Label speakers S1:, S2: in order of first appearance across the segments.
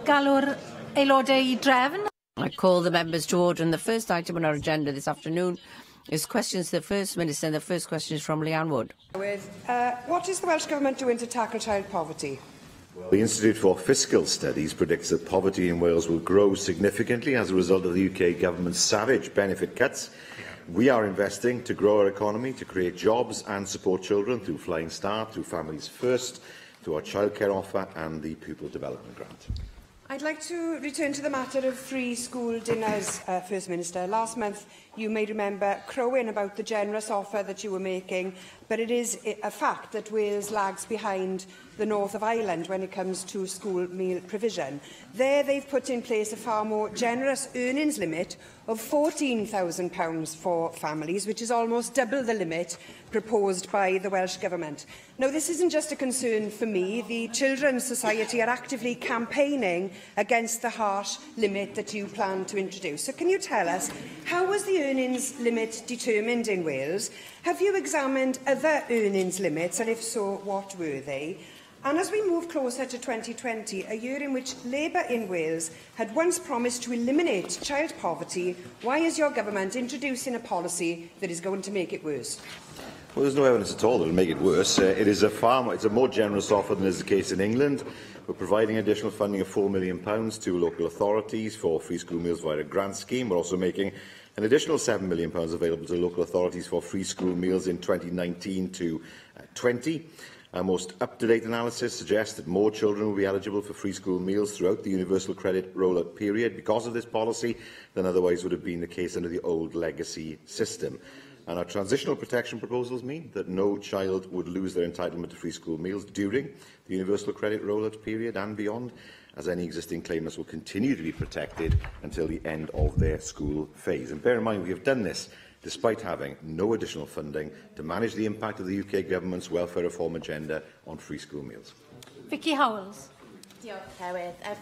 S1: Galw'r aelodau I drefn.
S2: I call the members to order, and the first item on our agenda this afternoon is questions to the First Minister, and the first question is from Leanne Wood.
S3: What is the Welsh Government doing to tackle child poverty?
S4: Well, the Institute for Fiscal Studies predicts that poverty in Wales will grow significantly as a result of the UK Government's savage benefit cuts. We are investing to grow our economy, to create jobs and support children through Flying Start, through Families First, through our childcare offer and the Pupil Development Grant.
S3: I'd like to return to the matter of free school dinners, First Minister. Last month, you may remember crowing about the generous offer that you were making, but it is a fact that Wales lags behind the north of Ireland when it comes to school meal provision. There, they've put in place a far more generous earnings limit of £14,000 for families, which is almost double the limit proposed by the Welsh Government. Now, this isn't just a concern for me. The Children's Society are actively campaigning against the harsh limit that you plan to introduce. So can you tell us, how was the earnings limit determined in Wales? Have you examined other earnings limits, and if so, what were they? And as we move closer to 2020, a year in which Labour in Wales had once promised to eliminate child poverty, why is your government introducing a policy that is going to make it worse?
S4: Well, there's no evidence at all that will make it worse. It's a more generous offer than is the case in England. We're providing additional funding of £4 million to local authorities for free school meals via a grant scheme. We're also making an additional £7 million available to local authorities for free school meals in 2019 to 20. Our most up-to-date analysis suggests that more children will be eligible for free school meals throughout the universal credit rollout period because of this policy than otherwise would have been the case under the old legacy system. And our transitional protection proposals mean that no child would lose their entitlement to free school meals during the universal credit rollout period and beyond, as any existing claimants will continue to be protected until the end of their school phase. And bear in mind, we have done this despite having no additional funding to manage the impact of the UK Government's welfare reform agenda on free school meals.
S1: Vicky Howells.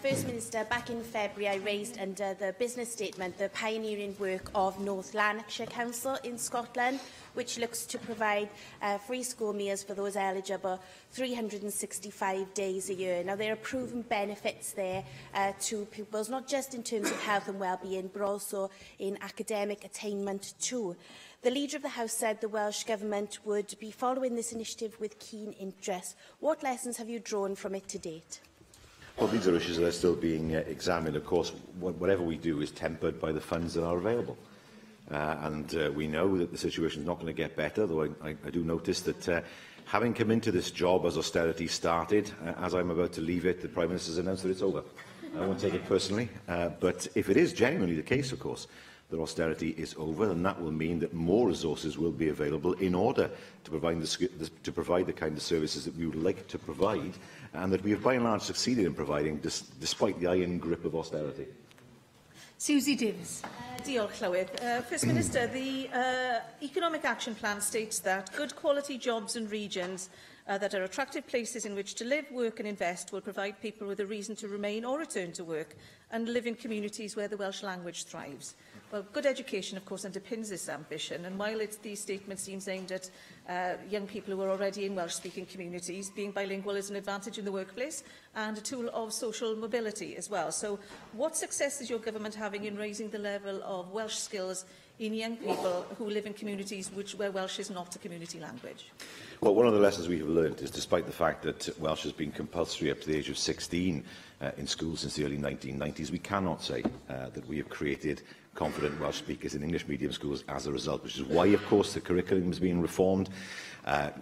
S5: First Minister, back in February I raised under the business statement the pioneering work of North Lanarkshire Council in Scotland, which looks to provide free school meals for those eligible 365 days a year. Now, there are proven benefits there to pupils, not just in terms of health and well-being, but also in academic attainment too. The Leader of the House said the Welsh Government would be following this initiative with keen interest. What lessons have you drawn from it to date?
S4: Well, these are issues that are still being examined. Of course, whatever we do is tempered by the funds that are available. We know that the situation is not going to get better, though I do notice that having come into this job as austerity started, as I'm about to leave it, the Prime Minister has announced that it's over. I won't take it personally, but if it is genuinely the case, of course, that austerity is over, then that will mean that more resources will be available in order to provide the kind of services that we would like to provide, and that we have by and large succeeded in providing despite the iron grip of austerity.
S1: Susie Davis.
S6: Diolch, Llywydd. First Minister, the Economic Action Plan states that good quality jobs and regions that are attractive places in which to live, work and invest will provide people with a reason to remain or return to work and live in communities where the Welsh language thrives. Well, good education, of course, underpins this ambition, and while these statements seem aimed at young people who are already in Welsh-speaking communities, being bilingual is an advantage in the workplace and a tool of social mobility as well. So what success is your government having in raising the level of Welsh skills in young people who live in communities where Welsh is not a community language?
S4: Well, one of the lessons we have learned is, despite the fact that Welsh has been compulsory up to the age of 16 in schools since the early 1990s, we cannot say that we have created confident Welsh speakers in English medium schools as a result, which is why, of course, the curriculum has been reformed,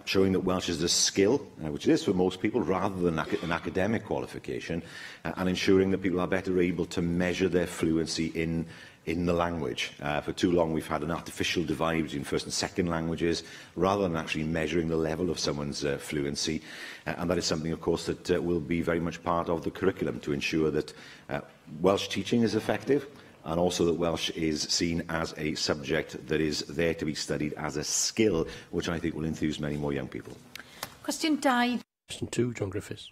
S4: showing that Welsh is a skill, which it is for most people, rather than an academic qualification, and ensuring that people are better able to measure their fluency in the language. For too long, we've had an artificial divide between first and second languages, rather than actually measuring the level of someone's fluency. And that is something, of course, that will be very much part of the curriculum to ensure that Welsh teaching is effective, and also that Welsh is seen as a subject that is there to be studied as a skill, which I think will enthuse many more young people.
S1: Question 2.
S7: Question 2, John Griffiths.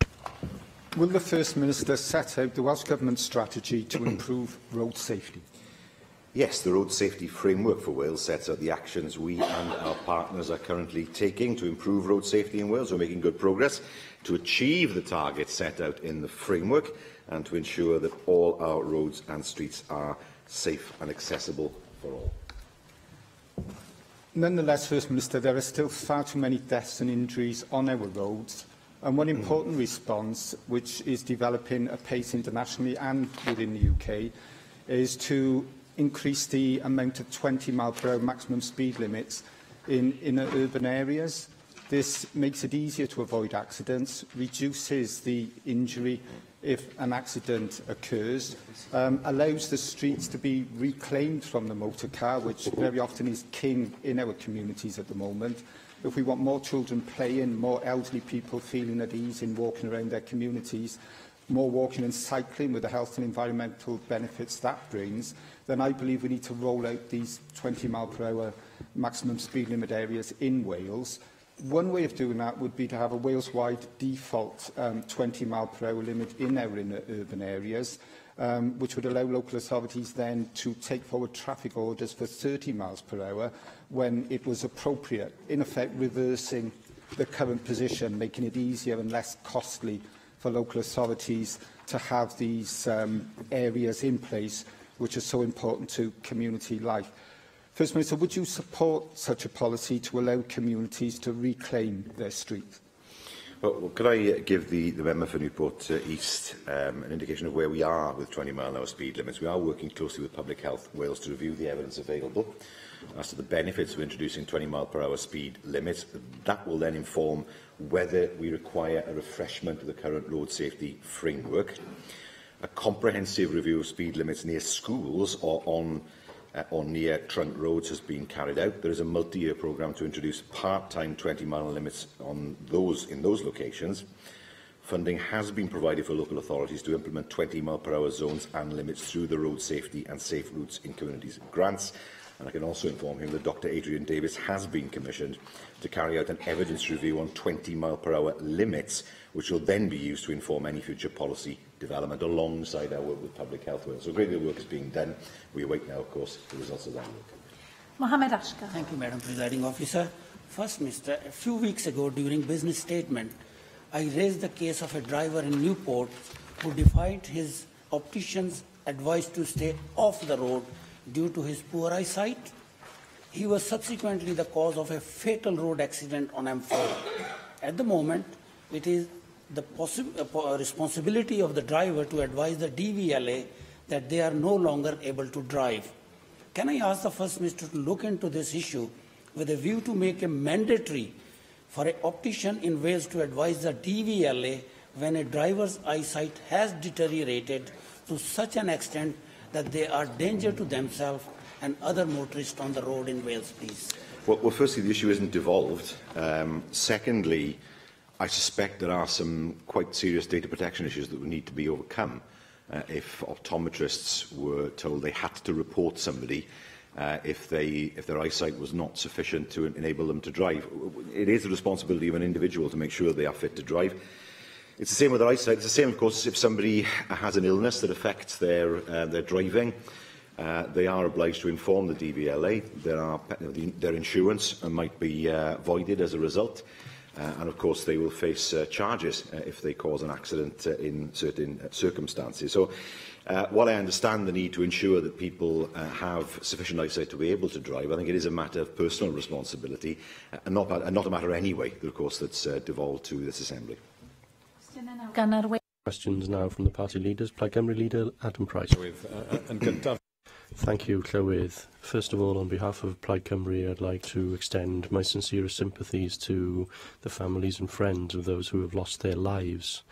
S8: Will the First Minister set out the Welsh Government strategy to improve road safety?
S4: Yes, the Road Safety Framework for Wales sets out the actions we and our partners are currently taking to improve road safety in Wales. We're making good progress to achieve the targets set out in the framework. and to ensure that all our roads and streets are safe and accessible for all.
S8: Nonetheless, First Minister, there are still far too many deaths and injuries on our roads, and one important response, which is developing apace internationally and within the UK, is to increase the amount of 20-mile-per-hour maximum speed limits in inner urban areas. This makes it easier to avoid accidents, reduces the injury if an accident occurs, allows the streets to be reclaimed from the motor car, which very often is king in our communities at the moment. If we want more children playing, more elderly people feeling at ease in walking around their communities, more walking and cycling with the health and environmental benefits that brings, then I believe we need to roll out these 20-mile-per-hour maximum speed limit areas in Wales. One way of doing that would be to have a Wales-wide default 20-mile-per-hour limit in our inner urban areas, which would allow local authorities then to take forward traffic orders for 30 miles per hour when it was appropriate, in effect reversing the current position, making it easier and less costly for local authorities to have these areas in place, which are so important to community life. First Minister, would you support such a policy to allow communities to reclaim their streets?
S4: Well, could I give the member for Newport East an indication of where we are with 20-mile-an-hour speed limits? We are working closely with Public Health Wales to review the evidence available as to the benefits of introducing 20-mile-per-hour speed limits. That will then inform whether we require a refreshment of the current road safety framework. A comprehensive review of speed limits near schools or on near trunk roads has been carried out. There is a multi-year programme to introduce part-time 20-mile limits in those locations. Funding has been provided for local authorities to implement 20-mile-per-hour zones and limits through the Road Safety and Safe Routes in Communities grants. And I can also inform him that Dr Adrian Davis has been commissioned to carry out an evidence review on 20-mile-per-hour limits, which will then be used to inform any future policy development alongside our work with Public Health Wales. So a great deal of work is being done. We await now, of course, the results of that work.
S1: Mohamed Ashkar.
S7: Thank you, Madam Presiding Officer. First Minister, a few weeks ago during business statement, I raised the case of a driver in Newport who defied his optician's advice to stay off the road due to his poor eyesight. He was subsequently the cause of a fatal road accident on M4. At the moment, it is the responsibility of the driver to advise the DVLA that they are no longer able to drive. Can I ask the First Minister to look into this issue with a view to make it mandatory for an optician in Wales to advise the DVLA when a driver's eyesight has deteriorated to such an extent that they are danger to themselves and other motorists on the road in Wales, please?
S4: Well, firstly, the issue isn't devolved. Secondly, I suspect there are some quite serious data protection issues that would need to be overcome if optometrists were told they had to report somebody if their eyesight was not sufficient to enable them to drive. It is the responsibility of an individual to make sure they are fit to drive. It's the same with their eyesight. It's the same, of course, if somebody has an illness that affects their driving. They are obliged to inform the DVLA. Their insurance might be voided as a result. And, of course, they will face charges if they cause an accident in certain circumstances. So, while I understand the need to ensure that people have sufficient eyesight to be able to drive, I think it is a matter of personal responsibility, and not a matter anyway, of course, that's devolved to this Assembly.
S9: Questions now from the party leaders. Plaid Cymru leader Adam Price. Thank you, Llywydd. First of all, on behalf of Plaid Cymru, I'd like to extend my sincerest sympathies to the families and friends of those who have lost their lives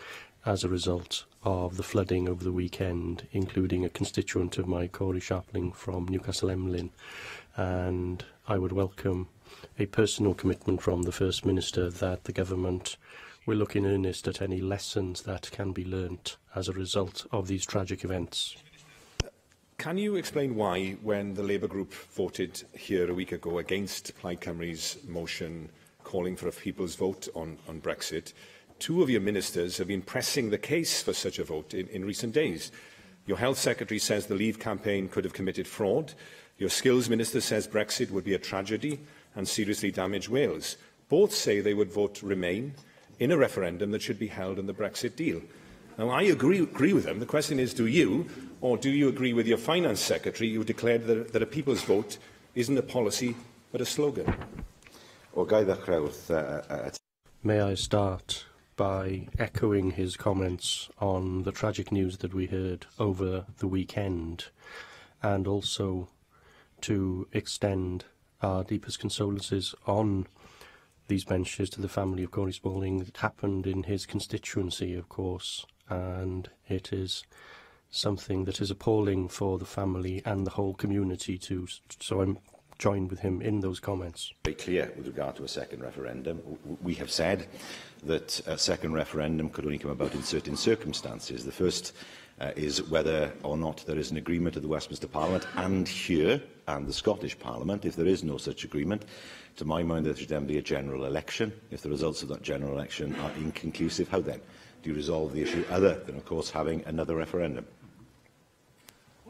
S9: as a result of the flooding over the weekend, including a constituent of mine, Corey Sharpling from Newcastle Emlyn. And I would welcome a personal commitment from the First Minister that the government will look in earnest at any lessons that can be learnt as a result of these tragic events.
S10: Can you explain why, when the Labour group voted here a week ago against Plaid Cymru's motion calling for a people's vote on Brexit, two of your ministers have been pressing the case for such a vote in recent days? Your Health Secretary says the Leave campaign could have committed fraud. Your Skills Minister says Brexit would be a tragedy and seriously damage Wales. Both say they would vote Remain in a referendum that should be held on the Brexit deal. Now, I agree with them. The question is, do you, or do you agree with your Finance Secretary who declared that a people's vote isn't a policy but a slogan?
S9: May I start by echoing his comments on the tragic news that we heard over the weekend, and also to extend our deepest condolences on these benches to the family of Corey Spalding. It happened in his constituency, of course, and it is something that is appalling for the family and the whole community too. So I'm joined with him in those comments.
S4: Very clear with regard to a second referendum. We have said that a second referendum could only come about in certain circumstances. The first is whether or not there is an agreement of the Westminster Parliament and here and the Scottish Parliament. If there is no such agreement, to my mind, there should then be a general election. If the results of that general election are inconclusive, how then do you resolve the issue other than, of course, having another referendum?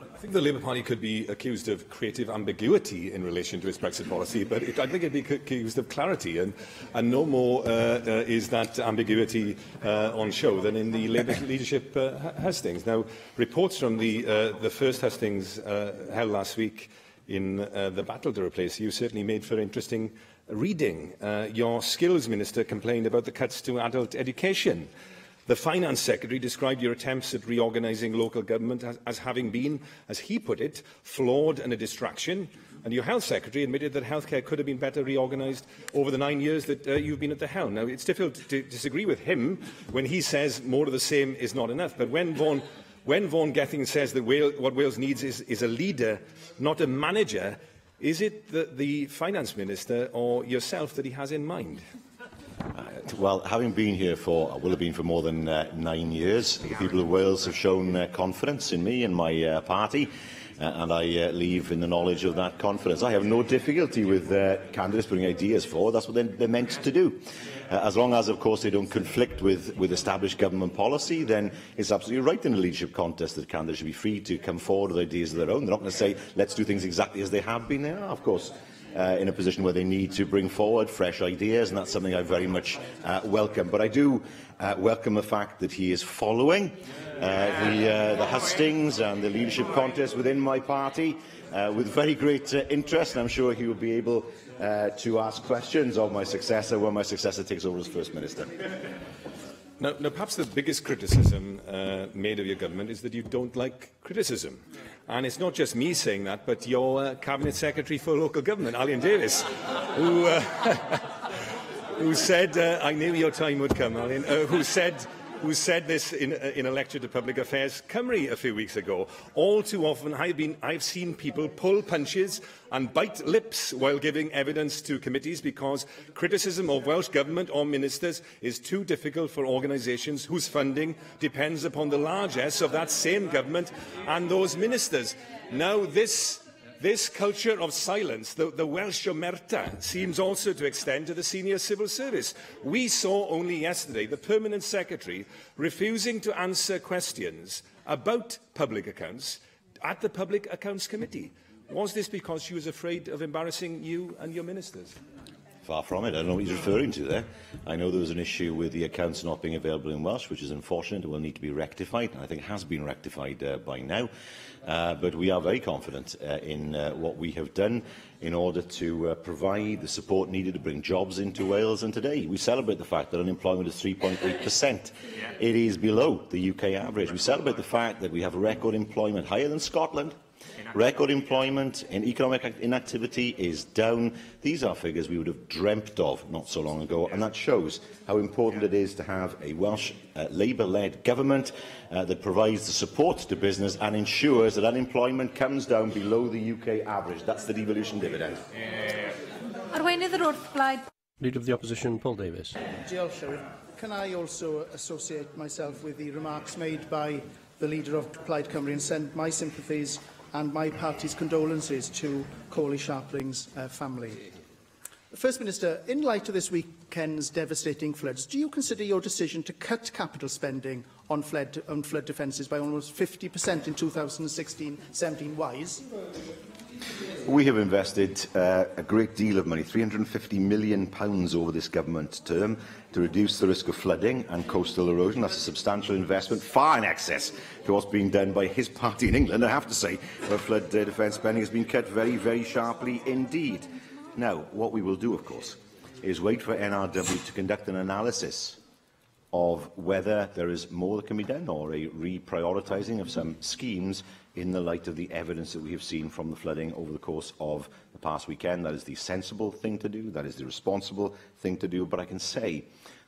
S10: I think the Labour Party could be accused of creative ambiguity in relation to its Brexit policy, but I think it would be accused of clarity, and no more is that ambiguity on show than in the Labour leadership hustings. Now, reports from the first hustings held last week in the battle to replace you certainly made for interesting reading. Your Skills Minister complained about the cuts to adult education. The Finance Secretary described your attempts at reorganising local government as having been, as he put it, flawed and a distraction. And your Health Secretary admitted that healthcare could have been better reorganised over the 9 years that you've been at the helm. Now, it's difficult to disagree with him when he says more of the same is not enough. But when Vaughan Gething says that what Wales needs is a leader, not a manager, is it the Finance Minister or yourself that he has in mind?
S4: Well, having been here will have been for more than 9 years, the people of Wales have shown confidence in me and my party, and I leave in the knowledge of that confidence. I have no difficulty with candidates putting ideas forward. That's what they're meant to do. As long as, of course, they don't conflict with established government policy, then it's absolutely right in a leadership contest that candidates should be free to come forward with ideas of their own. They're not going to say, let's do things exactly as they have been. They are, of course, in a position where they need to bring forward fresh ideas, and that's something I very much welcome. But I do welcome the fact that he is following the hustings and the leadership contest within my party with very great interest, and I'm sure he will be able to ask questions of my successor when my successor takes over as First Minister.
S10: Now, perhaps the biggest criticism made of your government is that you don't like criticism. And it's not just me saying that, but your Cabinet Secretary for Local Government, Alian Davies, who said, I knew your time would come, Alian, who said this in a lecture to Public Affairs Cymru a few weeks ago. All too often I've seen people pull punches and bite lips while giving evidence to committees because criticism of Welsh Government or ministers is too difficult for organisations whose funding depends upon the largesse of that same government and those ministers. Now this culture of silence, the Welsh omerta, seems also to extend to the senior civil service. We saw only yesterday the Permanent Secretary refusing to answer questions about public accounts at the Public Accounts Committee. Was this because she was afraid of embarrassing you and your ministers?
S4: Far from it. I don't know what he's referring to there. I know there was an issue with the accounts not being available in Welsh, which is unfortunate and will need to be rectified, and I think has been rectified by now. But we are very confident in what we have done in order to provide the support needed to bring jobs into Wales. And today we celebrate the fact that unemployment is 3.8%. It is below the UK average. We celebrate the fact that we have record employment higher than Scotland. Record employment and economic inactivity is down. These are figures we would have dreamt of not so long ago, and that shows how important it is to have a Welsh Labour-led government that provides the support to business and ensures that unemployment comes down below the UK average. That's the devolution dividend.
S1: Arweinydd yr wrth blaid.
S9: Leader of the Opposition, Paul Davies.
S11: Diolch, Sheriff. Can I also associate myself with the remarks made by the Leader of Plaid Cymru and send my sympathies and my party's condolences to Corley Sharpling's family. First Minister, in light of this weekend's devastating floods, do you consider your decision to cut capital spending on flood defences by almost 50% in 2016-17 wise?
S4: We have invested a great deal of money, £350 million over this government term, to reduce the risk of flooding and coastal erosion. That's a substantial investment, far in excess to what's being done by his party in England, I have to say, where flood defence spending has been cut very, very sharply indeed. Now, what we will do, of course, is wait for NRW to conduct an analysis of whether there is more that can be done, or a reprioritising of some schemes in the light of the evidence that we have seen from the flooding over the course of the past weekend. That is the sensible thing to do, that is the responsible thing to do, but I can say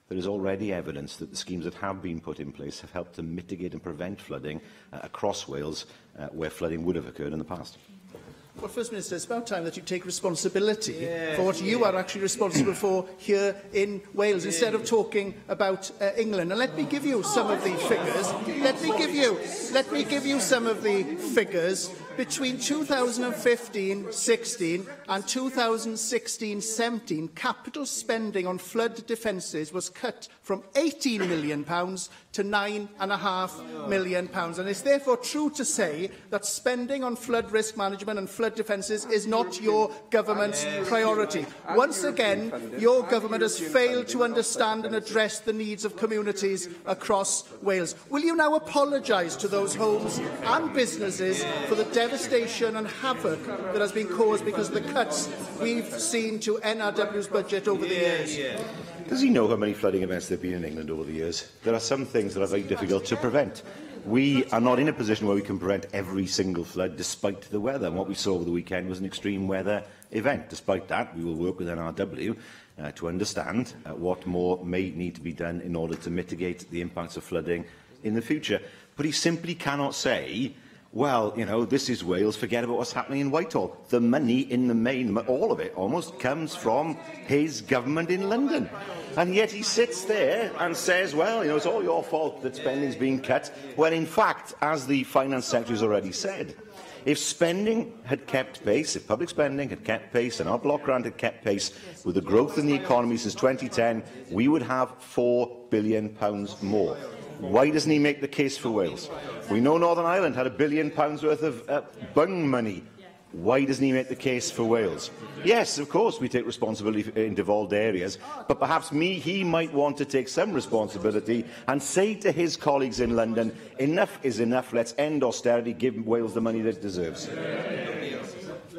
S4: there is already evidence that the schemes that have been put in place have helped to mitigate and prevent flooding across Wales, where flooding would have occurred in the past.
S11: Well, First Minister, it's about time that you take responsibility for what you are actually responsible for here in Wales, instead of talking about England. And let me give you some of the figures. Let me give you some of the figures. Between 2015-16 and 2016-17, capital spending on flood defences was cut from £18 million to £9.5 million. And it's therefore true to say that spending on flood risk management and flood defences is not your government's priority. Once again, your government has failed to understand and address the needs of communities across Wales. Will you now apologise to those homes and businesses for the devastation and havoc that has been caused because of the cuts we've seen to NRW's budget over the years?
S4: Does he know how many flooding events there have been in England over the years? There are some things that are very difficult to prevent. We are not in a position where we can prevent every single flood despite the weather. And what we saw over the weekend was an extreme weather event. Despite that, we will work with NRW to understand what more may need to be done in order to mitigate the impacts of flooding in the future. But he simply cannot say, well, you know, this is Wales, forget about what's happening in Whitehall. The money in the main, all of it almost, comes from his government in London. And yet he sits there and says, well, you know, it's all your fault that spending's being cut, when in fact, as the Finance Secretary has already said, if spending had kept pace, if public spending had kept pace and our block grant had kept pace with the growth in the economy since 2010, we would have £4 billion more. Why doesn't he make the case for Wales? We know Northern Ireland had £1 billion worth of bung money. Why doesn't he make the case for Wales? Yes, of course, we take responsibility in devolved areas, but perhaps he might want to take some responsibility and say to his colleagues in London, enough is enough, let's end austerity, give Wales the money that it deserves.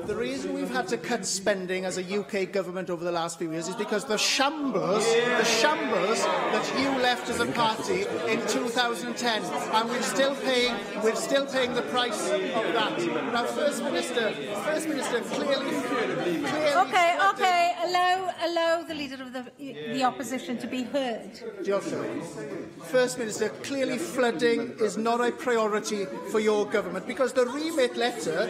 S11: The reason we've had to cut spending as a UK government over the last few years is because the shambles that you left as a party in 2010, and we're still paying the price of that. Now, First Minister, clearly.
S1: Okay. Allow the leader of the opposition to be heard.
S11: First Minister, clearly flooding is not a priority for your government, because the remit letter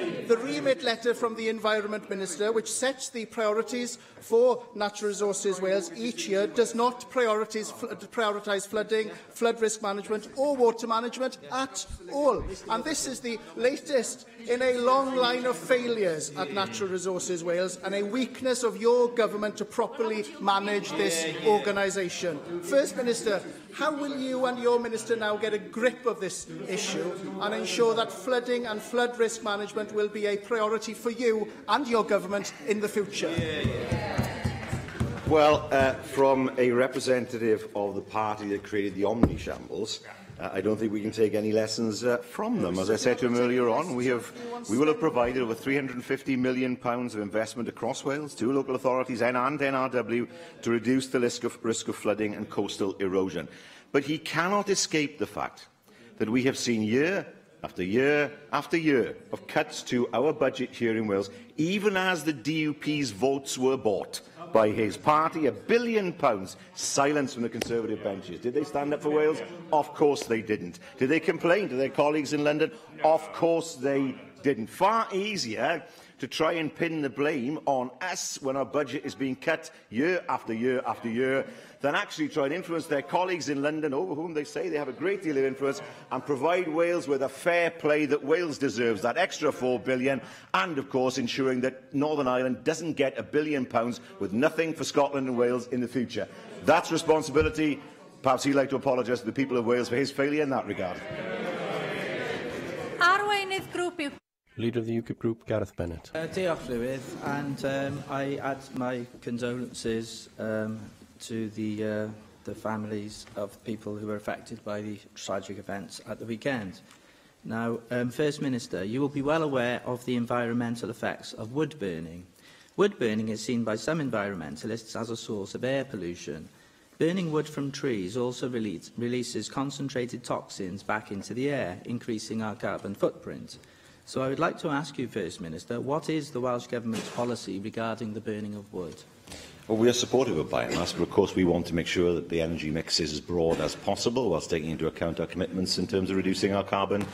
S11: from the Environment Minister, which sets the priorities for Natural Resources Wales each year, does not prioritise flooding, flood risk management or water management at all. And this is the latest in a long line of failures at Natural Resources Wales and a weakness of your government to properly manage this organisation. First Minister, how will you and your minister now get a grip of this issue and ensure that flooding and flood risk management will be a priority for you and your government in the future?
S4: Well, from a representative of the party that created the omni-shambles, I don't think we can take any lessons from them. As I said to him earlier on, we will have provided over £350 million of investment across Wales to local authorities and NRW to reduce the risk of flooding and coastal erosion. But he cannot escape the fact that we have seen year after year after year of cuts to our budget here in Wales, even as the DUP's votes were bought by his party, £1 billion, silence from the Conservative benches. Did they stand up for Wales? Of course they didn't. Did they complain to their colleagues in London? Of course they didn't. Far easier to try and pin the blame on us when our budget is being cut year after year after year than actually try and influence their colleagues in London, over whom they say they have a great deal of influence, and provide Wales with a fair play that Wales deserves, that extra £4 billion, and, of course, ensuring that Northern Ireland doesn't get £1 billion with nothing for Scotland and Wales in the future. That's responsibility. Perhaps he'd like to apologise to the people of Wales for his failure in that regard.
S9: Leader of the UKIP Group, Gareth Bennett.
S12: Diolch, Llywydd, and I add my condolences to the families of people who were affected by the tragic events at the weekend. Now, First Minister, you will be well aware of the environmental effects of wood burning. Wood burning is seen by some environmentalists as a source of air pollution. Burning wood from trees also releases concentrated toxins back into the air, increasing our carbon footprint. So I would like to ask you, First Minister, what is the Welsh Government's policy regarding the burning of wood?
S4: Well, we are supportive of biomass, but of course we want to make sure that the energy mix is as broad as possible, whilst taking into account our commitments in terms of reducing our carbon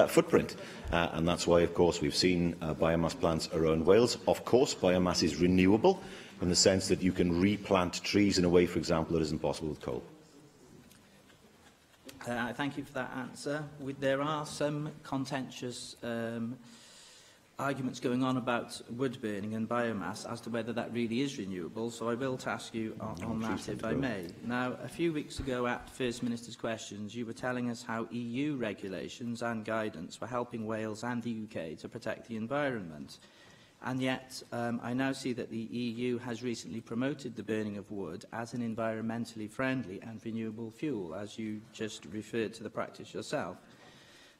S4: footprint. And that's why, of course, we've seen biomass plants around Wales. Of course, biomass is renewable in the sense that you can replant trees in a way, for example, that isn't possible with coal.
S12: Thank you for that answer. There are some contentious arguments going on about wood burning and biomass as to whether that really is renewable, so I will task you on that if I may. Now, a few weeks ago at First Minister's Questions, you were telling us how EU regulations and guidance were helping Wales and the UK to protect the environment. And yet, I now see that the EU has recently promoted the burning of wood as an environmentally friendly and renewable fuel, as you just referred to the practice yourself.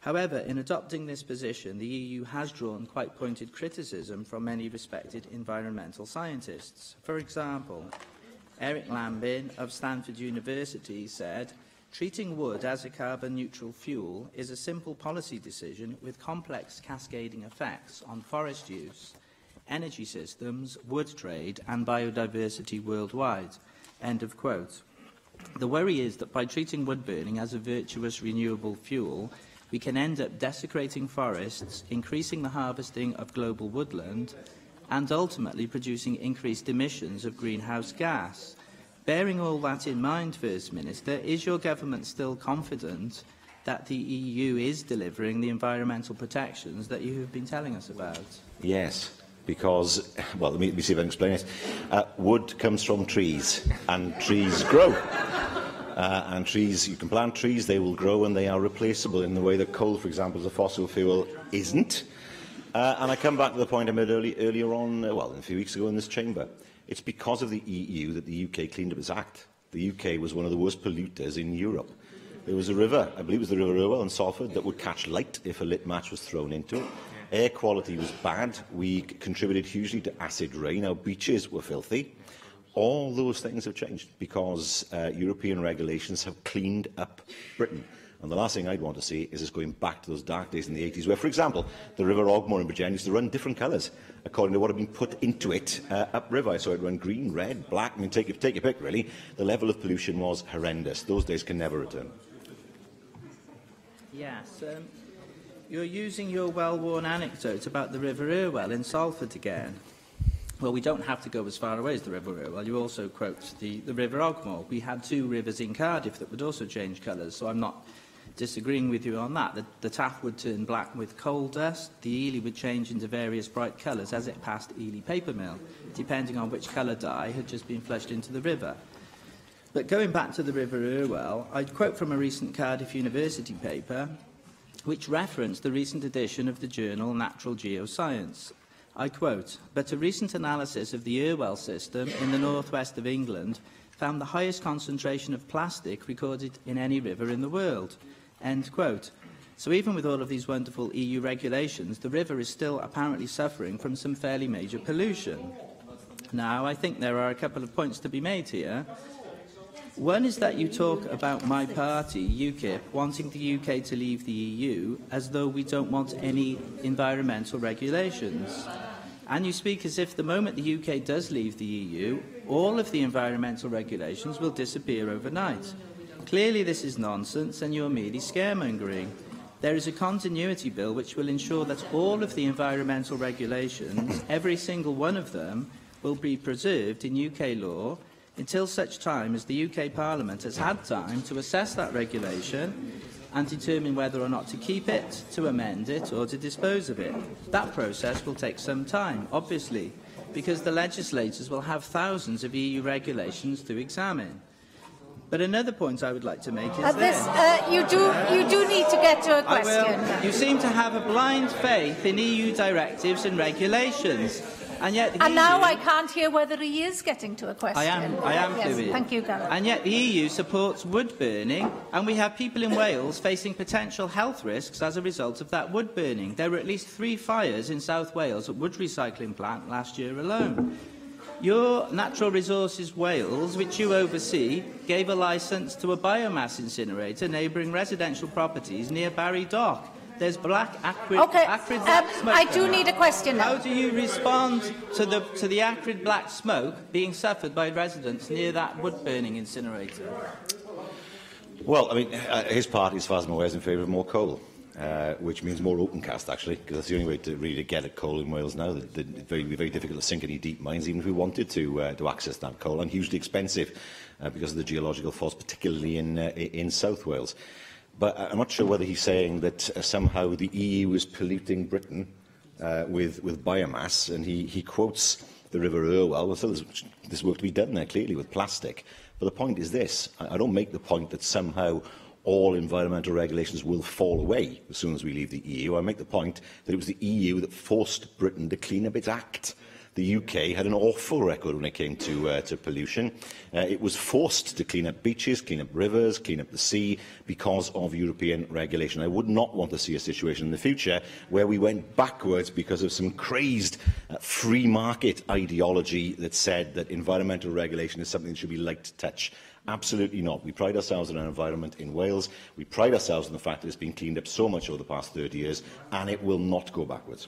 S12: However, in adopting this position, the EU has drawn quite pointed criticism from many respected environmental scientists. For example, Eric Lambin of Stanford University said, "Treating wood as a carbon-neutral fuel is a simple policy decision with complex cascading effects on forest use, energy systems, wood trade and biodiversity worldwide." End of quote. The worry is that by treating wood burning as a virtuous renewable fuel, we can end up desecrating forests, increasing the harvesting of global woodland, and ultimately producing increased emissions of greenhouse gas. Bearing all that in mind, First Minister, is your government still confident that the EU is delivering the environmental protections that you have been telling us about?
S4: Yes, because, well, let me see if I can explain it. Wood comes from trees, and trees grow. And trees, you can plant trees, they will grow and they are replaceable in the way that coal, for example, as a fossil fuel isn't. And I come back to the point I made earlier on, well, a few weeks ago in this chamber. It's because of the EU that the UK cleaned up its act. The UK was one of the worst polluters in Europe. There was a river, I believe it was the River Irwell in Salford, that would catch light if a lit match was thrown into it. Air quality was bad. We contributed hugely to acid rain. Our beaches were filthy. All those things have changed because European regulations have cleaned up Britain. And the last thing I'd want to see is us going back to those dark days in the 80s where, for example, the River Ogmore in Bridgend used to run different colours according to what had been put into it upriver. So it run green, red, black. I mean, take your pick, really. The level of pollution was horrendous. Those days can never return.
S12: Yes. You're using your well-worn anecdote about the River Irwell in Salford again. Well, we don't have to go as far away as the River Irwell. You also quote the River Ogmore. We had two rivers in Cardiff that would also change colours, so I'm not disagreeing with you on that. The Taff would turn black with coal dust. The Ely would change into various bright colours as it passed Ely Paper Mill, depending on which colour dye had just been flushed into the river. But going back to the River Irwell, I'd quote from a recent Cardiff University paper which referenced the recent edition of the journal Natural Geoscience. I quote, "But a recent analysis of the Irwell system in the northwest of England found the highest concentration of plastic recorded in any river in the world." End quote. So even with all of these wonderful EU regulations, the river is still apparently suffering from some fairly major pollution. Now, I think there are a couple of points to be made here. One is that you talk about my party, UKIP, wanting the UK to leave the EU as though we don't want any environmental regulations. And you speak as if the moment the UK does leave the EU, all of the environmental regulations will disappear overnight. Clearly this is nonsense and you're merely scaremongering. There is a continuity bill which will ensure that all of the environmental regulations, every single one of them, will be preserved in UK law until such time as the UK Parliament has had time to assess that regulation and determine whether or not to keep it, to amend it or to dispose of it. That process will take some time, obviously, because the legislators will have thousands of EU regulations to examine. But another point I would like to make is
S1: you do need to get to a question.
S12: You seem to have a blind faith in EU directives and regulations. And yet the EU,
S1: now I can't hear whether he is getting to a question.
S12: I am
S1: yes,
S12: doing.
S1: Thank you, Gareth.
S12: And yet the EU supports wood burning, and we have people in Wales facing potential health risks as a result of that wood burning. There were at least 3 fires in South Wales at wood recycling plant last year alone. Your Natural Resources Wales, which you oversee, gave a licence to a biomass incinerator neighbouring residential properties near Barry Dock. There's black acrid smoke.
S1: I do need a question now.
S12: How do you respond to the acrid black smoke being suffered by residents near that wood-burning incinerator?
S4: Well, I mean, his party, as far as I'm aware, is in favour of more coal, which means more open cast, actually, because that's the only way to really get at coal in Wales now. It's very difficult to sink any deep mines, even if we wanted to access that coal, and hugely expensive because of the geological faults, particularly in South Wales. But I'm not sure whether he's saying that somehow the EU is polluting Britain with biomass, and he quotes the River Irwell. Well, so there's work to be done there, clearly, with plastic. But the point is this. I don't make the point that somehow all environmental regulations will fall away as soon as we leave the EU. I make the point that it was the EU that forced Britain to clean up its act. The UK had an awful record when it came to pollution. It was forced to clean up beaches, clean up rivers, clean up the sea because of European regulation. I would not want to see a situation in the future where we went backwards because of some crazed free market ideology that said that environmental regulation is something that should be light touch. Absolutely not. We pride ourselves on our environment in Wales. We pride ourselves on the fact that it's been cleaned up so much over the past 30 years, and it will not go backwards.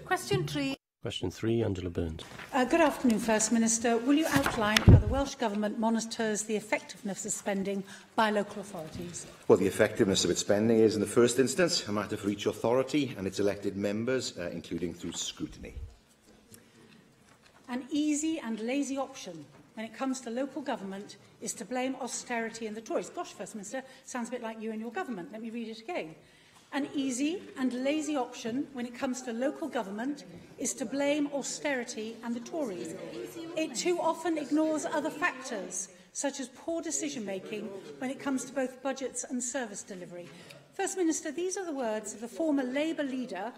S1: Question 3.
S9: Question 3, Angela Burns.
S1: Good afternoon, First Minister. Will you outline how the Welsh Government monitors the effectiveness of spending by local authorities?
S4: Well, the effectiveness of its spending is, in the first instance, a matter for each authority and its elected members, including through scrutiny.
S1: An easy and lazy option when it comes to local government is to blame austerity and the Tories. Gosh, First Minister, sounds a bit like you and your government. Let me read it again. An easy and lazy option when it comes to local government is to blame austerity and the Tories. It too often ignores other factors, such as poor decision-making when it comes to both budgets and service delivery. First Minister, these are the words of the former Labour leader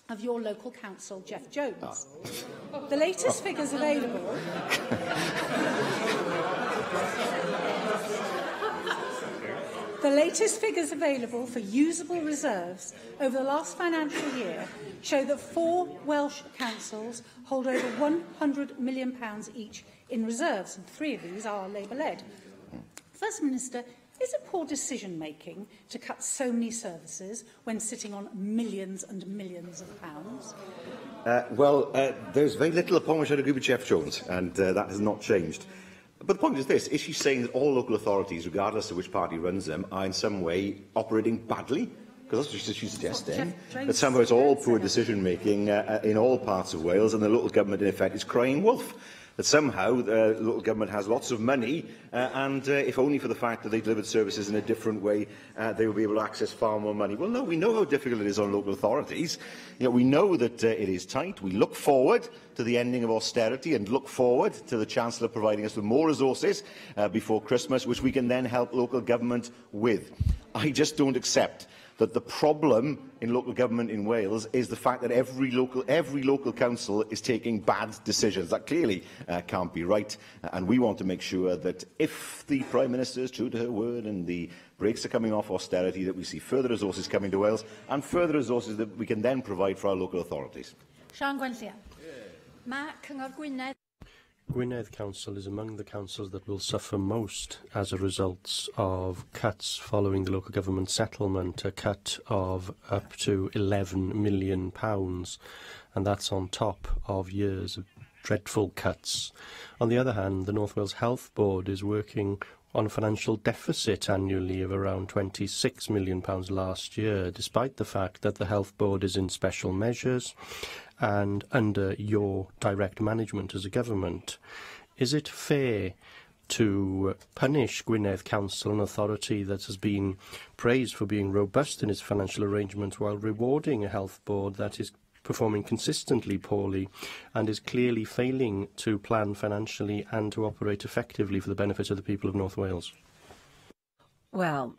S1: of your local council, Jeff Jones. The latest figures available... The latest figures available for usable reserves over the last financial year show that 4 Welsh councils hold over £100 million each in reserves, and 3 of these are Labour-led. First Minister, is it poor decision-making to cut so many services when sitting on millions and millions of pounds?
S4: There's very little upon which I agree with Jeff Jones, and that has not changed. But the point is this. Is she saying that all local authorities, regardless of which party runs them, are in some way operating badly? Because that's what she's suggesting. That somehow it's all poor decision-making in all parts of Wales, and the local government, in effect, is crying wolf. That somehow the local government has lots of money, and if only for the fact that they delivered services in a different way, they will be able to access far more money. Well, no, we know how difficult it is on local authorities. You know, we know that it is tight. We look forward to the ending of austerity and look forward to the Chancellor providing us with more resources before Christmas, which we can then help local government with. I just don't accept that the problem in local government in Wales is the fact that every local council is taking bad decisions. That clearly can't be right, and we want to make sure that if the Prime Minister is true to her word and the brakes are coming off austerity, that we see further resources coming to Wales and further resources that we can then provide for our local authorities.
S1: Sian Gwenllian. Ma Cyngor Gwynedd.
S9: Gwynedd Council is among the councils that will suffer most as a result of cuts following the local government settlement, a cut of up to £11 million, and that's on top of years of dreadful cuts. On the other hand, the North Wales Health Board is working on a financial deficit annually of around £26 million last year, despite the fact that the Health Board is in special measures and under your direct management as a government. Is it fair to punish Gwynedd Council, an authority that has been praised for being robust in its financial arrangements, while rewarding a health board that is performing consistently poorly and is clearly failing to plan financially and to operate effectively for the benefit of the people of North Wales?
S2: Well,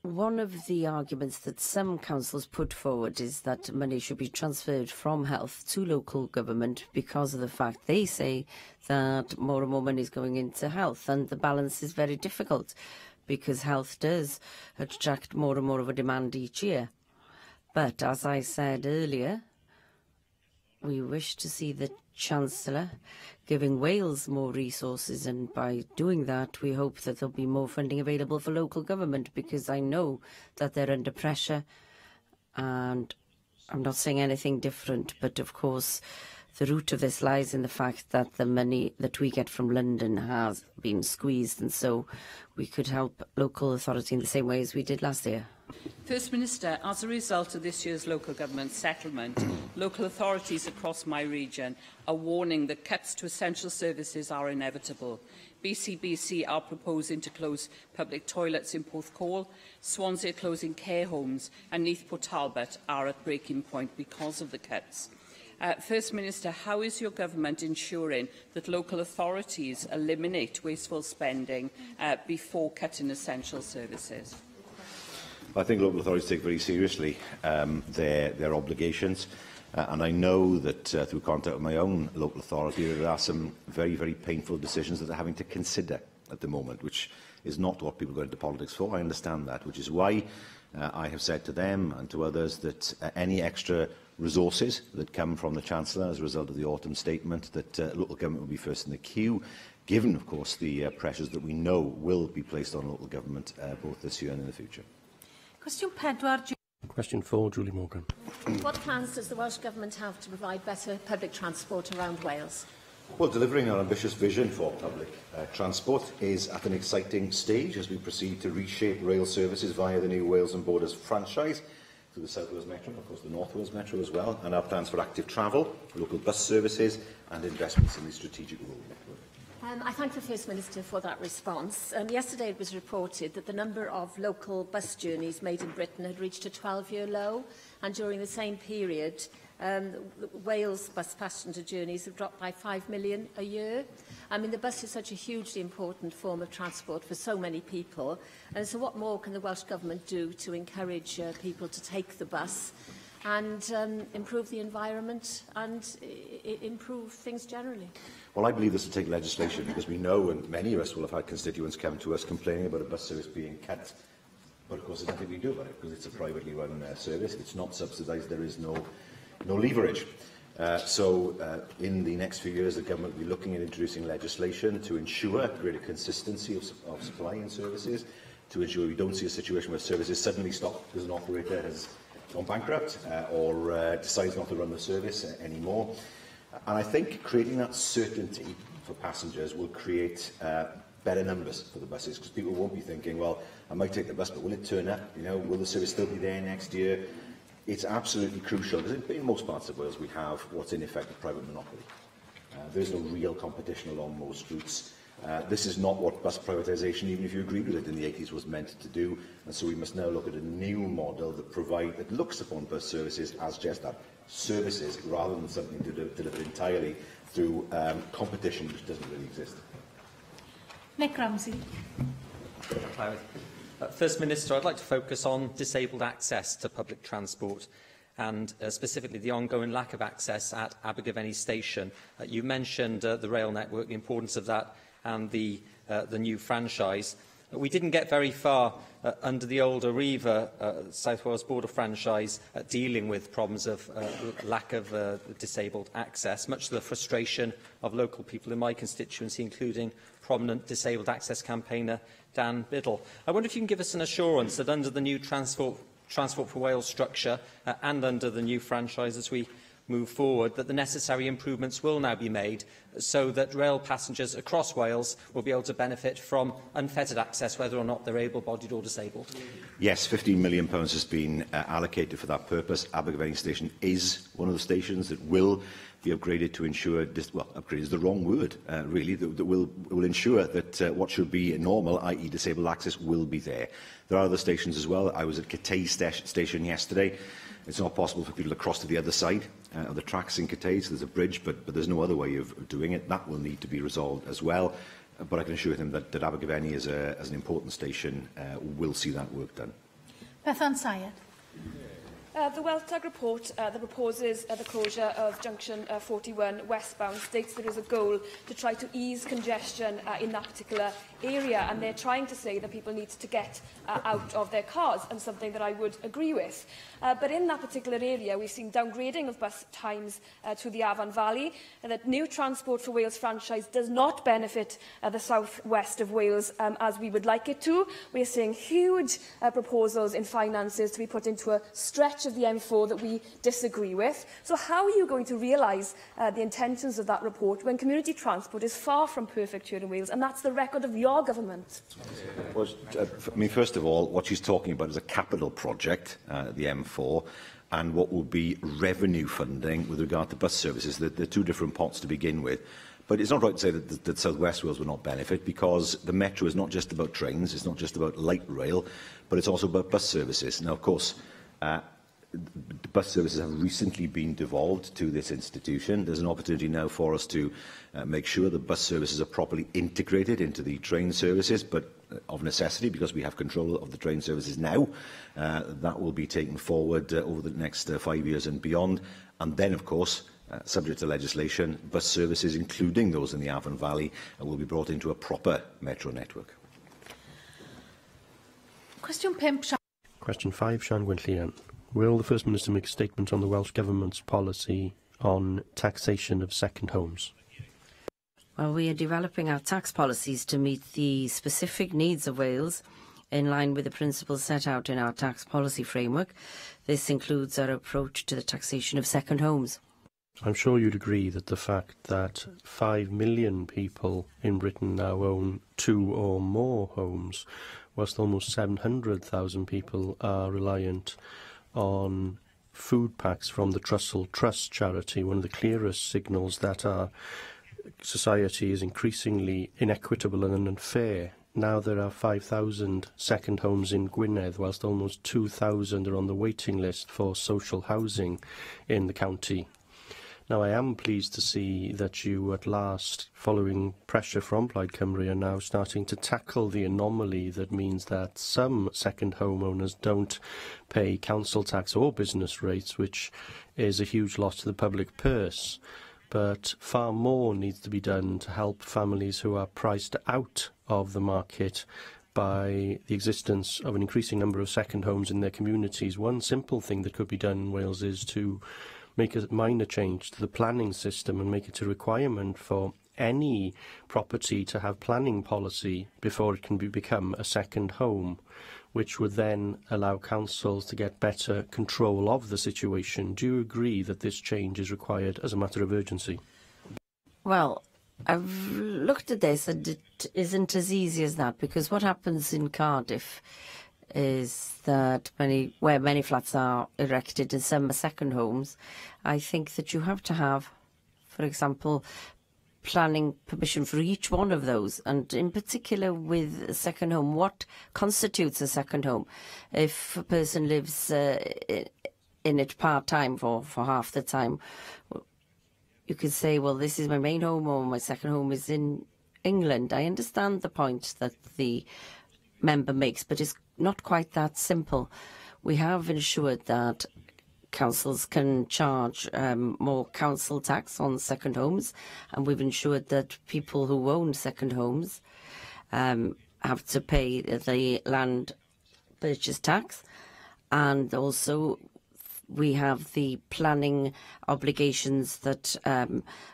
S2: one of the arguments that some councils put forward is that money should be transferred from health to local government because of the fact they say that more and more money is going into health, and the balance is very difficult because health does attract more and more of a demand each year. But as I said earlier, we wish to see the Chancellor giving Wales more resources, and by doing that we hope that there'll be more funding available for local government, because I know that they're under pressure, and I'm not saying anything different, but of course the root of this lies in the fact that the money that we get from London has been squeezed, and so we could help local authority in the same way as we did last year.
S13: First Minister, as a result of this year's local government settlement, local authorities across my region are warning that cuts to essential services are inevitable. BCBC are proposing to close public toilets in Porthcawl, Swansea closing care homes, and Neath Port Talbot are at breaking point because of the cuts. First Minister, how is your government ensuring that local authorities eliminate wasteful spending before cutting essential services?
S4: I think local authorities take very seriously their obligations, and I know that through contact with my own local authority there are some very, very painful decisions that they're having to consider at the moment, which is not what people go into politics for. I understand that, which is why I have said to them and to others that any extra resources that come from the Chancellor as a result of the autumn statement, that local government will be first in the queue, given, of course, the pressures that we know will be placed on local government both this year and in the future.
S1: Cwestiwn 4.
S9: Question 4, Julie Morgan.
S14: What plans does the Welsh Government have to provide better public transport around Wales?
S4: Well, delivering our ambitious vision for public transport is at an exciting stage as we proceed to reshape rail services via the new Wales and Borders franchise through the South Wales Metro, and of course the North Wales Metro as well, and our plans for active travel, local bus services and investments in the strategic road network.
S14: I thank the First Minister for that response. Yesterday it was reported that the number of local bus journeys made in Britain had reached a 12-year low, and during the same period Wales bus passenger journeys have dropped by 5 million a year. I mean, the bus is such a hugely important form of transport for so many people, and so what more can the Welsh Government do to encourage people to take the bus and improve the environment and improve things generally?
S4: Well, I believe this will take legislation, because we know, and many of us will have had constituents come to us complaining about a bus service being cut. But of course there's nothing we can do about it, because it's a privately run service. It's not subsidised. There is no leverage. In the next few years, the government will be looking at introducing legislation to ensure greater consistency of supply in services, to ensure we don't see a situation where services suddenly stop because an operator has gone bankrupt or decides not to run the service anymore. And I think creating that certainty for passengers will create better numbers for the buses, because people won't be thinking, well, I might take the bus, but will it turn up? You know, will the service still be there next year? It's absolutely crucial, because in most parts of Wales we have what's in effect a private monopoly. There's no real competition along most routes. This is not what bus privatisation, even if you agreed with it in the 80s, was meant to do. And so we must now look at a new model that looks upon bus services as just that, services, rather than something delivered entirely through competition which doesn't really exist.
S1: Nick Ramsey.
S15: First Minister, I'd like to focus on disabled access to public transport, and specifically the ongoing lack of access at Abergavenny Station. You mentioned the rail network, the importance of that, and the new franchise. We didn't get very far under the old Arriva South Wales Border franchise dealing with problems of lack of disabled access, much to the frustration of local people in my constituency, including prominent disabled access campaigner Dan Biddle. I wonder if you can give us an assurance that under the new Transport for Wales structure and under the new franchise as we move forward, that the necessary improvements will now be made so that rail passengers across Wales will be able to benefit from unfettered access, whether or not they're able-bodied or disabled.
S4: Yes, £15 million has been allocated for that purpose. Abergavenny Station is one of the stations that will be upgraded to ensure, upgrade is the wrong word, really, that will ensure that what should be normal, i.e. disabled access, will be there. There are other stations as well. I was at Cathay Station yesterday. It's not possible for people to cross to the other side of the tracks in Cathay, so there's a bridge, but there's no other way of doing it. That will need to be resolved as well. but I can assure him that Abergavenny, as an important station, will see that work done.
S1: Bethan Sayed.
S16: The WellTag report that proposes the closure of junction 41 westbound states there is a goal to try to ease congestion in that particular area, and they're trying to say that people need to get out of their cars, and something that I would agree with. But in that particular area, we've seen downgrading of bus times to the Avon Valley, and that new Transport for Wales franchise does not benefit the south-west of Wales as we would like it to. We're seeing huge proposals in finances to be put into a stretch of the M4 that we disagree with. So how are you going to realise the intentions of that report when community transport is far from perfect here in Wales, and that's the record of your government?
S4: Well, I mean, first of all, what she's talking about is a capital project, the M4, and what will be revenue funding with regard to bus services. They're two different pots to begin with. But it's not right to say that South West Wales will not benefit, because the Metro is not just about trains, it's not just about light rail, but it's also about bus services. Now, of course, bus services have recently been devolved to this institution. There's an opportunity now for us to make sure that bus services are properly integrated into the train services, but of necessity, because we have control of the train services now. That will be taken forward over the next 5 years and beyond. And then, of course, subject to legislation, bus services, including those in the Avon Valley, will be brought into a proper metro network.
S1: Question 5.
S9: Question 5, Sian Gwynllian. Will the First Minister make a statement on the Welsh Government's policy on taxation of second homes?
S2: Well, we are developing our tax policies to meet the specific needs of Wales in line with the principles set out in our tax policy framework. This includes our approach to the taxation of second homes.
S9: I'm sure you'd agree that the fact that 5 million people in Britain now own 2 or more homes, whilst almost 700,000 people are reliant on food packs from the Trussell Trust charity, one of the clearest signals that our society is increasingly inequitable and unfair. Now there are 5,000 second homes in Gwynedd, whilst almost 2,000 are on the waiting list for social housing in the county. Now, I am pleased to see that you, at last, following pressure from Plaid Cymru, are now starting to tackle the anomaly that means that some second homeowners don't pay council tax or business rates, which is a huge loss to the public purse. But far more needs to be done to help families who are priced out of the market by the existence of an increasing number of second homes in their communities. One simple thing that could be done in Wales is to make a minor change to the planning system and make it a requirement for any property to have planning policy before it can become a second home, which would then allow councils to get better control of the situation. Do you agree that this change is required as a matter of urgency?
S2: Well, I've looked at this, and it isn't as easy as that, because what happens in Cardiff is that where many flats are erected and some are second homes, I think that you have to have, for example, planning permission for each one of those, and in particular with a second home, what constitutes a second home? If a person lives in it part-time for half the time, you could say, well, this is my main home, or my second home is in England. I understand the point that the member makes, but it's not quite that simple. We have ensured that councils can charge more council tax on second homes, and we've ensured that people who own second homes have to pay the land purchase tax, and also we have the planning obligations that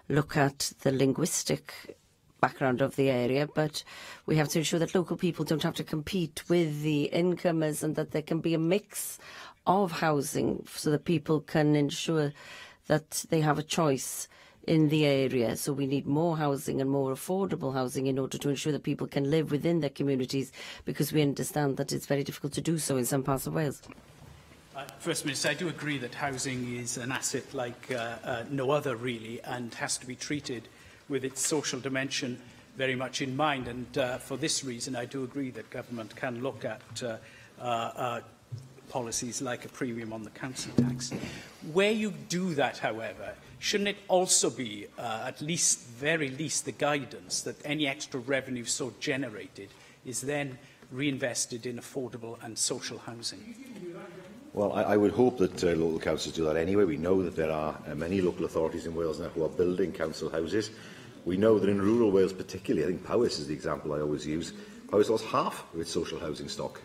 S2: look at the linguistic background of the area, but we have to ensure that local people don't have to compete with the incomers, and that there can be a mix of housing so that people can ensure that they have a choice in the area. So we need more housing and more affordable housing in order to ensure that people can live within their communities, because we understand that it's very difficult to do so in some parts of Wales.
S17: First Minister, I do agree that housing is an asset like no other, really, and has to be treated with its social dimension very much in mind. And for this reason, I do agree that government can look at policies like a premium on the council tax. Where you do that, however, shouldn't it also be, at least, very least, the guidance that any extra revenue so generated is then reinvested in affordable and social housing?
S4: Well, I would hope that local councils do that anyway. We know that there are many local authorities in Wales now who are building council houses. We know that in rural Wales particularly, I think Powys is the example I always use, Powys lost half of its social housing stock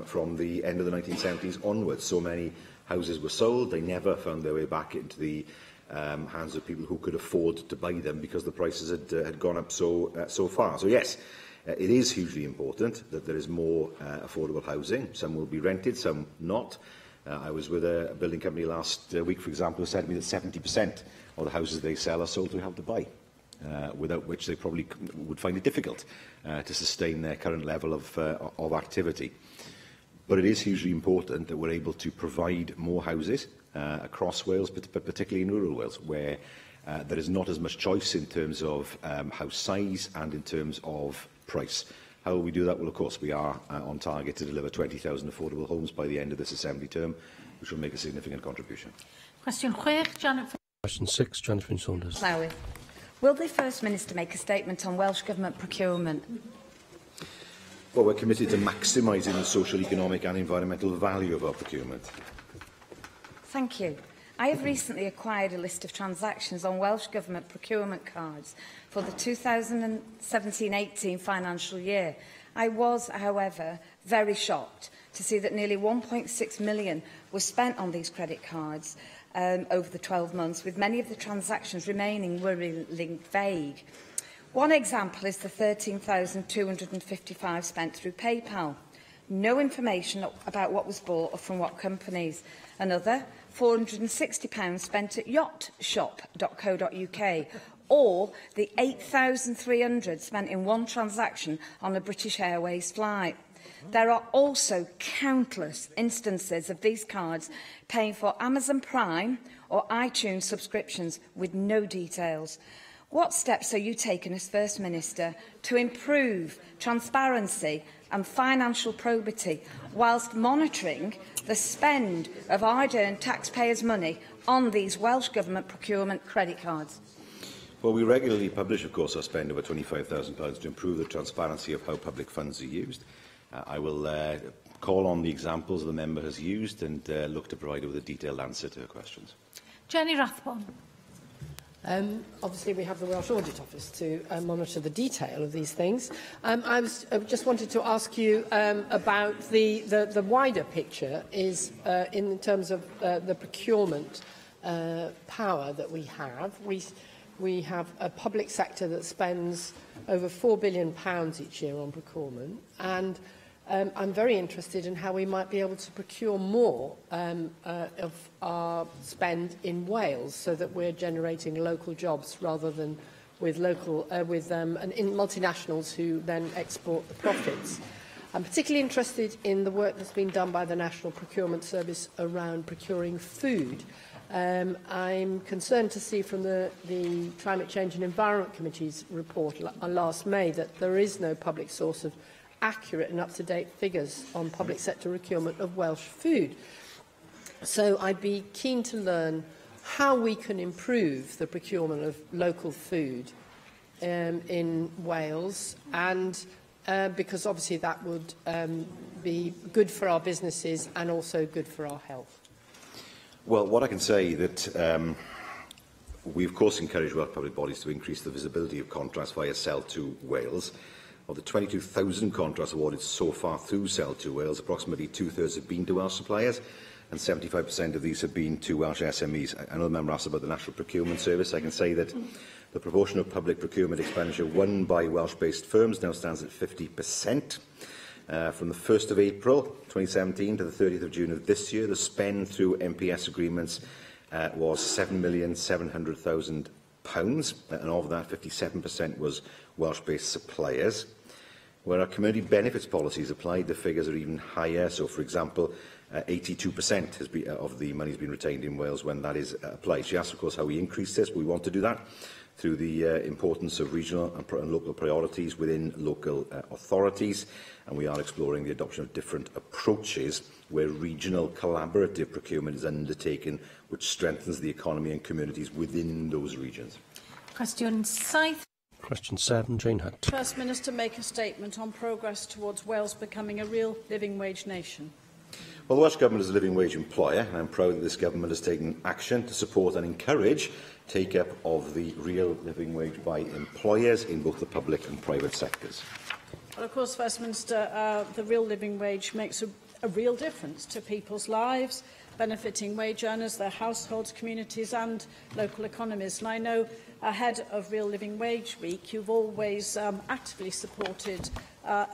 S4: from the end of the 1970s onwards. So many houses were sold, they never found their way back into the hands of people who could afford to buy them because the prices had gone up so far. So yes, it is hugely important that there is more affordable housing. Some will be rented, some not. I was with a building company last week, for example, who said to me that 70% of the houses they sell are sold to Help to Buy, without which they probably would find it difficult to sustain their current level of activity. But it is hugely important that we're able to provide more houses across Wales, but particularly in rural Wales, where there is not as much choice in terms of house size and in terms of price. How will we do that? Well, of course, we are on target to deliver 20,000 affordable homes by the end of this Assembly term, which will make a significant contribution.
S1: Question 6, Janet.
S9: Question 6, Jennifer Saunders.
S18: Llywydd. Will the First Minister make a statement on Welsh Government procurement?
S4: Well, we're committed to maximising the social, economic and environmental value of our procurement.
S18: Thank you. I have recently acquired a list of transactions on Welsh Government procurement cards for the 2017-18 financial year. I was, however, very shocked to see that nearly 1.6 million was spent on these credit cards over the 12 months, with many of the transactions remaining worryingly vague. One example is the 13,255 spent through PayPal. No information about what was bought or from what companies. Another, £460 spent at yachtshop.co.uk, or the 8,300 spent in one transaction on a British Airways flight. There are also countless instances of these cards paying for Amazon Prime or iTunes subscriptions with no details. What steps are you taking as First Minister to improve transparency and financial probity whilst monitoring the spend of hard-earned taxpayers' money on these Welsh Government procurement credit cards?
S4: Well, we regularly publish, of course, our spend over £25,000 to improve the transparency of how public funds are used. I will call on the examples the member has used and look to provide her with a detailed answer to her questions.
S1: Jenny Rathbone.
S19: Obviously, we have the Welsh Audit Office to monitor the detail of these things. I just wanted to ask you about the wider picture is in terms of the procurement power that we have. We have a public sector that spends over £4 billion each year on procurement, and I'm very interested in how we might be able to procure more of our spend in Wales, so that we're generating local jobs rather than with multinationals who then export the profits. I'm particularly interested in the work that's been done by the National Procurement Service around procuring food. I'm concerned to see from the Climate Change and Environment Committee's report last May that there is no public source of accurate and up-to-date figures on public sector procurement of Welsh food. So I'd be keen to learn how we can improve the procurement of local food in Wales, and because obviously that would be good for our businesses and also good for our health.
S4: Well, what I can say that we, of course, encourage Welsh public bodies to increase the visibility of contracts via Sell to Wales. Of the 22,000 contracts awarded so far through Sell to Wales, approximately two-thirds have been to Welsh suppliers, and 75% of these have been to Welsh SMEs. I know the member asked about the National Procurement Service. I can say that the proportion of public procurement expenditure won by Welsh-based firms now stands at 50%. From the 1st of April 2017 to the 30th of June of this year, the spend through MPS agreements was £7,700,000, and of that, 57% was Welsh-based suppliers. Where our community benefits policies applied, the figures are even higher. So, for example, 82% of the money has been retained in Wales when that is applied. She asked, of course, how we increase this. We want to do that through the importance of regional and local priorities within local authorities, and we are exploring the adoption of different approaches where regional collaborative procurement is undertaken, which strengthens the economy and communities within those regions.
S1: Question 7.
S9: Question 7, Jane Hunt.
S20: First Minister make a statement on progress towards Wales becoming a real living wage nation.
S4: Well, the Welsh Government is a living wage employer, and I'm proud that this Government has taken action to support and encourage take-up of the real living wage by employers in both the public and private sectors.
S20: Well, of course, First Minister, the real living wage makes a real difference to people's lives, benefiting wage earners, their households, communities and local economies. And I know ahead of Real Living Wage Week, you've always actively supported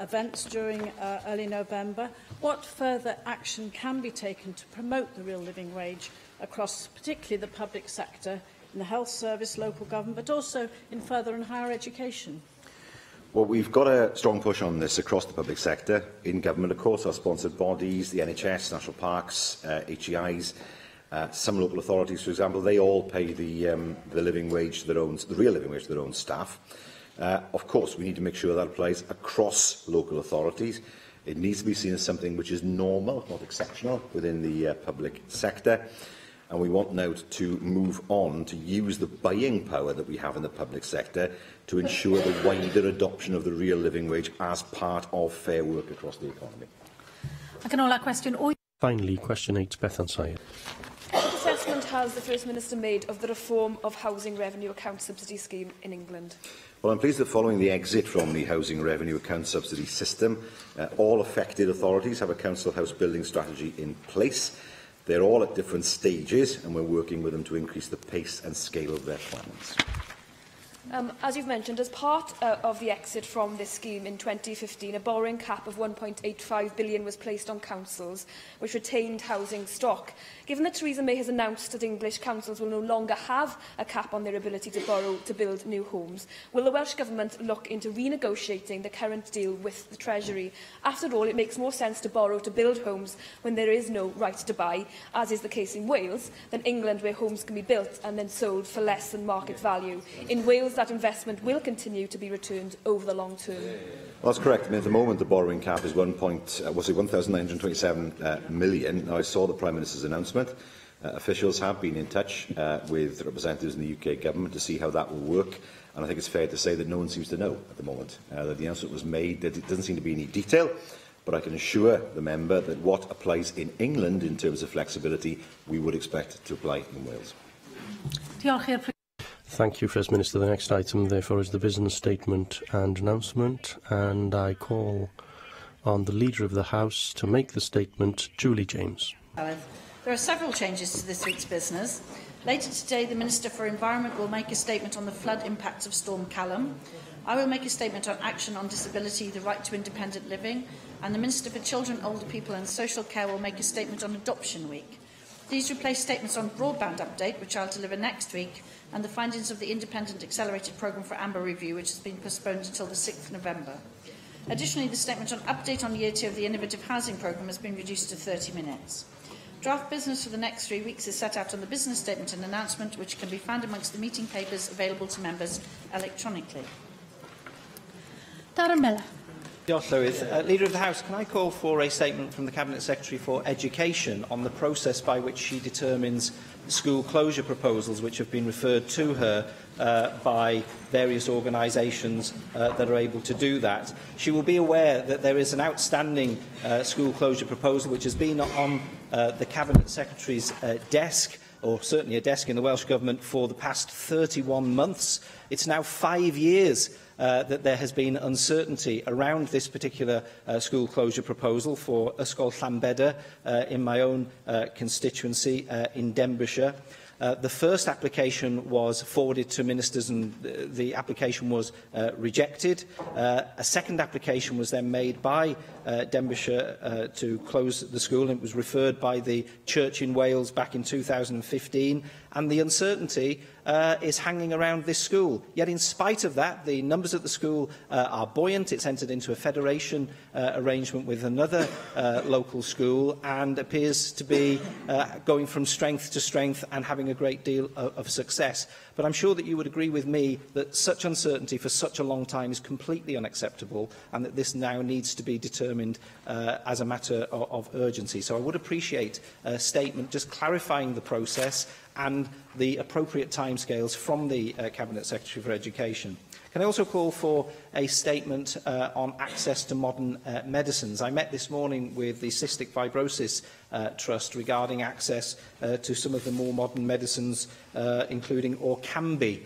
S20: events during early November. What further action can be taken to promote the real living wage across particularly the public sector, in the health service, local government, but also in further and higher education?
S4: Well, we've got a strong push on this across the public sector. In government, of course, our sponsored bodies, the NHS, national parks, HEIs, some local authorities, for example, they all pay the living wage to their own, the real living wage to their own staff. Of course, we need to make sure that applies across local authorities. It needs to be seen as something which is normal, not exceptional, within the public sector. And we want now to move on to use the buying power that we have in the public sector to ensure the wider adoption of the real living wage as part of fair work across the economy.
S9: Finally, question 8, Bethan Syed.
S16: What assessment has the First Minister made of the reform of Housing Revenue Account Subsidy Scheme in England?
S4: Well, I'm pleased that following the exit from the Housing Revenue Account Subsidy system, all affected authorities have a council house building strategy in place. They're all at different stages, and we're working with them to increase the pace and scale of their plans.
S16: As you've mentioned, as part of the exit from this scheme in 2015, a borrowing cap of £1.85 billion was placed on councils, which retained housing stock. Given that Theresa May has announced that English councils will no longer have a cap on their ability to borrow to build new homes, will the Welsh Government look into renegotiating the current deal with the Treasury? After all, it makes more sense to borrow to build homes when there is no right to buy, as is the case in Wales, than England, where homes can be built and then sold for less than market value. In Wales, that investment will continue to be returned over the long term.
S4: Well, that's correct. I mean, at the moment, the borrowing cap is 1,927 million. Now, I saw the Prime Minister's announcement. Officials have been in touch with representatives in the UK Government to see how that will work. And I think it's fair to say that no one seems to know at the moment. That the announcement was made, that it doesn't seem to be any detail. But I can assure the member that what applies in England in terms of flexibility, we would expect to apply in Wales.
S9: Thank you, First Minister. The next item, therefore, is the business statement and announcement, and I call on the Leader of the House to make the statement, Julie James.
S21: There are several changes to this week's business. Later today, the Minister for Environment will make a statement on the flood impacts of Storm Callum. I will make a statement on action on disability, the right to independent living, and the Minister for Children, Older People and Social Care will make a statement on Adoption Week. These replace statements on broadband update, which I'll deliver next week, and the findings of the Independent Accelerated Programme for Amber Review, which has been postponed until the 6th of November. Additionally, the statement on update on Year 2 of the Innovative Housing Programme has been reduced to 30 minutes. Draft business for the next 3 weeks is set out on the business statement and announcement, which can be found amongst the meeting papers available to members electronically.
S1: Darren Miller.
S12: Leader of the House, can I call for a statement from the Cabinet Secretary for Education on the process by which she determines school closure proposals which have been referred to her by various organisations that are able to do that? She will be aware that there is an outstanding school closure proposal which has been on the Cabinet Secretary's desk, or certainly a desk in the Welsh Government, for the past 31 months. It's now 5 years that there has been uncertainty around this particular school closure proposal for Ysgol Llanbedr in my own constituency in Denbighshire. The first application was forwarded to ministers and the application was rejected. A second application was then made by Denbighshire to close the school, and it was referred by the Church in Wales back in 2015, and the uncertainty is hanging around this school. Yet in spite of that, the numbers at the school are buoyant. It's entered into a federation arrangement with another local school and appears to be going from strength to strength and having
S3: having a great deal of success. But I'm sure that you would agree with me that such uncertainty for such a long time is completely unacceptable, and that this now needs to be determined as a matter of urgency. So I would appreciate a statement just clarifying the process and the appropriate timescales from the Cabinet Secretary for Education. Can I also call for a statement on access to modern medicines? I met this morning with the Cystic Fibrosis Trust regarding access to some of the more modern medicines, including Orkambi,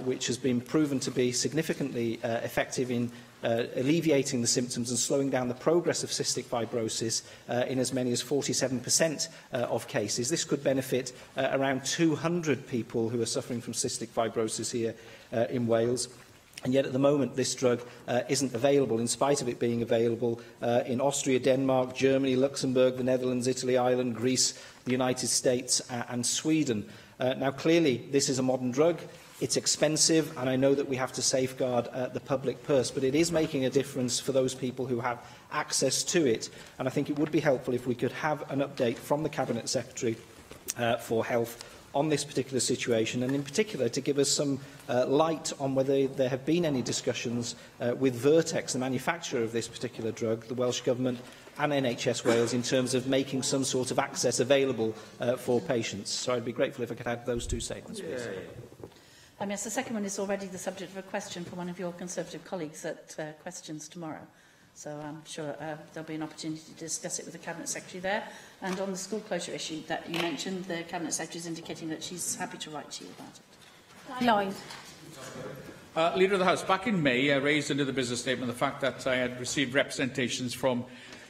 S3: which has been proven to be significantly effective in alleviating the symptoms and slowing down the progress of cystic fibrosis in as many as 47% of cases. This could benefit around 200 people who are suffering from cystic fibrosis here in Wales. And yet, at the moment, this drug isn't available, in spite of it being available in Austria, Denmark, Germany, Luxembourg, the Netherlands, Italy, Ireland, Greece, the United States and Sweden. Now, clearly, this is a modern drug. It's expensive, and I know that we have to safeguard the public purse, but it is making a difference for those people who have access to it. And I think it would be helpful if we could have an update from the Cabinet Secretary for Health on this particular situation, and in particular to give us some light on whether there have been any discussions with Vertex, the manufacturer of this particular drug, the Welsh Government and NHS Wales, in terms of making some sort of access available for patients. So I'd be grateful if I could add those two statements, please.
S21: Yes, the second one is already the subject of a question from one of your Conservative colleagues at Questions tomorrow. So I'm sure there'll be an opportunity to discuss it with the Cabinet Secretary there. And on the school closure issue that you mentioned, the Cabinet Secretary is indicating that she's happy to write to you about it. Lloyd.
S22: Leader of the House, back in May, I raised under the business statement the fact that I had received representations from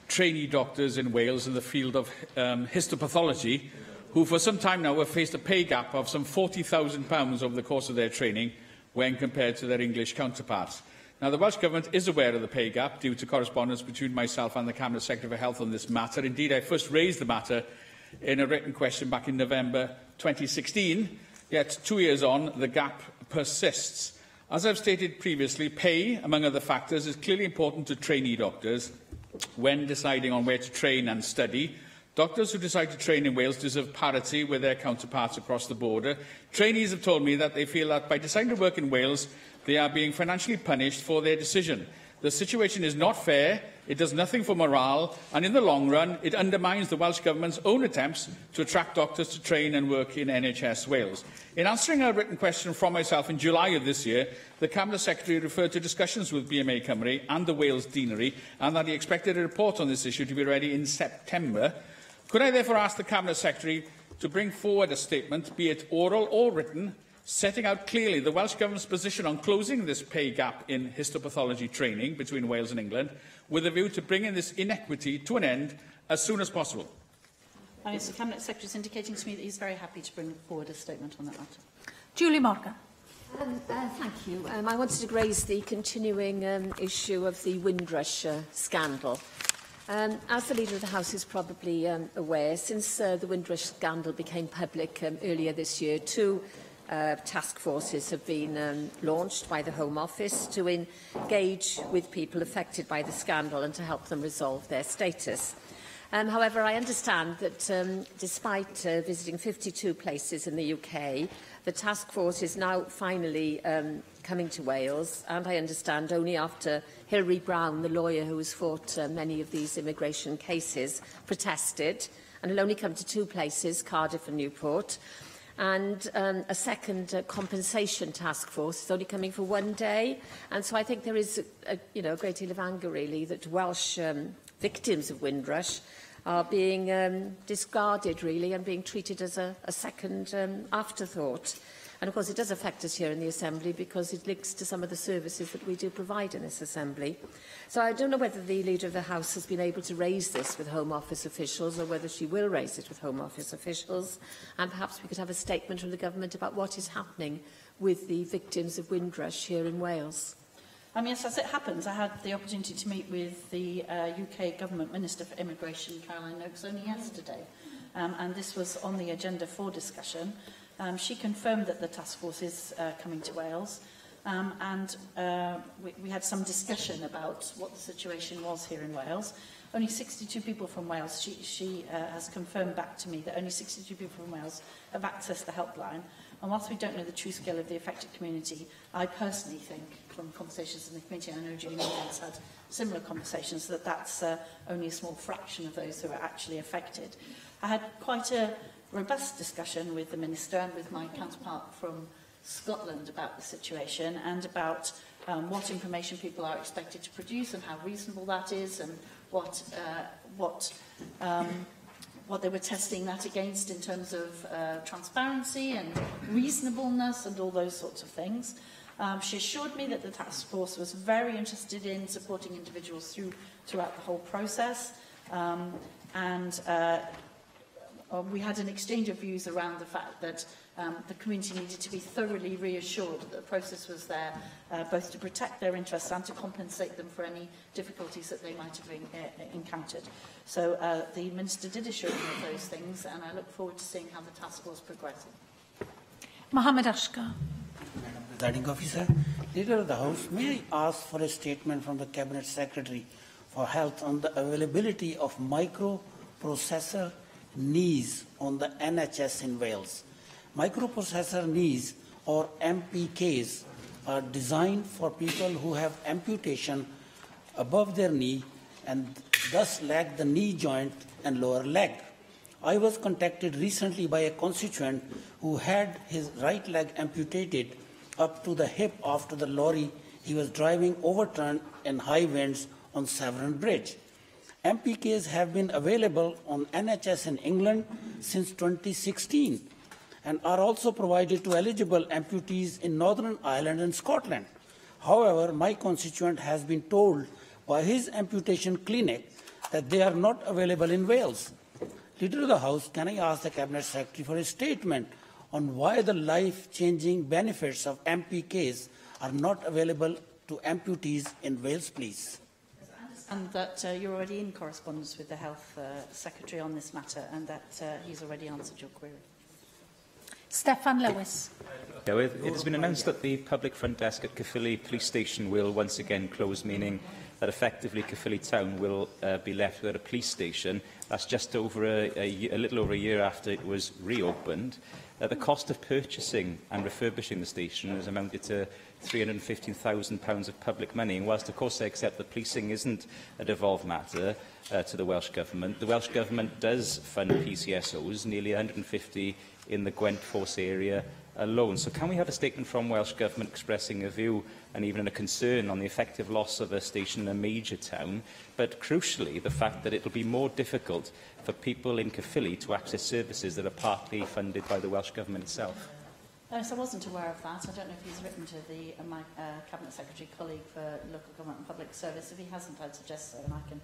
S22: trainee doctors in Wales in the field of histopathology, who for some time now have faced a pay gap of some £40,000 over the course of their training when compared to their English counterparts. Now, the Welsh Government is aware of the pay gap due to correspondence between myself and the Cabinet Secretary for Health on this matter. Indeed, I first raised the matter in a written question back in November 2016, yet 2 years on, the gap persists. As I've stated previously, pay, among other factors, is clearly important to trainee doctors when deciding on where to train and study. Doctors who decide to train in Wales deserve parity with their counterparts across the border. Trainees have told me that they feel that by deciding to work in Wales, they are being financially punished for their decision. The situation is not fair, it does nothing for morale, and in the long run, it undermines the Welsh Government's own attempts to attract doctors to train and work in NHS Wales. In answering a written question from myself in July of this year, the Cabinet Secretary referred to discussions with BMA Cymru and the Wales Deanery, and that he expected a report on this issue to be ready in September. Could I therefore ask the Cabinet Secretary to bring forward a statement, be it oral or written, setting out clearly the Welsh Government's position on closing this pay gap in histopathology training between Wales and England, with a view to bringing this inequity to an end as soon as possible?
S21: The Cabinet Secretary is indicating to me that he's very happy to bring forward a statement on that matter. Julie Morgan.
S14: Thank you. I wanted to raise the continuing issue of the Windrush scandal. As the Leader of the House is probably aware, since the Windrush scandal became public earlier this year, two task forces have been launched by the Home Office to engage with people affected by the scandal and to help them resolve their status. However, I understand that despite visiting 52 places in the UK, the task force is now finally coming to Wales, and I understand only after Hilary Brown, the lawyer who has fought many of these immigration cases, protested, and will only come to two places, Cardiff and Newport. And a second compensation task force is only coming for 1 day. And so I think there is a great deal of anger, really, that Welsh victims of Windrush are being discarded, really, and being treated as a second afterthought. And, of course, it does affect us here in the Assembly because it links to some of the services that we do provide in this Assembly. So I don't know whether the Leader of the House has been able to raise this with Home Office officials or whether she will raise it with Home Office officials. And perhaps we could have a statement from the Government about what is happening with the victims of Windrush here in Wales.
S21: Yes, as it happens, I had the opportunity to meet with the UK Government Minister for Immigration, Caroline Oakes, only yesterday. And this was on the agenda for discussion. She confirmed that the task force is coming to Wales, and we had some discussion about what the situation was here in Wales. only 62 people from Wales, she has confirmed back to me that only 62 people from Wales have accessed the helpline. And whilst we don't know the true scale of the affected community, I personally think, from conversations in the community, and I know Julie has had similar conversations, that that's only a small fraction of those who are actually affected. I had quite a robust discussion with the Minister and with my counterpart from Scotland about the situation and about what information people are expected to produce and how reasonable that is, and what they were testing that against in terms of transparency and reasonableness and all those sorts of things. She assured me that the task force was very interested in supporting individuals throughout the whole process, we had an exchange of views around the fact that the community needed to be thoroughly reassured that the process was there both to protect their interests and to compensate them for any difficulties that they might have encountered. So the Minister did assure me of those things, and I look forward to seeing how the task force progresses.
S1: Mohammed Ashkar.
S7: Presiding Officer, Leader of the House, may I ask for a statement from the Cabinet Secretary for Health on the availability of microprocessor knees on the NHS in Wales. Microprocessor knees, or MPKs, are designed for people who have amputation above their knee and thus lack the knee joint and lower leg. I was contacted recently by a constituent who had his right leg amputated up to the hip after the lorry he was driving overturned in high winds on Severn Bridge. MPKs have been available on NHS in England since 2016 and are also provided to eligible amputees in Northern Ireland and Scotland. However, my constituent has been told by his amputation clinic that they are not available in Wales. Leader of the House, can I ask the Cabinet Secretary for a statement on why the life-changing benefits of MPKs are not available to amputees in Wales, please?
S21: And that you're already in correspondence with the Health Secretary on this matter, and that he's already answered your query.
S1: Stefan Lewis.
S5: It has been announced that the public front desk at Caerphilly Police Station will once again close, meaning that effectively Caerphilly Town will be left without a police station. That's just over a little over a year after it was reopened. The cost of purchasing and refurbishing the station has amounted to £315,000 of public money. And whilst, of course, I accept that policing isn't a devolved matter to the Welsh Government, the Welsh Government does fund PCSOs, nearly 150 in the Gwent Force area alone. So can we have a statement from Welsh Government expressing a view and even a concern on the effective loss of a station in a major town, but crucially the fact that it will be more difficult for people in Caerphilly to access services that are partly funded by the Welsh Government itself?
S21: Yes, I wasn't aware of that. I don't know if he's written to my Cabinet Secretary colleague for Local Government and Public Service. If he hasn't, I'd suggest so, and I can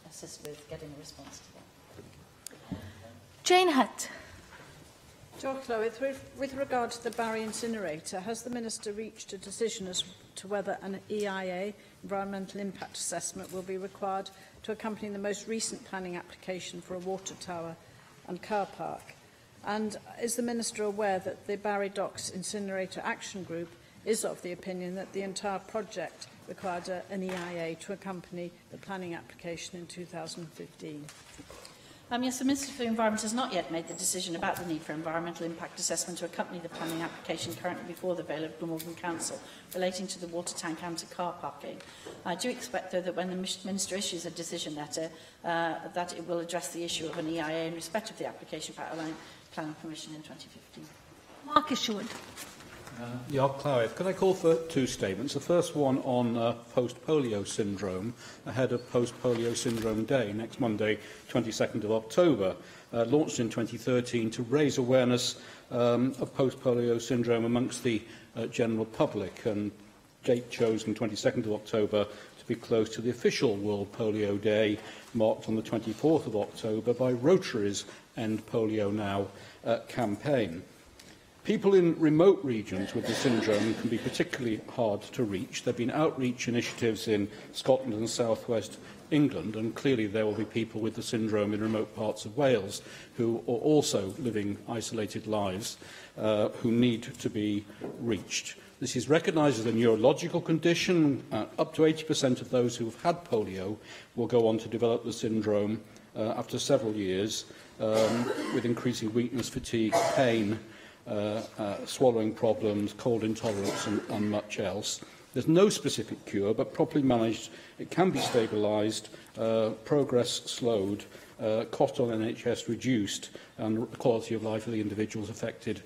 S21: assist with getting a response to that.
S1: Jane Hutt.
S20: With regard to the Barry incinerator, has the Minister reached a decision as to whether an EIA, environmental impact assessment, will be required to accompany the most recent planning application for a water tower and car park? And is the Minister aware that the Barry Docks Incinerator Action Group is of the opinion that the entire project required an EIA to accompany the planning application in 2015?
S21: Yes, the Minister for the Environment has not yet made the decision about the need for environmental impact assessment to accompany the planning application currently before the Vale of Glamorgan Council relating to the water tank and to car parking. I do expect, though, that when the Minister issues a decision letter, that it will address the issue of an EIA in respect of the application for outline planning permission in 2015.
S1: Mark Isherwood.
S6: Could I call for two statements? The first one on post-polio syndrome, ahead of Post-Polio Syndrome Day, next Monday, 22nd of October, launched in 2013 to raise awareness of post-polio syndrome amongst the general public, and date chosen 22nd of October to be close to the official World Polio Day, marked on the 24th of October by Rotary's End Polio Now campaign. People in remote regions with the syndrome can be particularly hard to reach. There have been outreach initiatives in Scotland and South West England, and clearly there will be people with the syndrome in remote parts of Wales who are also living isolated lives. who need to be reached. This is recognised as a neurological condition. Up to 80% of those who have had polio will go on to develop the syndrome after several years, with increasing weakness, fatigue, pain, swallowing problems, cold intolerance and much else. There's no specific cure, but properly managed, it can be stabilised, progress slowed, cost on NHS reduced, and the quality of life of the individuals affected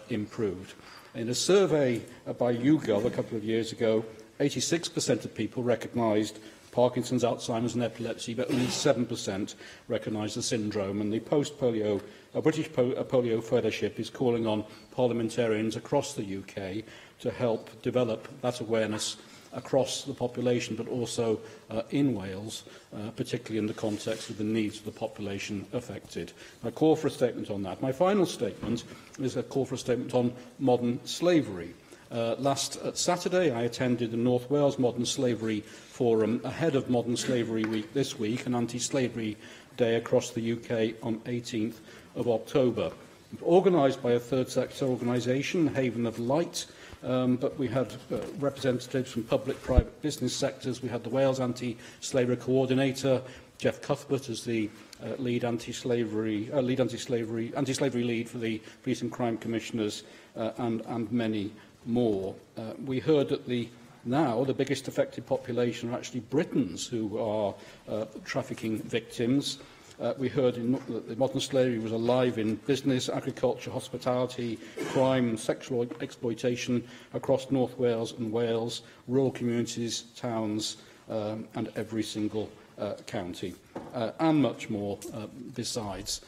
S6: improved. In a survey by YouGov a couple of years ago, 86% of people recognised Parkinson's, Alzheimer's and epilepsy, but only 7% recognised the syndrome. And the post-polio, British Polio Fellowship is calling on parliamentarians across the UK to help develop that awareness across the population, but also in Wales, particularly in the context of the needs of the population affected. I call for a statement on that. My final statement is a call for a statement on modern slavery. Last Saturday, I attended the North Wales Modern Slavery Forum ahead of Modern Slavery Week this week, an anti-slavery day across the UK on 18th of October. Organised by a third sector organisation, Haven of Light, but we had representatives from public, private, business sectors. We had the Wales Anti-Slavery Coordinator, Jeff Cuthbert, as the lead anti-slavery lead for the Police and Crime Commissioners, and many more. We heard that now the biggest affected population are actually Britons who are trafficking victims. We heard that modern slavery was alive in business, agriculture, hospitality, crime, sexual exploitation across North Wales and Wales, rural communities, towns, and every single county, and much more besides.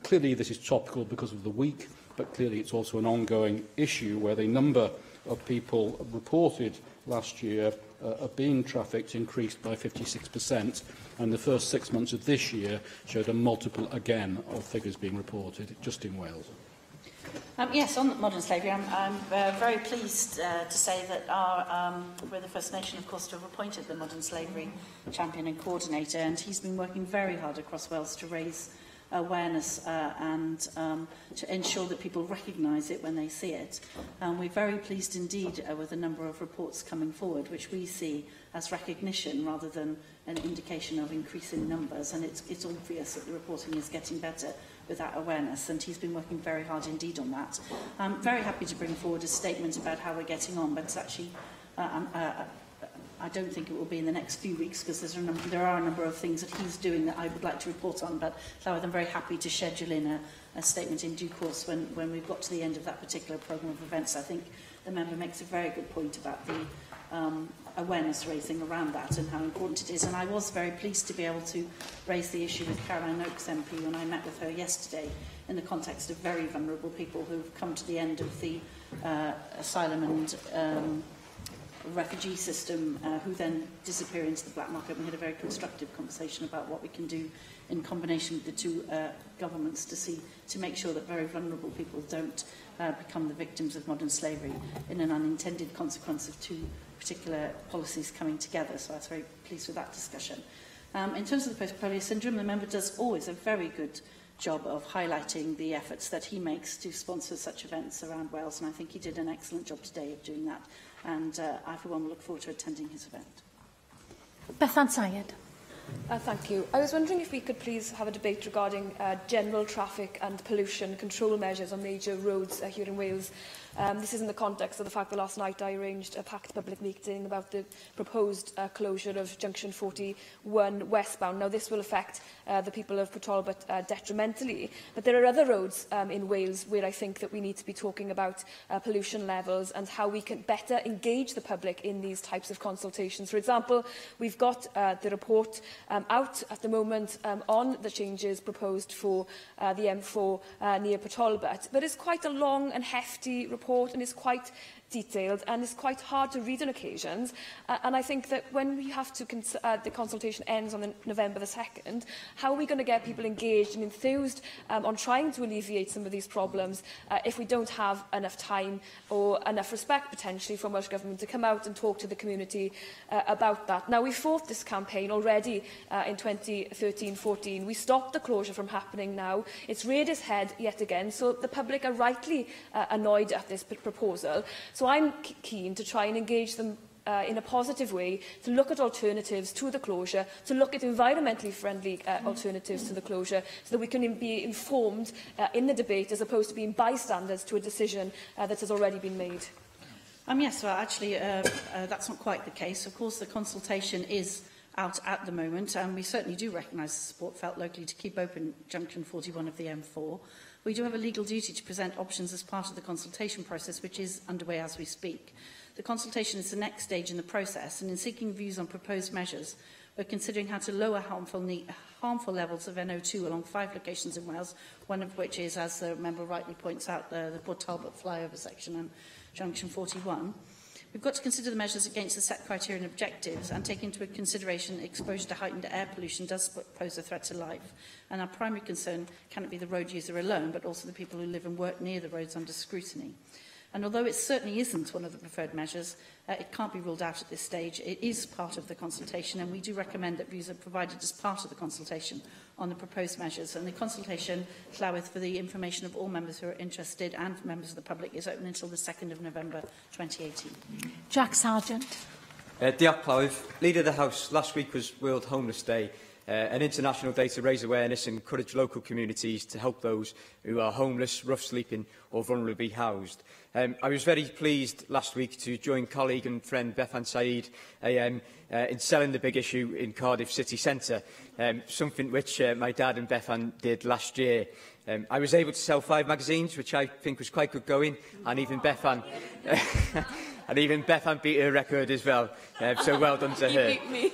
S6: Clearly this is topical because of the week, but clearly it's also an ongoing issue where the number of people reported last year of being trafficked increased by 56%, and the first 6 months of this year showed a multiple again of figures being reported just in Wales.
S21: Yes, on modern slavery, I'm very pleased to say that we're the first nation, of course, to have appointed the modern slavery champion and coordinator, and he's been working very hard across Wales to raise awareness and to ensure that people recognise it when they see it. We're very pleased indeed with the number of reports coming forward, which we see as recognition rather than an indication of increasing numbers, and it's obvious that the reporting is getting better with that awareness, and he's been working very hard indeed on that. I'm very happy to bring forward a statement about how we're getting on, but it's actually I don't think it will be in the next few weeks because there are a number of things that he's doing that I would like to report on, but I'm very happy to schedule in a statement in due course when we've got to the end of that particular programme of events. I think the member makes a very good point about the awareness raising around that and how important it is. And I was very pleased to be able to raise the issue with Caroline Oakes MP when I met with her yesterday in the context of very vulnerable people who've come to the end of the asylum and refugee system who then disappear into the black market. We had a very constructive conversation about what we can do in combination with the two governments to make sure that very vulnerable people don't become the victims of modern slavery in an unintended consequence of two particular policies coming together. So I was very pleased with that discussion. In terms of the post-polio syndrome, the member does always a very good job of highlighting the efforts that he makes to sponsor such events around Wales, and I think he did an excellent job today of doing that. And I, for one, will look forward to attending his event. Bethan Syed.
S16: Thank you. I was wondering if we could please have a debate regarding general traffic and pollution control measures on major roads here in Wales. This is in the context of the fact that last night I arranged a packed public meeting about the proposed closure of Junction 41 westbound. Now, this will affect the people of Port Talbot detrimentally, but there are other roads in Wales where I think that we need to be talking about pollution levels and how we can better engage the public in these types of consultations. For example, we've got the report out at the moment on the changes proposed for the M4 near Port Talbot, but it's quite a long and hefty report and is quite detailed and is quite hard to read on occasions. And I think that when we have to, the consultation ends on November the 2nd, how are we going to get people engaged and enthused on trying to alleviate some of these problems if we don't have enough time or enough respect potentially from Welsh Government to come out and talk to the community about that? Now, we've fought this campaign already in 2013-14. We stopped the closure from happening now. It's reared its head yet again, so the public are rightly annoyed at this proposal. So I'm keen to try and engage them in a positive way, to look at alternatives to the closure, to look at environmentally friendly alternatives to the closure, so that we can be informed in the debate as opposed to being bystanders to a decision that has already been made.
S21: Yes, well, actually, that's not quite the case. Of course, the consultation is out at the moment, and we certainly do recognise the support felt locally to keep open Junction 41 of the M4. We do have a legal duty to present options as part of the consultation process, which is underway as we speak. The consultation is the next stage in the process, and in seeking views on proposed measures, we're considering how to lower harmful levels of NO2 along 5 locations in Wales, one of which is, as the member rightly points out, the Port Talbot flyover section and Junction 41. We've got to consider the measures against the set criteria and objectives and take into consideration exposure to heightened air pollution does pose a threat to life. And our primary concern cannot be the road user alone, but also the people who live and work near the roads under scrutiny. And although it certainly isn't one of the preferred measures, it can't be ruled out at this stage. It is part of the consultation, and we do recommend that views are provided as part of the consultation on the proposed measures. And the consultation, Llywelyn, for the information of all members who are interested and members of the public, is open until the 2nd of November 2018.
S1: Jack Sargent.
S8: Diolch, Llywelyn. Leader of the House, last week was World Homeless Day, an international day to raise awareness and encourage local communities to help those who are homeless, rough sleeping or vulnerably housed. I was very pleased last week to join colleague and friend Bethan Said AM in selling the big issue in Cardiff city centre, something which my dad and Bethan did last year. I was able to sell 5 magazines, which I think was quite good going, and even Bethan... And even Bethan beat her record as well, so well done to her.
S16: You beat me.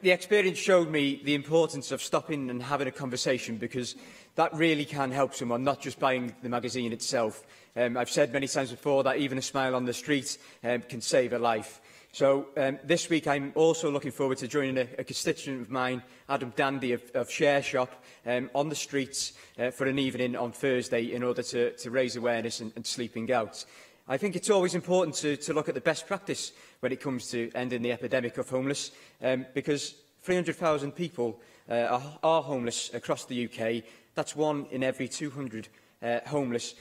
S8: The experience showed me the importance of stopping and having a conversation, because that really can help someone, not just buying the magazine itself. I've said many times before that even a smile on the street can save a life. So this week I'm also looking forward to joining a constituent of mine, Adam Dandy of Share Shop, on the streets for an evening on Thursday in order to raise awareness and sleeping out. I think it's always important to look at the best practice when it comes to ending the epidemic of homeless, because 300,000 people are homeless across the UK. That's 1 in every 200 homeless,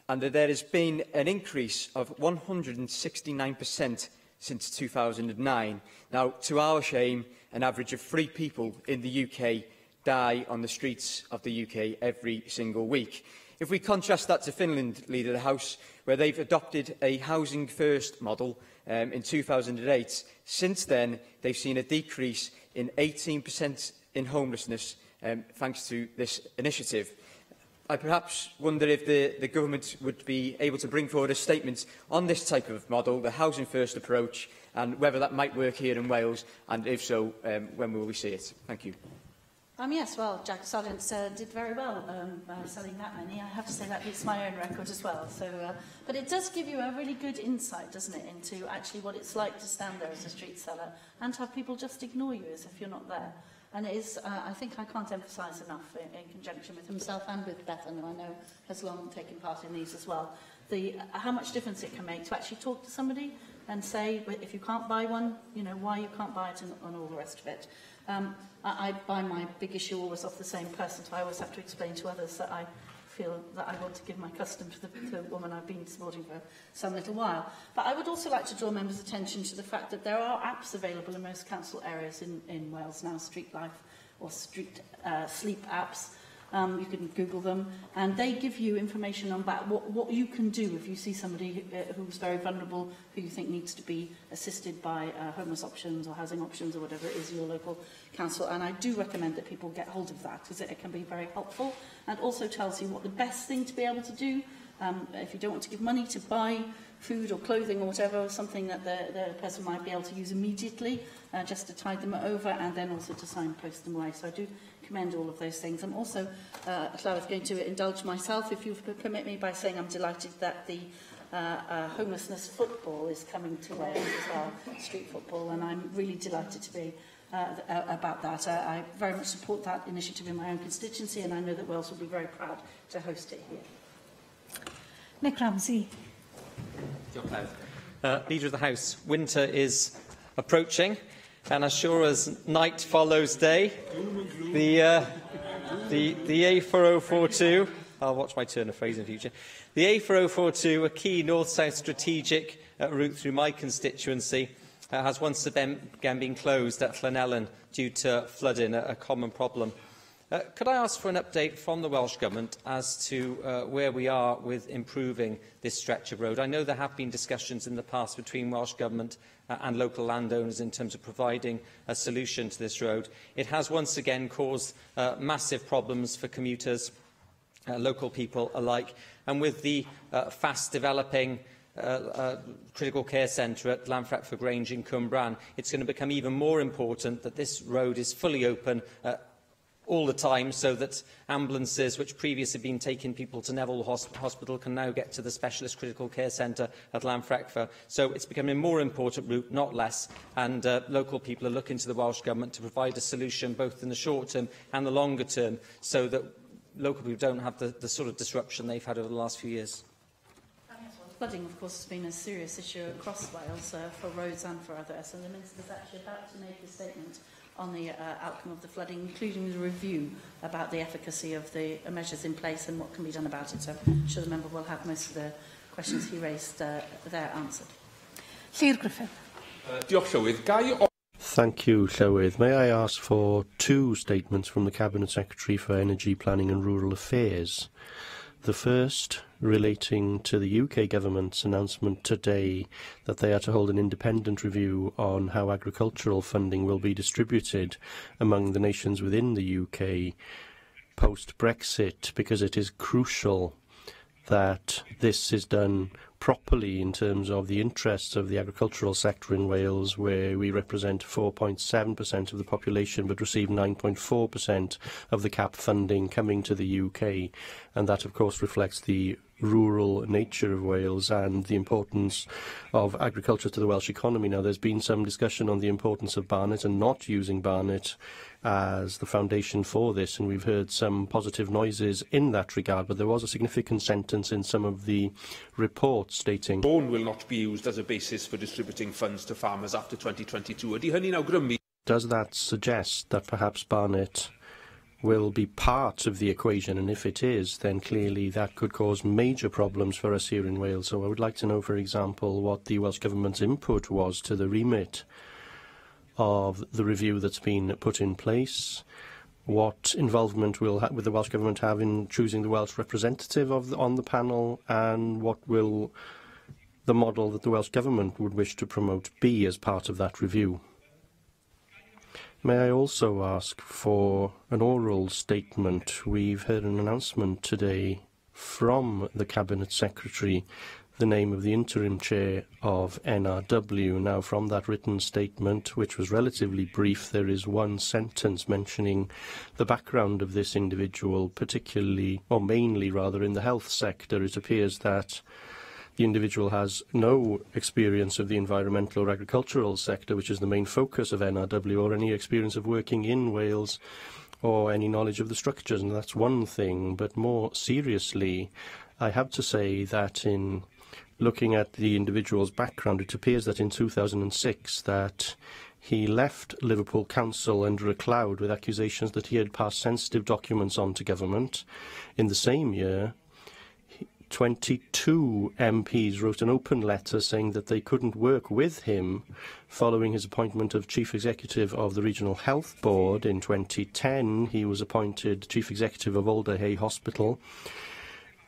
S8: and there has been an increase of 169% since 2009. Now, to our shame, an average of 3 people in the UK die on the streets of the UK every single week. If we contrast that to Finland, Leader of the House, where they've adopted a housing first model in 2008, since then they've seen a decrease in 18% in homelessness thanks to this initiative. I perhaps wonder if the government would be able to bring forward a statement on this type of model, the housing first approach, and whether that might work here in Wales, and if so, when will we see it? Thank you.
S21: Yes, well, Jack Sargent did very well by selling that many. I have to say that beats my own record as well. But it does give you a really good insight, doesn't it, into actually what it's like to stand there as a street seller and to have people just ignore you as if you're not there. And it is, I think I can't emphasise enough in conjunction with himself and with Bethan, who I know has long taken part in these as well, how much difference it can make to actually talk to somebody and say, if you can't buy one, you know, why you can't buy it and all the rest of it. I buy my big issue always off the same person, so I always have to explain to others that I feel that I want to give my custom to the woman I've been supporting for some little while. But I would also like to draw members' attention to the fact that there are apps available in most council areas in Wales now, Street Life or Street Sleep apps. You can Google them, and they give you information about what you can do if you see somebody who's very vulnerable, who you think needs to be assisted by homeless options or housing options or whatever it is in your local council. And I do recommend that people get hold of that, because it can be very helpful, and also tells you what the best thing to be able to do. If you don't want to give money to buy food or clothing or whatever, something that the person might be able to use immediately, just to tide them over, and then also to signpost them away. So I do commend all of those things. I'm also, going to indulge myself, if you permit me, by saying I'm delighted that the homelessness football is coming to Wales as well, street football, and I'm really delighted to be about that. I very much support that initiative in my own constituency, and I know that Wales will be very proud to host it here.
S1: Nick Ramsey.
S15: Leader of the House, winter is approaching. And as sure as night follows day, the A4042, I'll watch my turn of phrase in the future, the A4042, a key north-south strategic route through my constituency, has once again been closed at Llanellan due to flooding, a common problem. Could I ask for an update from the Welsh Government as to where we are with improving this stretch of road? I know there have been discussions in the past between Welsh Government and local landowners in terms of providing a solution to this road. It has once again caused massive problems for commuters, local people alike, and with the fast-developing critical care centre at Llanfrecffer Grange in Cwmbran, it's going to become even more important that this road is fully open all the time, so that ambulances which previously had been taking people to Neville Hospital can now get to the specialist critical care centre at Llanfrecffer. So it's becoming a more important route, not less, and local people are looking to the Welsh Government to provide a solution both in the short term and the longer term, so that local people don't have the sort of disruption they've had over the last few years.
S21: Flooding, of course, has been a serious issue across Wales for roads and for others, and the Minister is actually about to make a statement on the outcome of the flooding, including the review about the efficacy of the measures in place and what can be done about it. So I'm sure the member will have most of the questions he raised there answered.
S1: Llyr Griffith.
S9: Thank you, Llywydd. May I ask for two statements from the Cabinet Secretary for Energy, Planning and Rural Affairs? The first relating to the UK Government's announcement today that they are to hold an independent review on how agricultural funding will be distributed among the nations within the UK post-Brexit, because it is crucial that this is done properly in terms of the interests of the agricultural sector in Wales, where we represent 4.7% of the population but receive 9.4% of the CAP funding coming to the UK. And that, of course, reflects the rural nature of Wales and the importance of agriculture to the Welsh economy. Now, there's been some discussion on the importance of Barnet and not using Barnet as the foundation for this, and we've heard some positive noises in that regard, but there was a significant sentence in some of the reports stating
S10: Bone will not be used as a basis for distributing funds to farmers after 2022. Ydy hynny'n awgrymu?
S9: Does that suggest that perhaps Barnet will be part of the equation, and if it is, then clearly that could cause major problems for us here in Wales? So I would like to know, for example, what the Welsh Government's input was to the remit of the review that's been put in place, what involvement will the Welsh Government have in choosing the Welsh representative on the panel, and what will the model that the Welsh Government would wish to promote be as part of that review. May I also ask for an oral statement? We've heard an announcement today from the Cabinet Secretary, the name of the interim chair of NRW. Now, from that written statement, which was relatively brief, there is one sentence mentioning the background of this individual, particularly, or mainly rather, in the health sector. It appears that the individual has no experience of the environmental or agricultural sector, which is the main focus of NRW, or any experience of working in Wales, or any knowledge of the structures, and that's one thing. But more seriously, I have to say that in looking at the individual's background, it appears that in 2006 that he left Liverpool Council under a cloud with accusations that he had passed sensitive documents on to government. In the same year, 22 MPs wrote an open letter saying that they couldn't work with him following his appointment of Chief Executive of the Regional Health Board. In 2010, he was appointed Chief Executive of Alder Hey Hospital,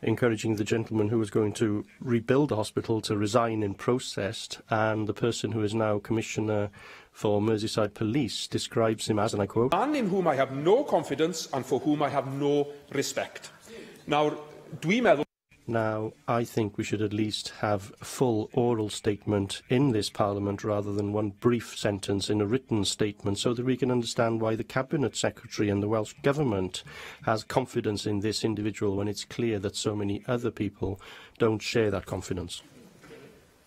S9: encouraging the gentleman who was going to rebuild the hospital to resign in protest, and the person who is now Commissioner for Merseyside Police describes him as, and I quote,
S10: "A man in whom I have no confidence and for whom I have no respect." Now, dwi'n meddwl...
S9: Now, I think we should at least have a full oral statement in this Parliament rather than one brief sentence in a written statement, so that we can understand why the Cabinet Secretary and the Welsh Government has confidence in this individual when it's clear that so many other people don't share that confidence.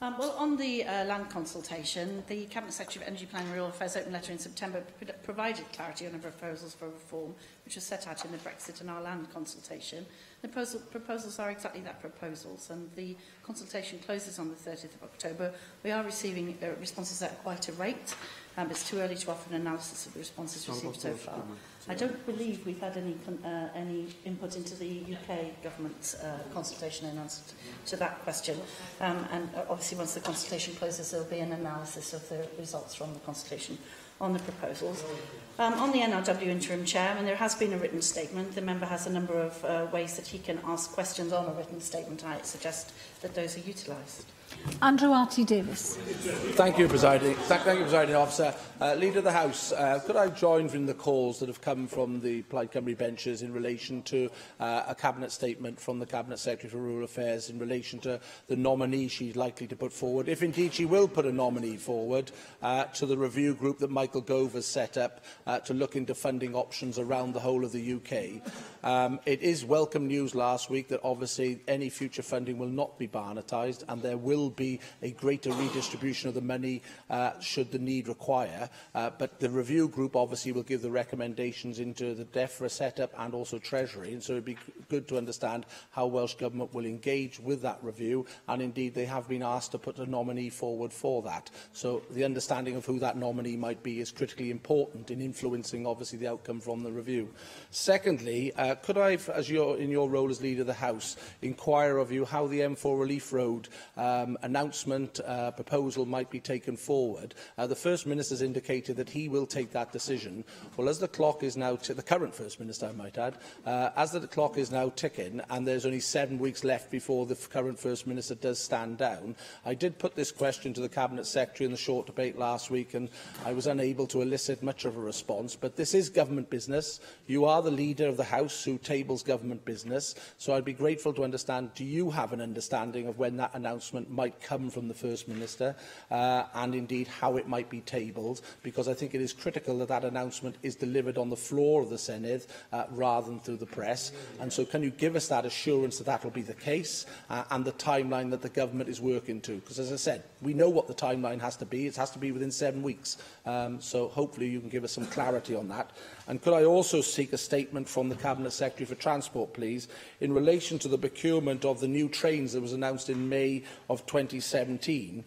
S21: Well, on the land consultation, the Cabinet Secretary of Energy Planning and Rural Affairs open letter in September provided clarity on the proposals for reform, which was set out in the Brexit and our land consultation. The proposals are exactly that, proposals, and the consultation closes on the 30th of October. We are receiving responses at quite a rate. It's too early to offer an analysis of the responses received so far. I don't believe we've had any input into the UK government consultation in answer to that question. And obviously, once the consultation closes, there will be an analysis of the results from the consultation on the proposals. On the NRW interim chair, there has been a written statement. The member has a number of ways that he can ask questions on a written statement. I suggest that those are utilised.
S1: Andrew Arty-Davis.
S11: Thank you, Presiding Officer. Leader of the House, could I join in the calls that have come from the Plaid Cymru benches in relation to a Cabinet statement from the Cabinet Secretary for Rural Affairs in relation to the nominee she's likely to put forward, if indeed she will put a nominee forward, to the review group that Michael Gove has set up to look into funding options around the whole of the UK. It is welcome news last week that obviously any future funding will not be barnetised and there will be a greater redistribution of the money should the need require. But the review group obviously will give the recommendations into the DEFRA setup and also Treasury, and so it would be good to understand how Welsh Government will engage with that review, and indeed they have been asked to put a nominee forward for that. So the understanding of who that nominee might be is critically important in influencing obviously the outcome from the review. Secondly, could I, as in your role as Leader of the House, inquire of you how the M4 Relief Road announcement proposal might be taken forward? The First Minister has indicated that he will take that decision. Well, as the clock is now, the current First Minister, I might add, as the clock is now ticking and there's only 7 weeks left before the current First Minister does stand down, I did put this question to the Cabinet Secretary in the short debate last week and I was unable to elicit much of a response. But this is government business. You are the Leader of the House who tables government business, so I'd be grateful to understand, do you have an understanding of when that announcement might come from the First Minister and indeed how it might be tabled? Because I think it is critical that that announcement is delivered on the floor of the Senedd rather than through the press. And so can you give us that assurance that that will be the case and the timeline that the government is working to? Because as I said, we know what the timeline has to be. It has to be within 7 weeks. So hopefully you can give us some clarity on that. And could I also seek a statement from the Cabinet Secretary for Transport, please, in relation to the procurement of the new trains that was announced in July of 2017.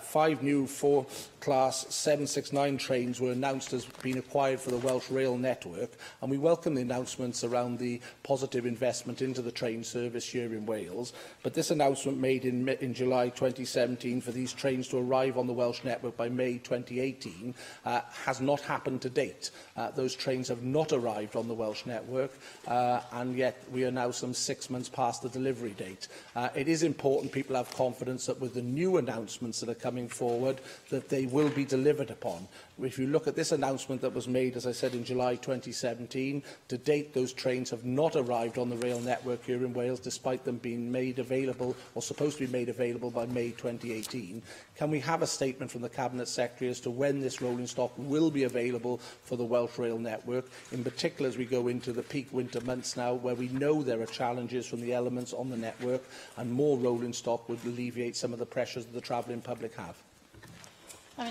S11: 5 new 4-class 769 trains were announced as being acquired for the Welsh Rail network, and we welcome the announcements around the positive investment into the train service here in Wales. But this announcement made in July 2017 for these trains to arrive on the Welsh network by May 2018 has not happened to date. Those trains have not arrived on the Welsh network, and yet we are now some 6 months past the delivery date. It is important people have confidence that with the new announcements that are coming forward, that they will be delivered upon. If you look at this announcement that was made, as I said, in July 2017, to date those trains have not arrived on the rail network here in Wales, despite them being made available, or supposed to be made available, by May 2018. Can we have a statement from the Cabinet Secretary as to when this rolling stock will be available for the Welsh Rail network, in particular as we go into the peak winter months now, where we know there are challenges from the elements on the network, and more rolling stock would alleviate some of the pressures that the travelling public have?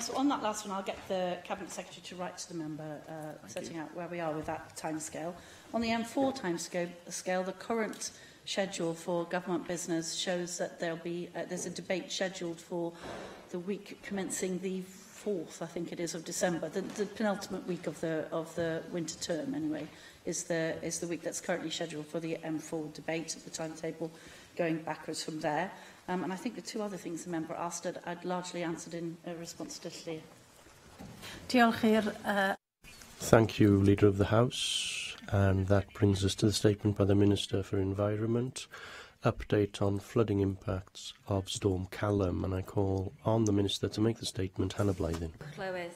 S21: So on that last one, I'll get the Cabinet Secretary to write to the member, setting out where we are with that timescale. On the M4 timescale, the current schedule for government business shows that there's a debate scheduled for the week commencing the 4th, I think it is, of December. The penultimate week of the winter term, anyway, is the week that's currently scheduled for the M4 debate, the timetable going backwards from there. And I think the 2 other things the member asked, I'd largely answered in response to Llyr.
S9: Thank you, Leader of the House. And that brings us to the statement by the Minister for Environment. Update on flooding impacts of Storm Callum. And I call on the Minister to make the statement. Hannah Blythen.
S13: Clywes.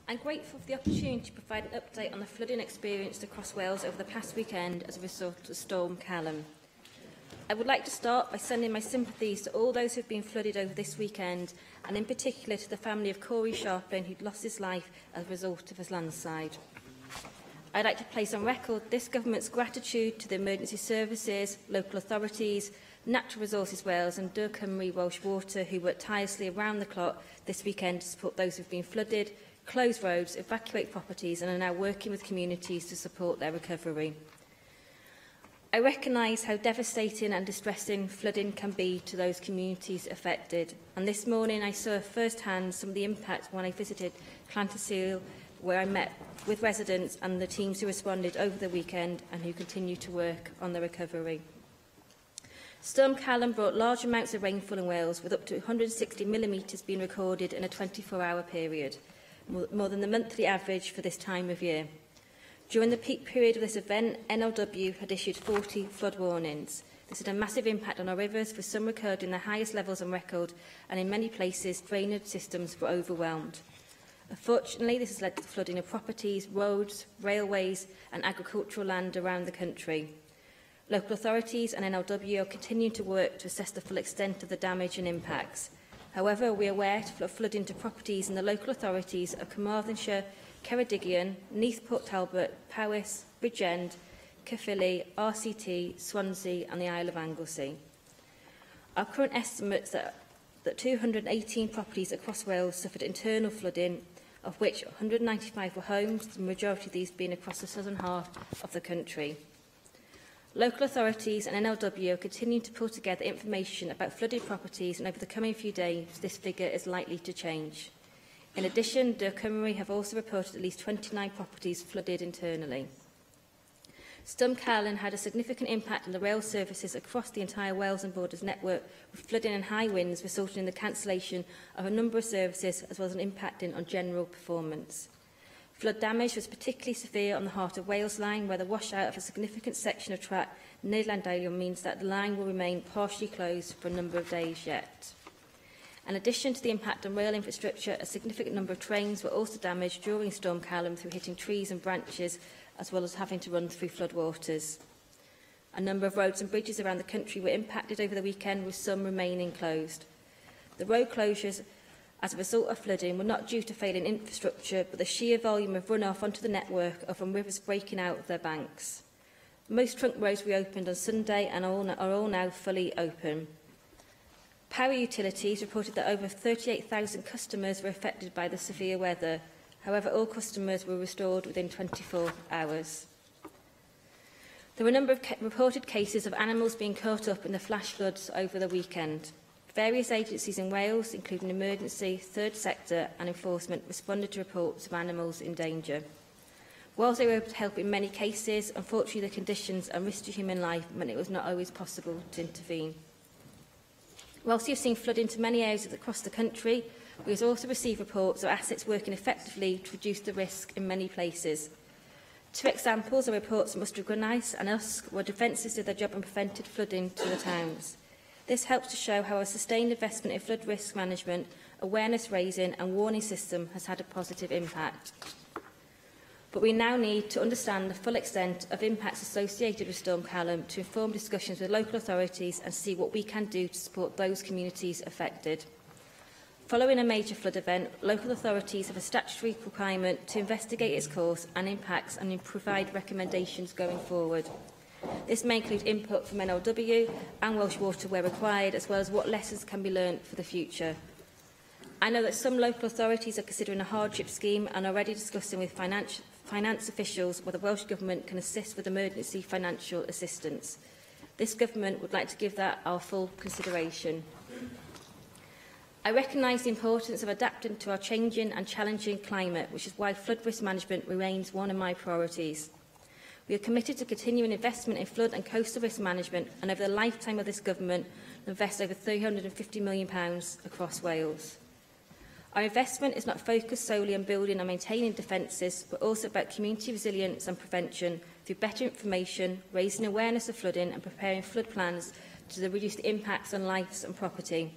S13: I'm grateful for the opportunity to provide an update on the flooding experienced across Wales over the past weekend as a result of Storm Callum. I would like to start by sending my sympathies to all those who have been flooded over this weekend, and in particular to the family of Corey Sharpen, who'd lost his life as a result of his landslide. I'd like to place on record this government's gratitude to the emergency services, local authorities, Natural Resources Wales and Dŵr Cymru Welsh Water, who worked tirelessly around the clock this weekend to support those who have been flooded, close roads, evacuate properties and are now working with communities to support their recovery. I recognise how devastating and distressing flooding can be to those communities affected, and this morning I saw firsthand some of the impact when I visited Llantysil, where I met with residents and the teams who responded over the weekend and who continue to work on the recovery. Storm Callum brought large amounts of rainfall in Wales, with up to 160 millimetres being recorded in a 24-hour period, more than the monthly average for this time of year. During the peak period of this event, NLW had issued 40 flood warnings. This had a massive impact on our rivers, with some recorded in the highest levels on record, and in many places drainage systems were overwhelmed. Unfortunately, this has led to the flooding of properties, roads, railways and agricultural land around the country. Local authorities and NLW are continuing to work to assess the full extent of the damage and impacts. However, we are aware of flooding to properties in the local authorities of Carmarthenshire, Ceredigion, Neath Port Talbot, Powys, Bridgend, Caerphilly, RCT, Swansea and the Isle of Anglesey. Our current estimates that 218 properties across Wales suffered internal flooding, of which 195 were homes, the majority of these being across the southern half of the country. Local authorities and NLW are continuing to pull together information about flooded properties, and over the coming few days this figure is likely to change. In addition, Dŵr Cymru have also reported at least 29 properties flooded internally. Storm Callum had a significant impact on the rail services across the entire Wales and Borders network, with flooding and high winds resulting in the cancellation of a number of services, as well as an impacting on general performance. Flood damage was particularly severe on the Heart of Wales line, where the washout of a significant section of track near Llandeilion means that the line will remain partially closed for a number of days yet. In addition to the impact on rail infrastructure, a significant number of trains were also damaged during Storm Callum through hitting trees and branches, as well as having to run through floodwaters. A number of roads and bridges around the country were impacted over the weekend, with some remaining closed. The road closures as a result of flooding were not due to failing infrastructure, but the sheer volume of runoff onto the network or from rivers breaking out of their banks. Most trunk roads reopened on Sunday and are all now fully open. Power Utilities reported that over 38,000 customers were affected by the severe weather. However, all customers were restored within 24 hours. There were a number of reported cases of animals being caught up in the flash floods over the weekend. Various agencies in Wales, including emergency, third sector and enforcement, responded to reports of animals in danger. Whilst they were able to help in many cases, unfortunately the conditions and risk to human life meant it was not always possible to intervene. Whilst we have seen flooding to many areas across the country, we have also received reports of assets working effectively to reduce the risk in many places. Two examples are reports from Mustard Grynice and Usk, where defences did their job and prevented flooding to the towns. This helps to show how a sustained investment in flood risk management, awareness raising and warning system has had a positive impact. But we now need to understand the full extent of impacts associated with Storm Callum to inform discussions with local authorities and see what we can do to support those communities affected. Following a major flood event, local authorities have a statutory requirement to investigate its cause and impacts and provide recommendations going forward. This may include input from NLW and Welsh Water where required, as well as what lessons can be learned for the future. I know that some local authorities are considering a hardship scheme and are already discussing with finance officials whether the Welsh Government can assist with emergency financial assistance. This Government would like to give that our full consideration. I recognise the importance of adapting to our changing and challenging climate, which is why flood risk management remains one of my priorities. We are committed to continuing investment in flood and coastal risk management, and over the lifetime of this Government, invest over £350 million across Wales. Our investment is not focused solely on building and maintaining defences, but also about community resilience and prevention through better information, raising awareness of flooding and preparing flood plans to reduce the impacts on lives and property.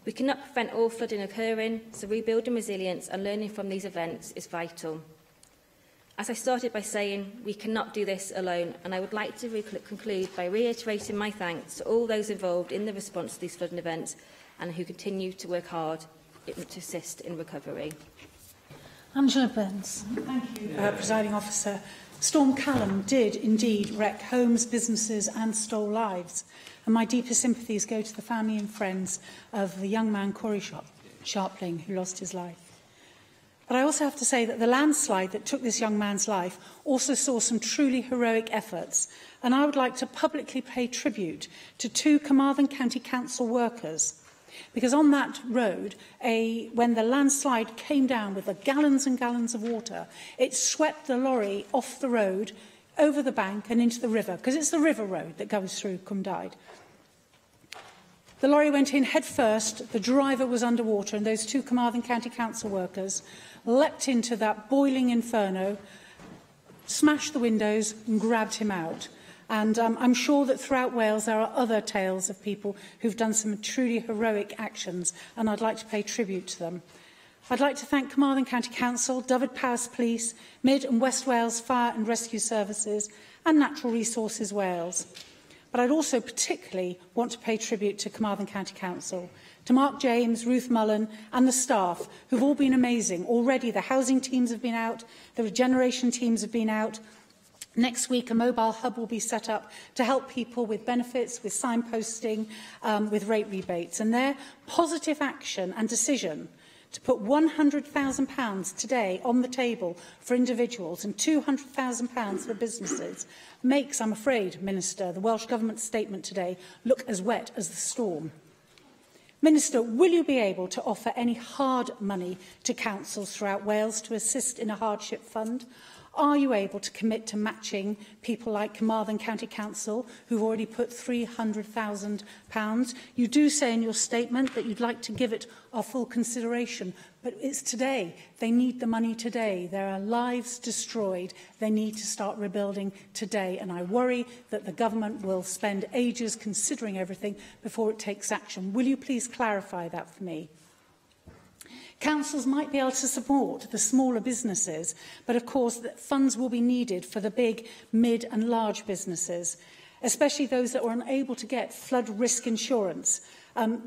S13: We cannot prevent all flooding occurring, so rebuilding resilience and learning from these events is vital. As I started by saying, we cannot do this alone, and I would like to conclude by reiterating my thanks to all those involved in the response to these flooding events and who continue to work hard to assist in recovery.
S1: Angela Burns. Thank you, Presiding Officer. Storm Callum did indeed wreck homes, businesses and stole lives. And my deepest sympathies go to the family and friends of the young man, Corey Sharpling, who lost his life. But I also have to say that the landslide that took this young man's life also saw some truly heroic efforts. And I would like to publicly pay tribute to 2 Carmarthen County Council workers. Because on that road, when the landslide came down with the gallons and gallons of water, it swept the lorry off the road, over the bank and into the river, because it's the river road that goes through Cwmdaid. The lorry went in head first, the driver was underwater, and those 2 Carmarthen County Council workers leapt into that boiling inferno, smashed the windows and grabbed him out. And I'm sure that throughout Wales there are other tales of people who've done some truly heroic actions, and I'd like to pay tribute to them. I'd like to thank Carmarthen County Council, Dyfed-Powys Police, Mid and West Wales Fire and Rescue Services and Natural Resources Wales. But I'd also particularly want to pay tribute to Carmarthen County Council, to Mark James, Ruth Mullen and the staff who've all been amazing. Already the housing teams have been out, the regeneration teams have been out. Next week, a mobile hub will be set up to help people with benefits, with signposting, with rate rebates. And their positive action and decision to put £100,000 today on the table for individuals and £200,000 for businesses makes, I'm afraid, Minister, the Welsh Government statement today look as wet as the storm. Minister, will you be able to offer any hard money to councils throughout Wales to assist in a hardship fund? Are you able to commit to matching people like Carmarthen County Council, who've already put £300,000? You do say in your statement that you'd like to give it our full consideration, but it's today. They need the money today. There are lives destroyed. They need to start rebuilding today, and I worry that the government will spend ages considering everything before it takes action. Will you please clarify that for me? Councils might be able to support the smaller businesses, but of course funds will be needed for the big, mid and large businesses, especially those that were unable to get flood risk insurance.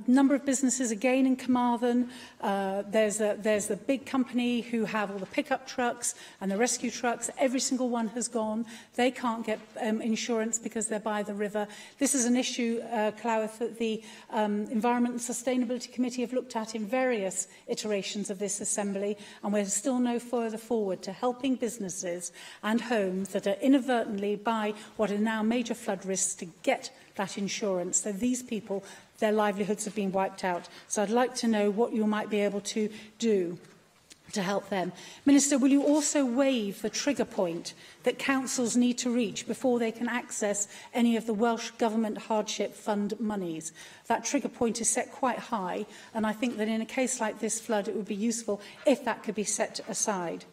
S1: Number of businesses again in Carmarthen. There's the big company who have all the pickup trucks and the rescue trucks. Every single one has gone. They can't get insurance because they're by the river. This is an issue, Clyweth, that the Environment and Sustainability Committee have looked at in various iterations of this Assembly, and we're still no further forward to helping businesses and homes that are inadvertently by what are now major flood risks to get that insurance. So these people, their livelihoods have been wiped out. So I'd like to know what you might be able to do to help them. Minister, will you also waive the trigger point that councils need to reach before they can access any of the Welsh Government Hardship Fund monies? That trigger point is set quite high, and I think that in a case like this flood, it would be useful if that could be set aside.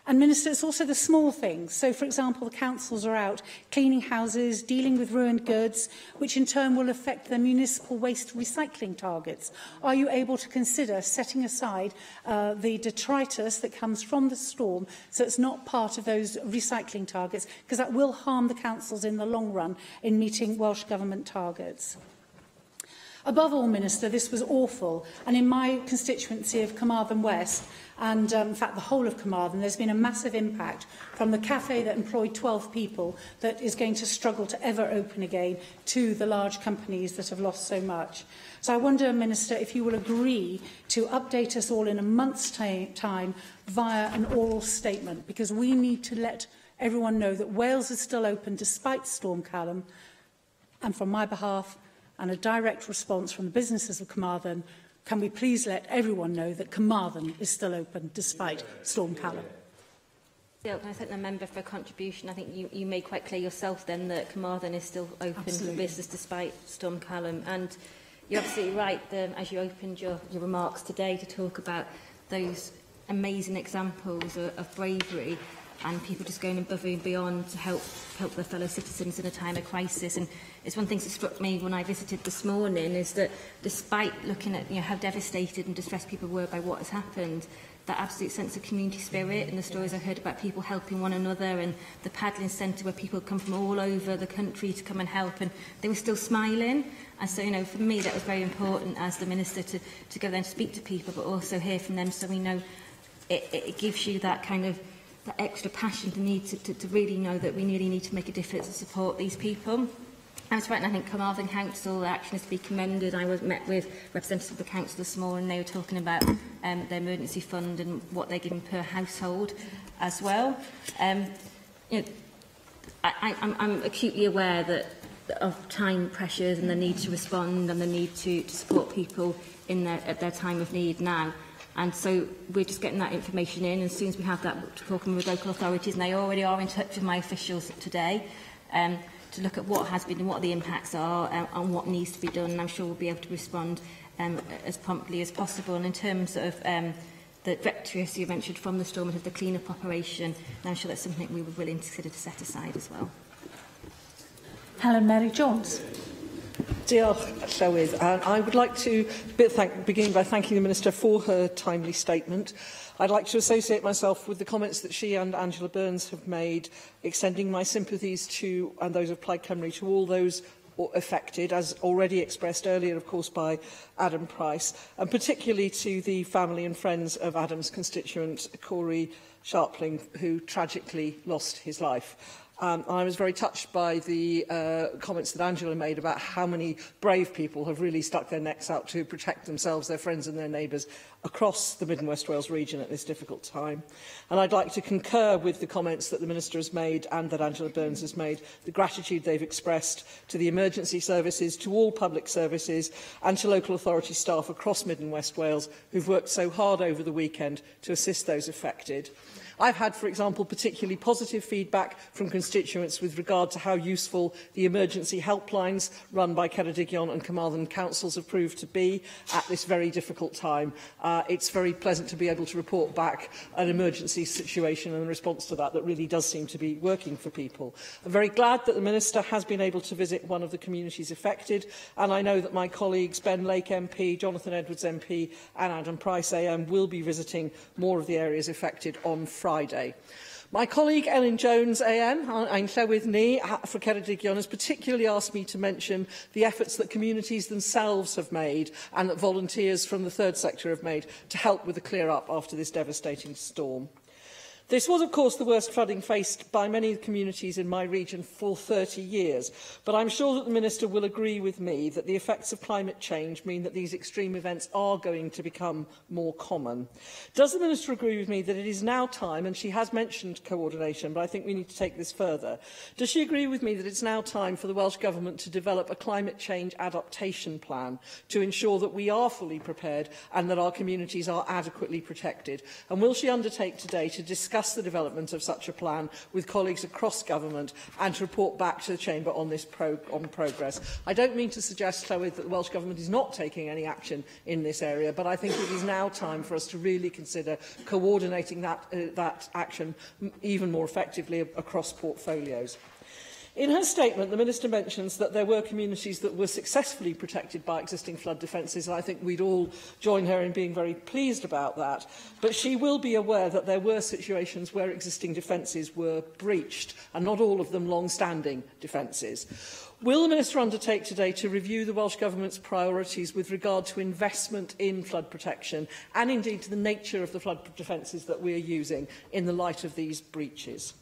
S1: And Minister, it's also the small things. So, for example, the councils are out cleaning houses, dealing with ruined goods, which in turn will affect their municipal waste recycling targets. Are you able to consider setting aside the detritus that comes from the storm so it's not part of those recycling targets? Because that will harm the councils in the long run in meeting Welsh Government targets. Above all, Minister, this was awful, and in my constituency of Carmarthen West, and in fact the whole of Carmarthen, there's been a massive impact from the cafe that employed 12 people that is going to struggle to ever open again to the large companies that have lost so much. So I wonder, Minister, if you will agree to update us all in a month's time via an oral statement, because we need to let everyone know that Wales is still open despite Storm Callum, and from my behalf, and a direct response from the businesses of Carmarthen, can we please let everyone know that Carmarthen is still open despite Storm Callum?
S13: Can I thank the member for a contribution? I think you made quite clear yourself then that Carmarthen is still open for business despite Storm Callum. And you're absolutely right, as you opened your remarks today to talk about those amazing examples of bravery and people just going above and beyond to help their fellow citizens in a time of crisis. And it's one thing that struck me when I visited this morning is that despite looking at how devastated and distressed people were by what has happened, that absolute sense of community spirit and the stories I heard about people helping one another and the paddling centre where people come from all over the country to come and help, and they were still smiling. And so, for me, that was very important as the Minister to go there and speak to people, but also hear from them so we know it gives you that kind of that extra passion, the need to really know that we really need to make a difference and support these people. I was right, and I think Carmarthen Council, the action is to be commended. I met with representatives of the council this morning. They were talking about their emergency fund and what they're giving per household as well. You know, I'm acutely aware that of time pressures and the need to respond and the need to support people at their time of need now. And so we're just getting that information in, and as soon as we have that, we're talking with local authorities, and they already are in touch with my officials today to look at what has been and what the impacts are and what needs to be done. And I'm sure we'll be able to respond as promptly as possible. And in terms of the rectories you mentioned from the storm and the clean-up operation, I'm sure that's something we were willing to consider to set aside as well.
S1: Helen Mary Jones.
S2: Diolch, Llywydd. I would like to begin by thanking the Minister for her timely statement. I'd like to associate myself with the comments that she and Angela Burns have made, extending my sympathies to, and those of Plaid Cymru, to all those affected, as already expressed earlier, of course, by Adam Price, and particularly to the family and friends of Adam's constituent, Corey Sharpling, who tragically lost his life. I was very touched by the comments that Angela made about how many brave people have really stuck their necks out to protect themselves, their friends and their neighbours across the Mid and West Wales region at this difficult time. And I'd like to concur with the comments that the Minister has made and that Angela Burns has made, the gratitude they've expressed to the emergency services, to all public services and to local authority staff across Mid and West Wales who've worked so hard over the weekend to assist those affected. I've had, for example, particularly positive feedback from constituents with regard to how useful the emergency helplines run by Ceredigion and Carmarthen councils have proved to be at this very difficult time. It's very pleasant to be able to report back an emergency situation and a response to that really does seem to be working for people. I'm very glad that the Minister has been able to visit one of the communities affected, and I know that my colleagues Ben Lake MP, Jonathan Edwards MP and Adam Price AM will be visiting more of the areas affected on Friday. My colleague Ellen Jones AM, ein Llywydd ni for Ceredigion, has particularly asked me to mention the efforts that communities themselves have made and that volunteers from the third sector have made to help with the clear-up after this devastating storm. This was, of course, the worst flooding faced by many communities in my region for 30 years, but I'm sure that the Minister will agree with me that the effects of climate change mean that these extreme events are going to become more common. Does the Minister agree with me that it is now time, and she has mentioned coordination, but I think we need to take this further, does she agree with me that it's now time for the Welsh Government to develop a climate change adaptation plan to ensure that we are fully prepared and that our communities are adequately protected? And will she undertake today to discuss the development of such a plan with colleagues across government and to report back to the Chamber on this progress? I don't mean to suggest, Llywydd, that the Welsh Government is not taking any action in this area, but I think it is now time for us to really consider coordinating that action even more effectively across portfolios. In her statement, the Minister mentions that there were communities that were successfully protected by existing flood defences, and I think we'd all join her in being very pleased about that. But she will be aware that there were situations where existing defences were breached, and not all of them long-standing defences. Will the Minister undertake today to review the Welsh Government's priorities with regard to investment in flood protection, and indeed to the nature of the flood defences that we are using in the light of these breaches?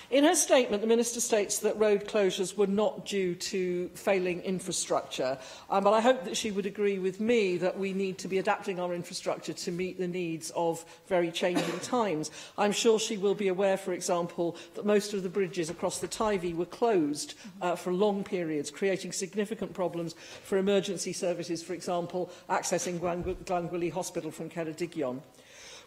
S2: In her statement, the Minister states that road closures were not due to failing infrastructure, but I hope that she would agree with me that we need to be adapting our infrastructure to meet the needs of very changing times. I'm sure she will be aware, for example, that most of the bridges across the Tyvi were closed for long periods, creating significant problems for emergency services, for example, accessing Glangwili Hospital from Ceredigion.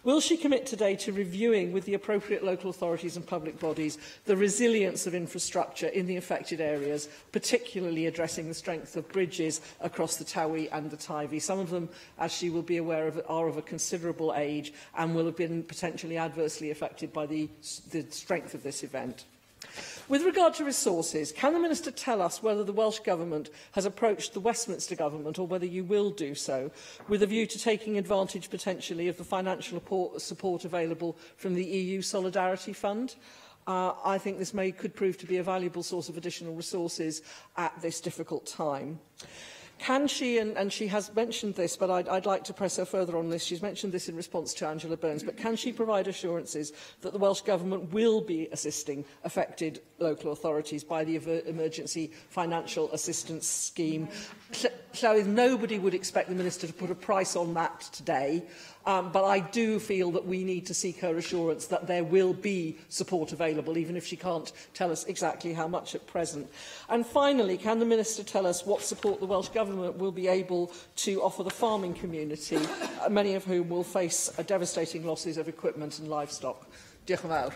S2: Will she commit today to reviewing with the appropriate local authorities and public bodies the resilience of infrastructure in the affected areas, particularly addressing the strength of bridges across the Tawi and the Tyvi? Some of them, as she will be aware of, are of a considerable age and will have been potentially adversely affected by the strength of this event. With regard to resources, can the Minister tell us whether the Welsh Government has approached the Westminster Government, or whether you will do so, with a view to taking advantage potentially of the financial support available from the EU Solidarity Fund? I think this could prove to be a valuable source of additional resources at this difficult time. Can she, and she has mentioned this, but I'd like to press her further on this, she's mentioned this in response to Angela Burns, but can she provide assurances that the Welsh Government will be assisting affected local authorities by the Emergency Financial Assistance Scheme? Llywydd, nobody would expect the Minister to put a price on that today, but I do feel that we need to seek her assurance that there will be support available, even if she can't tell us exactly how much at present. And finally, can the Minister tell us what support the Welsh Government will be able to offer the farming community, many of whom will face devastating losses of equipment and livestock? Diolch yn fawr.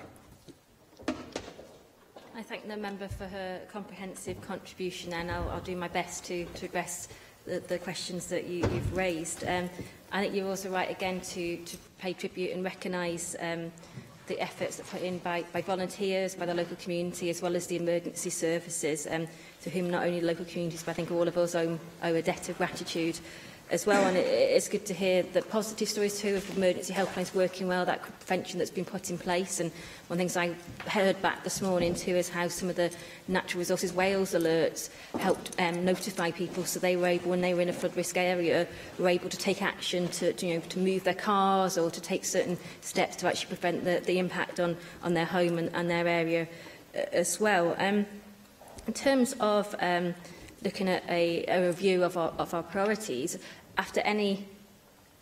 S13: I thank the member for her comprehensive contribution, and I'll do my best to address the questions that you've raised. I think you're also right again to pay tribute and recognise the efforts that are put in by volunteers, by the local community, as well as the emergency services, to whom not only the local communities, but I think all of us owe a debt of gratitude as well. And it's good to hear the positive stories too of emergency helplines working well, that prevention that's been put in place. And one of the things I heard back this morning too is how some of the Natural Resources Wales alerts helped notify people, so they were able, when they were in a flood risk area, were able to take action to move their cars or to take certain steps to actually prevent the impact on their home and their area as well. In terms of looking at a review of our priorities, after any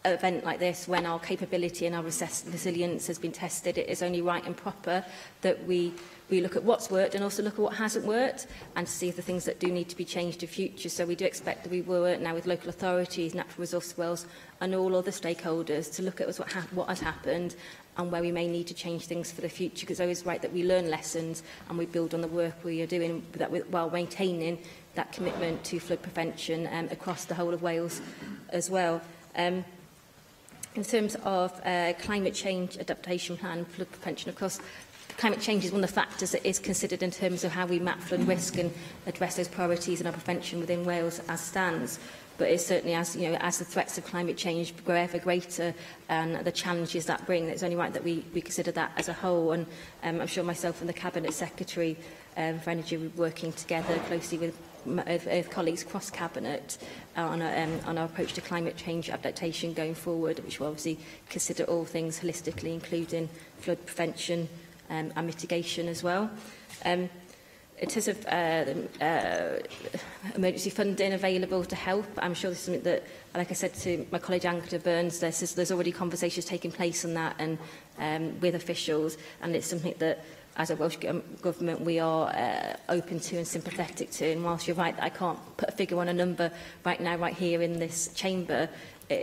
S13: event like this, when our capability and our resilience has been tested, it is only right and proper that we look at what's worked and also look at what hasn't worked, and to see if the things that do need to be changed in future. So we do expect that we will work now with local authorities, Natural Resources Wales and all other stakeholders to look at what has happened and where we may need to change things for the future, because it's always right that we learn lessons and we build on the work we are doing while maintaining that commitment to flood prevention across the whole of Wales as well. In terms of climate change adaptation plan, flood prevention, of course, climate change is one of the factors that is considered in terms of how we map flood risk and address those priorities in our prevention within Wales as stands. But it's certainly, as the threats of climate change grow ever greater and the challenges that bring, it's only right that we consider that as a whole. And I'm sure myself and the Cabinet Secretary for Energy will be working together closely with colleagues across Cabinet on our approach to climate change adaptation going forward, which will obviously consider all things holistically, including flood prevention and mitigation as well. In terms of emergency funding available to help, I'm sure this is something that, like I said to my colleague Angela Burns, there's already conversations taking place on that and with officials, and it's something that, as a Welsh Government, we are open to and sympathetic to. And whilst you're right that I can't put a figure on a number right now, right here in this chamber,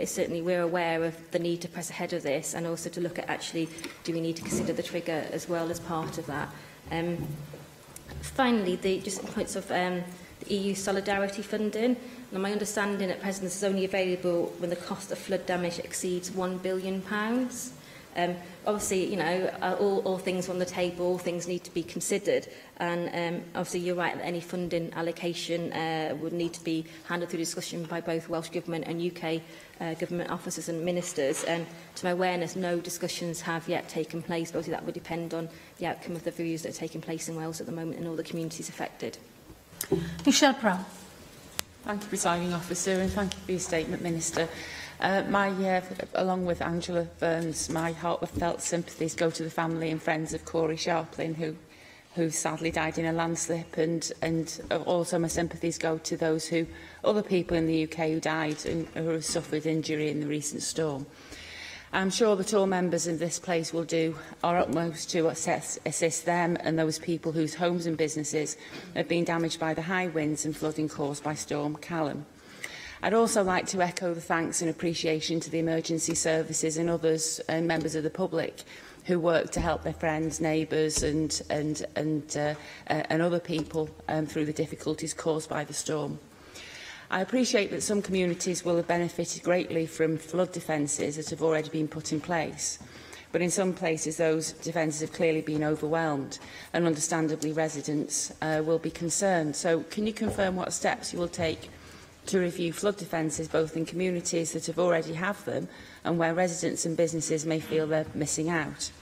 S13: certainly we're aware of the need to press ahead of this, and also to look at actually, do we need to consider the trigger as well as part of that. Finally, just points of the EU solidarity funding. Now, my understanding at present is only available when the cost of flood damage exceeds £1 billion. Obviously, all things on the table, all things need to be considered, and obviously you're right that any funding allocation would need to be handled through discussion by both Welsh Government and UK Government officers and ministers. And to my awareness, no discussions have yet taken place, but obviously that would depend on the outcome of the reviews that are taking place in Wales at the moment and all the communities affected.
S21: Michelle Brown.
S17: Thank you, Presiding Officer, and thank you for your statement, Minister. Along with Angela Burns, my heartfelt sympathies go to the family and friends of Corey Sharplin, who sadly died in a landslip, and also my sympathies go to other people in the UK who died and who have suffered injury in the recent storm. I'm sure that all members in this place will do our utmost to assist them and those people whose homes and businesses have been damaged by the high winds and flooding caused by Storm Callum. I'd also like to echo the thanks and appreciation to the emergency services and others and members of the public who work to help their friends, neighbours and other people through the difficulties caused by the storm. I appreciate that some communities will have benefited greatly from flood defences that have already been put in place, but in some places those defences have clearly been overwhelmed, and understandably residents will be concerned. So can you confirm what steps you will take to review flood defences both in communities that have already have them and where residents and businesses may feel they're missing out?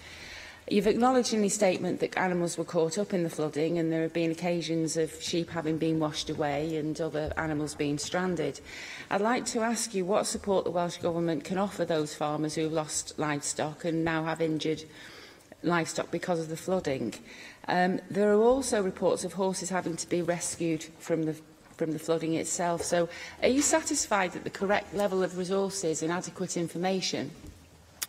S17: You've acknowledged in your statement that animals were caught up in the flooding and there have been occasions of sheep having been washed away and other animals being stranded. I'd like to ask you what support the Welsh Government can offer those farmers who have lost livestock and now have injured livestock because of the flooding. There are also reports of horses having to be rescued from the flooding itself. So are you satisfied that the correct level of resources and adequate information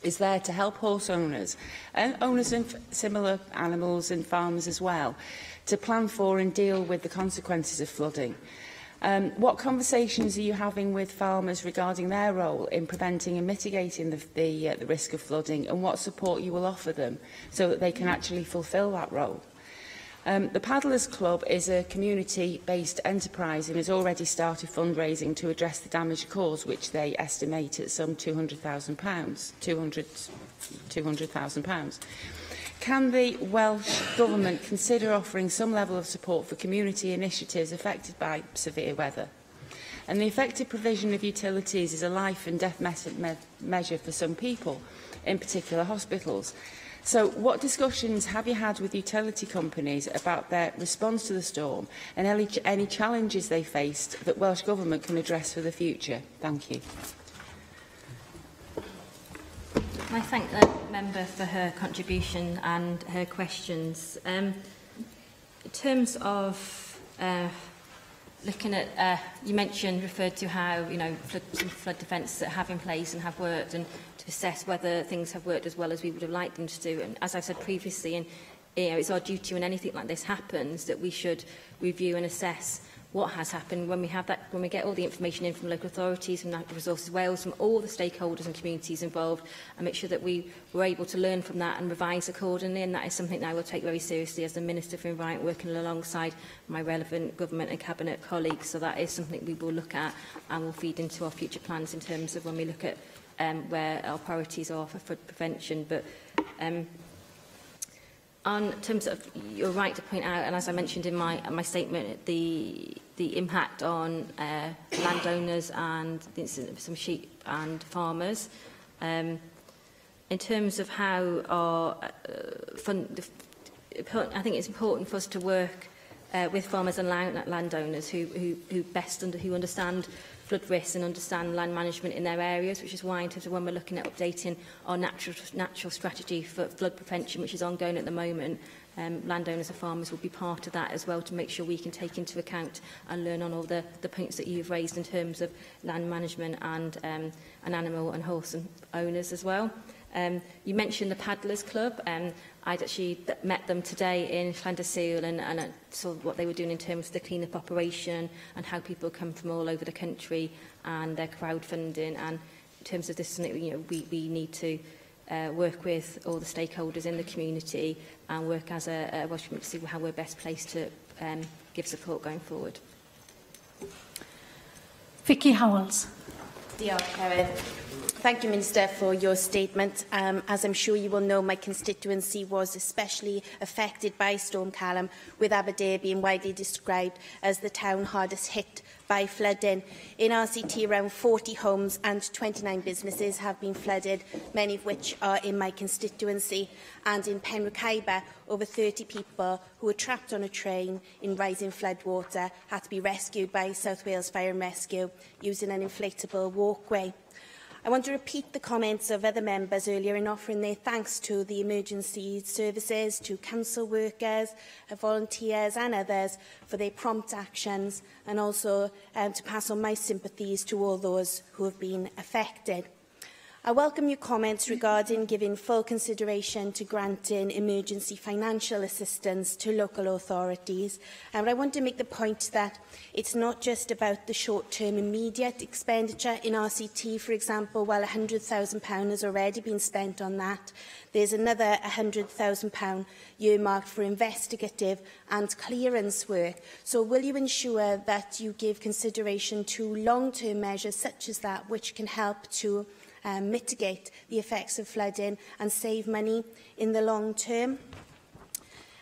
S17: is there to help horse owners and owners of similar animals and farmers as well to plan for and deal with the consequences of flooding? What conversations are you having with farmers regarding their role in preventing and mitigating the risk of flooding, and what support you will offer them so that they can actually fulfil that role? The Paddlers Club is a community-based enterprise and has already started fundraising to address the damage caused, which they estimate at some £200,000. £200,000. Can the Welsh Government consider offering some level of support for community initiatives affected by severe weather? And the effective provision of utilities is a life and death measure for some people, in particular hospitals. So what discussions have you had with utility companies about their response to the storm and any challenges they faced that Welsh Government can address for the future? Thank you.
S13: I thank the member for her contribution and her questions. In terms of looking at, you referred to how, some flood defence that have in place and have worked, and to assess whether things have worked as well as we would have liked them to do. And as I said previously, and it's our duty when anything like this happens that we should review and assess what has happened when we have that, when we get all the information in from local authorities, from Natural Resources Wales, from all the stakeholders and communities involved, and make sure that we were able to learn from that and revise accordingly. And that is something that I will take very seriously as the Minister for Environment, working alongside my relevant government and cabinet colleagues. So that is something we will look at and will feed into our future plans in terms of when we look at where our priorities are for flood prevention. But on terms of, you're right to point out, and as I mentioned in my statement, the impact on landowners and some sheep and farmers. In terms of how our I think it's important for us to work with farmers and landowners who understand flood risks and understand land management in their areas, which is why in terms of when we're looking at updating our natural strategy for flood prevention, which is ongoing at the moment, landowners and farmers will be part of that as well, to make sure we can take into account and learn on all the points that you've raised in terms of land management and animal and horse and owners as well. You mentioned the Paddlers Club. I'd actually met them today in Llandyssil and saw what they were doing in terms of the clean-up operation and how people come from all over the country and their crowdfunding. And in terms of this, we need to work with all the stakeholders in the community and work as a Welsh community to see how we're best placed to give support going forward.
S21: Vicky Howells.
S18: Thank you, Minister, for your statement. As I'm sure you will know, my constituency was especially affected by Storm Callum, with Aberdare being widely described as the town hardest hit by flooding. In RCT, around 40 homes and 29 businesses have been flooded, many of which are in my constituency. And in Penrhyn Caeber, over 30 people who were trapped on a train in rising floodwater had to be rescued by South Wales Fire and Rescue using an inflatable walkway. I want to repeat the comments of other members earlier in offering their thanks to the emergency services, to council workers, volunteers and others for their prompt actions, and also to pass on my sympathies to all those who have been affected. I welcome your comments regarding giving full consideration to granting emergency financial assistance to local authorities. But I want to make the point that it's not just about the short-term immediate expenditure. In RCT, for example, while £100,000 has already been spent on that, there's another £100,000 earmarked for investigative and clearance work. So will you ensure that you give consideration to long-term measures such as that, which can help to mitigate the effects of flooding and save money in the long term?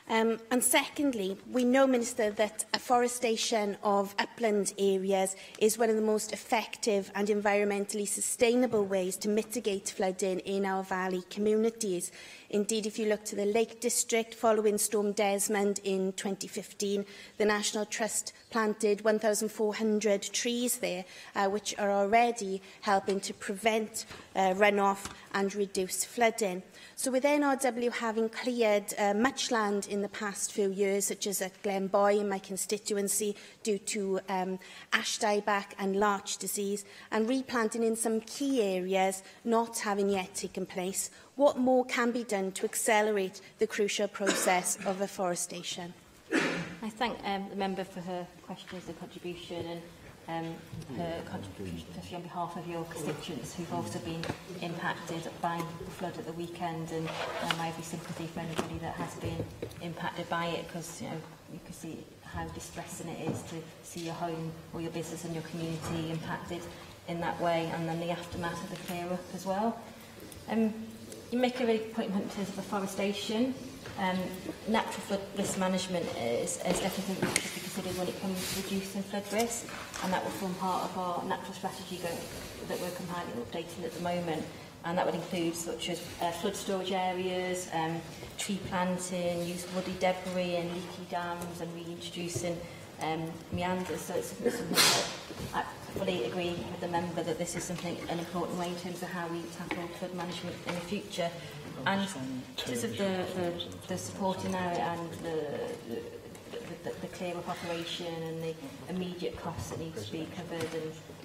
S18: And secondly, we know, Minister, that afforestation of upland areas is one of the most effective and environmentally sustainable ways to mitigate flooding in our valley communities. Indeed, if you look to the Lake District following Storm Desmond in 2015, the National Trust planted 1,400 trees there, which are already helping to prevent runoff and reduce flooding. So with NRW having cleared much land in the past few years, such as at Glenboy in my constituency, due to ash dieback and larch disease, and replanting in some key areas not having yet taken place, what more can be done to accelerate the crucial process of afforestation?
S13: I thank the member for her questions and contribution, and her contribution, especially on behalf of your constituents who've also been impacted by the flood at the weekend, and I have sympathy for anybody that has been impacted by it, because you can see how distressing it is to see your home or your business and your community impacted in that way, and then the aftermath of the clear up as well. You make a really good point in terms of afforestation. Natural flood risk management is definitely something that should be considered when it comes to reducing flood risk, and that will form part of our natural strategy that we're compiling and updating at the moment. And that would include such as flood storage areas, tree planting, use of woody debris and leaky dams, and reintroducing meanders. So it's something that I fully agree with the member that this is an important way in terms of how we tackle flood management in the future. And because of the supporting area and the clear-up operation and the immediate costs that need to be covered,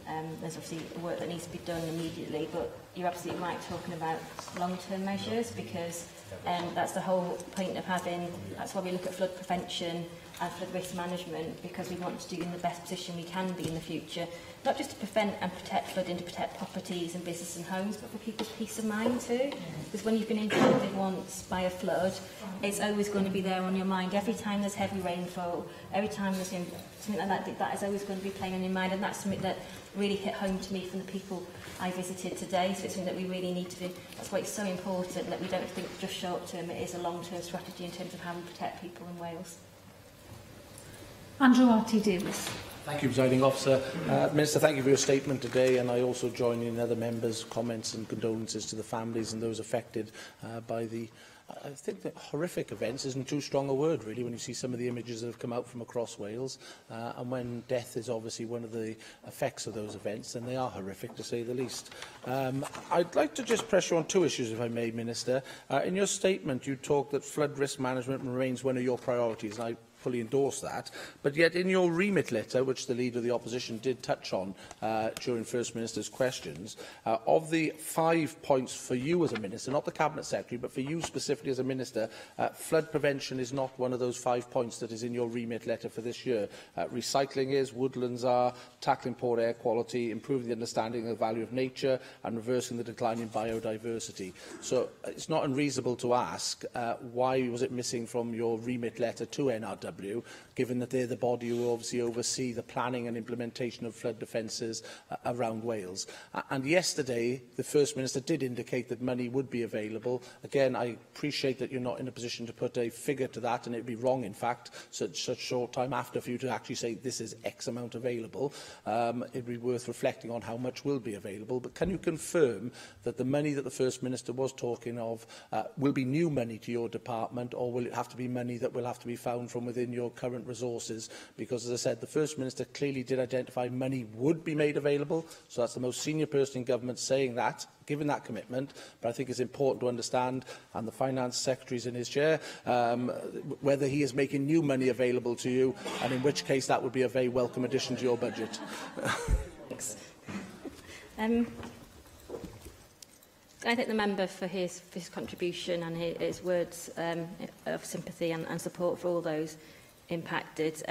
S13: and there's obviously work that needs to be done immediately, but you're absolutely right talking about long-term measures, because that's the whole point of that's why we look at flood prevention and flood risk management, because we want to do in the best position we can be in the future, not just to prevent and protect flooding, to protect properties and business and homes, but for people's peace of mind too. Because when you've been impacted once by a flood, it's always going to be there on your mind. Every time there's heavy rainfall, every time there's something like that is always going to be playing on your mind, and that's something that really hit home to me from the people I visited today. So it's something that we really need to do. That's why it's so important that we don't think just short term, it is a long-term strategy in terms of how we protect people in Wales.
S1: Andrew Arty-Davis.
S11: Thank you, Presiding Officer. Minister, thank you for your statement today, and I also join in other members' comments and condolences to the families and those affected by the I think that horrific events isn't too strong a word, really, when you see some of the images that have come out from across Wales. And when death is obviously one of the effects of those events, then they are horrific, to say the least. I'd like to just press you on two issues, if I may, Minister. In your statement, you talk that flood risk management remains one of your priorities, and I fully endorse that. But yet in your remit letter, which the Leader of the Opposition did touch on during First Minister's questions, of the 5 points for you as a Minister, not the Cabinet Secretary, but for you specifically as a Minister, flood prevention is not one of those 5 points that is in your remit letter for this year. Recycling is, woodlands are, tackling poor air quality, improving the understanding of the value of nature, and reversing the decline in biodiversity. So it's not unreasonable to ask why was it missing from your remit letter to NRW, given that they're the body who obviously oversee the planning and implementation of flood defences around Wales. And yesterday, the First Minister did indicate that money would be available. Again, I appreciate that you're not in a position to put a figure to that, and it would be wrong, in fact, such a short time after for you to actually say this is X amount available. It would be worth reflecting on how much will be available. But can you confirm that the money that the First Minister was talking of will be new money to your department, or will it have to be money that will have to be found from within your current resources? Because, as I said, the First Minister clearly did identify money would be made available, so that's the most senior person in government saying that, given that commitment. But I think it's important to understand, and the Finance Secretary is in his chair, whether he is making new money available to you, and in which case that would be a very welcome addition to your budget.
S13: I thank the member for his contribution and his words of sympathy and support for all those impacted.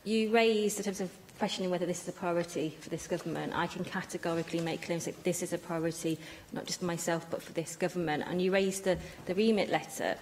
S13: You raised, in terms of questioning whether this is a priority for this government, I can categorically make claims that this is a priority, not just for myself, but for this government. And you raised the remit letter.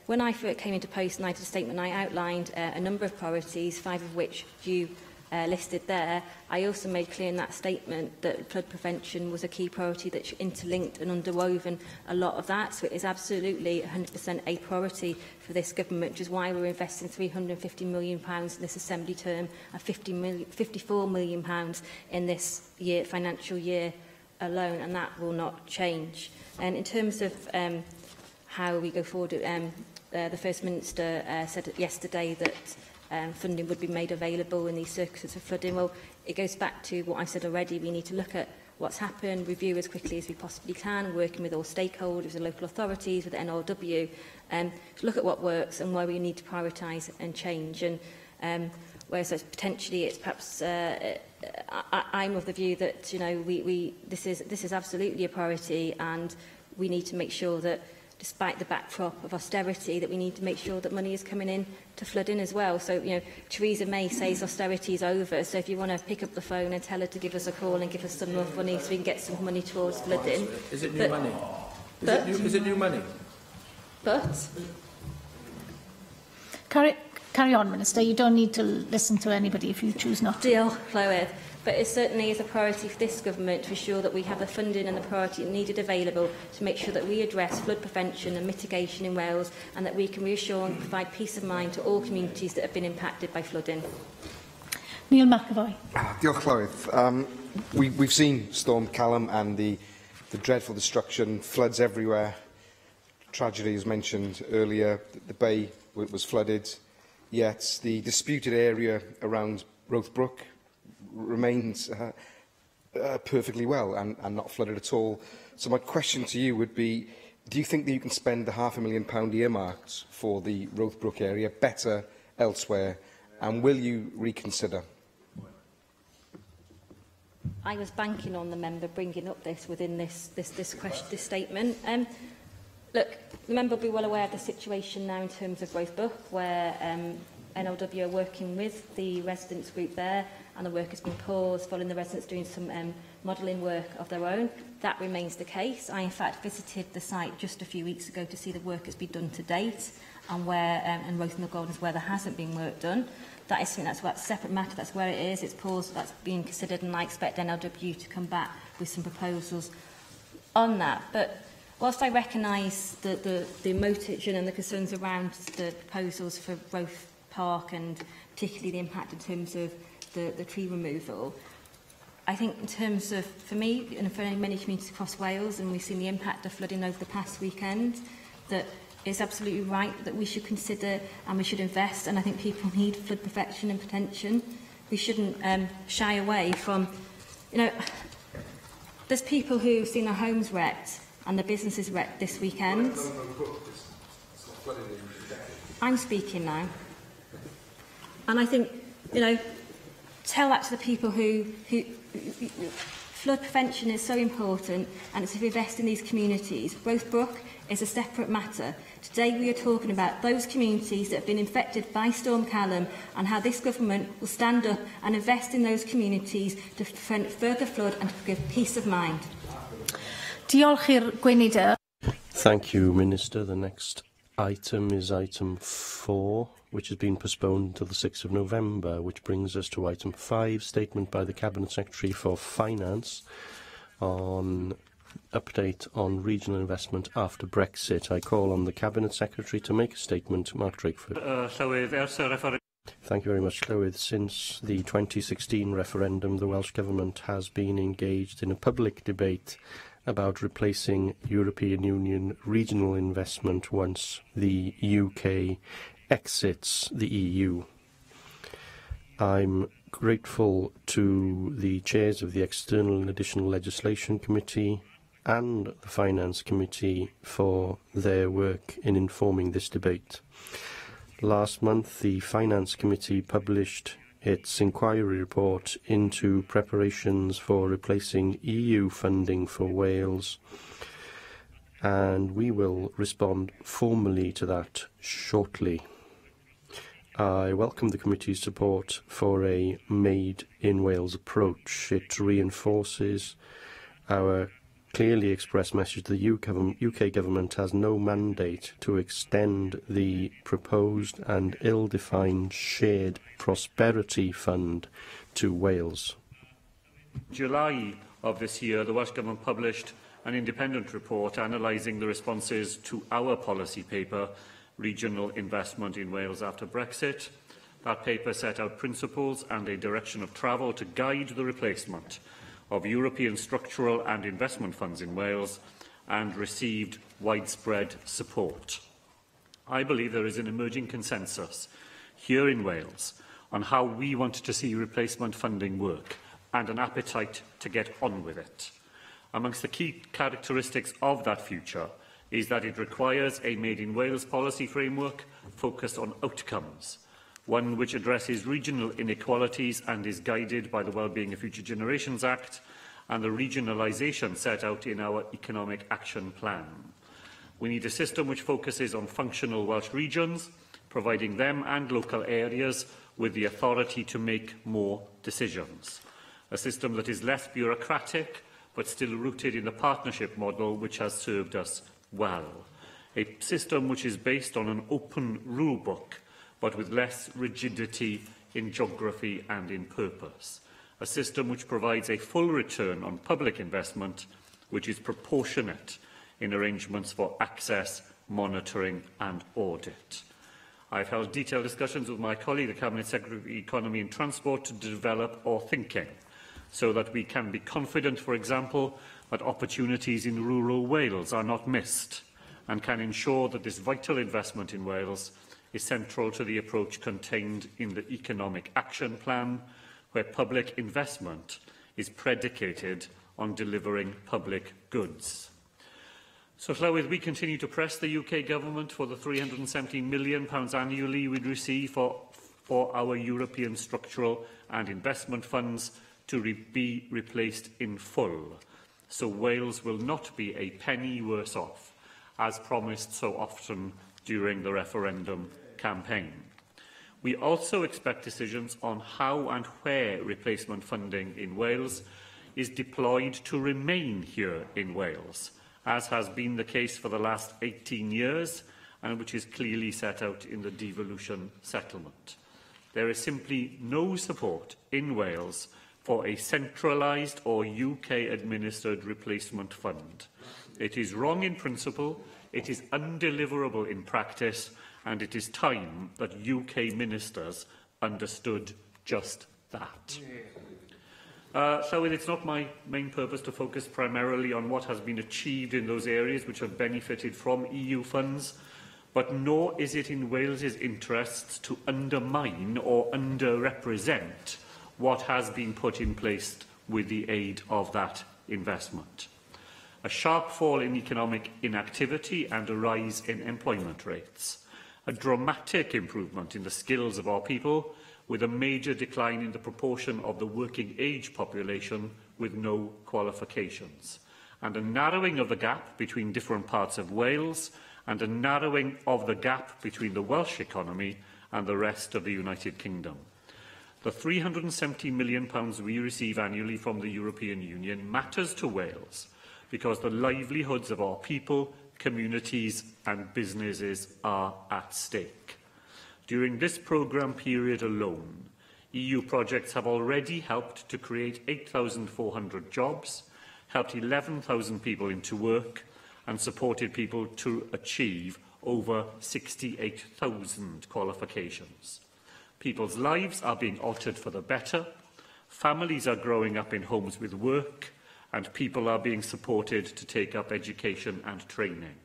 S13: When I first came into post and I did a statement, I outlined a number of priorities, 5 of which you listed there, I also made clear in that statement that flood prevention was a key priority that interlinked and underwoven a lot of that. So it is absolutely 100% a priority for this government, which is why we're investing £350 million in this Assembly term and £54 million in this financial year alone, and that will not change. And in terms of how we go forward, the First Minister said yesterday that funding would be made available in these circumstances of flooding. Well, it goes back to what I said already. We need to look at what's happened, review as quickly as we possibly can, working with all stakeholders, the local authorities, with the NRW, to look at what works and where we need to prioritise and change. And whereas potentially it's perhaps I'm of the view that this is absolutely a priority, and we need to make sure that, despite the backdrop of austerity, that we need to make sure that money is coming in to flooding as well. So, Theresa May says austerity is over. So if you want to pick up the phone and tell her to give us a call and give us some more money so we can get some money towards flooding.
S11: Is it new money? Is it new money?
S13: But
S4: carry on, Minister. You don't need to listen to anybody if you choose not to.
S13: Deal, Llywydd. But it certainly is a priority for this government to ensure that we have the funding and the priority needed available to make sure that we address flood prevention and mitigation in Wales, and that we can reassure and provide peace of mind to all communities that have been impacted by flooding.
S4: Neil McAvoy.
S19: Diolch, Llywydd. We've seen Storm Callum and the dreadful destruction, floods everywhere. Tragedy, as mentioned earlier, the bay was flooded, yet the disputed area around Rothbrook remains perfectly well and not flooded at all. So my question to you would be, do you think that you can spend the £500,000 earmarked for the Rothbrook area better elsewhere, and will you reconsider?
S13: I was banking on the member bringing up this within this statement. Look, the member will be well aware of the situation now in terms of Rothbrook, where NLW are working with the residents group there, and the work has been paused following the residents doing some modelling work of their own. That remains the case. I, in fact, visited the site just a few weeks ago to see the work that's been done to date, and where and Rothbrook Gardens where there hasn't been work done. That is something that's a separate matter. That's where it is. It's paused. That's being considered, and I expect NLW to come back with some proposals on that. But whilst I recognise the motivation and the concerns around the proposals for Roth Park, and particularly the impact in terms of the tree removal, I think in terms of, for me and for many communities across Wales, and we've seen the impact of flooding over the past weekend, that it's absolutely right that we should consider and we should invest, and I think people need flood protection and prevention. We shouldn't shy away from, there's people who've seen their homes wrecked and their businesses wrecked this weekend. I'm speaking now. And I think, tell that to the people who flood prevention is so important, and it's to invest in these communities. Rothbrook is a separate matter. Today we are talking about those communities that have been infected by Storm Callum, and how this government will stand up and invest in those communities to prevent further flood and to give peace of mind.
S4: Diolch i'r gweinidog.
S9: Thank you, Minister. The next item is item 4, which has been postponed until the 6th of November, which brings us to item 5, statement by the Cabinet Secretary for Finance on update on regional investment after Brexit. I call on the Cabinet Secretary to make a statement. Mark Drakeford. Thank you very much, Llywydd. Since the 2016 referendum, the Welsh Government has been engaged in a public debate about replacing European Union regional investment once the UK exits the EU. I'm grateful to the chairs of the External and Additional Legislation Committee and the Finance Committee for their work in informing this debate. Last month, the Finance Committee published its inquiry report into preparations for replacing EU funding for Wales, and we will respond formally to that shortly. I welcome the committee's support for a Made in Wales approach. It reinforces our clearly expressed message the UK Government has no mandate to extend the proposed and ill-defined Shared Prosperity Fund to Wales.
S3: July of this year, the Welsh Government published an independent report analysing the responses to our policy paper, Regional Investment in Wales After Brexit. That paper set out principles and a direction of travel to guide the replacement of European structural and investment funds in Wales, and received widespread support. I believe there is an emerging consensus here in Wales on how we want to see replacement funding work, and an appetite to get on with it. Amongst the key characteristics of that future is that it requires a Made in Wales policy framework focused on outcomes, one which addresses regional inequalities and is guided by the Wellbeing of Future Generations Act and the regionalisation set out in our Economic Action Plan. We need a system which focuses on functional Welsh regions, providing them and local areas with the authority to make more decisions. A system that is less bureaucratic, but still rooted in the partnership model which has served us well. A system which is based on an open rule book, but with less rigidity in geography and in purpose. A system which provides a full return on public investment, which is proportionate in arrangements for access, monitoring and audit. I've held detailed discussions with my colleague, the Cabinet Secretary for Economy and Transport, to develop our thinking, so that we can be confident, for example, that opportunities in rural Wales are not missed, and can ensure that this vital investment in Wales is central to the approach contained in the Economic Action Plan, where public investment is predicated on delivering public goods. So, Llywydd, we continue to press the UK Government for the £317 million annually we receive for our European structural and investment funds to be replaced in full, so Wales will not be a penny worse off, as promised so often during the referendum campaign. We also expect decisions on how and where replacement funding in Wales is deployed to remain here in Wales, as has been the case for the last 18 years, and which is clearly set out in the devolution settlement. There is simply no support in Wales for a centralised or UK-administered replacement fund. It is wrong in principle, it is undeliverable in practice, and it is time that UK ministers understood just that. So it's not my main purpose to focus primarily on what has been achieved in those areas which have benefited from EU funds, but nor is it in Wales's interests to undermine or underrepresent what has been put in place with the aid of that investment. A sharp fall in economic inactivity and a rise in employment rates. A dramatic improvement in the skills of our people, with a major decline in the proportion of the working age population with no qualifications, and a narrowing of the gap between different parts of Wales, and a narrowing of the gap between the Welsh economy and the rest of the United Kingdom. The £370 million we receive annually from the European Union matters to Wales because the livelihoods of our people, communities and businesses are at stake. During this programme period alone, EU projects have already helped to create 8,400 jobs, helped 11,000 people into work, and supported people to achieve over 68,000 qualifications. People's lives are being altered for the better, families are growing up in homes with work, and people are being supported to take up education and training.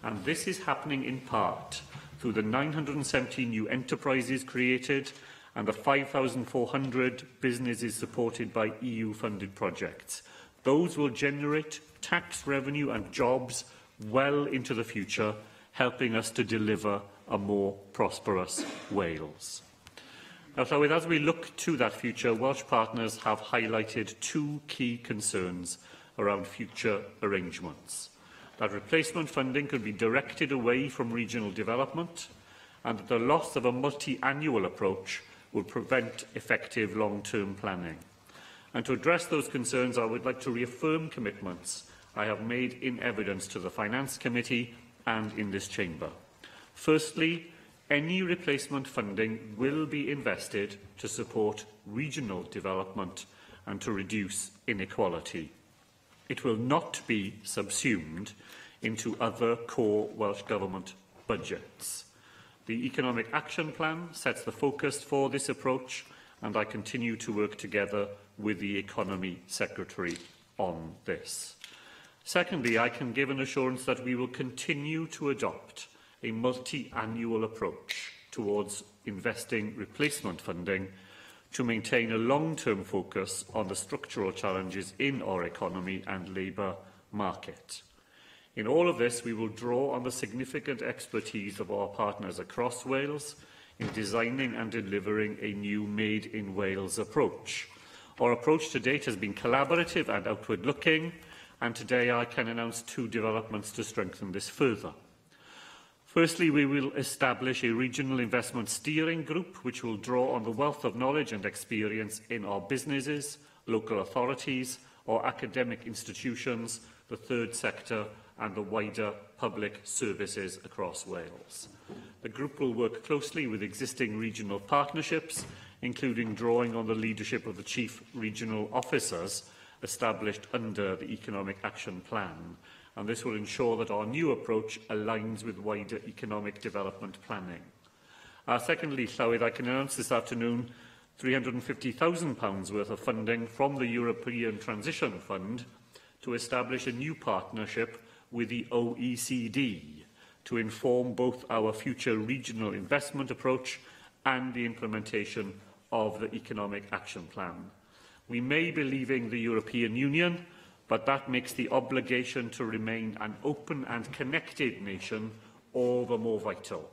S3: And this is happening in part through the 970 new enterprises created and the 5,400 businesses supported by EU-funded projects. Those will generate tax revenue and jobs well into the future, helping us to deliver a more prosperous Wales. Now, as we look to that future, Welsh partners have highlighted two key concerns around future arrangements: that replacement funding could be directed away from regional development, and that the loss of a multi-annual approach will prevent effective long-term planning. And to address those concerns, I would like to reaffirm commitments I have made in evidence to the Finance Committee and in this chamber. Firstly, any replacement funding will be invested to support regional development and to reduce inequality. It will not be subsumed into other core Welsh Government budgets. The Economic Action Plan sets the focus for this approach, and I continue to work together with the Economy Secretary on this. Secondly, I can give an assurance that we will continue to adopt a multi-annual approach towards investing replacement funding to maintain a long-term focus on the structural challenges in our economy and labour market. In all of this, we will draw on the significant expertise of our partners across Wales in designing and delivering a new Made in Wales approach. Our approach to date has been collaborative and outward-looking, and today I can announce 2 developments to strengthen this further. Firstly, we will establish a regional investment steering group which will draw on the wealth of knowledge and experience in our businesses, local authorities, our academic institutions, the third sector and the wider public services across Wales. The group will work closely with existing regional partnerships, including drawing on the leadership of the chief regional officers established under the Economic Action Plan, and this will ensure that our new approach aligns with wider economic development planning. Secondly, Llywyd, I can announce this afternoon £350,000 worth of funding from the European Transition Fund to establish a new partnership with the OECD to inform both our future regional investment approach and the implementation of the Economic Action Plan. We may be leaving the European Union, but that makes the obligation to remain an open and connected nation all the more vital.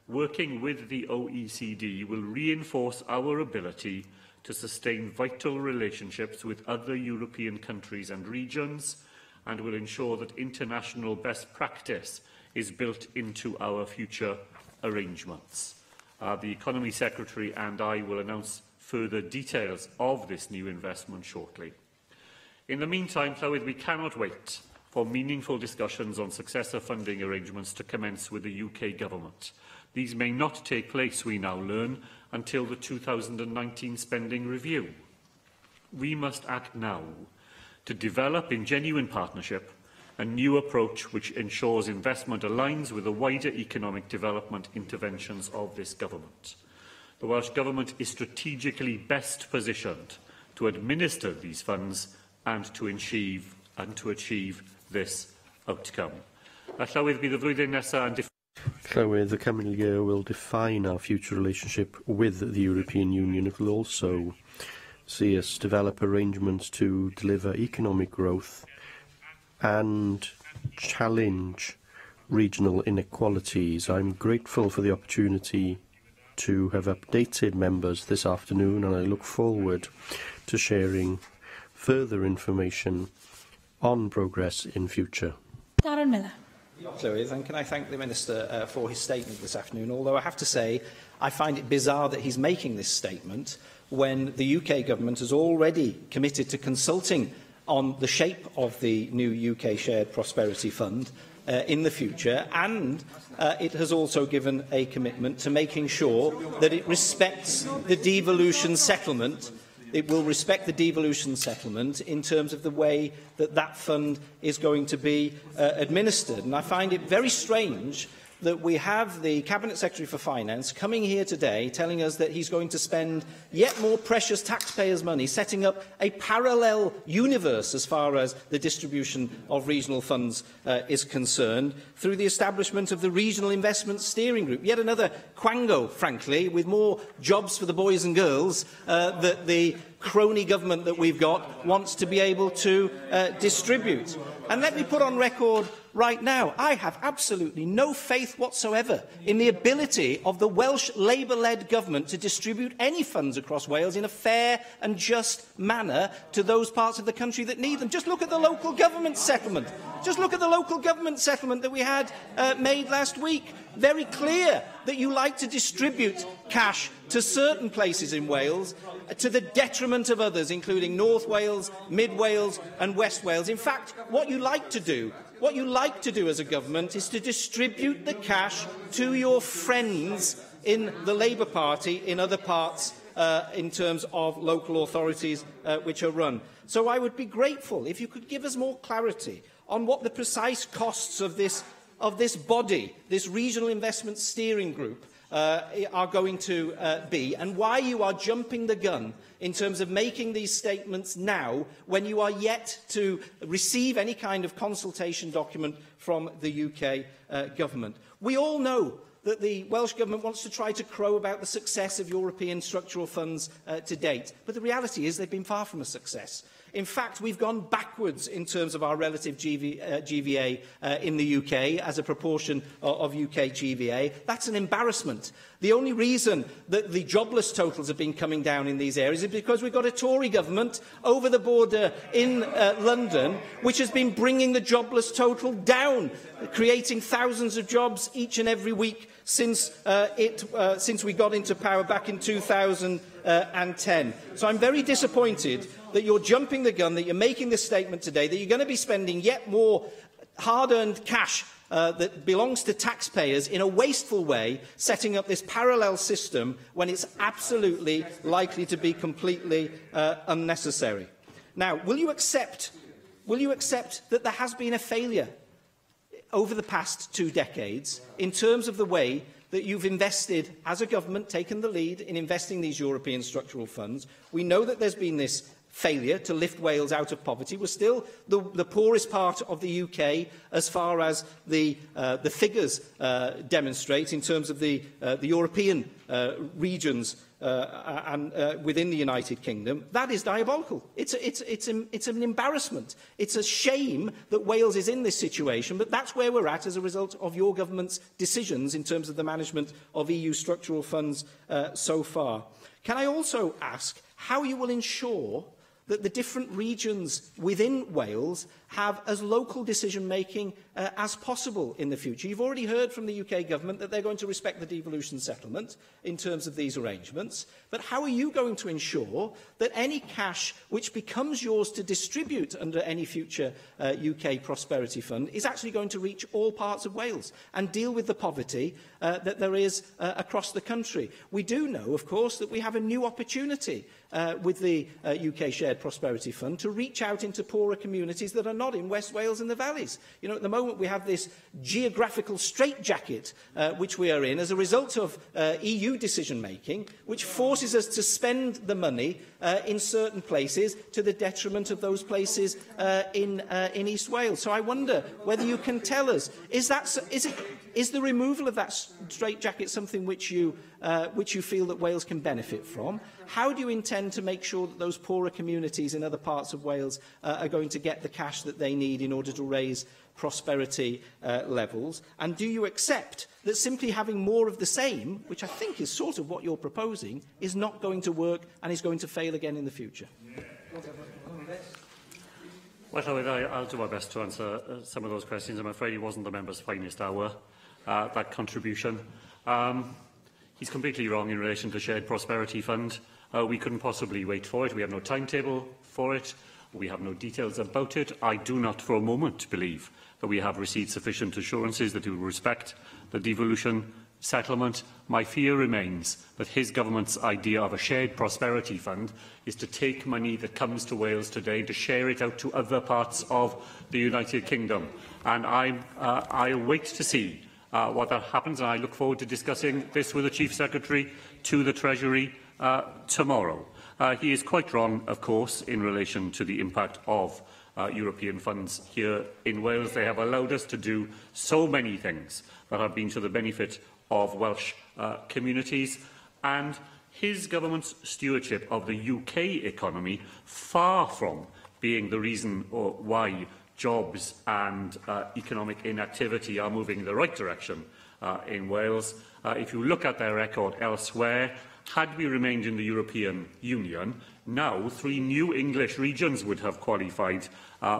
S3: Working with the OECD will reinforce our ability to sustain vital relationships with other European countries and regions, and will ensure that international best practice is built into our future arrangements. The Economy Secretary and I will announce further details of this new investment shortly. In the meantime, Llywyd, we cannot wait for meaningful discussions on successor funding arrangements to commence with the UK Government. These may not take place, we now learn, until the 2019 spending review. We must act now to develop in genuine partnership a new approach which ensures investment aligns with the wider economic development interventions of this Government. The Welsh Government is strategically best positioned to administer these funds and to achieve this outcome. Llywyd, bydd y flwyddyn nesaf yn
S9: Llywyd, the coming year will define our future relationship with the European Union. It will also see us develop arrangements to deliver economic growth and challenge regional inequalities. I'm grateful for the opportunity to have updated members this afternoon, and I look forward to sharing further information on progress in future.
S4: Darren Miller.
S12: Llywydd, and can I thank the Minister for his statement this afternoon, although I have to say I find it bizarre that he's making this statement when the UK Government has already committed to consulting on the shape of the new UK Shared Prosperity Fund in the future, and it has also given a commitment to making sure that it respects the devolution settlement. It will respect the devolution settlement in terms of the way that that fund is going to be administered. And I find it very strange that we have the Cabinet Secretary for Finance coming here today telling us that he's going to spend yet more precious taxpayers' money setting up a parallel universe as far as the distribution of regional funds is concerned through the establishment of the Regional Investment Steering Group. Yet another quango, frankly, with more jobs for the boys and girls that the crony government that we've got wants to be able to distribute. And let me put on record right now. I have absolutely no faith whatsoever in the ability of the Welsh Labour-led government to distribute any funds across Wales in a fair and just manner to those parts of the country that need them. Just look at the local government settlement. Just look at the local government settlement that we had made last week. Very clear that you like to distribute cash to certain places in Wales to the detriment of others, including North Wales, Mid Wales and West Wales. In fact, what you like to do as a government is to distribute the cash to your friends in the Labour Party in other parts in terms of local authorities which are run. So I would be grateful if you could give us more clarity on what the precise costs of this body, this Regional Investment Steering Group, are going to be, and why you are jumping the gun in terms of making these statements now when you are yet to receive any kind of consultation document from the UK government. We all know that the Welsh Government wants to try to crow about the success of European structural funds to date, but the reality is they've been far from a success. In fact, we've gone backwards in terms of our relative GVA in the UK as a proportion of UK GVA. That's an embarrassment. The only reason that the jobless totals have been coming down in these areas is because we've got a Tory government over the border in London which has been bringing the jobless total down, creating thousands of jobs each and every week since we got into power back in 2010. So I'm very disappointed that you're jumping the gun, that you're making this statement today, that you're going to be spending yet more hard-earned cash that belongs to taxpayers in a wasteful way, setting up this parallel system when it's absolutely likely to be completely unnecessary. Now, will you accept that there has been a failure over the past 2 decades in terms of the way that you've invested, as a government, taken the lead in investing these European structural funds? We know that there's been this failure to lift Wales out of poverty. We're still the poorest part of the UK as far as the figures demonstrate in terms of the European regions and within the United Kingdom. That is diabolical. It's an embarrassment. It's a shame that Wales is in this situation, but that's where we're at as a result of your government's decisions in terms of the management of EU structural funds so far. Can I also ask how you will ensure that the different regions within Wales have as local decision-making as possible in the future? You've already heard from the UK government that they're going to respect the devolution settlement in terms of these arrangements, but how are you going to ensure that any cash which becomes yours to distribute under any future UK Prosperity Fund is actually going to reach all parts of Wales and deal with the poverty that there is across the country? We do know, of course, that we have a new opportunity with the UK Shared Prosperity Fund to reach out into poorer communities that are not in West Wales and the valleys. You know, at the moment we have this geographical straitjacket which we are in as a result of EU decision-making, which forces us to spend the money in certain places to the detriment of those places in East Wales. So I wonder whether you can tell us, is the removal of that straitjacket something which you feel that Wales can benefit from? How do you intend to make sure that those poorer communities in other parts of Wales are going to get the cash that they need in order to raise prosperity levels? And do you accept that simply having more of the same, which I think is sort of what you're proposing, is not going to work and is going to fail again in the future?
S3: Well, I'll do my best to answer some of those questions. I'm afraid it wasn't the member's finest hour, that contribution. He's completely wrong in relation to Shared Prosperity Fund. We couldn't possibly wait for it. We have no timetable for it. We have no details about it. I do not for a moment believe that we have received sufficient assurances that he will respect the devolution settlement. My fear remains that his government's idea of a shared prosperity fund is to take money that comes to Wales today and to share it out to other parts of the United Kingdom. And I'll wait to see what that happens, and I look forward to discussing this with the Chief Secretary to the Treasury tomorrow. He is quite wrong, of course, in relation to the impact of European funds here in Wales. They have allowed us to do so many things that have been to the benefit of Welsh communities, and his government's stewardship of the UK economy, far from being the reason why jobs and economic inactivity are moving in the right direction in Wales. If you look at their record elsewhere, had we remained in the European Union, now 3 new English regions would have qualified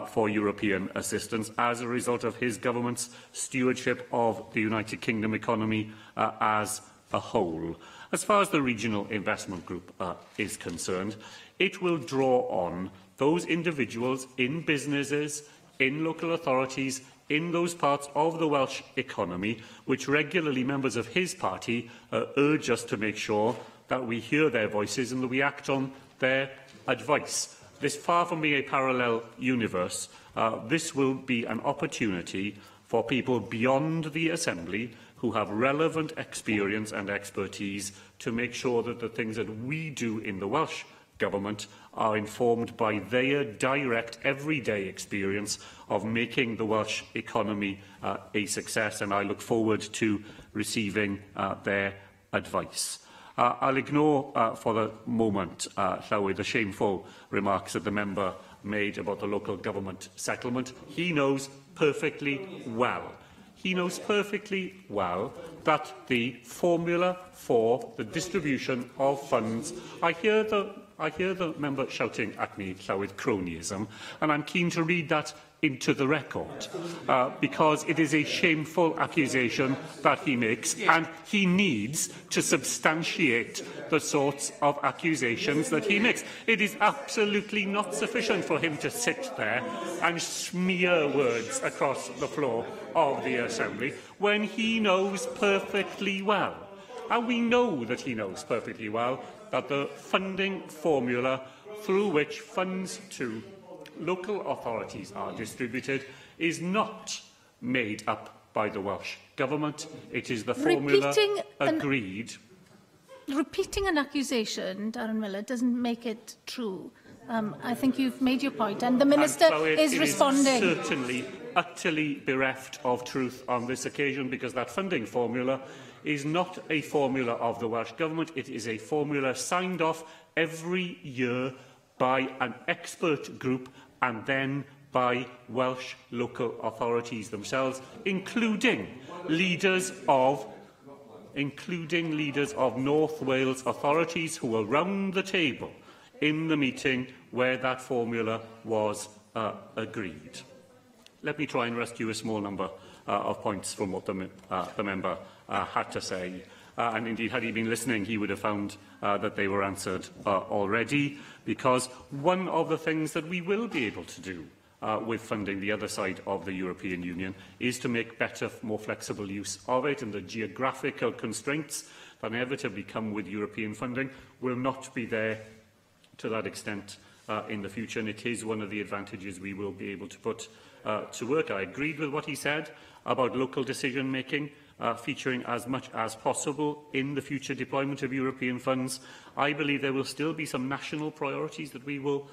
S3: for European assistance as a result of his government's stewardship of the United Kingdom economy as a whole. As far as the Regional Investment Group is concerned, it will draw on those individuals in businesses, in local authorities, in those parts of the Welsh economy which regularly members of his party urge us to make sure that we hear their voices and that we act on their advice. This, far from being a parallel universe, this will be an opportunity for people beyond the Assembly who have relevant experience and expertise to make sure that the things that we do in the Welsh Government are informed by their direct, everyday experience of making the Welsh economy a success, and I look forward to receiving their advice. I'll ignore for the moment, Llywyd, the shameful remarks that the member made about the local government settlement. He knows perfectly well. He knows perfectly well that the formula for the distribution of funds, I hear the member shouting at me, Llywyd, cronyism, and I'm keen to read that into the record, because it is a shameful accusation that he makes, and he needs to substantiate the sorts of accusations that he makes. It is absolutely not sufficient for him to sit there and smear words across the floor of the Assembly when he knows perfectly well, and we know that he knows perfectly well, that the funding formula through which funds to local authorities are distributed is not made up by the Welsh Government. It is the formula agreed.
S4: Repeating an accusation, Darren Miller, doesn't make it true. I think you've made your point, and the Minister is responding.
S3: It is certainly utterly bereft of truth on this occasion, because that funding formula is not a formula of the Welsh Government. It is a formula signed off every year by an expert group and then by Welsh local authorities themselves, including leaders of North Wales authorities who were round the table in the meeting where that formula was agreed. Let me try and rescue a small number of points from what the member had to say. And indeed, had he been listening, he would have found that they were answered already, because one of the things that we will be able to do with funding the other side of the European Union is to make better, more flexible use of it, and the geographical constraints that inevitably come with European funding will not be there to that extent in the future, and it is one of the advantages we will be able to put to work. I agreed with what he said about local decision-making featuring as much as possible in the future deployment of European funds. I believe there will still be some national priorities that we will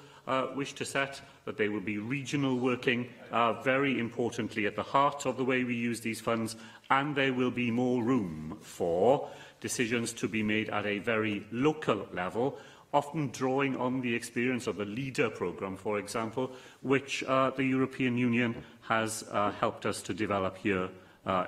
S3: wish to set, that they will be regional working, very importantly at the heart of the way we use these funds, and there will be more room for decisions to be made at a very local level, often drawing on the experience of the LEADER programme, for example, which the European Union has helped us to develop here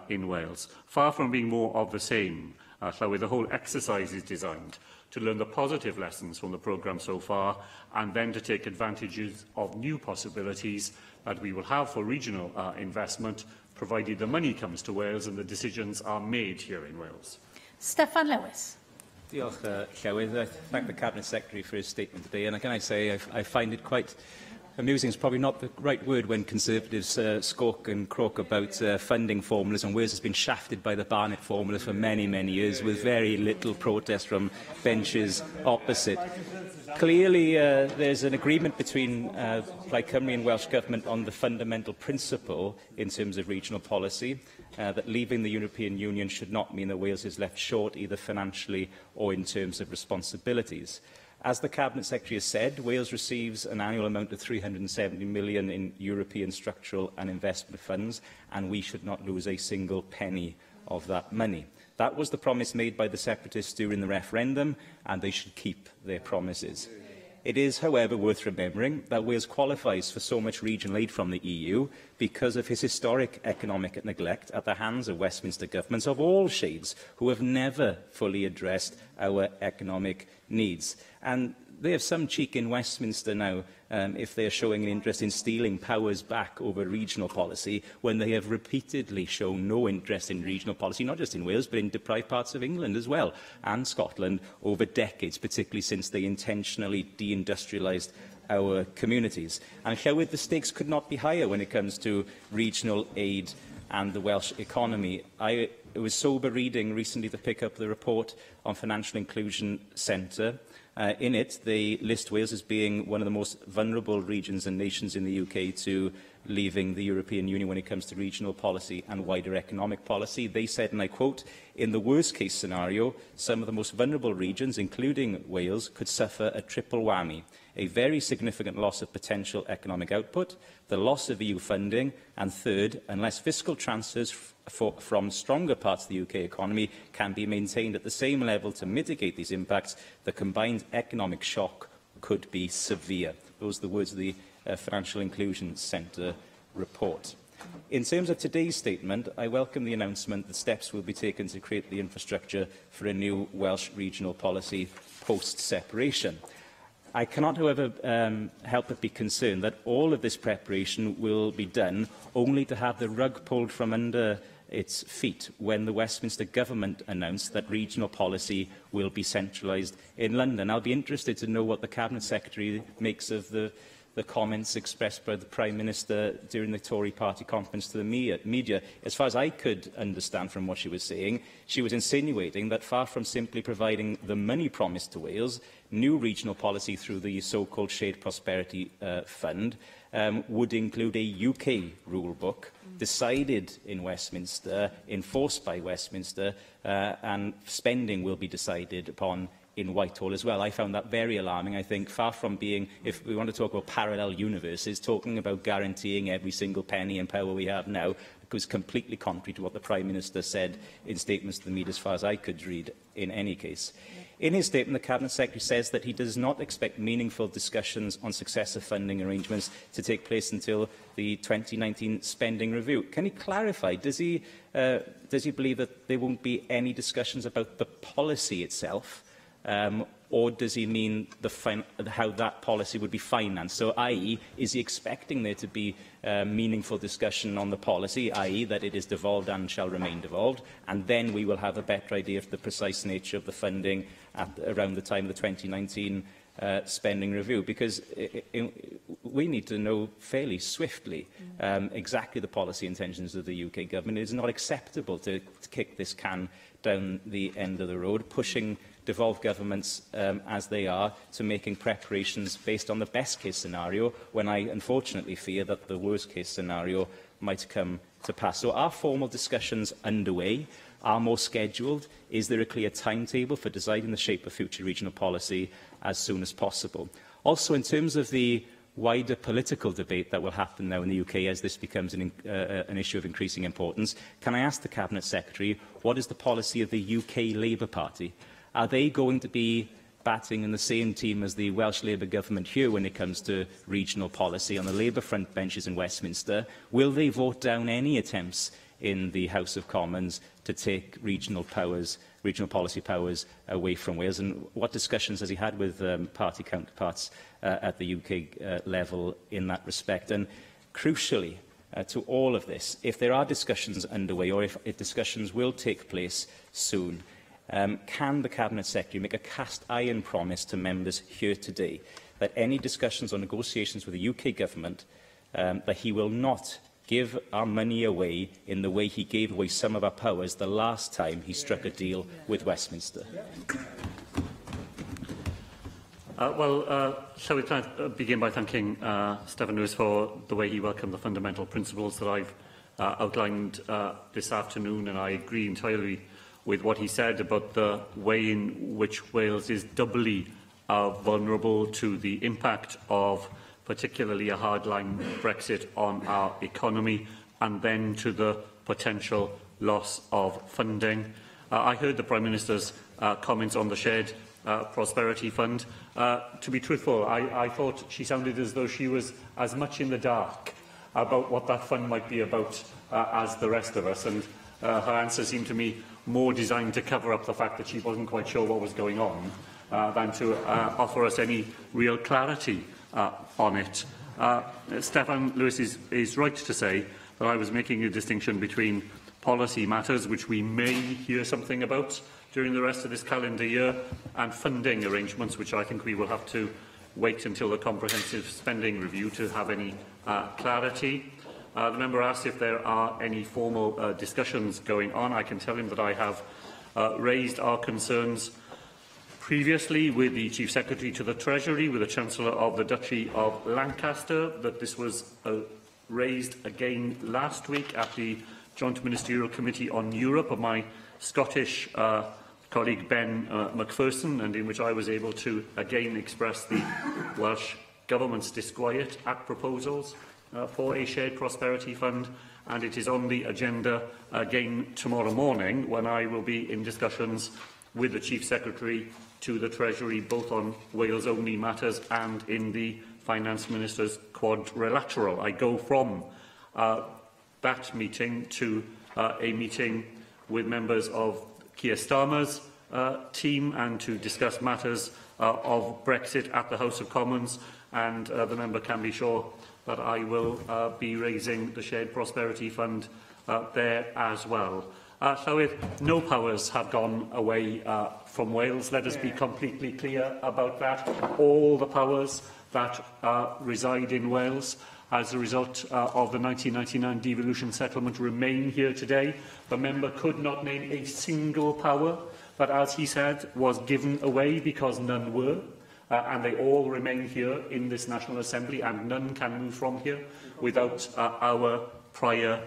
S3: in Wales. Far from being more of the same, the whole exercise is designed to learn the positive lessons from the programme so far, and then to take advantages of new possibilities that we will have for regional investment, provided the money comes to Wales and the decisions are made here in Wales.
S4: Steffan Lewis.
S5: Diolch, Llywyd. I thank the Cabinet Secretary for his statement today, and can I say I find it quite amusing. It's probably not the right word when Conservatives squawk and croak about funding formulas, and Wales has been shafted by the Barnett formula for many, many years, with very little protest from benches opposite. Clearly, there's an agreement between Plaid Cymru and Welsh Government on the fundamental principle in terms of regional policy, that leaving the European Union should not mean that Wales is left short either financially or in terms of responsibilities. As the Cabinet Secretary has said, Wales receives an annual amount of £370 million in European structural and investment funds, and we should not lose a single penny of that money. That was the promise made by the separatists during the referendum, and they should keep their promises. It is, however, worth remembering that Wales qualifies for so much regional aid from the EU because of his historic economic neglect at the hands of Westminster governments of all shades, who have never fully addressed our economic needs. And they have some cheek in Westminster now if they are showing an interest in stealing powers back over regional policy, when they have repeatedly shown no interest in regional policy, not just in Wales, but in deprived parts of England as well, and Scotland, over decades, particularly since they intentionally deindustrialised our communities. And Llywydd, the stakes could not be higher when it comes to regional aid and the Welsh economy. It was sober reading recently to pick up the report on Financial Inclusion Centre. In it, they list Wales as being one of the most vulnerable regions and nations in the UK to leaving the European Union when it comes to regional policy and wider economic policy. They said, and I quote, "In the worst-case scenario, some of the most vulnerable regions, including Wales, could suffer a triple whammy: a very significant loss of potential economic output, the loss of EU funding, and third, unless fiscal transfers from stronger parts of the UK economy can be maintained at the same level to mitigate these impacts, the combined economic shock could be severe." Those are the words of the Financial Inclusion Centre report. In terms of today's statement, I welcome the announcement that steps will be taken to create the infrastructure for a new Welsh regional policy post-separation. I cannot, however, help but be concerned that all of this preparation will be done only to have the rug pulled from under its feet when the Westminster Government announced that regional policy will be centralised in London. I'll be interested to know what the Cabinet Secretary makes of the comments expressed by the Prime Minister during the Tory party conference to the media. As far as I could understand from what she was saying, she was insinuating that far from simply providing the money promised to Wales, new regional policy through the so-called Shared Prosperity Fund would include a UK rule book decided in Westminster, enforced by Westminster, and spending will be decided upon in Whitehall as well. I found that very alarming. I think far from being, if we want to talk about parallel universes, talking about guaranteeing every single penny and power we have now was completely contrary to what the Prime Minister said in statements to the media, as far as I could read in any case. In his statement, the Cabinet Secretary says that he does not expect meaningful discussions on successive funding arrangements to take place until the 2019 spending review. Can he clarify? Does he believe that there won't be any discussions about the policy itself? Or does he mean how that policy would be financed? So, i.e., is he expecting there to be meaningful discussion on the policy, i.e., that it is devolved and shall remain devolved, and then we will have a better idea of the precise nature of the funding around the time of the 2019 spending review? Because we need to know fairly swiftly exactly the policy intentions of the UK government. It is not acceptable to kick this can down the end of the road, pushing devolved governments as they are to making preparations based on the best-case scenario, when I unfortunately fear that the worst-case scenario might come to pass. So are formal discussions underway? Are more scheduled? Is there a clear timetable for deciding the shape of future regional policy as soon as possible? Also, in terms of the wider political debate that will happen now in the UK as this becomes an issue of increasing importance, can I ask the Cabinet Secretary, what is the policy of the UK Labour Party? Are they going to be batting in the same team as the Welsh Labour government here when it comes to regional policy on the Labour front benches in Westminster? Will they vote down any attempts in the House of Commons to take regional policy powers away from Wales? And what discussions has he had with party counterparts at the UK level in that respect? And crucially, to all of this, if there are discussions underway, or if discussions will take place soon, can the Cabinet Secretary make a cast-iron promise to members here today that any discussions or negotiations with the UK Government, that he will not give our money away in the way he gave away some of our powers the last time he struck a deal with Westminster?
S3: Shall we begin by thanking Stephen Lewis for the way he welcomed the fundamental principles that I've outlined this afternoon, and I agree entirely with what he said about the way in which Wales is doubly vulnerable to the impact of particularly a hardline Brexit on our economy, and then to the potential loss of funding. I heard the Prime Minister's comments on the shared Prosperity Fund. To be truthful, I thought she sounded as though she was as much in the dark about what that fund might be about as the rest of us, and her answer seemed to me more designed to cover up the fact that she wasn't quite sure what was going on than to offer us any real clarity on it. Stefan Lewis is right to say that I was making a distinction between policy matters, which we may hear something about during the rest of this calendar year, and funding arrangements, which I think we will have to wait until the comprehensive spending review to have any clarity. The member asked if there are any formal discussions going on. I can tell him that I have raised our concerns previously with the Chief Secretary to the Treasury, with the Chancellor of the Duchy of Lancaster, that this was raised again last week at the Joint Ministerial Committee on Europe of my Scottish colleague Ben Macpherson, and in which I was able to again express the Welsh Government's disquiet at proposals for a shared prosperity fund, and it is on the agenda again tomorrow morning when I will be in discussions with the Chief Secretary to the Treasury, both on Wales-only matters and in the Finance Minister's quadrilateral. I go from that meeting to a meeting with members of Keir Starmer's team and to discuss matters of Brexit at the House of Commons, and the member can be sure that I will be raising the Shared Prosperity Fund there as well. Llywydd, no powers have gone away from Wales. Let us be completely clear about that. All the powers that reside in Wales as a result of the 1999 devolution settlement remain here today. The member could not name a single power that, as he said, was given away, because none were. And they all remain here in this National Assembly, and none can move from here without our prior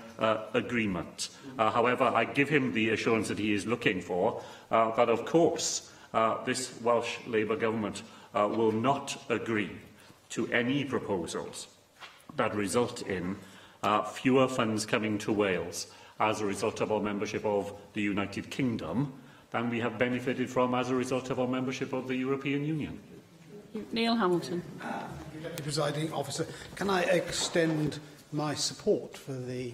S3: agreement. However, I give him the assurance that he is looking for, that of course this Welsh Labour Government will not agree to any proposals that result in fewer funds coming to Wales as a result of our membership of the United Kingdom than we have benefited from as a result of our membership of the European Union.
S21: Neil Hamilton.
S14: Deputy Presiding Officer, can I extend my support for the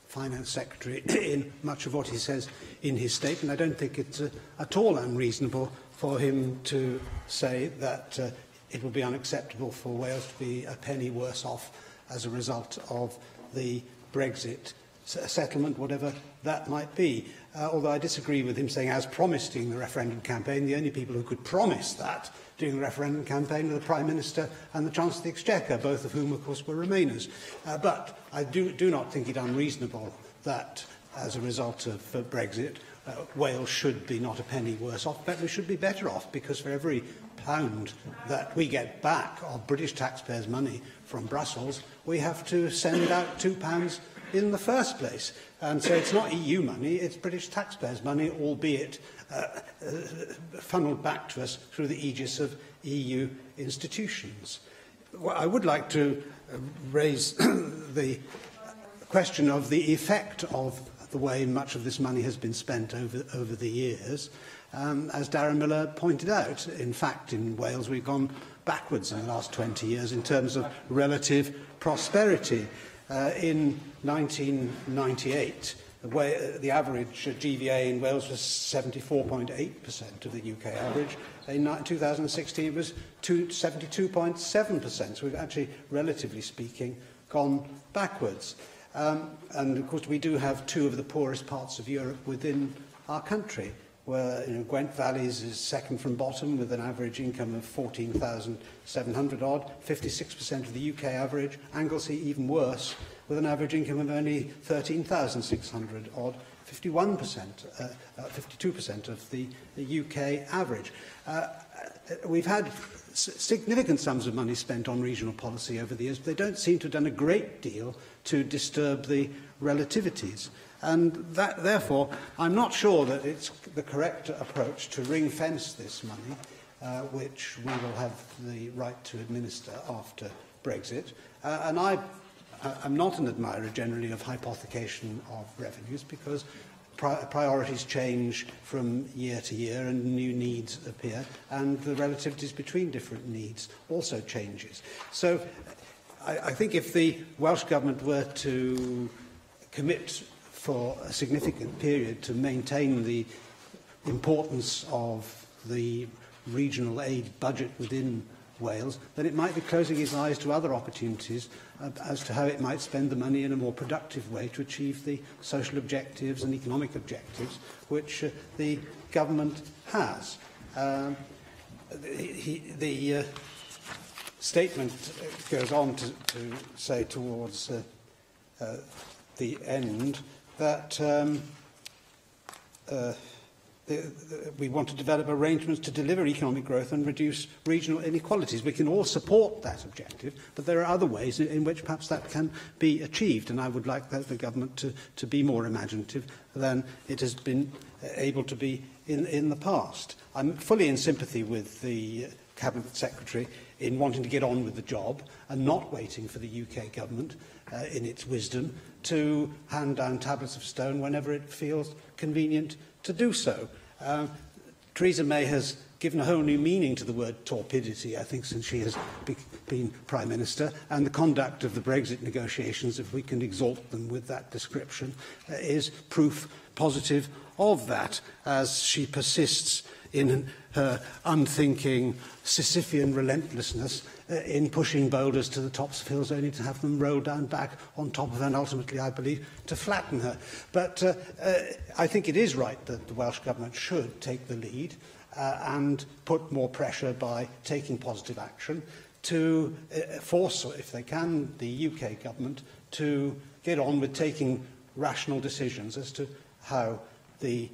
S14: Finance Secretary in much of what he says in his statement? I don't think it's at all unreasonable for him to say that it would be unacceptable for Wales to be a penny worse off as a result of the Brexit settlement, whatever that might be. Although I disagree with him saying, as promised in the referendum campaign, the only people who could promise that during the referendum campaign were the Prime Minister and the Chancellor of the Exchequer, both of whom, of course, were Remainers. But I do not think it unreasonable that, as a result of Brexit, Wales should be not a penny worse off, but we should be better off, because for every pound that we get back of British taxpayers' money from Brussels, we have to send out £2 in the first place. And so it's not EU money, it's British taxpayers' money, albeit funnelled back to us through the aegis of EU institutions. Well, I would like to raise the question of the effect of the way much of this money has been spent over the years. As Darren Miller pointed out, in fact, in Wales we've gone backwards in the last 20 years in terms of relative prosperity. In 1998, the average GVA in Wales was 74.8% of the UK average. In 2016, it was 72.7%. So we've actually, relatively speaking, gone backwards. And of course, we do have two of the poorest parts of Europe within our country, where Gwent Valleys is second from bottom with an average income of 14,700 odd, 56% of the UK average. Anglesey even worse, with an average income of only 13,600 odd, 52% of the UK average. We've had significant sums of money spent on regional policy over the years, but they don't seem to have done a great deal to disturb the relativities. And that, therefore, I'm not sure that it's the correct approach to ring-fence this money, which we will have the right to administer after Brexit. And I'm not an admirer generally of hypothecation of revenues, because priorities change from year to year and new needs appear, and the relativities between different needs also changes. So I think if the Welsh Government were to commit for a significant period to maintain the importance of the regional aid budget within Wales, then it might be closing its eyes to other opportunities as to how it might spend the money in a more productive way to achieve the social objectives and economic objectives which the government has. The statement goes on to say towards the end that we want to develop arrangements to deliver economic growth and reduce regional inequalities. We can all support that objective, but there are other ways in which perhaps that can be achieved, and I would like the government to be more imaginative than it has been able to be in the past. I'm fully in sympathy with the Cabinet Secretary in wanting to get on with the job and not waiting for the UK government, in its wisdom, to hand down tablets of stone whenever it feels convenient to do so. Theresa May has given a whole new meaning to the word torpidity, I think, since she has been Prime Minister, and the conduct of the Brexit negotiations, if we can exalt them with that description, is proof positive of that, as she persists in her unthinking Sisyphean relentlessness in pushing boulders to the tops of hills only to have them roll down back on top of her and ultimately, I believe, to flatten her. But I think it is right that the Welsh Government should take the lead and put more pressure by taking positive action to force, if they can, the UK Government to get on with taking rational decisions as to how the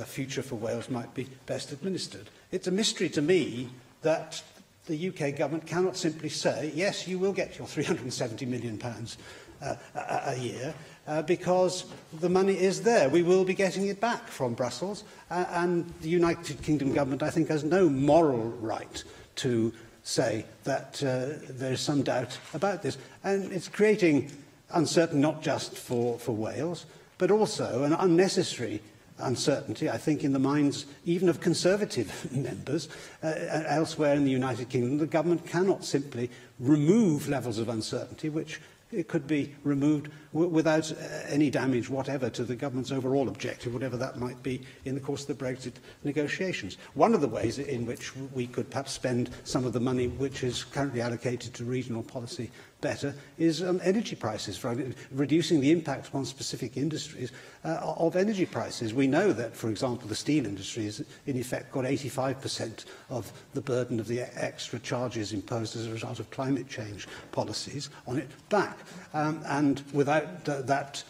S14: future for Wales might be best administered. It's a mystery to me that the UK Government cannot simply say, yes, you will get your £370 million a year, because the money is there. We will be getting it back from Brussels, and the United Kingdom Government, I think, has no moral right to say that there is some doubt about this. And it's creating uncertainty not just for Wales, but also an unnecessary uncertainty, I think, in the minds even of Conservative members elsewhere in the United Kingdom. The government cannot simply remove levels of uncertainty which it could be removed without any damage whatever to the government's overall objective, whatever that might be in the course of the Brexit negotiations. One of the ways in which we could perhaps spend some of the money which is currently allocated to regional policy better is energy prices, for reducing the impact on specific industries of energy prices. We know that, for example, the steel industry has in effect got 85% of the burden of the extra charges imposed as a result of climate change policies on it back. And without that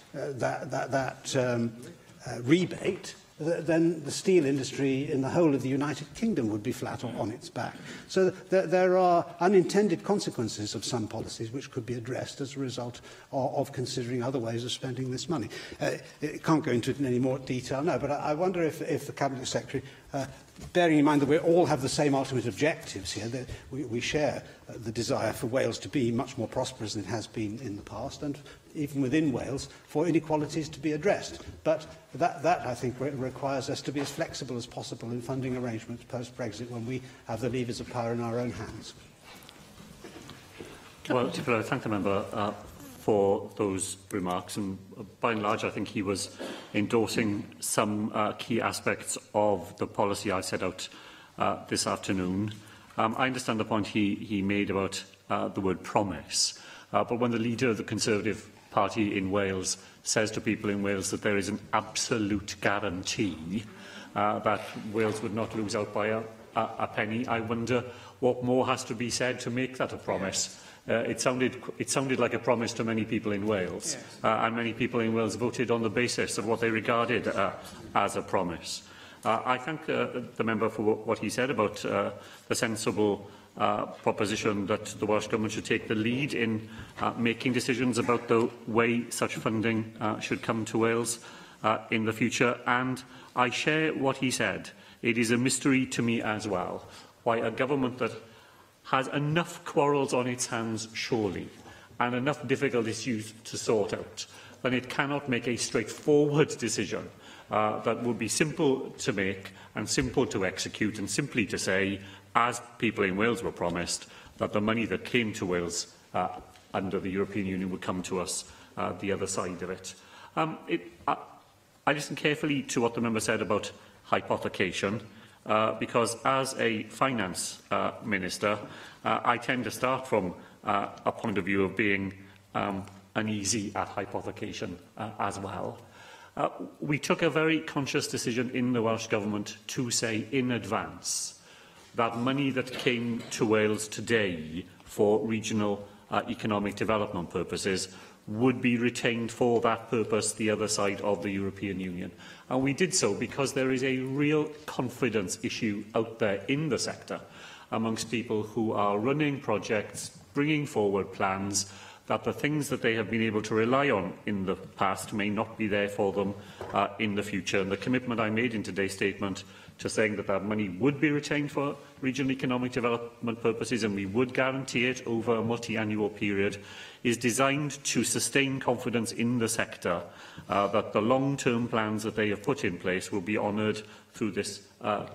S14: rebate, then the steel industry in the whole of the United Kingdom would be flat on its back. So there are unintended consequences of some policies which could be addressed as a result of considering other ways of spending this money. It can't go into it in any more detail now, but I wonder if the Cabinet Secretary, bearing in mind that we all have the same ultimate objectives here, that we share the desire for Wales to be much more prosperous than it has been in the past, and even within Wales, for inequalities to be addressed. But that I think, requires us to be as flexible as possible in funding arrangements post-Brexit when we have the levers of power in our own hands.
S3: Well, I thank the member for those remarks, and by and large I think he was endorsing some key aspects of the policy I set out this afternoon. I understand the point he made about the word promise, but when the leader of the Conservative Party in Wales says to people in Wales that there is an absolute guarantee that Wales would not lose out by a penny, I wonder what more has to be said to make that a promise. It sounded like a promise to many people in Wales, yes. And many people in Wales voted on the basis of what they regarded as a promise. I thank the member for what he said about the sensible proposition that the Welsh Government should take the lead in making decisions about the way such funding should come to Wales in the future. And I share what he said. It is a mystery to me as well why a government that has enough quarrels on its hands, surely, and enough difficult issues to sort out, then it cannot make a straightforward decision that would be simple to make and simple to execute, and simply to say, as people in Wales were promised, that the money that came to Wales under the European Union would come to us the other side of it. I listened carefully to what the member said about hypothecation, because as a finance minister, I tend to start from a point of view of being uneasy at hypothecation as well. We took a very conscious decision in the Welsh Government to say in advance that money that came to Wales today for regional economic development purposes would be retained for that purpose the other side of the European Union. And we did so because there is a real confidence issue out there in the sector amongst people who are running projects, bringing forward plans, that the things that they have been able to rely on in the past may not be there for them in the future. And the commitment I made in today's statement to saying that that money would be retained for regional economic development purposes and we would guarantee it over a multi-annual period is designed to sustain confidence in the sector that the long-term plans that they have put in place will be honoured through this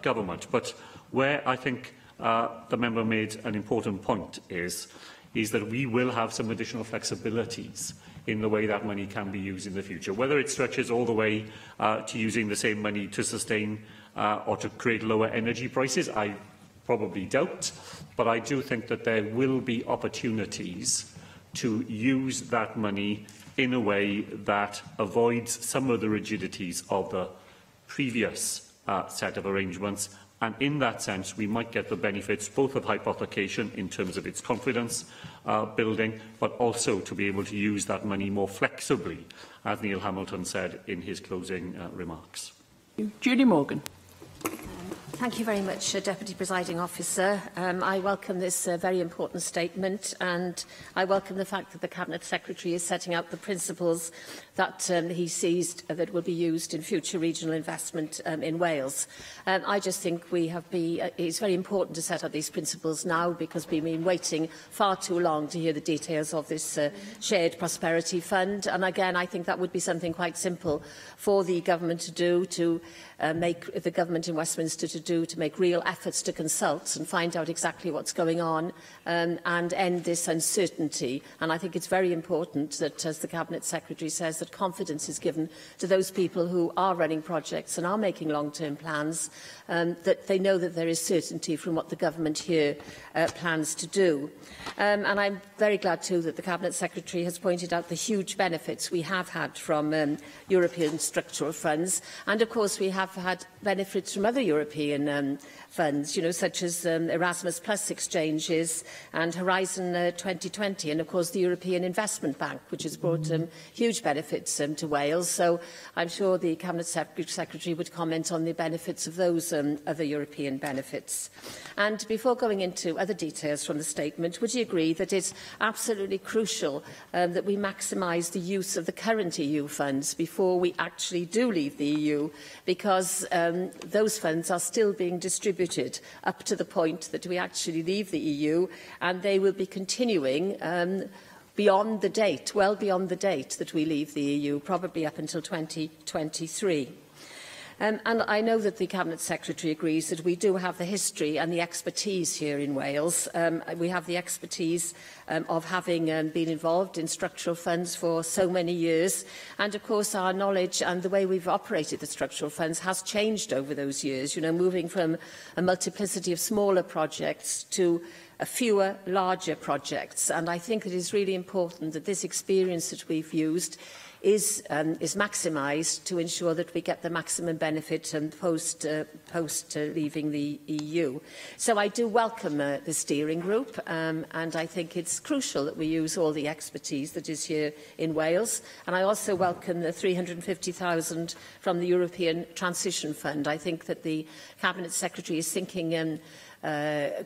S3: government. But where I think the member made an important point is that we will have some additional flexibilities in the way that money can be used in the future. Whether it stretches all the way to using the same money to sustain or to create lower energy prices, I probably doubt. But I do think that there will be opportunities to use that money in a way that avoids some of the rigidities of the previous set of arrangements. And in that sense, we might get the benefits both of hypothecation in terms of its confidence building, but also to be able to use that money more flexibly, as Neil Hamilton said in his closing remarks.
S20: Judy Morgan.
S7: Thank you very much, Deputy Presiding Officer. I welcome this very important statement, and I welcome the fact that the Cabinet Secretary is setting out the principles that he sees that will be used in future regional investment in Wales. I just think it's very important to set out these principles now, because we've been waiting far too long to hear the details of this Shared Prosperity Fund. And again, I think that would be something quite simple for the government to do, to make the government in Westminster to make real efforts to consult and find out exactly what's going on and end this uncertainty. And I think it's very important that, as the Cabinet Secretary says, that confidence is given to those people who are running projects and are making long-term plans, that they know that there is certainty from what the government here plans to do. And I'm very glad too that the Cabinet Secretary has pointed out the huge benefits we have had from European structural funds, and of course we have had benefits from other European funds, such as Erasmus Plus exchanges and Horizon 2020, and of course the European Investment Bank, which has brought huge benefits to Wales. So I'm sure the Cabinet Secretary would comment on the benefits of those other European benefits. And before going into other details from the statement, would you agree that it's absolutely crucial that we maximise the use of the current EU funds before we actually do leave the EU, because those funds are still being distributed up to the point that we actually leave the EU, and they will be continuing beyond the date, well beyond the date that we leave the EU, probably up until 2023. And I know that the Cabinet Secretary agrees that we do have the history and the expertise here in Wales. We have the expertise of having been involved in structural funds for so many years. And of course, our knowledge and the way we've operated the structural funds has changed over those years, moving from a multiplicity of smaller projects to fewer larger projects. And I think it is really important that this experience that we've used is maximised to ensure that we get the maximum benefit post leaving the EU. So I do welcome the steering group, and I think it's crucial that we use all the expertise that is here in Wales. And I also welcome the 350,000 from the European Transition Fund. I think that the Cabinet Secretary is thinking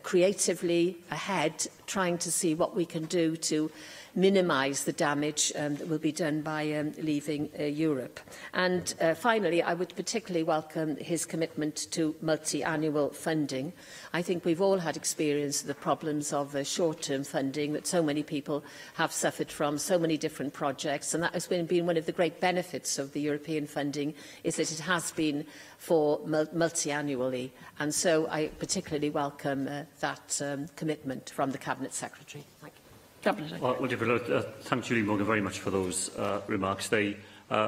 S7: creatively ahead trying to see what we can do to minimise the damage that will be done by leaving Europe. And finally, I would particularly welcome his commitment to multi-annual funding. I think we've all had experience of the problems of short-term funding that so many people have suffered from, so many different projects, and that has been one of the great benefits of the European funding, is that it has been for multi-annually, and so I particularly welcome that commitment from the Cabinet Secretary. Thank you.
S3: Thank Julie Morgan very much for those remarks. They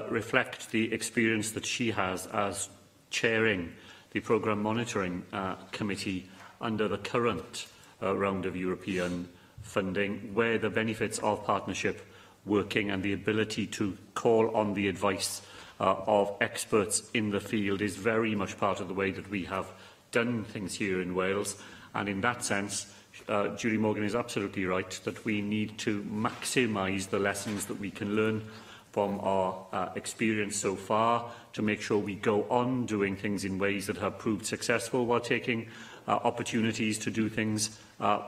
S3: reflect the experience that she has as chairing the Programme Monitoring Committee under the current round of European funding, where the benefits of partnership working and the ability to call on the advice of experts in the field is very much part of the way that we have done things here in Wales. And in that sense, Julie Morgan is absolutely right that we need to maximise the lessons that we can learn from our experience so far to make sure we go on doing things in ways that have proved successful while taking opportunities to do things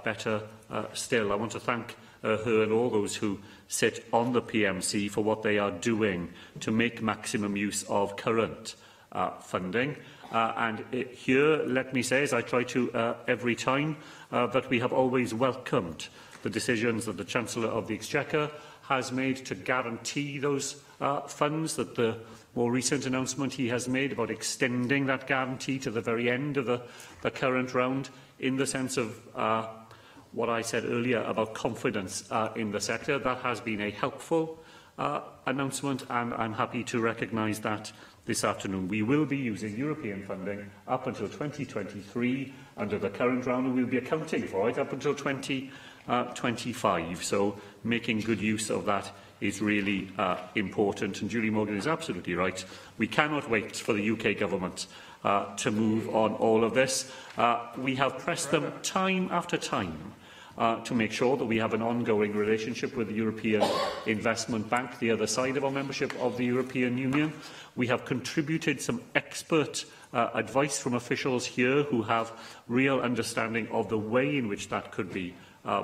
S3: better still. I want to thank her and all those who sit on the PMC for what they are doing to make maximum use of current funding. Here, let me say, as I try to every time, that we have always welcomed the decisions that the Chancellor of the Exchequer has made to guarantee those funds, that the more recent announcement he has made about extending that guarantee to the very end of the current round, in the sense of what I said earlier about confidence in the sector. That has been a helpful announcement, and I'm happy to recognise that this afternoon. We will be using European funding up until 2023 under the current round, and we will be accounting for it up until 2025. So making good use of that is really important. And Julie Morgan is absolutely right. We cannot wait for the UK government to move on all of this. We have pressed them time after time to make sure that we have an ongoing relationship with the European Investment Bank, the other side of our membership of the European Union. We have contributed some expert advice from officials here who have real understanding of the way in which that could be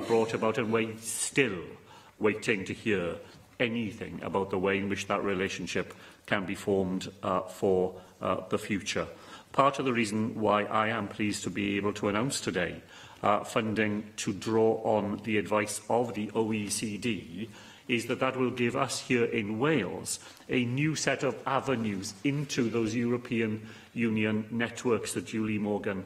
S3: brought about, and we're still waiting to hear anything about the way in which that relationship can be formed for the future. Part of the reason why I am pleased to be able to announce today funding to draw on the advice of the OECD is that that will give us here in Wales a new set of avenues into those European Union networks that Julie Morgan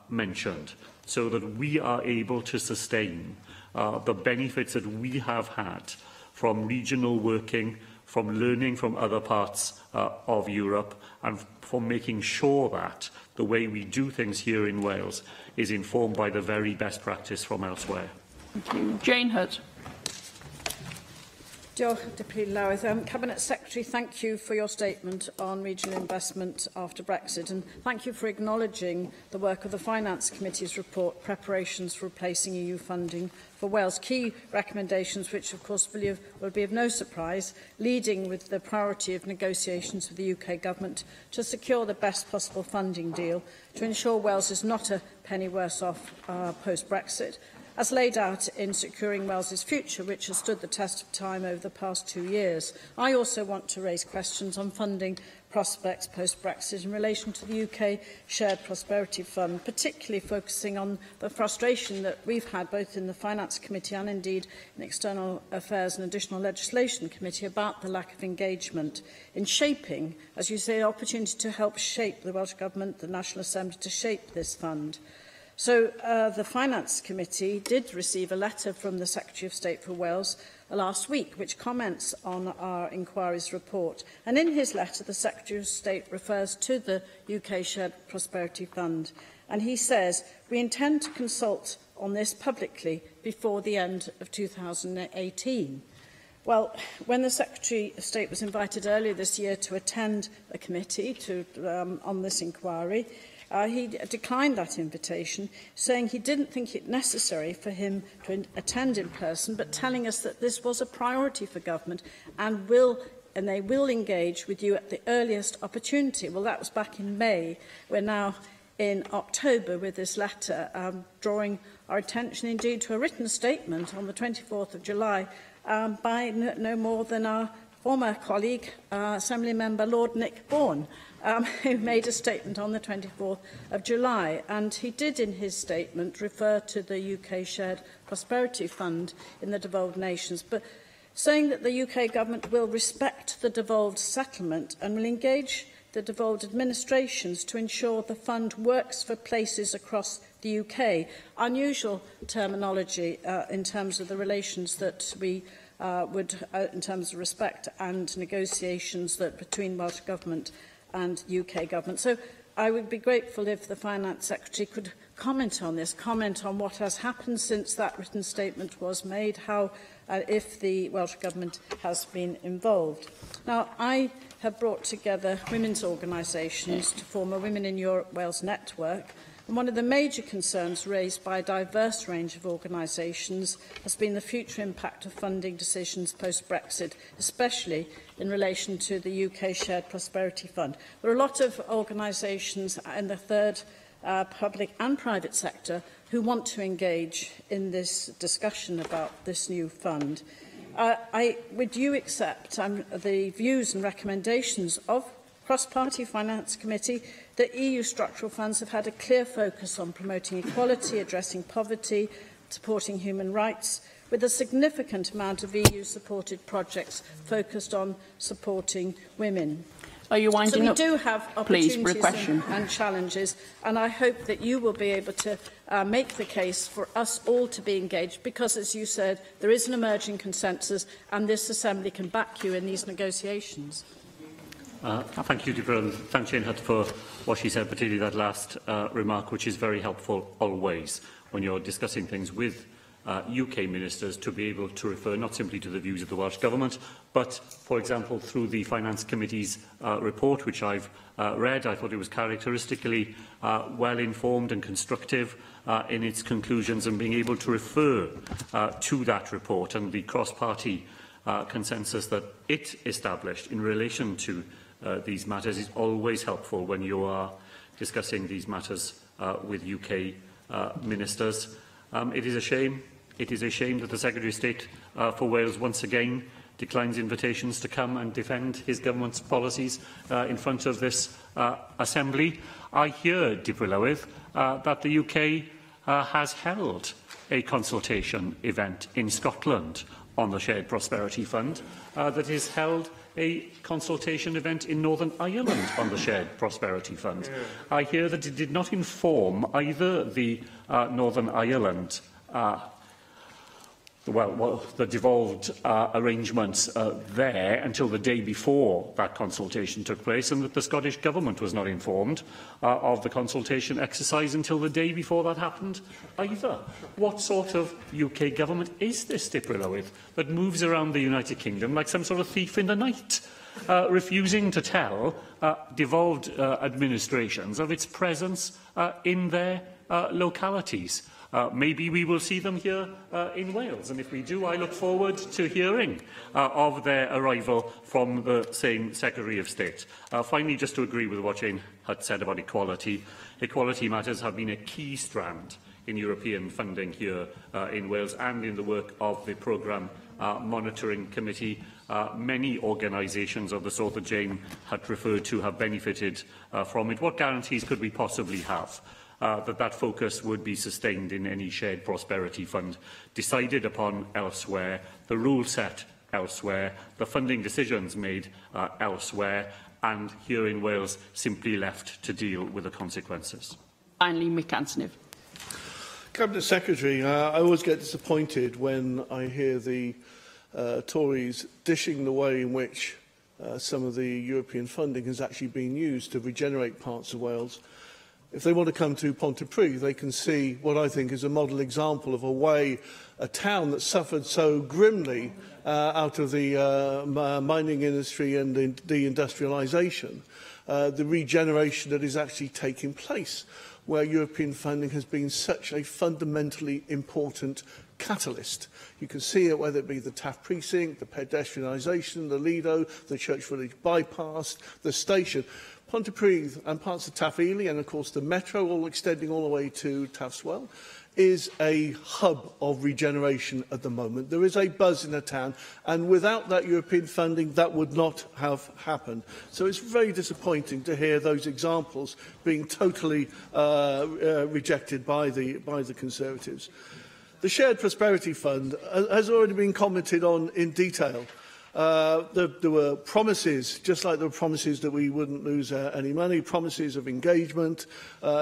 S3: mentioned, so that we are able to sustain the benefits that we have had from regional working, from learning from other parts of Europe, and from making sure that the way we do things here in Wales is informed by the very best practice from elsewhere.
S20: Thank you. Jane Hood. Diolch, Deputy Llywydd. Cabinet Secretary, thank you for your statement on regional investment after Brexit, and thank you for acknowledging the work of the Finance Committee's report, Preparations for Replacing EU Funding for Wales. Key recommendations, which of course will be of no surprise, leading with the priority of negotiations with the UK Government to secure the best possible funding deal to ensure Wales is not a penny worse off post-Brexit, as laid out in Securing Wales's Future, which has stood the test of time over the past 2 years. I also want to raise questions on funding prospects post-Brexit in relation to the UK Shared Prosperity Fund, particularly focusing on the frustration that we've had both in the Finance Committee and indeed in External Affairs and Additional Legislation Committee about the lack of engagement in shaping, as you say, the opportunity to help shape the Welsh Government, the National Assembly, to shape this fund. So the Finance Committee did receive a letter from the Secretary of State for Wales last week, which comments on our inquiry's report. And in his letter, the Secretary of State refers to the UK Shared Prosperity Fund. And he says, "We intend to consult on this publicly before the end of 2018. Well, when the Secretary of State was invited earlier this year to attend a committee on this inquiry, he declined that invitation, saying he didn't think it necessary for him to attend in person, but telling us that this was a priority for government and they will engage with you at the earliest opportunity. Well, that was back in May. We're now in October with this letter, drawing our attention indeed to a written statement on the 24th of July by no more than our former colleague, Assembly Member Lord Nick Bourne, who made a statement on the 24th of July. And he did, in his statement, refer to the UK Shared Prosperity Fund in the devolved nations, but saying that the UK Government will respect the devolved settlement and will engage the devolved administrations to ensure the fund works for places across the UK. Unusual terminology in terms of the relations that we in terms of respect and negotiations that between Welsh Government and UK Government. So I would be grateful if the Finance Secretary could comment on this, comment on what has happened since that written statement was made, how, if the Welsh Government has been involved. Now, I have brought together women's organisations to form a Women in Europe Wales network. And one of the major concerns raised by a diverse range of organisations has been the future impact of funding decisions post-Brexit, especially in relation to the UK Shared Prosperity Fund. There are a lot of organisations in the third public and private sector who want to engage in this discussion about this new fund. Would you accept the views and recommendations of Cross-Party Finance Committee that EU structural funds have had a clear focus on promoting equality, addressing poverty, supporting human rights, with a significant amount of EU-supported projects focused on supporting women?
S21: Are you winding up?
S20: So we do have opportunities and challenges, and I hope that you will be able to make the case for us all to be engaged, because, as you said, there is an emerging consensus, and this Assembly can back you in these negotiations.
S3: Thank you, Deborah, and thank Jane Hutt for what she said, particularly that last remark, which is very helpful always when you're discussing things with UK ministers, to be able to refer not simply to the views of the Welsh Government, but, for example, through the Finance Committee's report, which I've read. I thought it was characteristically well-informed and constructive in its conclusions, and being able to refer to that report and the cross-party consensus that it established in relation to these matters is always helpful when you are discussing these matters with UK ministers. It is a shame. It is a shame that the Secretary of State for Wales once again declines invitations to come and defend his government's policies in front of this Assembly. I hear, Deborah Lywydd, that the UK has held a consultation event in Scotland on the Shared Prosperity Fund, that has held a consultation event in Northern Ireland on the Shared Prosperity Fund. I hear that it did not inform either the Northern Ireland the devolved arrangements there until the day before that consultation took place, and that the Scottish Government was not informed of the consultation exercise until the day before that happened either. What sort of UK government is this, Deborah Lywydd, that moves around the United Kingdom like some sort of thief in the night, refusing to tell devolved administrations of its presence in their localities? Maybe we will see them here in Wales, and if we do, I look forward to hearing of their arrival from the same Secretary of State. Finally, just to agree with what Jane had said about equality, equality matters have been a key strand in European funding here in Wales and in the work of the Programme Monitoring Committee. Many organisations of the sort that Jane had referred to have benefited from it. What guarantees could we possibly have that focus would be sustained in any shared prosperity fund decided upon elsewhere, the rules set elsewhere, the funding decisions made elsewhere, and here in Wales simply left to deal with the consequences?
S21: Finally, Mick Anthony.
S6: Cabinet Secretary, I always get disappointed when I hear the Tories dishing the way in which some of the European funding has actually been used to regenerate parts of Wales. If they want to come to Pontypridd, they can see what I think is a model example of a town that suffered so grimly out of the mining industry and the deindustrialisation, the regeneration that is actually taking place, where European funding has been such a fundamentally important catalyst. You can see it, whether it be the Taff precinct, the pedestrianisation, the Lido, the Church Village bypass, the station. Pontypridd and parts of Taff Ely, and of course the metro, all extending all the way to Taff Swell, is a hub of regeneration at the moment. There is a buzz in the town, and without that European funding, that would not have happened. So it's very disappointing to hear those examples being totally rejected by the Conservatives. The Shared Prosperity Fund has already been commented on in detail. There were promises, just like there were promises that we wouldn't lose any money, promises of engagement.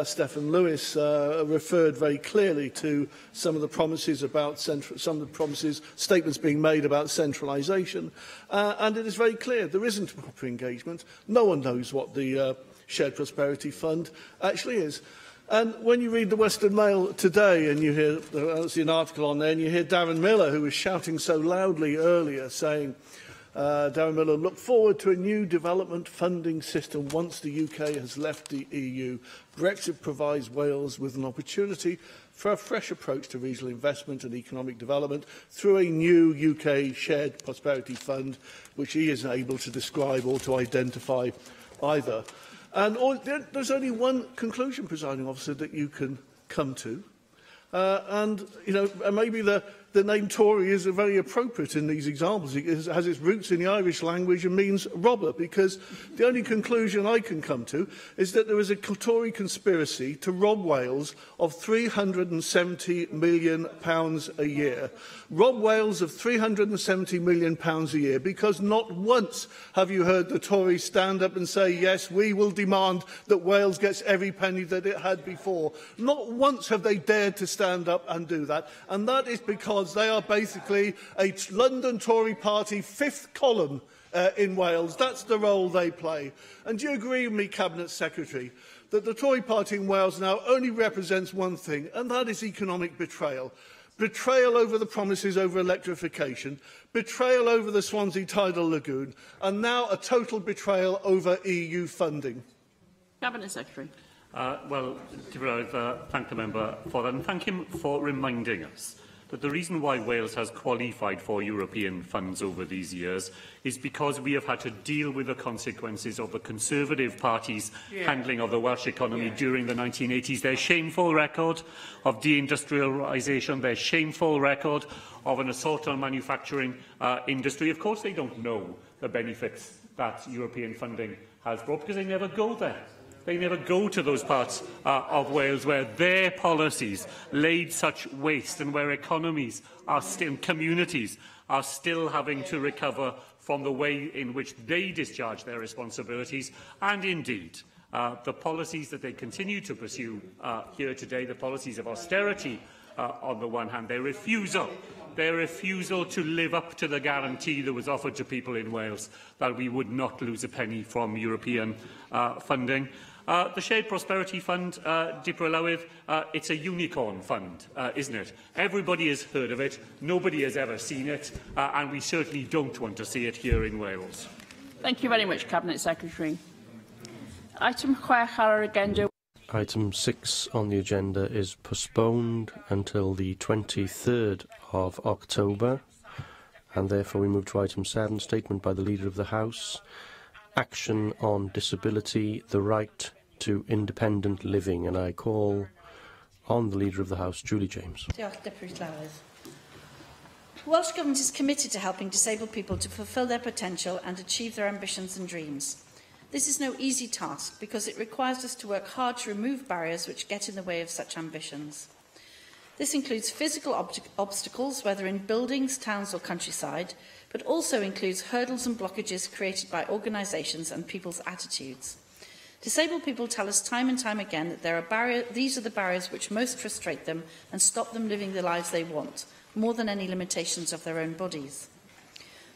S6: Stephen Lewis referred very clearly to some of the promises about statements being made about centralisation, and it is very clear there isn't proper engagement. No one knows what the Shared Prosperity Fund actually is. And when you read the Western Mail today, and you hear, I see an article on there, and you hear Darren Miller, who was shouting so loudly earlier, saying, Darren Miller, look forward to a new development funding system once the UK has left the EU. Brexit provides Wales with an opportunity for a fresh approach to regional investment and economic development through a new UK Shared Prosperity Fund, which he isn't able to describe or to identify either. And there's only one conclusion, Presiding Officer, that you can come to. And maybe the name Tory is very appropriate in these examples. It has its roots in the Irish language and means robber, because the only conclusion I can come to is that there is a Tory conspiracy to rob Wales of £370 million a year. Rob Wales of £370 million a year, because not once have you heard the Tories stand up and say, yes, we will demand that Wales gets every penny that it had before. Not once have they dared to stand up and do that, and that is because they are basically a London Tory party fifth column in Wales. That's the role they play. And do you agree with me, Cabinet Secretary, that the Tory party in Wales now only represents one thing, and that is economic betrayal? Betrayal over the promises over electrification, betrayal over the Swansea Tidal Lagoon, and now a total betrayal over EU funding.
S21: Cabinet Secretary.
S3: Well, to thank the member for that, and thank him for reminding us that the reason why Wales has qualified for European funds over these years is because we have had to deal with the consequences of the Conservative Party's handling of the Welsh economy during the 1980s. Their shameful record of deindustrialisation, their shameful record of an assault on manufacturing industry. Of course, they don't know the benefits that European funding has brought, because they never go there. They never go to those parts of Wales where their policies laid such waste and where economies are still, communities are still having to recover from the way in which they discharge their responsibilities, and indeed the policies that they continue to pursue here today, the policies of austerity on the one hand, their refusal to live up to the guarantee that was offered to people in Wales that we would not lose a penny from European funding. The Shared Prosperity Fund, Deepa Lywydd, it's a unicorn fund, isn't it? Everybody has heard of it, nobody has ever seen it, and we certainly don't want to see it here in Wales.
S21: Thank you very much, Cabinet Secretary. Item 6 ar yr agenda.
S9: Item 6 on the agenda is postponed until the 23rd of October, and therefore we move to item 7, statement by the Leader of the House. Action on disability, the right to independent living. And I call on the Leader of the House, Julie James.
S21: Diolch, Deputy Lywydd. The Welsh Government is committed to helping disabled people to fulfil their potential and achieve their ambitions and dreams. This is no easy task because it requires us to work hard to remove barriers which get in the way of such ambitions. This includes physical obstacles, whether in buildings, towns or countryside, but also includes hurdles and blockages created by organisations and people's attitudes. Disabled people tell us time and time again that these are the barriers which most frustrate them and stop them living the lives they want, more than any limitations of their own bodies.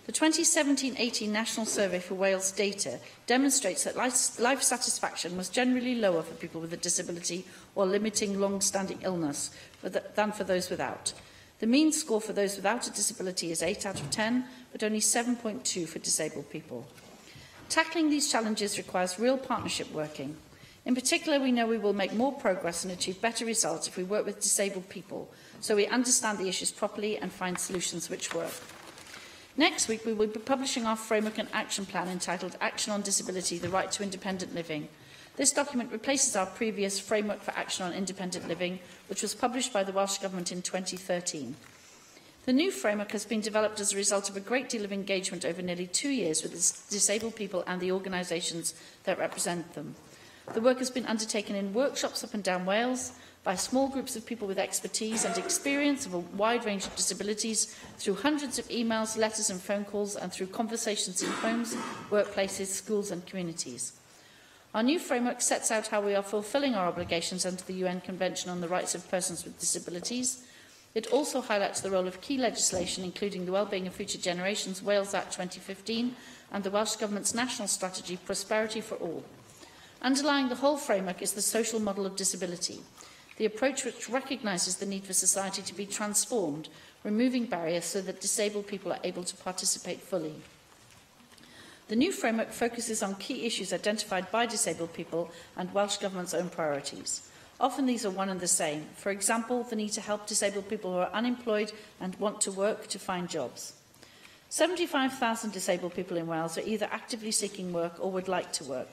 S21: The 2017-18 National Survey for Wales data demonstrates that life satisfaction was generally lower for people with a disability or limiting long-standing illness than for those without. The mean score for those without a disability is 8 out of 10, but only 7.2 for disabled people. Tackling these challenges requires real partnership working. In particular, we know we will make more progress and achieve better results if we work with disabled people, so we understand the issues properly and find solutions which work. Next week, we will be publishing our framework and action plan entitled Action on Disability, the Right to Independent Living. This document replaces our previous Framework for Action on Independent Living, which was published by the Welsh Government in 2013. The new framework has been developed as a result of a great deal of engagement over nearly 2 years with disabled people and the organisations that represent them. The work has been undertaken in workshops up and down Wales by small groups of people with expertise and experience of a wide range of disabilities, through hundreds of emails, letters and phone calls, and through conversations in homes, workplaces, schools and communities. Our new framework sets out how we are fulfilling our obligations under the UN Convention on the Rights of Persons with Disabilities. It also highlights the role of key legislation, including the Wellbeing of Future Generations Wales Act 2015 and the Welsh Government's national strategy, Prosperity for All. Underlying the whole framework is the social model of disability, the approach which recognises the need for society to be transformed, removing barriers so that disabled people are able to participate fully. The new framework focuses on key issues identified by disabled people and Welsh Government's own priorities. Often these are one and the same. For example, the need to help disabled people who are unemployed and want to work to find jobs. 75,000 disabled people in Wales are either actively seeking work or would like to work.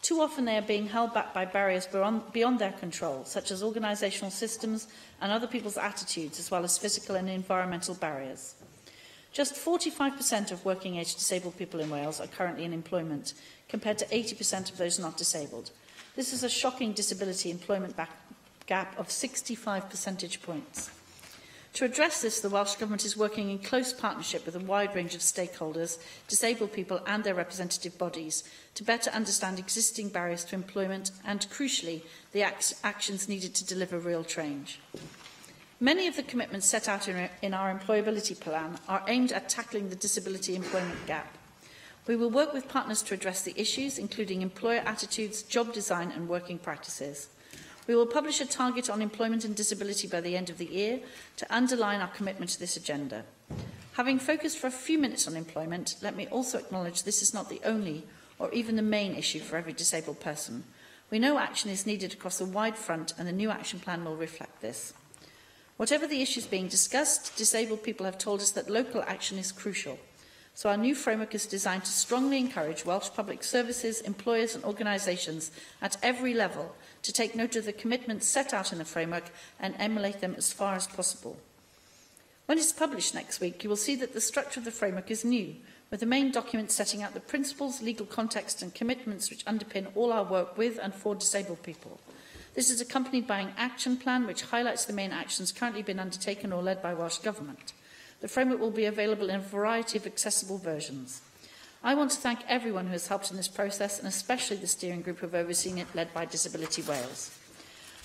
S21: Too often they are being held back by barriers beyond their control, such as organisational systems and other people's attitudes, as well as physical and environmental barriers. Just 45% of working-age disabled people in Wales are currently in employment, compared to 80% of those not disabled. This is a shocking disability employment gap of 65 percentage points. To address this, the Welsh Government is working in close partnership with a wide range of stakeholders, disabled people and their representative bodies, to better understand existing barriers to employment and, crucially, the actions needed to deliver real change. Many of the commitments set out in our employability plan are aimed at tackling the disability employment gap. We will work with partners to address the issues, including employer attitudes, job design and working practices. We will publish a target on employment and disability by the end of the year to underline our commitment to this agenda. Having focused for a few minutes on employment, let me also acknowledge this is not the only or even the main issue for every disabled person. We know action is needed across a wide front, and the new action plan will reflect this. Whatever the issues being discussed, disabled people have told us that local action is crucial. So our new framework is designed to strongly encourage Welsh Public Services, employers and organisations at every level to take note of the commitments set out in the framework and emulate them as far as possible. When it's published next week, you will see that the structure of the framework is new, with the main document setting out the principles, legal context and commitments which underpin all our work with and for disabled people. This is accompanied by an action plan which highlights the main actions currently being undertaken or led by Welsh Government. The framework will be available in a variety of accessible versions. I want to thank everyone who has helped in this process, and especially the steering group who have overseen it, led by Disability Wales.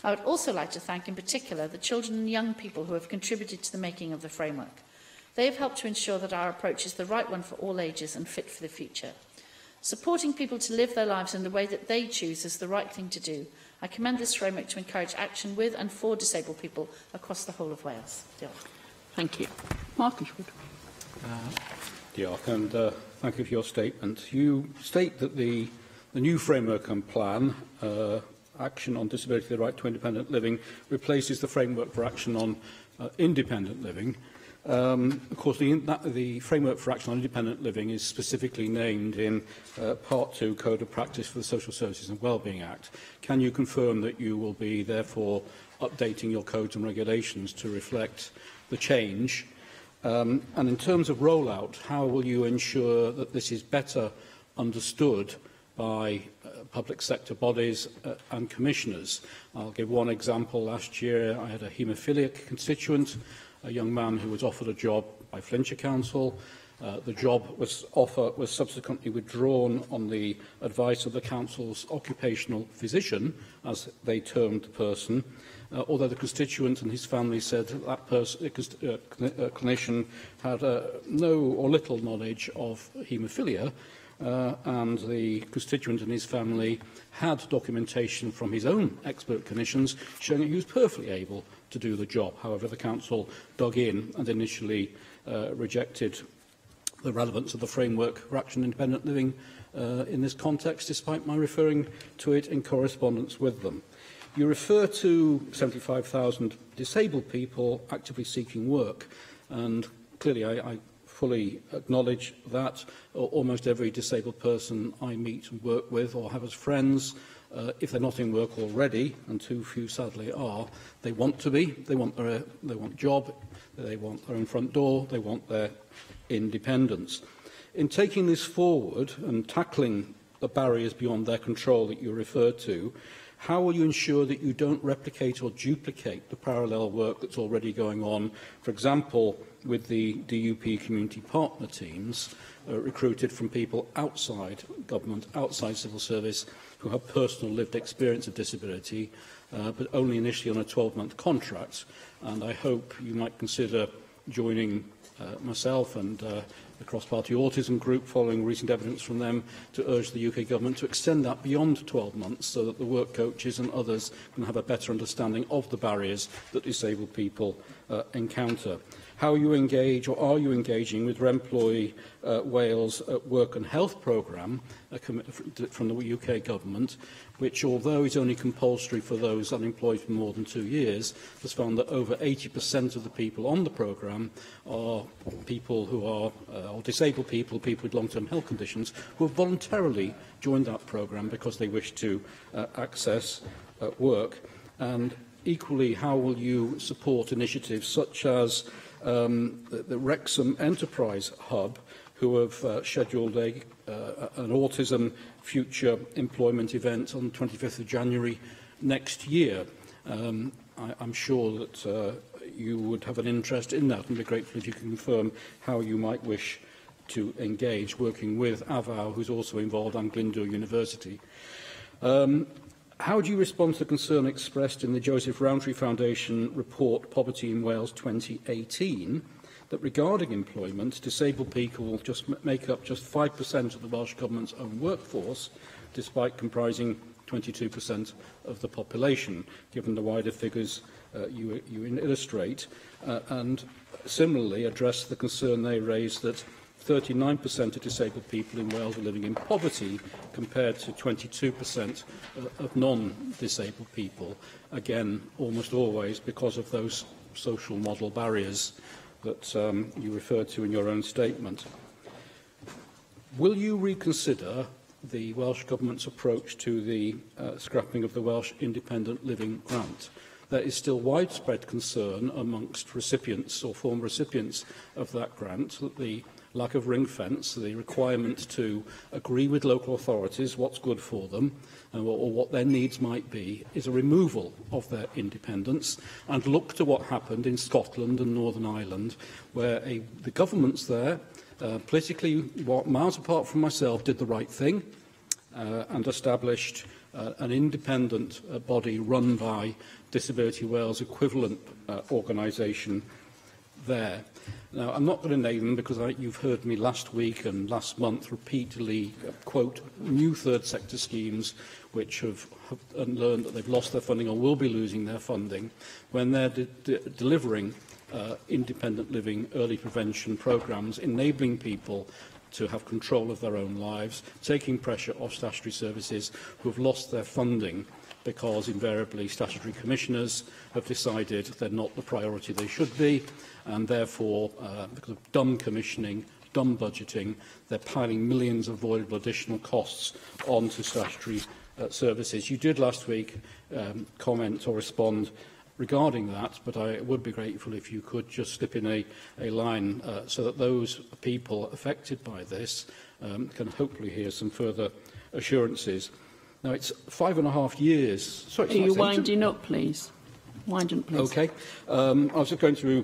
S21: I would also like to thank in particular the children and young people who have contributed to the making of the framework. They have helped to ensure that our approach is the right one for all ages and fit for the future. Supporting people to live their lives in the way that they choose is the right thing to do. I commend this framework to encourage action with and for disabled people across the whole of Wales. Diolch.
S16: Thank you. Mark Ishwood.
S22: Diolch, and thank you for your statement. You state that the new framework and plan, Action on Disability, the Right to Independent Living, replaces the Framework for Action on Independent Living. Of course, the Framework for Action on Independent Living is specifically named in Part 2, Code of Practice for the Social Services and Wellbeing Act. Can you confirm that you will be, therefore, updating your codes and regulations to reflect the change? And in terms of rollout, how will you ensure that this is better understood by public sector bodies and commissioners? I'll give one example. Last year, I had a haemophiliac constituent, a young man who was offered a job by Flintshire Council. The job was subsequently withdrawn on the advice of the council's occupational physician, as they termed the person, although the constituent and his family said that clinician had no or little knowledge of haemophilia, and the constituent and his family had documentation from his own expert clinicians showing that he was perfectly able to do the job. However, the council dug in and initially rejected the relevance of the Framework for Action on Independent Living in this context, despite my referring to it in correspondence with them. You refer to 75,000 disabled people actively seeking work, and clearly I fully acknowledge that. Almost every disabled person I meet and work with or have as friends, if they're not in work already, and too few sadly are, they want to be. They want a job, they want their own front door, they want their independence. In taking this forward and tackling the barriers beyond their control that you referred to, how will you ensure that you don't replicate or duplicate the parallel work that's already going on, for example, with the DUP community partner teams recruited from people outside government, outside civil service, who have personal lived experience of disability, but only initially on a 12-month contract? And I hope you might consider joining myself and the Cross-Party Autism Group, following recent evidence from them, to urge the UK Government to extend that beyond 12 months so that the work coaches and others can have a better understanding of the barriers that disabled people encounter. How you engage, or are you engaging, with Remploy Wales Work and Health Programme from the UK Government, which, although is only compulsory for those unemployed for more than 2 years, has found that over 80% of the people on the programme are people who are, or disabled people, people with long-term health conditions, who have voluntarily joined that programme because they wish to access work. And equally, how will you support initiatives such as the Wrexham Enterprise Hub, who have scheduled an autism future employment event on the 25th of January next year? I'm sure that you would have an interest in that, and be grateful if you can confirm how you might wish to engage, working with AVAO, who's also involved, and Glyndŵr University. How do you respond to the concern expressed in the Joseph Rowntree Foundation report Poverty in Wales 2018 that regarding employment, disabled people will just make up just 5% of the Welsh Government's own workforce, despite comprising 22% of the population, given the wider figures you illustrate, and similarly address the concern they raised that 39% of disabled people in Wales are living in poverty, compared to 22% of non-disabled people, again, almost always because of those social model barriers that you referred to in your own statement. Will you reconsider the Welsh Government's approach to the scrapping of the Welsh Independent Living Grant? There is still widespread concern amongst recipients or former recipients of that grant that the lack of ring fence, the requirement to agree with local authorities what's good for them or what their needs might be, is a removal of their independence. And look to what happened in Scotland and Northern Ireland, where the governments there, politically miles apart from myself, did the right thing and established an independent body run by Disability Wales equivalent organisation there. Now, I'm not going to name them because you've heard me last week and last month repeatedly quote new third sector schemes which have learned that they've lost their funding or will be losing their funding when they're delivering independent living early prevention programmes, enabling people to have control of their own lives, taking pressure off statutory services who have lost their funding because invariably statutory commissioners have decided they're not the priority they should be, and therefore, because of dumb commissioning, dumb budgeting, they're piling millions of avoidable additional costs onto statutory services. You did last week comment or respond regarding that, but I would be grateful if you could just slip in a line so that those people affected by this can hopefully hear some further assurances. Now, it's 5.5 years. Sorry,
S16: are you winding up, please? Winding up, please.
S22: Okay. I was just going to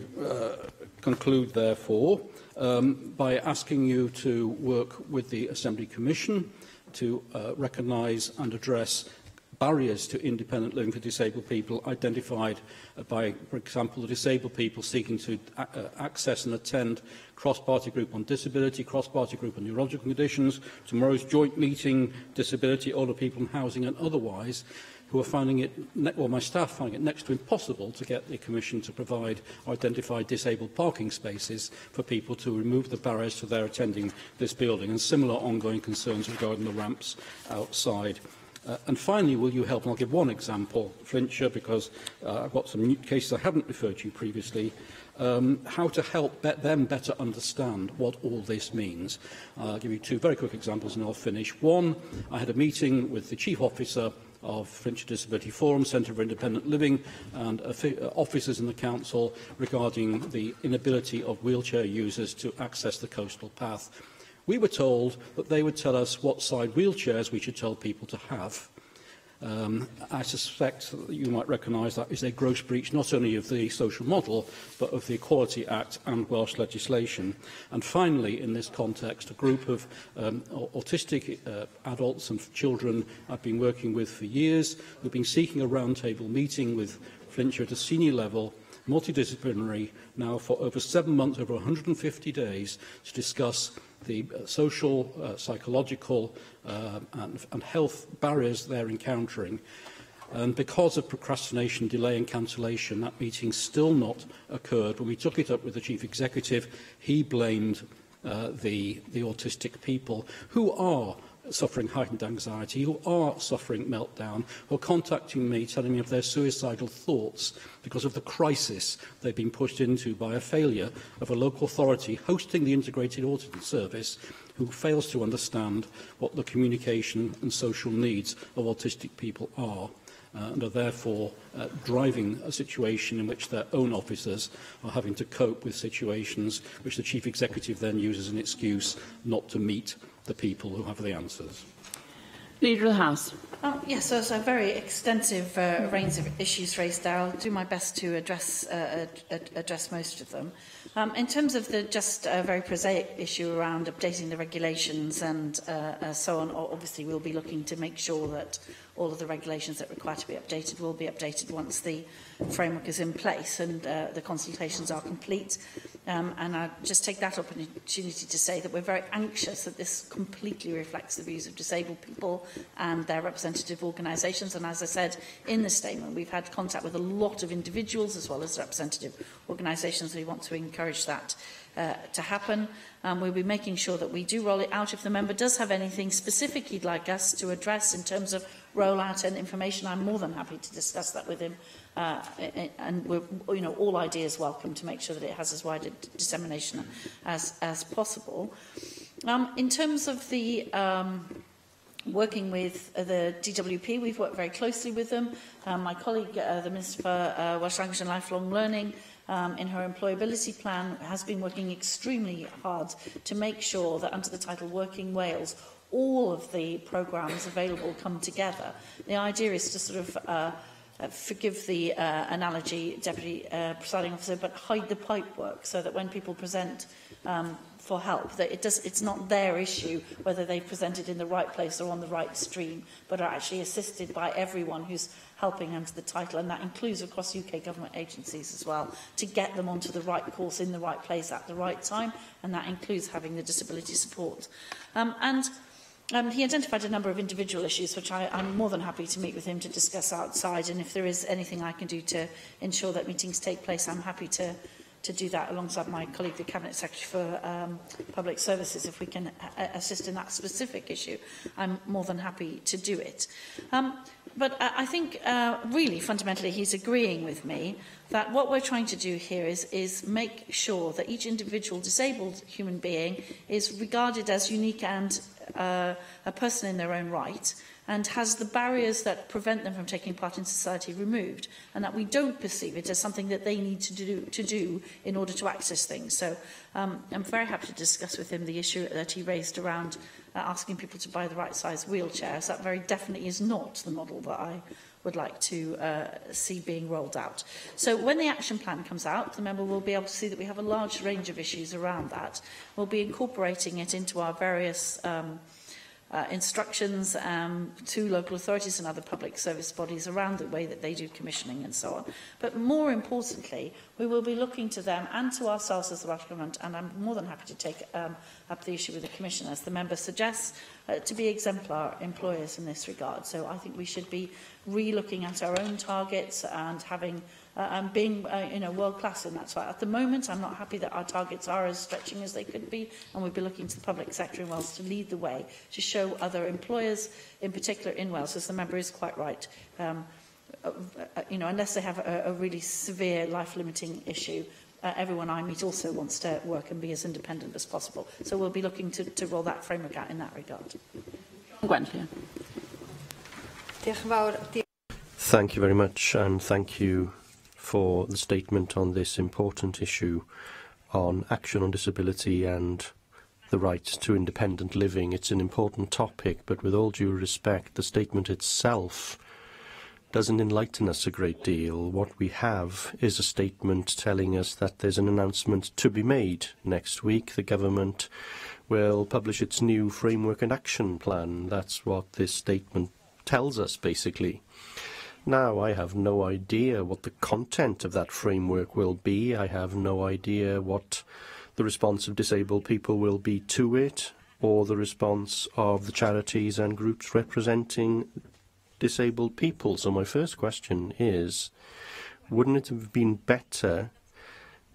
S22: conclude, therefore, by asking you to work with the Assembly Commission to recognise and address barriers to independent living for disabled people identified by, for example, the disabled people seeking to access and attend cross-party group on disability, cross-party group on neurological conditions, tomorrow's joint meeting, disability, older people in housing and otherwise, who are finding it, well, my staff finding it next to impossible to get the Commission to provide or identify disabled parking spaces for people to remove the barriers to their attending this building, and similar ongoing concerns regarding the ramps outside And finally, will you help, and I'll give one example, Flintshire, because I've got some new cases I haven't referred to previously, how to help them better understand what all this means. I'll give you two very quick examples and I'll finish. One, I had a meeting with the Chief Officer of Flintshire Disability Forum, Centre for Independent Living, and officers in the Council regarding the inability of wheelchair users to access the coastal path. We were told that they would tell us what side wheelchairs we should tell people to have. I suspect that you might recognise that is a gross breach not only of the social model, but of the Equality Act and Welsh legislation. And finally, in this context, a group of autistic adults and children I've been working with for years, who've been seeking a roundtable meeting with Flintshire at a senior level, multidisciplinary, now for over 7 months, over 150 days, to discuss the social, psychological and health barriers they're encountering. And because of procrastination, delay and cancellation, that meeting still not occurred. When we took it up with the Chief Executive, he blamed the autistic people who are suffering heightened anxiety, who are suffering meltdown, who are contacting me, telling me of their suicidal thoughts because of the crisis they've been pushed into by a failure of a local authority hosting the integrated autism service, who fails to understand what the communication and social needs of autistic people are. And are therefore driving a situation in which their own officers are having to cope with situations which the Chief Executive then uses an excuse not to meet the people who have the answers.
S21: Leader of the House. Yes, there's a very extensive range of issues raised there. I'll do my best to address most of them. In terms of the just very prosaic issue around updating the regulations and so on, obviously we'll be looking to make sure that all of the regulations that require to be updated will be updated once the framework is in place and the consultations are complete. And I'll just take that opportunity to say that we're very anxious that this completely reflects the views of disabled people and their representative organisations. And as I said in the statement, we've had contact with a lot of individuals as well as representative organisations. We want to encourage that to happen. We'll be making sure that we do roll it out. If the member does have anything specific he'd like us to address in terms of rollout and information, I'm more than happy to discuss that with him. And we're, all ideas welcome to make sure that it has as wide a dissemination as possible. In terms of the working with the DWP, we've worked very closely with them. My colleague, the Minister for Welsh Language and Lifelong Learning, in her employability plan, has been working extremely hard to make sure that under the title Working Wales, all of the programmes available come together. The idea is to sort of forgive the analogy, Deputy Presiding Officer, but hide the pipework so that when people present for help, that it's not their issue whether they've presented in the right place or on the right stream, but are actually assisted by everyone who's helping under the title, and that includes across UK government agencies as well, to get them onto the right course in the right place at the right time, and that includes having the disability support. He identified a number of individual issues, which I'm more than happy to meet with him to discuss outside, and if there is anything I can do to ensure that meetings take place, I'm happy to do that alongside my colleague, the Cabinet Secretary for Public Services. If we can assist in that specific issue, I'm more than happy to do it. But I think, really, fundamentally, he's agreeing with me that what we're trying to do here is make sure that each individual disabled human being is regarded as unique and a person in their own right, and has the barriers that prevent them from taking part in society removed, and that we don't perceive it as something that they need to do in order to access things. So I'm very happy to discuss with him the issue that he raised around asking people to buy the right size wheelchairs. That very definitely is not the model that I would like to see being rolled out. So when the action plan comes out, the member will be able to see that we have a large range of issues around that. We'll be incorporating it into our various instructions to local authorities and other public service bodies around the way that they do commissioning and so on. But more importantly, we will be looking to them and to ourselves as the Welsh Government, and I'm more than happy to take up the issue with the Commission, as the member suggests, to be exemplar employers in this regard. So I think we should be re-looking at our own targets and having and being world-class in that. So at the moment, I'm not happy that our targets are as stretching as they could be, and we'll be looking to the public sector in Wales to lead the way, to show other employers, in particular in Wales, as the member is quite right, unless they have a really severe life-limiting issue, everyone I meet also wants to work and be as independent as possible. So we'll be looking to roll that framework out in that regard.
S9: Thank you very much, and thank you for the statement on this important issue on action on disability and the right to independent living. It's an important topic, but with all due respect, the statement itself doesn't enlighten us a great deal. What we have is a statement telling us that there's an announcement to be made next week. The government will publish its new framework and action plan. That's what this statement tells us, basically. Now, I have no idea what the content of that framework will be. I have no idea what the response of disabled people will be to it, or the response of the charities and groups representing disabled people. So my first question is, wouldn't it have been better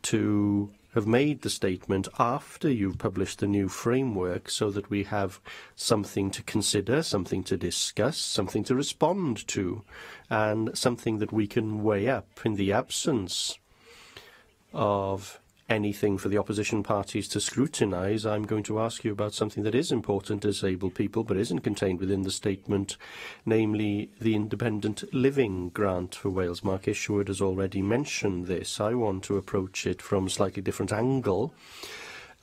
S9: to have made the statement after you've published the new framework, so that we have something to consider, something to discuss, something to respond to, and something that we can weigh up in the absence of anything for the opposition parties to scrutinise? I'm going to ask you about something that is important to disabled people but isn't contained within the statement, namely the Independent Living Grant for Wales. Mark Isherwood has already mentioned this. I want to approach it from a slightly different angle.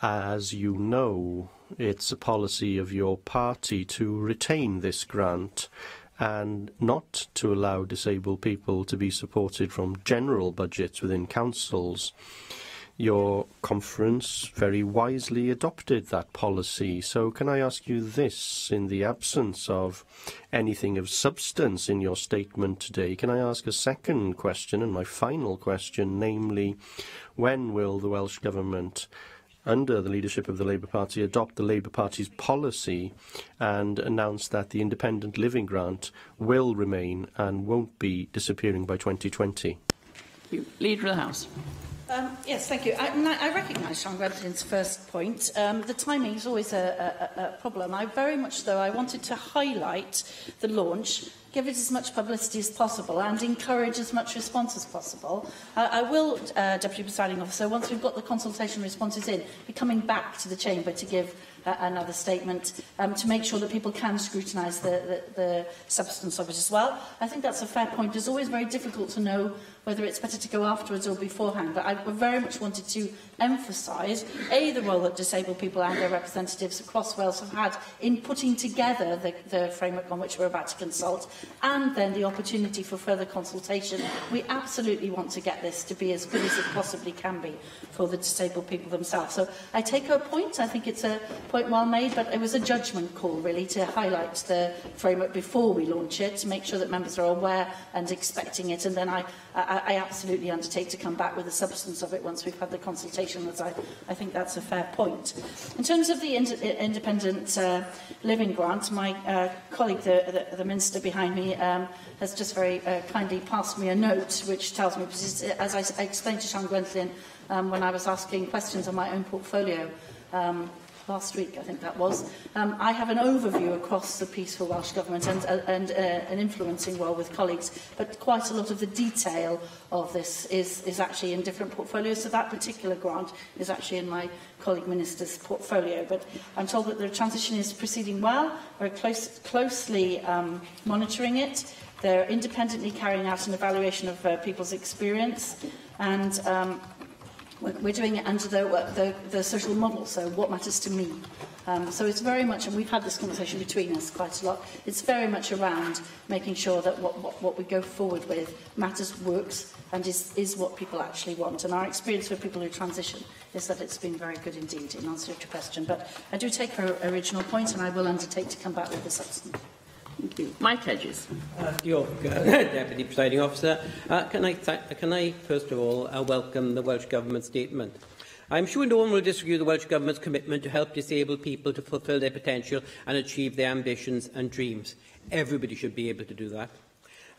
S9: As you know, it's a policy of your party to retain this grant and not to allow disabled people to be supported from general budgets within councils. Your conference very wisely adopted that policy. So can I ask you this, in the absence of anything of substance in your statement today, can I ask a second question, and my final question, namely, when will the Welsh Government, under the leadership of the Labour Party, adopt the Labour Party's policy and announce that the Independent Living Grant will remain and won't be disappearing by 2020?
S21: Leader of the House. Yes, thank you. I recognise Sean Gwenthlin's first point. The timing is always a problem. I very much, though, I wanted to highlight the launch, give it as much publicity as possible and encourage as much response as possible. I will, Deputy Presiding Officer, once we've got the consultation responses in, be coming back to the Chamber to give another statement to make sure that people can scrutinise the substance of it as well. I think that's a fair point. It's always very difficult to know whether it's better to go afterwards or beforehand, but I very much wanted to emphasise, A, the role that disabled people and their representatives across Wales have had in putting together the framework on which we're about to consult, and then the opportunity for further consultation. We absolutely want to get this to be as good as it possibly can be for the disabled people themselves. So I take her point. I think it's a point well made, but it was a judgment call, really, to highlight the framework before we launch it, to make sure that members are aware and expecting it, and then I absolutely undertake to come back with the substance of it once we've had the consultation, as I think that's a fair point. In terms of the Independent Living Grant, my colleague, the Minister behind me, has just very kindly passed me a note which tells me, as I explained to Sean Gwenthling when I was asking questions on my own portfolio, last week, I think that was, I have an overview across the piece for Welsh Government and an influencing role with colleagues, but quite a lot of the detail of this is actually in different portfolios, so that particular grant is actually in my colleague Minister's portfolio. But I'm told that the transition is proceeding well. We're closely monitoring it. They're independently carrying out an evaluation of people's experience, and we're doing it under the social model, so what matters to me. So it's very much, and we've had this conversation between us quite a lot, it's very much around making sure that what we go forward with matters, works, and is what people actually want. And our experience with people who transition is that it's been very good indeed, in answer to your question. But I do take her original point, and I will undertake to come back with the substance.
S16: Thank you. Mike Hedges.
S8: Deputy Presiding Officer. Can I first of all welcome the Welsh Government statement. I'm sure no one will disagree with the Welsh Government's commitment to help disabled people to fulfil their potential and achieve their ambitions and dreams. Everybody should be able to do that.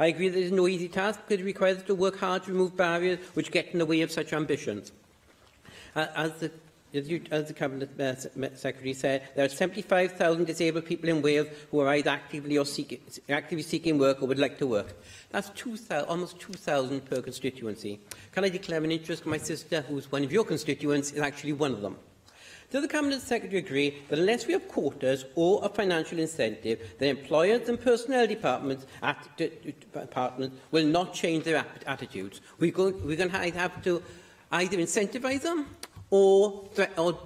S8: I agree that it is no easy task because it requires us to work hard to remove barriers which get in the way of such ambitions. As the Cabinet Secretary said, there are 75,000 disabled people in Wales who are either actively seeking work or would like to work. That's almost 2,000 per constituency. Can I declare an interest? My sister, who is one of your constituents, is actually one of them. Does the Cabinet Secretary agree that unless we have quotas or a financial incentive, then employers and personnel departments will not change their attitudes? We're going to have to either incentivise them or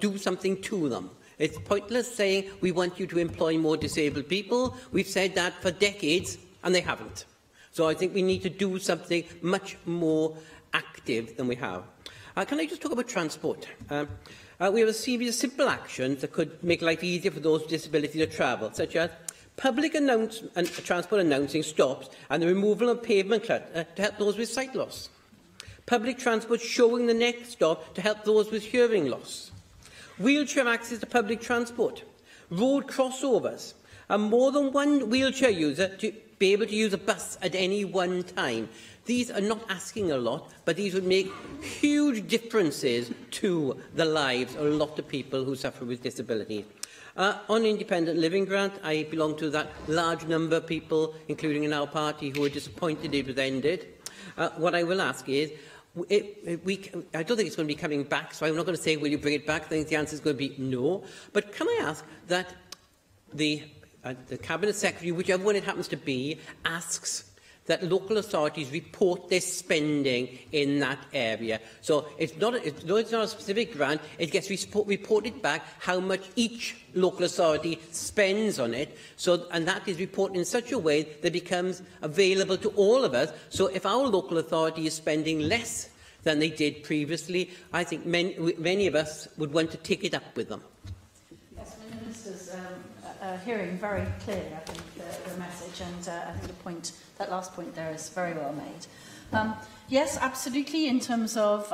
S8: do something to them. It's pointless saying we want you to employ more disabled people. We've said that for decades and they haven't. So I think we need to do something much more active than we have. Can I just talk about transport? We have a series of simple actions that could make life easier for those with disability to travel, such as public transport announcing stops and the removal of pavement clutter to help those with sight loss. Public transport showing the next stop to help those with hearing loss. Wheelchair access to public transport. Road crossovers. And more than one wheelchair user to be able to use a bus at any one time. These are not asking a lot, but these would make huge differences to the lives of a lot of people who suffer with disability. On independent living grant, I belong to that large number of people, including in our party, who are disappointed it was ended. What I will ask is, I don't think it's going to be coming back, so I'm not going to say, will you bring it back? I think the answer is going to be no. But can I ask that the Cabinet Secretary, whichever one it happens to be, asks that local authorities report their spending in that area. So it's not a specific grant, it gets reported back how much each local authority spends on it, and that is reported in such a way that it becomes available to all of us. So if our local authority is spending less than they did previously, I think many of us would want to take it up with them.
S21: Yes, the Minister's hearing very clearly, I think, the message, and I think that last point there is very well made. Yes, absolutely, in terms of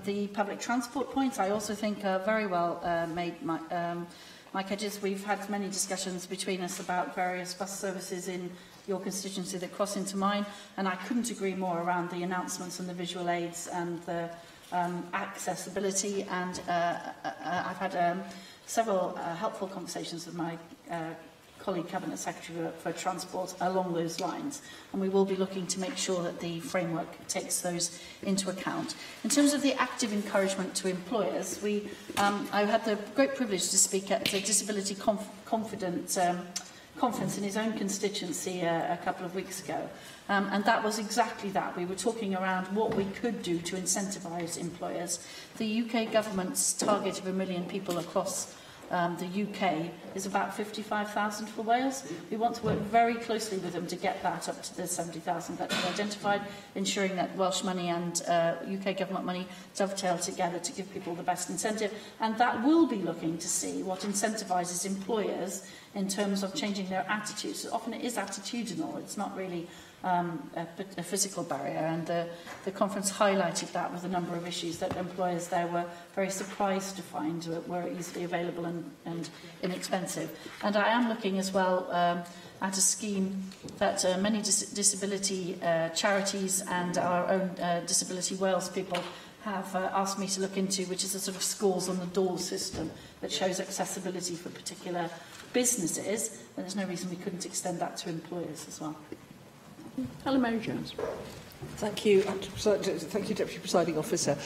S21: the public transport points, I also think very well made, Mike Hedges. We've had many discussions between us about various bus services in your constituency that cross into mine, and I couldn't agree more around the announcements and the visual aids and the accessibility, and I've had several helpful conversations with my colleague Cabinet Secretary for Transport along those lines, and we will be looking to make sure that the framework takes those into account. In terms of the active encouragement to employers, I had the great privilege to speak at the Disability Confidence conference in his own constituency a couple of weeks ago, and that was exactly that. We were talking around what we could do to incentivise employers. The UK government's target of 1 million people across the UK is about 55,000 for Wales. We want to work very closely with them to get that up to the 70,000 that we've identified, ensuring that Welsh money and UK government money dovetail together to give people the best incentive. And that will be looking to see what incentivises employers in terms of changing their attitudes. So often it is attitudinal, it's not really a physical barrier, and the conference highlighted that with a number of issues that employers there were very surprised to find were easily available and inexpensive. And I am looking as well at a scheme that many disability charities and our own Disability Wales people have asked me to look into, which is a sort of schools on the door system that shows accessibility for particular businesses, and there's no reason we couldn't extend that to employers as well.
S16: Helen Mary-Jones.
S2: Thank you. Thank you, Deputy Presiding Officer.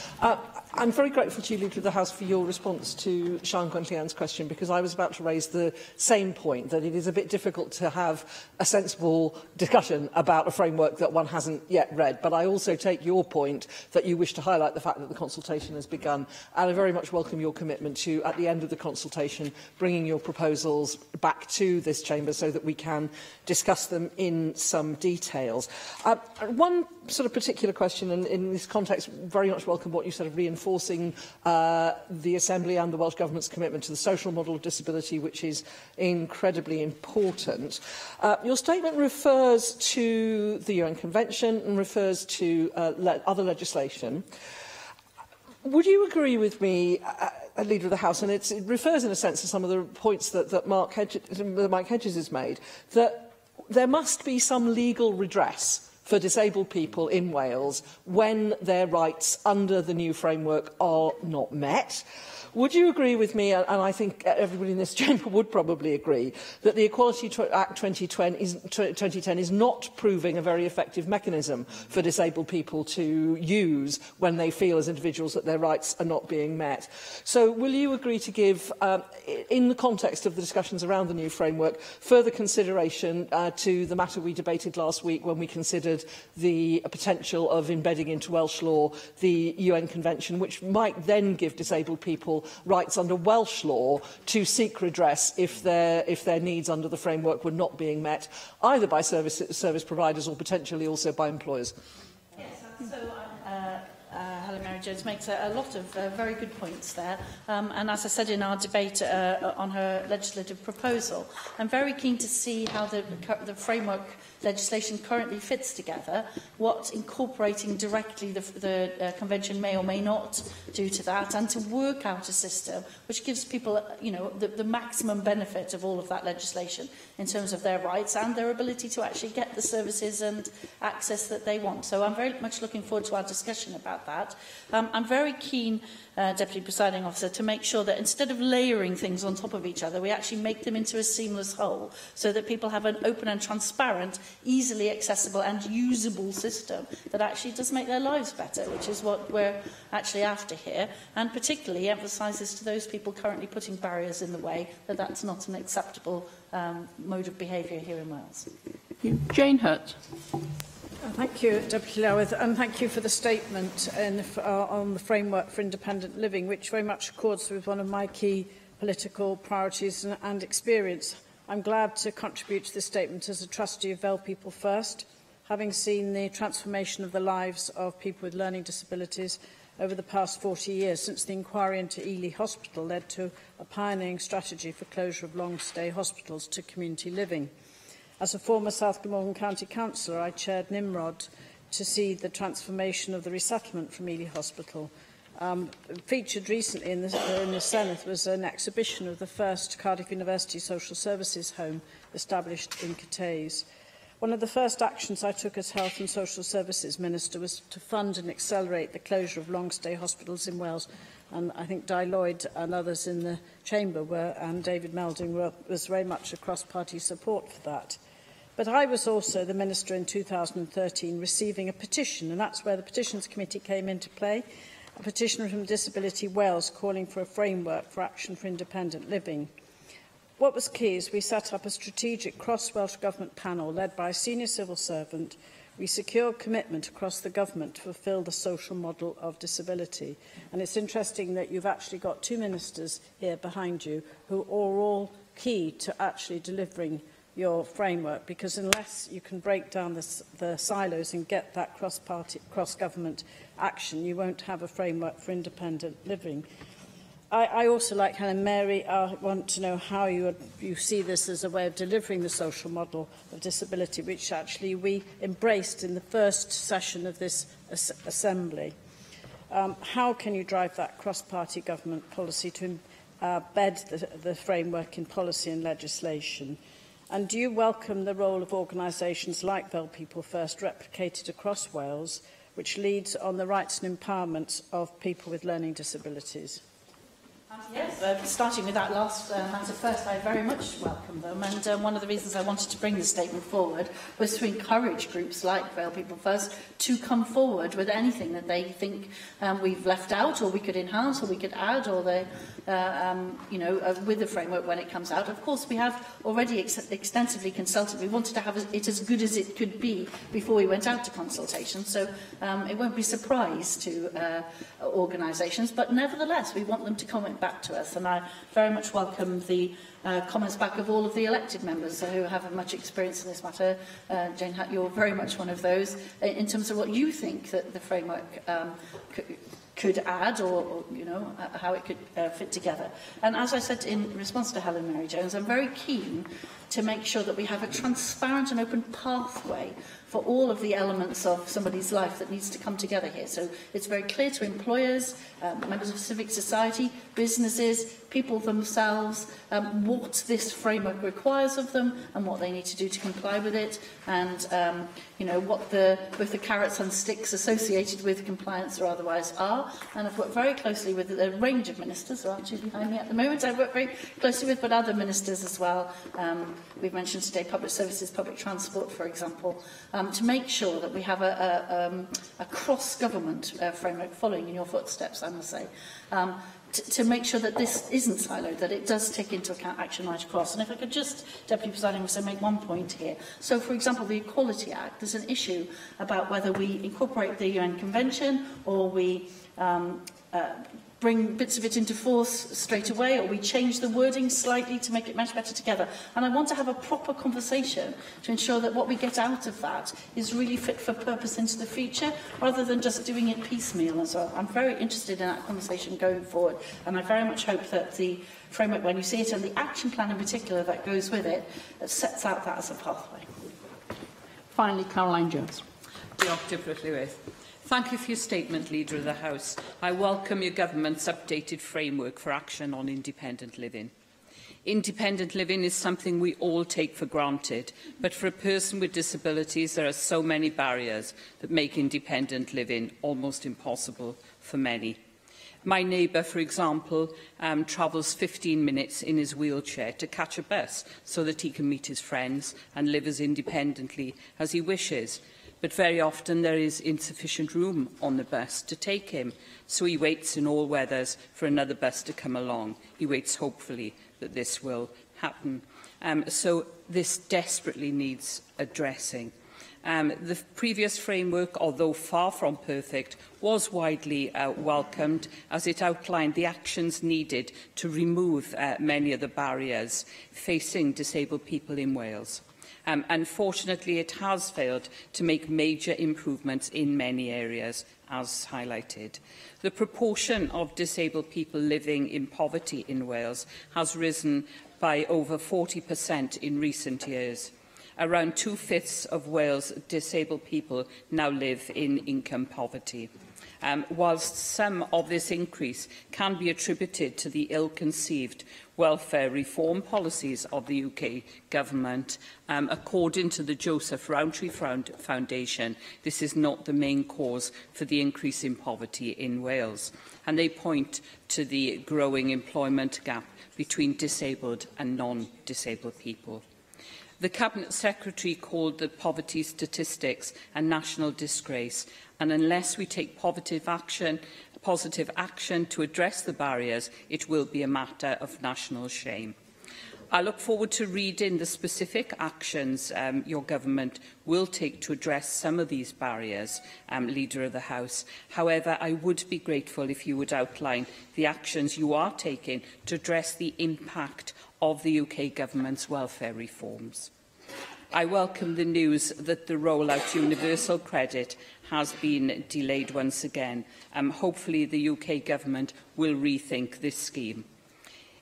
S2: I'm very grateful to you, Leader of the House, for your response to Sian Gwenllian's question, because I was about to raise the same point, that it is a bit difficult to have a sensible discussion about a framework that one hasn't yet read. But I also take your point that you wish to highlight the fact that the consultation has begun, and I very much welcome your commitment to, at the end of the consultation, bringing your proposals back to this chamber so that we can discuss them in some details. One sort of particular question, and in this context, very much welcome what you said of reinforcing the Assembly and the Welsh Government's commitment to the social model of disability, which is incredibly important. Your statement refers to the UN Convention and refers to other legislation. Would you agree with me, Leader of the House, and it refers in a sense to some of the points that Mike Hedges has made, that there must be some legal redress for disabled people in Wales when their rights under the new framework are not met. Would you agree with me, and I think everybody in this chamber would probably agree, that the Equality Act 2010 is not proving a very effective mechanism for disabled people to use when they feel as individuals that their rights are not being met? So will you agree to give, in the context of the discussions around the new framework, further consideration to the matter we debated last week when we considered the potential of embedding into Welsh law the UN Convention, which might then give disabled people rights under Welsh law to seek redress if their needs under the framework were not being met, either by service providers or potentially also by employers?
S21: Yes, so Helen Mary-Jones makes a lot of very good points there. And as I said in our debate on her legislative proposal, I'm very keen to see how the framework legislation currently fits together, what incorporating directly the Convention may or may not do to that, and to work out a system which gives people, the maximum benefit of all of that legislation in terms of their rights and their ability to actually get the services and access that they want. So I'm very much looking forward to our discussion about that. I'm very keen, Deputy Presiding Officer, to make sure that instead of layering things on top of each other, we actually make them into a seamless whole so that people have an open and transparent, easily accessible and usable system that actually does make their lives better, which is what we're actually after here, and particularly emphasises to those people currently putting barriers in the way that that's not an acceptable mode of behaviour here in Wales.
S16: Jane Hurt.
S20: Thank you, Deputy Lewydd, and thank you for the statement on the framework for independent living, which very much accords with one of my key political priorities and experience. I'm glad to contribute to this statement as a trustee of Fel People First, having seen the transformation of the lives of people with learning disabilities over the past 40 years since the inquiry into Ely Hospital led to a pioneering strategy for closure of long-stay hospitals to community living. As a former South Glamorgan County Councillor, I chaired Nimrod to see the transformation of the resettlement from Ely Hospital. Featured recently in the Senate was an exhibition of the first Cardiff University Social Services home established in Cathays. One of the first actions I took as Health and Social Services Minister was to fund and accelerate the closure of long-stay hospitals in Wales. And I think Di Lloyd and others in the chamber and David Melding was very much a cross-party support for that. But I was also the Minister in 2013 receiving a petition, and that's where the Petitions Committee came into play, a petition from Disability Wales calling for a framework for action for independent living. What was key is we set up a strategic cross-Welsh Government panel led by a senior civil servant. We secured commitment across the government to fulfil the social model of disability. And it's interesting that you've actually got two ministers here behind you who are all key to actually delivering your framework, because unless you can break down the silos and get that cross-government action, you won't have a framework for independent living. I also, like Helen Mary, want to know how you see this as a way of delivering the social model of disability, which actually we embraced in the first session of this Assembly. How can you drive that cross-party government policy to embed the framework in policy and legislation? And do you welcome the role of organisations like Fel People First replicated across Wales, which leads on the rights and empowerment of people with learning disabilities?
S21: Yes, starting with that last matter first, I very much welcome them. And one of the reasons I wanted to bring this statement forward was to encourage groups like Fel People First to come forward with anything that they think we've left out, or we could enhance, or we could add, or they, with the framework when it comes out. Of course, we have already extensively consulted. We wanted to have it as good as it could be before we went out to consultation. So it won't be a surprise to organisations, but nevertheless, we want them to comment back to us, and I very much welcome the comments back of all of the elected members who have much experience in this matter. Jane Hutt, you're very much one of those, in terms of what you think that the framework could add, or how it could fit together. And as I said in response to Helen Mary-Jones, I'm very keen to make sure that we have a transparent and open pathway for all of the elements of somebody's life that needs to come together here. So it's very clear to employers, members of civic society, businesses, people themselves, what this framework requires of them and what they need to do to comply with it, and you know, what both the carrots and sticks associated with compliance or otherwise are. And I've worked very closely with a range of ministers who are actually behind me at the moment. I've worked very closely with, but other ministers as well. We've mentioned today public services, public transport, for example, to make sure that we have a cross-government framework following in your footsteps, I must say, to make sure that this isn't siloed, that it does take into account action right across. And if I could just, Deputy Presiding Officer, make one point here. So, for example, the Equality Act, there's an issue about whether we incorporate the UN Convention or we bring bits of it into force straight away, or we change the wording slightly to make it much better together. And I want to have a proper conversation to ensure that what we get out of that is really fit for purpose into the future, rather than just doing it piecemeal as well. I'm very interested in that conversation going forward, and I very much hope that the framework, when you see it, and the action plan in particular that goes with it, sets out that as a pathway.
S16: Finally, Caroline Jones.
S10: Diolch, Deputy Lewis. Thank you for your statement, Leader of the House. I welcome your government's updated framework for action on independent living. Independent living is something we all take for granted, but for a person with disabilities, there are so many barriers that make independent living almost impossible for many. My neighbour, for example, travels 15 minutes in his wheelchair to catch a bus so that he can meet his friends and live as independently as he wishes. But very often there is insufficient room on the bus to take him, so he waits in all weathers for another bus to come along. He waits hopefully that this will happen. So this desperately needs addressing. The previous framework, although far from perfect, was widely welcomed as it outlined the actions needed to remove many of the barriers facing disabled people in Wales. Unfortunately, it has failed to make major improvements in many areas, as highlighted. The proportion of disabled people living in poverty in Wales has risen by over 40% in recent years. Around 2/5 of Wales' disabled people now live in income poverty. Whilst some of this increase can be attributed to the ill-conceived welfare reform policies of the UK Government, according to the Joseph Rowntree Foundation, this is not the main cause for the increase in poverty in Wales. And they point to the growing employment gap between disabled and non-disabled people. The Cabinet Secretary called the poverty statistics a national disgrace, and unless we take positive action to address the barriers, it will be a matter of national shame. I look forward to reading the specific actions your government will take to address some of these barriers, Leader of the House. However, I would be grateful if you would outline the actions you are taking to address the impact of the UK Government's welfare reforms. I welcome the news that the rollout universal credit has been delayed once again. Hopefully the UK Government will rethink this scheme.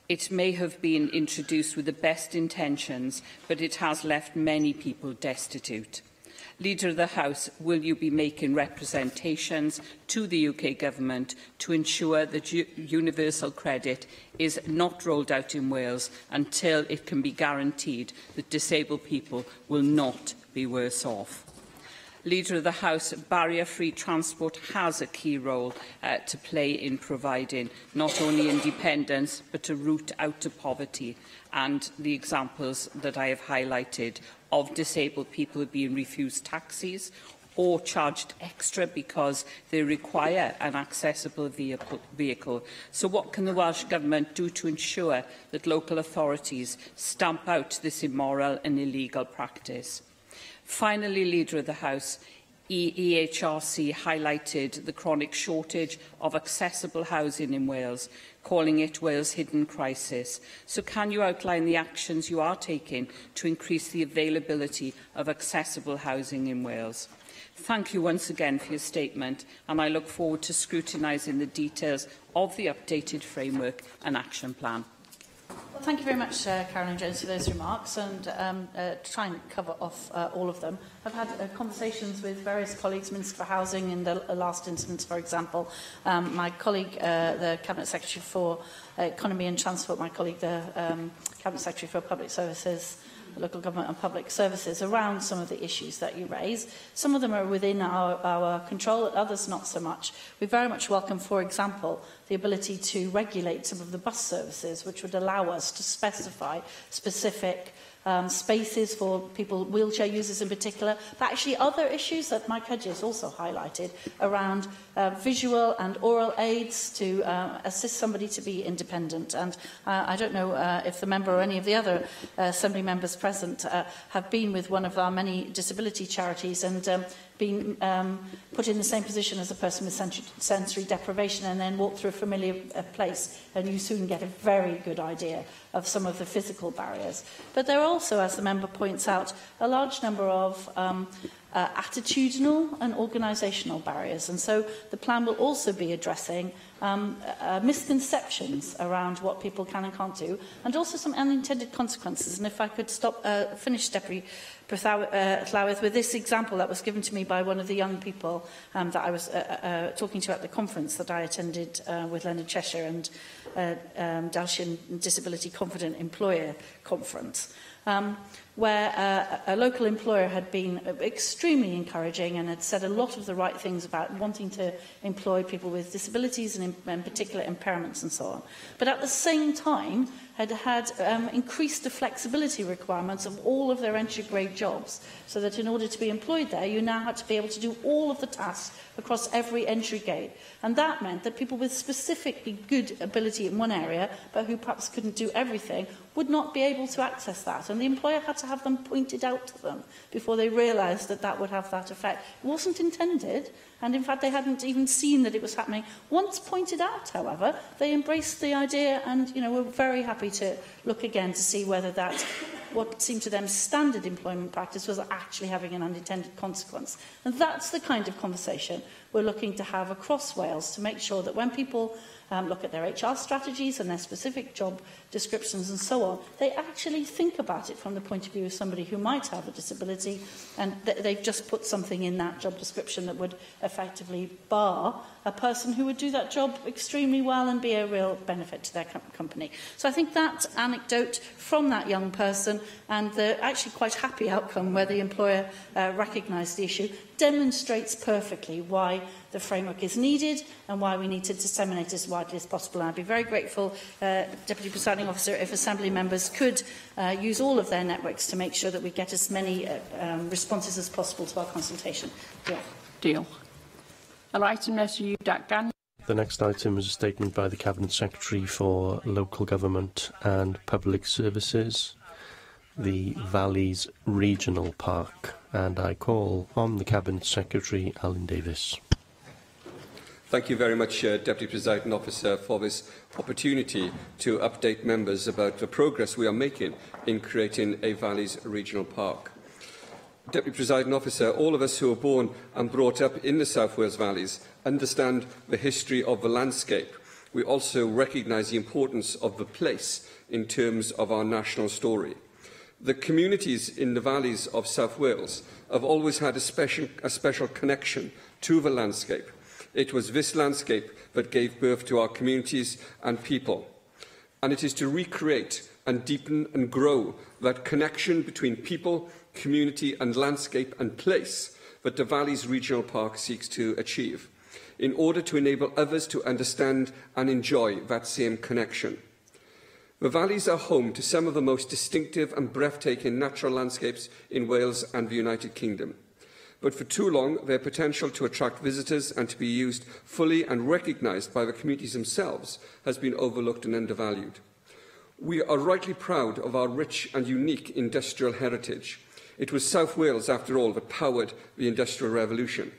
S10: It may have been introduced with the best intentions, but it has left many people destitute. Leader of the House, will you be making representations to the UK Government to ensure that universal credit is not rolled out in Wales until it can be guaranteed that disabled people will not be worse off? Leader of the House, barrier-free transport has a key role to play in providing not only independence but a route out of poverty, and the examples that I have highlighted of disabled people being refused taxis or charged extra because they require an accessible vehicle. So what can the Welsh Government do to ensure that local authorities stamp out this immoral and illegal practice? Finally, Leader of the House, EHRC highlighted the chronic shortage of accessible housing in Wales, calling it Wales' hidden crisis. So can you outline the actions you are taking to increase the availability of accessible housing in Wales? Thank you once again for your statement, and I look forward to scrutinising the details of the updated framework and action plan.
S21: thank you very much, Caroline Jones, for those remarks, and try and cover off all of them. I've had conversations with various colleagues, Minister for Housing in the last instance, for example. My colleague, the Cabinet Secretary for Economy and Transport, my colleague, the Cabinet Secretary for Public Services, Local Government and Public Services, around some of the issues that you raise. Some of them are within our control, others not so much. We very much welcome, for example, the ability to regulate some of the bus services, which would allow us to specify specific spaces for people, wheelchair users in particular, but actually other issues that Mike Hedges also highlighted around visual and oral aids to assist somebody to be independent. And I don't know if the member or any of the other Assembly members present have been with one of our many disability charities and been put in the same position as a person with sensory deprivation and then walk through a familiar place, and you soon get a very good idea of some of the physical barriers. But there are also, as the member points out, a large number of attitudinal and organisational barriers. And so the plan will also be addressing misconceptions around what people can and can't do, and also some unintended consequences. And if I could finish, Deputy Llywelyn, with this example that was given to me by one of the young people that I was talking to at the conference that I attended with Leonard Cheshire and Dalshin Disability Confident Employer Conference. Where a local employer had been extremely encouraging and had said a lot of the right things about wanting to employ people with disabilities and in particular impairments and so on. But at the same time had increased the flexibility requirements of all of their entry-grade jobs, so that in order to be employed there, you now had to be able to do all of the tasks across every entry gate. And that meant that people with specifically good ability in one area, but who perhaps couldn't do everything, would not be able to access that. And the employer had to have them pointed out to them before they realised that that would have that effect. It wasn't intended, and in fact they hadn't even seen that it was happening. Once pointed out, however, they embraced the idea and were very happy to look again to see whether that, what seemed to them standard employment practice, was actually having an unintended consequence. And that's the kind of conversation we're looking to have across Wales to make sure that when people look at their HR strategies and their specific job descriptions and so on, they actually think about it from the point of view of somebody who might have a disability, and they've just put something in that job description that would effectively bar a person who would do that job extremely well and be a real benefit to their company. So I think that anecdote from that young person and the actually quite happy outcome where the employer recognised the issue demonstrates perfectly why the framework is needed and why we need to disseminate it as widely as possible. And I'd be very grateful, Deputy Presiding Officer, if Assembly members could use all of their networks to make sure that we get as many responses as possible to our consultation.
S16: Deal. The
S9: next item is a statement by the Cabinet Secretary for Local Government and Public Services, the Valleys Regional Park, and I call on the Cabinet Secretary, Alan Davis.
S15: Thank you very much, Deputy Presiding Officer, for this opportunity to update members about the progress we are making in creating a Valleys Regional Park. Deputy Presiding Officer, all of us who were born and brought up in the South Wales Valleys understand the history of the landscape. We also recognise the importance of the place in terms of our national story. The communities in the valleys of South Wales have always had a special connection to the landscape. It was this landscape that gave birth to our communities and people. And it is to recreate and deepen and grow that connection between people, community and landscape and place that the Valleys Regional Park seeks to achieve, in order to enable others to understand and enjoy that same connection. The valleys are home to some of the most distinctive and breathtaking natural landscapes in Wales and the United Kingdom. But for too long, their potential to attract visitors and to be used fully and recognised by the communities themselves has been overlooked and undervalued. We are rightly proud of our rich and unique industrial heritage. It was South Wales, after all, that powered the Industrial Revolution.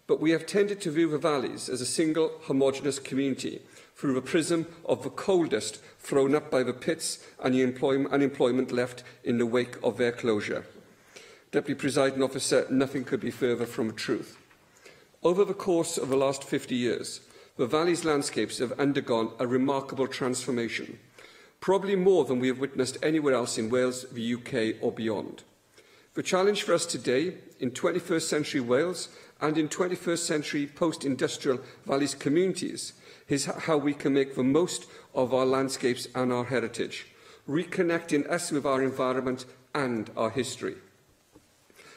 S15: But we have tended to view the valleys as a single homogeneous community through the prism of the coal dust thrown up by the pits and the unemployment left in the wake of their closure. Deputy Presiding Officer, nothing could be further from the truth. Over the course of the last 50 years, the Valleys landscapes have undergone a remarkable transformation. probably more than we have witnessed anywhere else in Wales, the UK or beyond. The challenge for us today, in 21st century Wales and in 21st century post-industrial valleys communities, is how we can make the most of our landscapes and our heritage, reconnecting us with our environment and our history.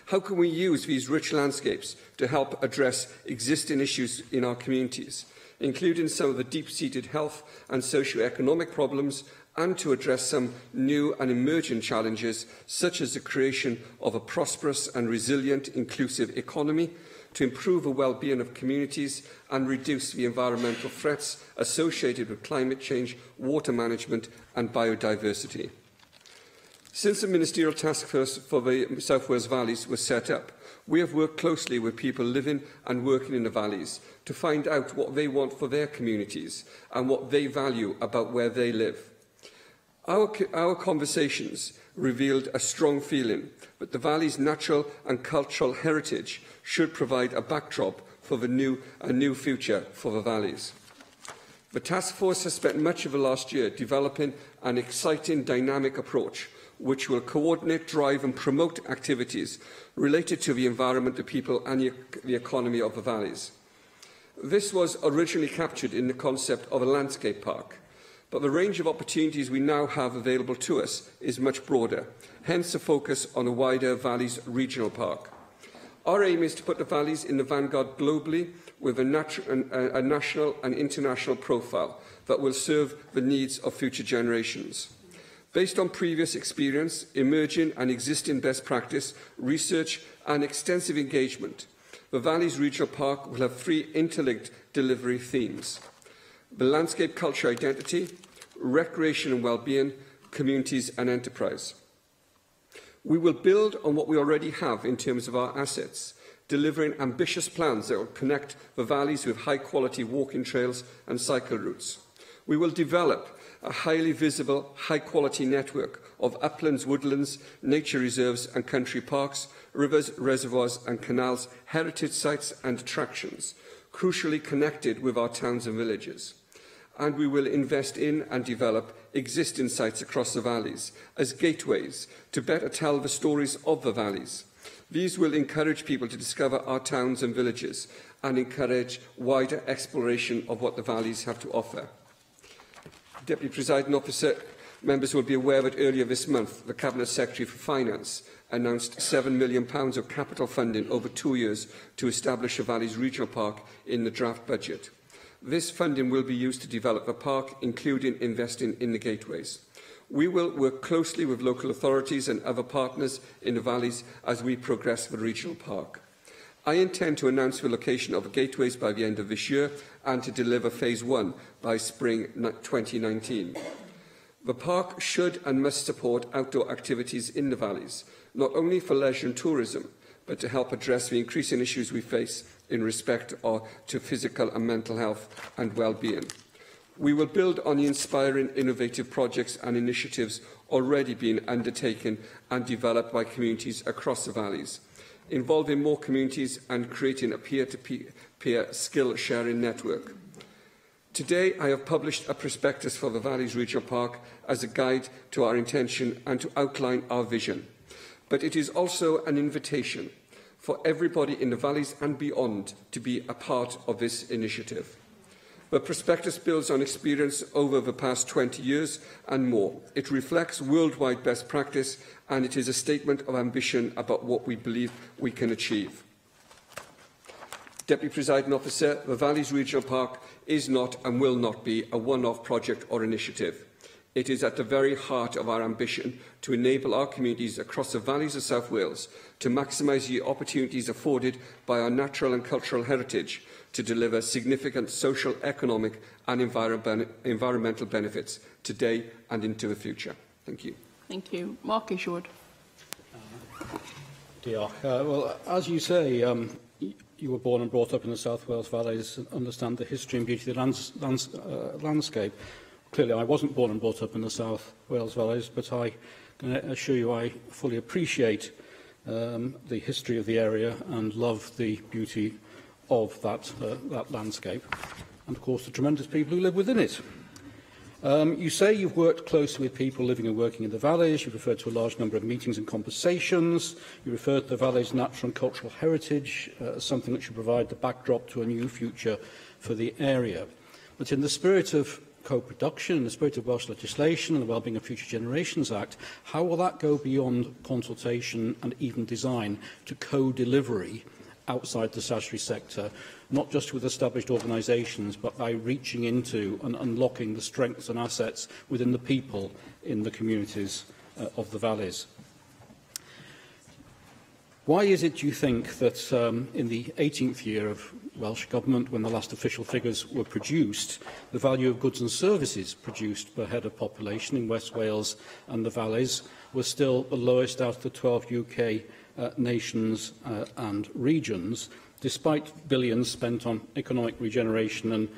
S15: How can we use these rich landscapes to help address existing issues in our communities, including some of the deep-seated health and socio-economic problems, and to address some new and emerging challenges, such as the creation of a prosperous and resilient inclusive economy, to improve the well-being of communities and reduce the environmental threats associated with climate change, water management and biodiversity. Since the Ministerial Task Force for the South Wales Valleys was set up, we have worked closely with people living and working in the valleys to find out what they want for their communities and what they value about where they live. Our conversations revealed a strong feeling that the valley's natural and cultural heritage should provide a backdrop for a new future for the valleys. The task force has spent much of the last year developing an exciting, dynamic approach which will coordinate, drive and promote activities related to the environment, the people and the economy of the valleys. This was originally captured in the concept of a landscape park, but the range of opportunities we now have available to us is much broader, hence the focus on a wider Valleys Regional Park. Our aim is to put the valleys in the vanguard globally with a national and international profile that will serve the needs of future generations. Based on previous experience, emerging and existing best practice, research and extensive engagement, the Valleys Regional Park will have 3 interlinked delivery themes: the landscape culture identity, recreation and well-being, communities and enterprise. We will build on what we already have in terms of our assets, delivering ambitious plans that will connect the valleys with high-quality walking trails and cycle routes. We will develop a highly visible, high-quality network of uplands, woodlands, nature reserves and country parks, rivers, reservoirs and canals, heritage sites and attractions, crucially connected with our towns and villages. And we will invest in and develop existing sites across the valleys as gateways to better tell the stories of the valleys. These will encourage people to discover our towns and villages and encourage wider exploration of what the valleys have to offer. Deputy Presiding Officer, members will be aware that earlier this month, the Cabinet Secretary for Finance announced £7 million of capital funding over 2 years to establish the Valleys Regional Park in the draft budget. This funding will be used to develop the park, including investing in the gateways. We will work closely with local authorities and other partners in the valleys as we progress the regional park. I intend to announce the location of the gateways by the end of this year and to deliver Phase 1 by spring 2019. The park should and must support outdoor activities in the valleys, not only for leisure and tourism, but to help address the increasing issues we face in respect to physical and mental health and well-being. We will build on the inspiring, innovative projects and initiatives already being undertaken and developed by communities across the valleys, involving more communities and creating a peer-to-peer skill-sharing network. Today, I have published a prospectus for the Valleys Regional Park as a guide to our intention and to outline our vision. But it is also an invitation for everybody in the valleys and beyond to be a part of this initiative. The prospectus builds on experience over the past 20 years and more. It reflects worldwide best practice and it is a statement of ambition about what we believe we can achieve. Deputy Presiding Officer, the Valleys Regional Park is not and will not be a one-off project or initiative. It is at the very heart of our ambition to enable our communities across the valleys of South Wales to maximise the opportunities afforded by our natural and cultural heritage to deliver significant social, economic and environmental benefits today and into the future. Thank you.
S16: Thank you. Mark Ishwood.
S22: Well, as you say, you were born and brought up in the South Wales Valleys and understand the history and beauty of the landscape. Clearly, I wasn't born and brought up in the South Wales Valleys, but I can assure you I fully appreciate the history of the area and love the beauty of that landscape, and of course the tremendous people who live within it. You say you've worked closely with people living and working in the valleys. You've referred to a large number of meetings and conversations. You referred to the valley's natural and cultural heritage as something that should provide the backdrop to a new future for the area. But in the spirit of co-production, in the spirit of Welsh legislation and the Wellbeing of Future Generations Act, how will that go beyond consultation and even design to co-delivery outside the statutory sector, not just with established organisations, but by reaching into and unlocking the strengths and assets within the people in the communities of the valleys? Why is it, do you think, that in the 18th year of Welsh Government, when the last official figures were produced, the value of goods and services produced per head of population in West Wales and the valleys was still the lowest out of the 12 UK nations and regions, despite billions spent on economic regeneration and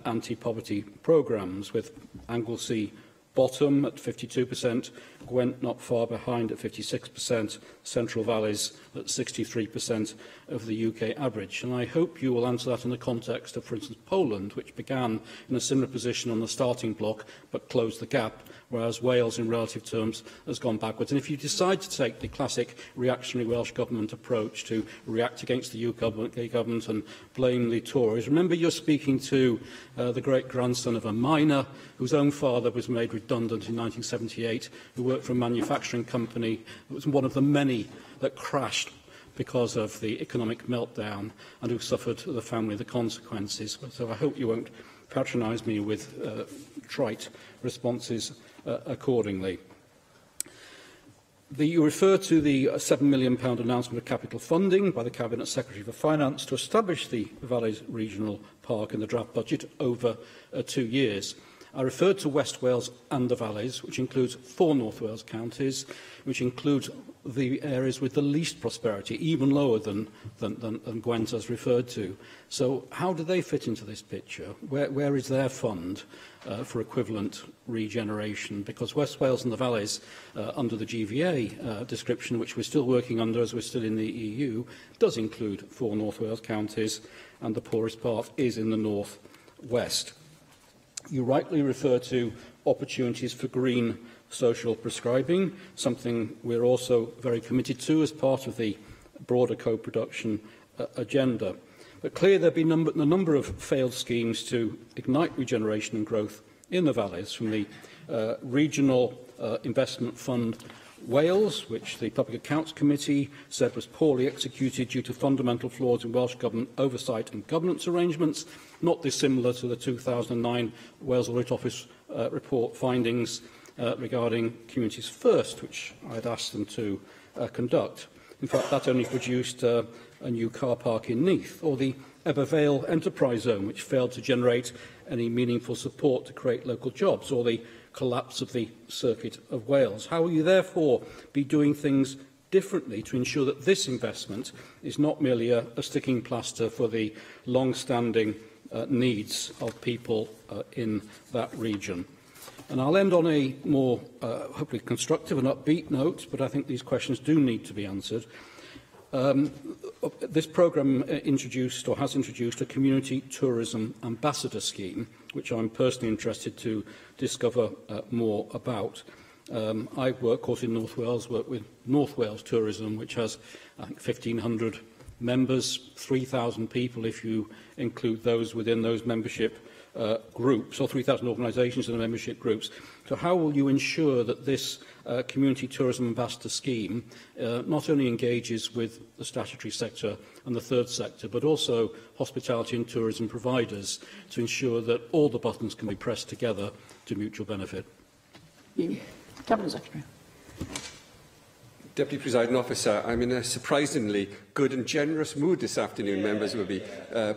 S22: anti-poverty programmes, with Anglesey bottom at 52%, Gwent not far behind at 56%, Central Valleys at 63% of the UK average. And I hope you will answer that in the context of, for instance, Poland, which began in a similar position on the starting block but closed the gap, whereas Wales, in relative terms, has gone backwards. And if you decide to take the classic reactionary Welsh Government approach to react against the UK government and blame the Tories, remember you're speaking to the great-grandson of a miner whose own father was made redundant in 1978, who worked for a manufacturing company that was one of the many that crashed because of the economic meltdown, and who suffered, the family, the consequences. So I hope you won't patronise me with trite responses accordingly. You refer to the £7 million announcement of capital funding by the Cabinet Secretary for Finance to establish the Valleys Regional Park in the draft budget over 2 years. I referred to West Wales and the Valleys, which includes 4 North Wales counties, which includes the areas with the least prosperity, even lower than Gwent has referred to. So how do they fit into this picture? Where is their fund for equivalent regeneration? Because West Wales and the Valleys, under the GVA description, which we're still working under as we're still in the EU, does include 4 North Wales counties, and the poorest part is in the North West. You rightly refer to opportunities for green social prescribing, something we're also very committed to as part of the broader co-production agenda. But clearly there have been a number of failed schemes to ignite regeneration and growth in the valleys, from the Regional Investment Fund Wales, which the Public Accounts Committee said was poorly executed due to fundamental flaws in Welsh Government oversight and governance arrangements, not dissimilar to the 2009 Wales Audit Office report findings regarding Communities First, which I'd asked them to conduct. In fact, that only produced a new car park in Neath, or the Ebervale Enterprise Zone, which failed to generate any meaningful support to create local jobs, or the collapse of the Circuit of Wales. How will you therefore be doing things differently to ensure that this investment is not merely a sticking plaster for the long-standing needs of people in that region? And I'll end on a more hopefully constructive and upbeat note, but I think these questions do need to be answered. This programme introduced, or has introduced, a community tourism ambassador scheme, which I'm personally interested to discover more about. I work, of course, in North Wales, work with North Wales Tourism, which has, I think, 1,500 members, 3,000 people if you include those within those membership groups, or 3,000 organisations in the membership groups. So how will you ensure that this community tourism ambassador scheme not only engages with the statutory sector and the third sector, but also hospitality and tourism providers, to ensure that all the buttons can be pressed together to mutual benefit?
S16: Cabinet Secretary.
S15: Deputy Presiding Officer, I'm in a surprisingly good and generous mood this afternoon, members will be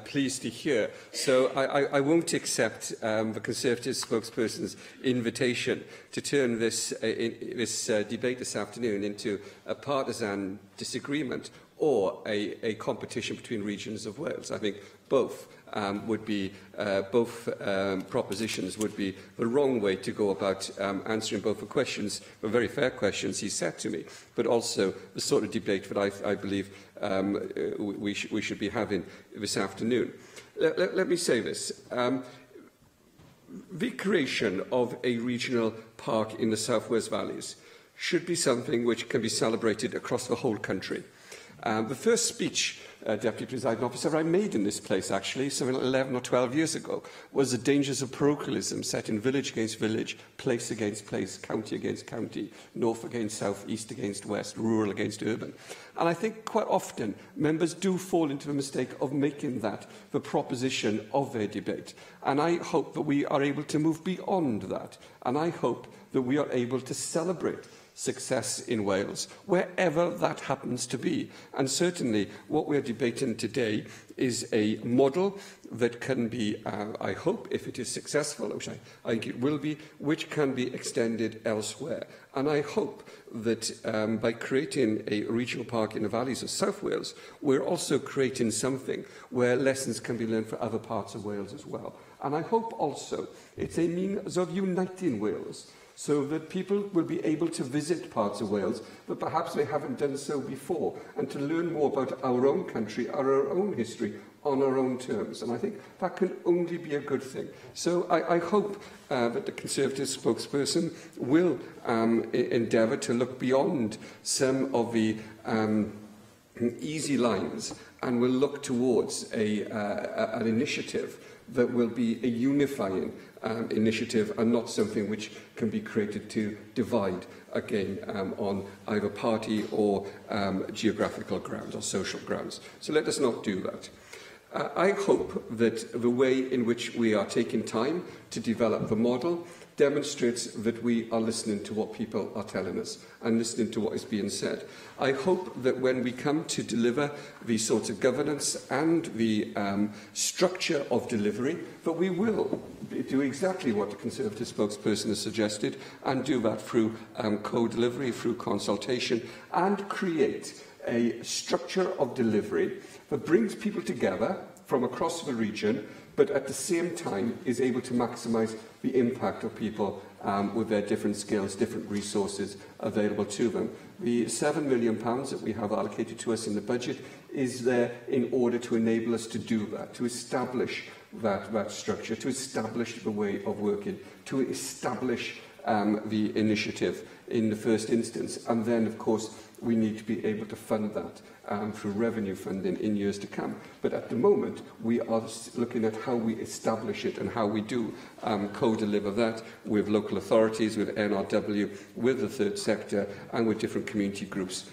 S15: pleased to hear. So I won't accept the Conservative spokesperson's invitation to turn this debate this afternoon into a partisan disagreement or a competition between regions of Wales. I think both propositions would be the wrong way to go about answering both the questions, the very fair questions he set to me, but also the sort of debate that I believe we should be having this afternoon. Let me say this. the creation of a regional park in the South Wales Valleys should be something which can be celebrated across the whole country. The first speech, Deputy Presiding Officer, I made in this place, actually, 11 or 12 years ago, was the dangers of parochialism set in village against village, place against place, county against county, north against south, east against west, rural against urban. And I think quite often members do fall into the mistake of making that the proposition of their debate. And I hope that we are able to move beyond that. And I hope that we are able to celebrate success in Wales, wherever that happens to be. And certainly what we're debating today is a model that can be, I hope, if it is successful, which I think it will be, which can be extended elsewhere. And I hope that by creating a regional park in the valleys of South Wales, we're also creating something where lessons can be learned for other parts of Wales as well. And I hope also it's a means of uniting Wales, so that people will be able to visit parts of Wales that perhaps they haven't done so before, and to learn more about our own country, our own history, on our own terms. And I think that can only be a good thing. So I hope that the Conservative spokesperson will endeavour to look beyond some of the easy lines and will look towards an initiative that will be a unifying initiative and not something which can be created to divide, again, on either party or geographical grounds or social grounds. So let us not do that. I hope that the way in which we are taking time to develop the model demonstrates that we are listening to what people are telling us and listening to what is being said. I hope that when we come to deliver the sorts of governance and the structure of delivery, that we will do exactly what the Conservative spokesperson has suggested and do that through co-delivery, through consultation, and create a structure of delivery that brings people together from across the region, but at the same time is able to maximise the impact of people with their different skills, different resources available to them. The £7 million that we have allocated to us in the budget is there in order to enable us to do that, to establish that structure, to establish the way of working, to establish the initiative in the first instance. And then, of course, we need to be able to fund that through revenue funding in years to come. But at the moment, we are looking at how we establish it and how we do co-deliver that with local authorities, with NRW, with the third sector, and with different community groups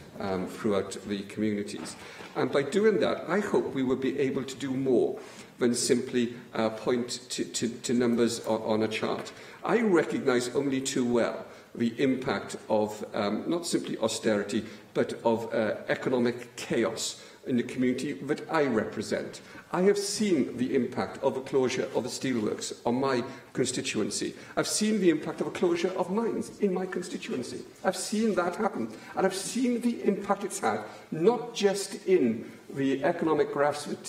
S15: throughout the communities. And by doing that, I hope we will be able to do more than simply point to numbers on a chart. I recognise only too well the impact of not simply austerity, but of economic chaos in the community that I represent. I have seen the impact of a closure of the steelworks on my constituency. I've seen the impact of a closure of mines in my constituency. I've seen that happen. And I've seen the impact it's had, not just in the economic graphs that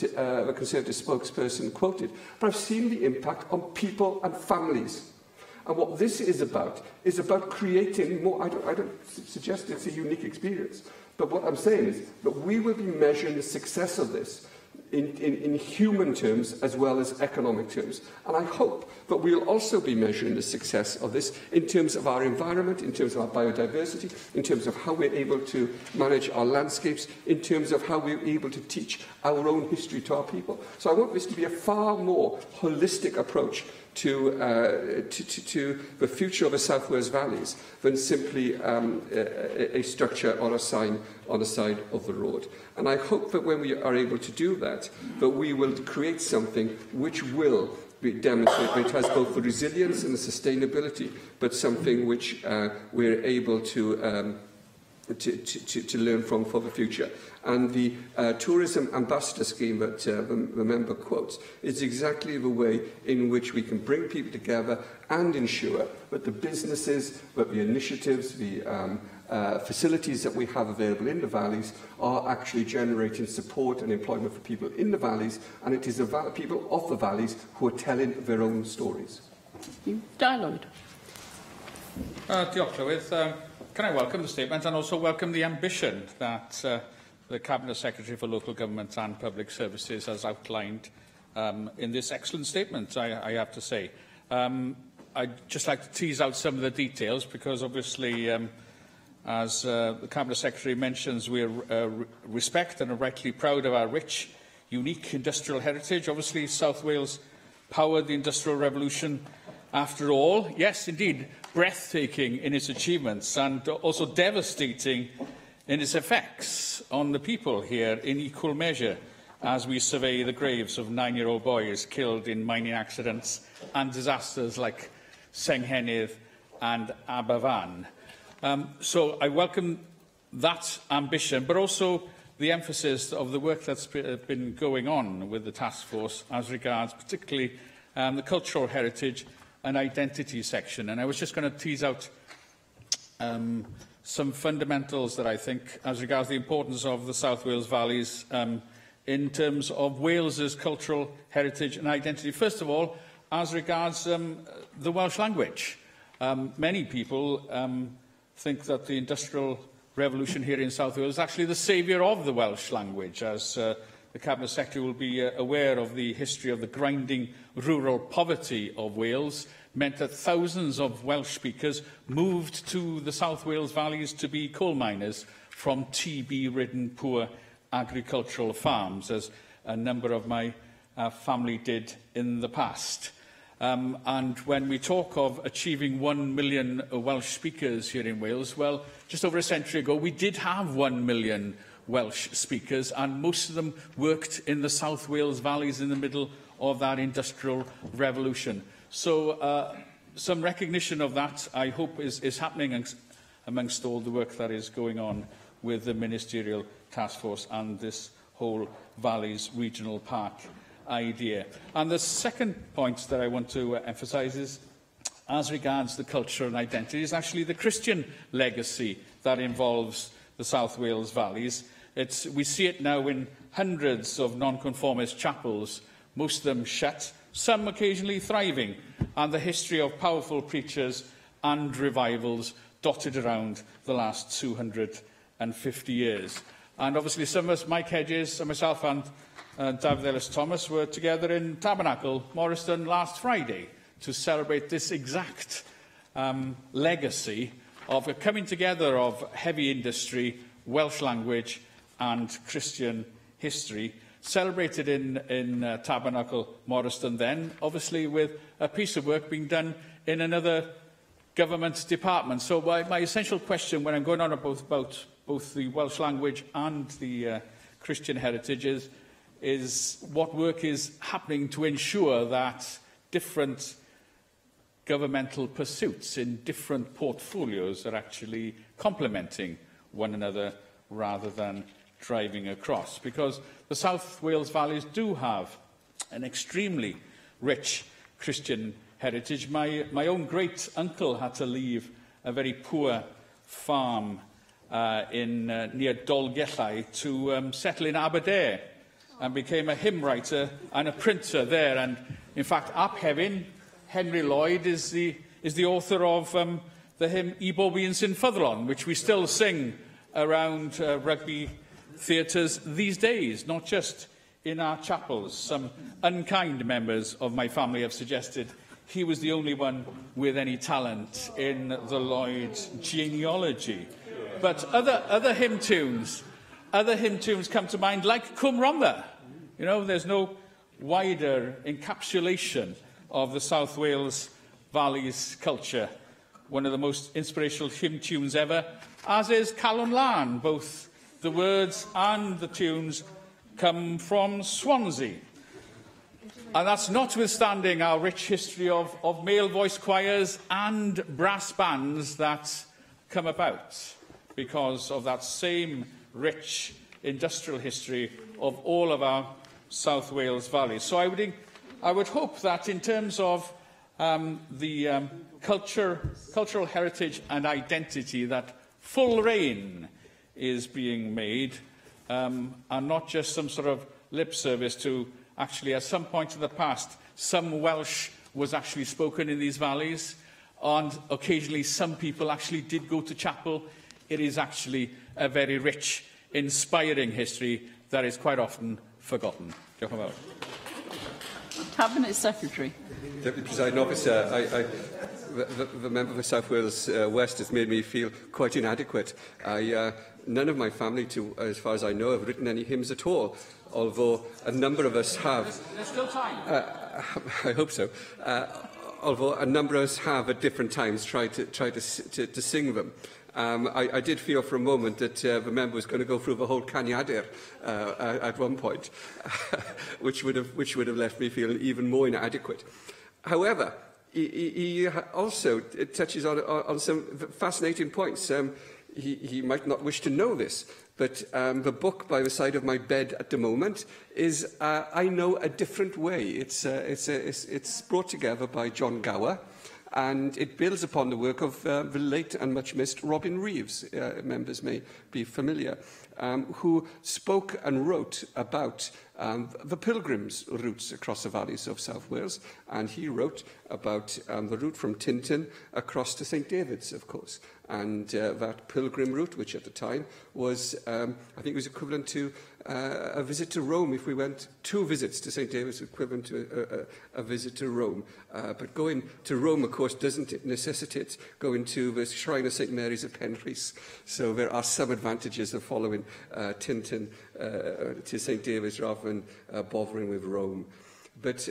S15: the Conservative spokesperson quoted, but I've seen the impact on people and families. And what this is about creating more. I don't suggest it's a unique experience, but what I'm saying is that we will be measuring the success of this in human terms as well as economic terms. And I hope that we'll also be measuring the success of this in terms of our environment, in terms of our biodiversity, in terms of how we're able to manage our landscapes, in terms of how we're able to teach our own history to our people. So I want this to be a far more holistic approach to the future of the South Wales Valleys than simply a structure or a sign on the side of the road. And I hope that when we are able to do that, that we will create something which will demonstrate that it has both the resilience and the sustainability, but something which we're able to learn from for the future. And the tourism ambassador scheme that the member quotes is exactly the way in which we can bring people together and ensure that the businesses, that the initiatives, the facilities that we have available in the valleys are actually generating support and employment for people in the valleys, and it is the people of the valleys who are telling their own stories.
S16: Lloyd.
S17: Diolch, Llywydd. Can I welcome the statement and also welcome the ambition that the Cabinet Secretary for Local Government and Public Services has outlined in this excellent statement, I have to say. I'd just like to tease out some of the details because obviously, as the Cabinet Secretary mentions, we respect and are rightly proud of our rich, unique industrial heritage. Obviously, South Wales powered the Industrial Revolution after all. Yes, indeed, breathtaking in its achievements and also devastating in its effects on the people here in equal measure as we survey the graves of 9-year-old boys killed in mining accidents and disasters like Senghenydd and Aberfan. So I welcome that ambition, but also the emphasis of the work that's been going on with the task force as regards particularly the cultural heritage and identity section. And I was just going to tease out some fundamentals that I think as regards the importance of the South Wales Valleys in terms of Wales's cultural heritage and identity. First of all, as regards the Welsh language. Many people think that the Industrial Revolution here in South Wales is actually the saviour of the Welsh language, as the Cabinet Secretary will be aware of the history of the grinding rural poverty of Wales, meant that thousands of Welsh speakers moved to the South Wales valleys to be coal miners from TB-ridden poor agricultural farms, as a number of my family did in the past. And when we talk of achieving 1 million Welsh speakers here in Wales, well, just over a century ago, we did have 1 million Welsh speakers, and most of them worked in the South Wales valleys in the middle of that Industrial Revolution. So some recognition of that, I hope, is happening amongst all the work that is going on with the Ministerial Task Force and this whole Valleys Regional Park idea. And the second point that I want to emphasise is, as regards the culture and identity, is actually the Christian legacy that involves the South Wales valleys. We see it now in hundreds of nonconformist chapels, most of them shut, some occasionally thriving, and the history of powerful preachers and revivals dotted around the last 250 years. And obviously some of us, Mike Hedges and myself and David Ellis-Thomas, were together in Tabernacle, Morriston, last Friday to celebrate this exact legacy of a coming together of heavy industry, Welsh language and Christian history, celebrated in Tabernacle, Morriston then, obviously with a piece of work being done in another government department. So my essential question when I'm going on about both the Welsh language and the Christian heritage is what work is happening to ensure that different governmental pursuits in different portfolios are actually complementing one another rather than driving across. Because the South Wales valleys do have an extremely rich Christian heritage. My own great-uncle had to leave a very poor farm near Dolgellau to settle in Aberdare and became a hymn writer and a printer there. And in fact, Ap Hefin, Henry Lloyd, is the author of the hymn I Bobi yn Syn Ffyddlon, which we still sing around rugby theatres these days, not just in our chapels. Some unkind members of my family have suggested he was the only one with any talent in the Lloyd genealogy. But other hymn tunes come to mind, like Cwm Rhondda. You know, there's no wider encapsulation of the South Wales Valleys culture. One of the most inspirational hymn tunes ever, as is Calon Lan. Both the words and the tunes come from Swansea. And that's notwithstanding our rich history of male voice choirs and brass bands that come about because of that same rich industrial history of all of our South Wales valleys. So I would hope that in terms of the cultural heritage and identity, that full rein is being made, and not just some sort of lip service to actually, at some point in the past, some Welsh was actually spoken in these valleys, and occasionally some people actually did go to chapel. It is actually a very rich, inspiring history that is quite often forgotten. Diolch yn fawr.
S16: Cabinet Secretary.
S15: Deputy Presiding Officer, the member for South Wales West has made me feel quite inadequate. None of my family, as far as I know, have written any hymns at all, although a number of us have.
S17: There's still time.
S15: I hope so. Although a number of us have at different times tried to sing them. I did feel for a moment that the member was going to go through the whole Caniadir at one point, which would have left me feeling even more inadequate. However, he also touches on some fascinating points. He might not wish to know this, but the book by the side of my bed at the moment is I Know a Different Way. It's brought together by John Gower, and it builds upon the work of the late and much missed Robin Reeves, members may be familiar, who spoke and wrote about the pilgrims' routes across the valleys of South Wales, and he wrote about the route from Tintern across to St David's, of course, and that pilgrim route, which at the time was, I think it was equivalent to a visit to Rome. If we went 2 visits to St David's, equivalent to a visit to Rome. But going to Rome, of course, doesn't necessitate going to the Shrine of St Mary's at Penrhys. So there are some advantages of following Tintern to St David's rather than bothering with Rome. But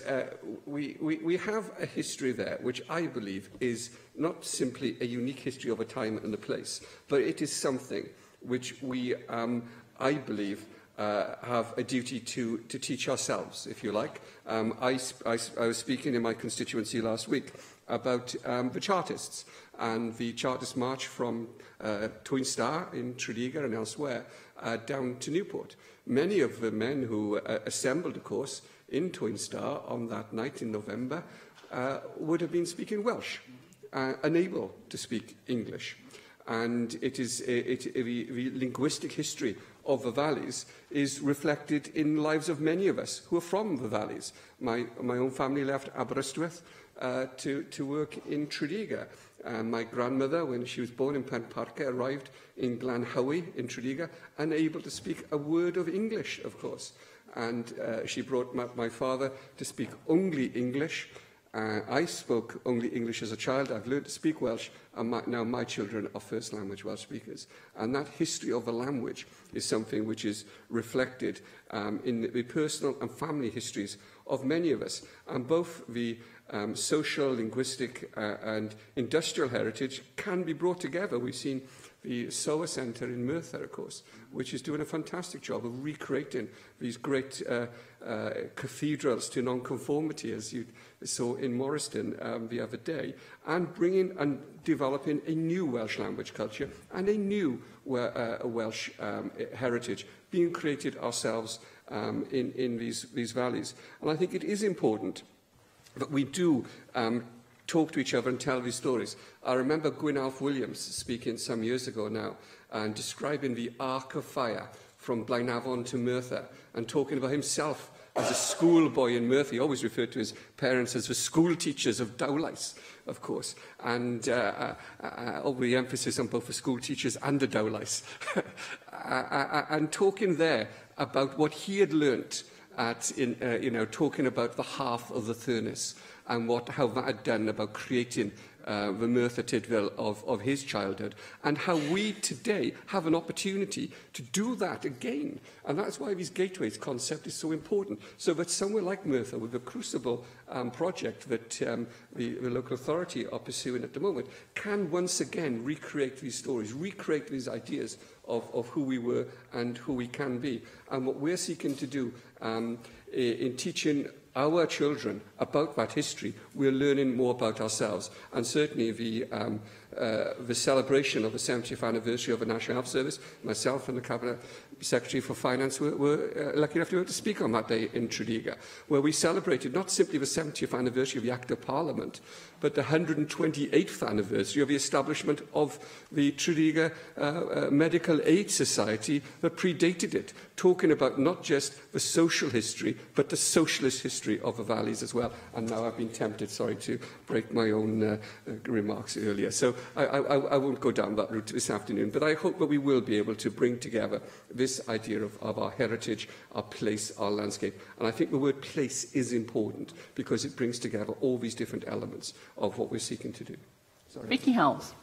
S15: we have a history there, which I believe is not simply a unique history of a time and a place, but it is something which we, I believe, have a duty to teach ourselves, if you like. I was speaking in my constituency last week about the Chartists and the Chartist march from Twin Star in Tredegar and elsewhere down to Newport. Many of the men who assembled, of course, in Twin Star on that night in November would have been speaking Welsh, unable to speak English. And the linguistic history of the valleys is reflected in the lives of many of us who are from the valleys. My own family left Aberystwyth to work in Tredegar. My grandmother, when she was born in Penparca, arrived in Glanhowie in Tredegar, unable to speak a word of English, of course. And she brought my father to speak only English. I spoke only English as a child. I've learned to speak Welsh, and now my children are first language Welsh speakers. And that history of the language is something which is reflected in the personal and family histories of many of us. And both the social, linguistic and industrial heritage can be brought together. We've seen the SOA Centre in Merthyr, of course, which is doing a fantastic job of recreating these great cathedrals to non-conformity, as you saw in Morriston the other day, and bringing and developing a new Welsh language culture and a new Welsh heritage being created ourselves in these valleys. And I think it is important that we do talk to each other and tell these stories. I remember Gwynalf Williams speaking some years ago now and describing the Arc of Fire from Blaenavon to Merthyr and talking about himself as a schoolboy in Merthyr. He always referred to his parents as the school teachers of Dowlais, of course, and over the emphasis on both the school teachers and the Dowlais. And talking there about what he had learnt talking about the hearth of the Thurnis and how that had done about creating the Merthyr Tydfil of his childhood, and how we today have an opportunity to do that again. And that's why these gateways concept is so important, so that somewhere like Merthyr, with the Crucible project that the local authority are pursuing at the moment, can once again recreate these stories, recreate these ideas of who we were and who we can be. And what we're seeking to do in teaching our children about that history, we're learning more about ourselves. And certainly the celebration of the 70th anniversary of the National Health Service, myself and the Cabinet Secretary for Finance were lucky enough to be able to speak on that day in Tredegar, where we celebrated not simply the 70th anniversary of the Act of Parliament, but the 128th anniversary of the establishment of the Tredegar Medical Aid Society that predated it, talking about not just the social history, but the socialist history of the valleys as well. And now I've been tempted, sorry, to break my own remarks earlier. So I won't go down that route this afternoon, but I hope that we will be able to bring together this this idea of our heritage, our place, our landscape. And I think the word place is important because it brings together all these different elements of what we're seeking to do. Sorry.
S16: Vicky Howells.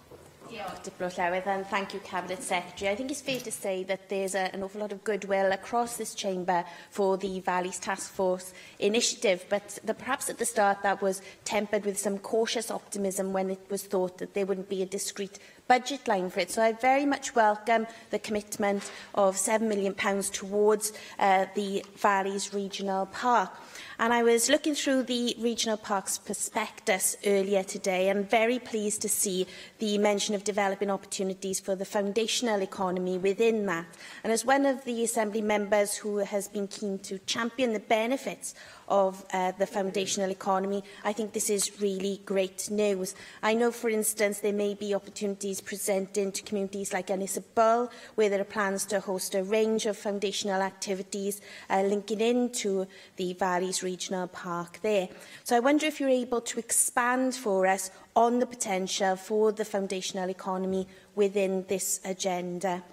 S1: And thank you, Cabinet Secretary. I think it's fair to say that there's an awful lot of goodwill across this chamber for the Valleys Task Force initiative, but perhaps at the start that was tempered with some cautious optimism when it was thought that there wouldn't be a discrete budget line for it. So I very much welcome the commitment of £7 million towards the Valleys Regional Park. And I was looking through the Regional Parks prospectus earlier today and very pleased to see the mention of developing opportunities for the foundational economy within that. And as one of the Assembly members who has been keen to champion the benefits of the foundational economy, I think this is really great news. I know, for instance, there may be opportunities presented to communities like Ynys Bull, where there are plans to host a range of foundational activities linking into the Valleys Regional Park there. So I wonder if you're able to expand for us on the potential for the foundational economy within this agenda.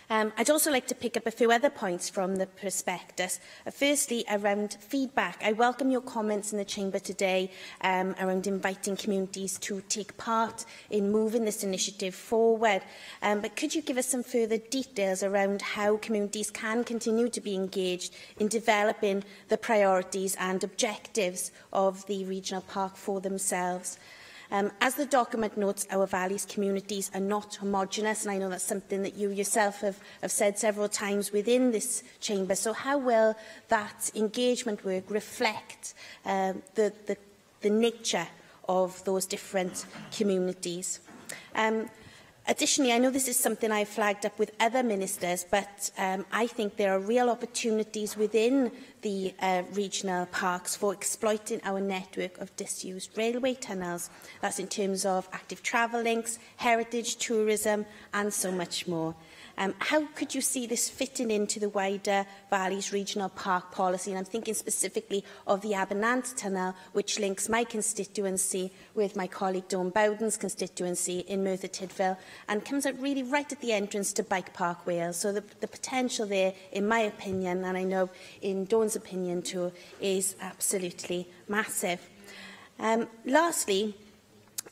S1: I'd also like to pick up a few other points from the prospectus. Firstly, around feedback. I welcome your comments in the Chamber today around inviting communities to take part in moving this initiative forward. But could you give us some further details around how communities can continue to be engaged in developing the priorities and objectives of the regional park for themselves? As the document notes, our Valleys communities are not homogenous, and I know that's something that you yourself have said several times within this chamber. So how will that engagement work reflect the nature of those different communities? Additionally, I know this is something I've flagged up with other ministers, but I think there are real opportunities within the regional parks for exploiting our network of disused railway tunnels. That's in terms of active travel links, heritage, tourism, and so much more. How could you see this fitting into the wider Valleys Regional Park policy? And I'm thinking specifically of the Abernant Tunnel, which links my constituency with my colleague Dawn Bowden's constituency in Merthyr Tydfil, and comes out really right at the entrance to Bike Park Wales. So the potential there, in my opinion, and I know in Dawn's opinion too, is absolutely massive. Lastly,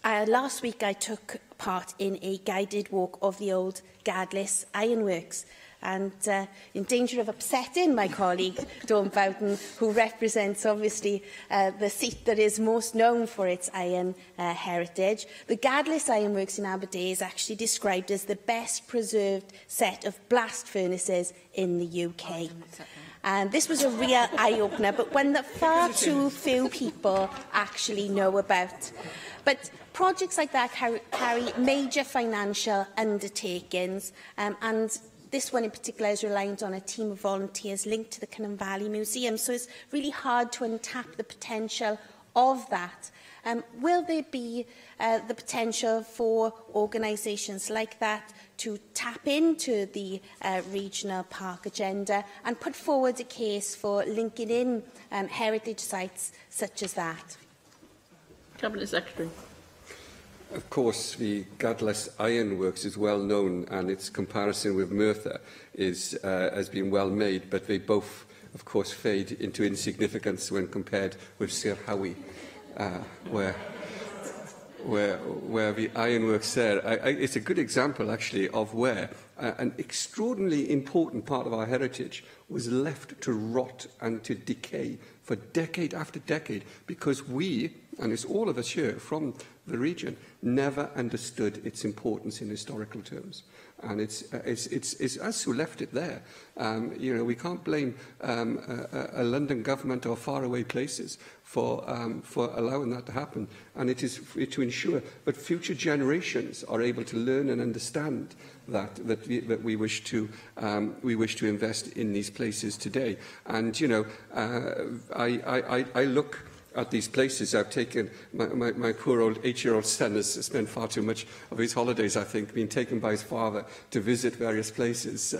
S1: last week I took part in a guided walk of the old Gadlis Ironworks, and in danger of upsetting my colleague Dawn Bowden, who represents obviously the seat that is most known for its iron heritage. The Gadlis Ironworks in Aberdeen is actually described as the best preserved set of blast furnaces in the UK. And this was a real eye-opener, but one that far too few people actually know about. But projects like that carry major financial undertakings, and this one in particular is reliant on a team of volunteers linked to the Cynon Valley Museum, so it's really hard to untap the potential of that. Will there be the potential for organisations like that to tap into the regional park agenda and put forward a case for linking in heritage sites such as that?
S16: Cabinet Secretary.
S15: Of course, the Gadlis Ironworks is well known, and its comparison with Merthyr has been well made, but they both, of course, fade into insignificance when compared with Sir Howie, where the ironworks there. It's a good example, actually, of where an extraordinarily important part of our heritage was left to rot and to decay for decade after decade, because we, and it's all of us here from the region, never understood its importance in historical terms. And it's us who left it there. You know, we can't blame a London government or faraway places for allowing that to happen. And it is to ensure that future generations are able to learn and understand that we wish to invest in these places today. And you know, I look at these places. I've taken my poor old 8-year-old son has spent far too much of his holidays, I think, being taken by his father to visit various places.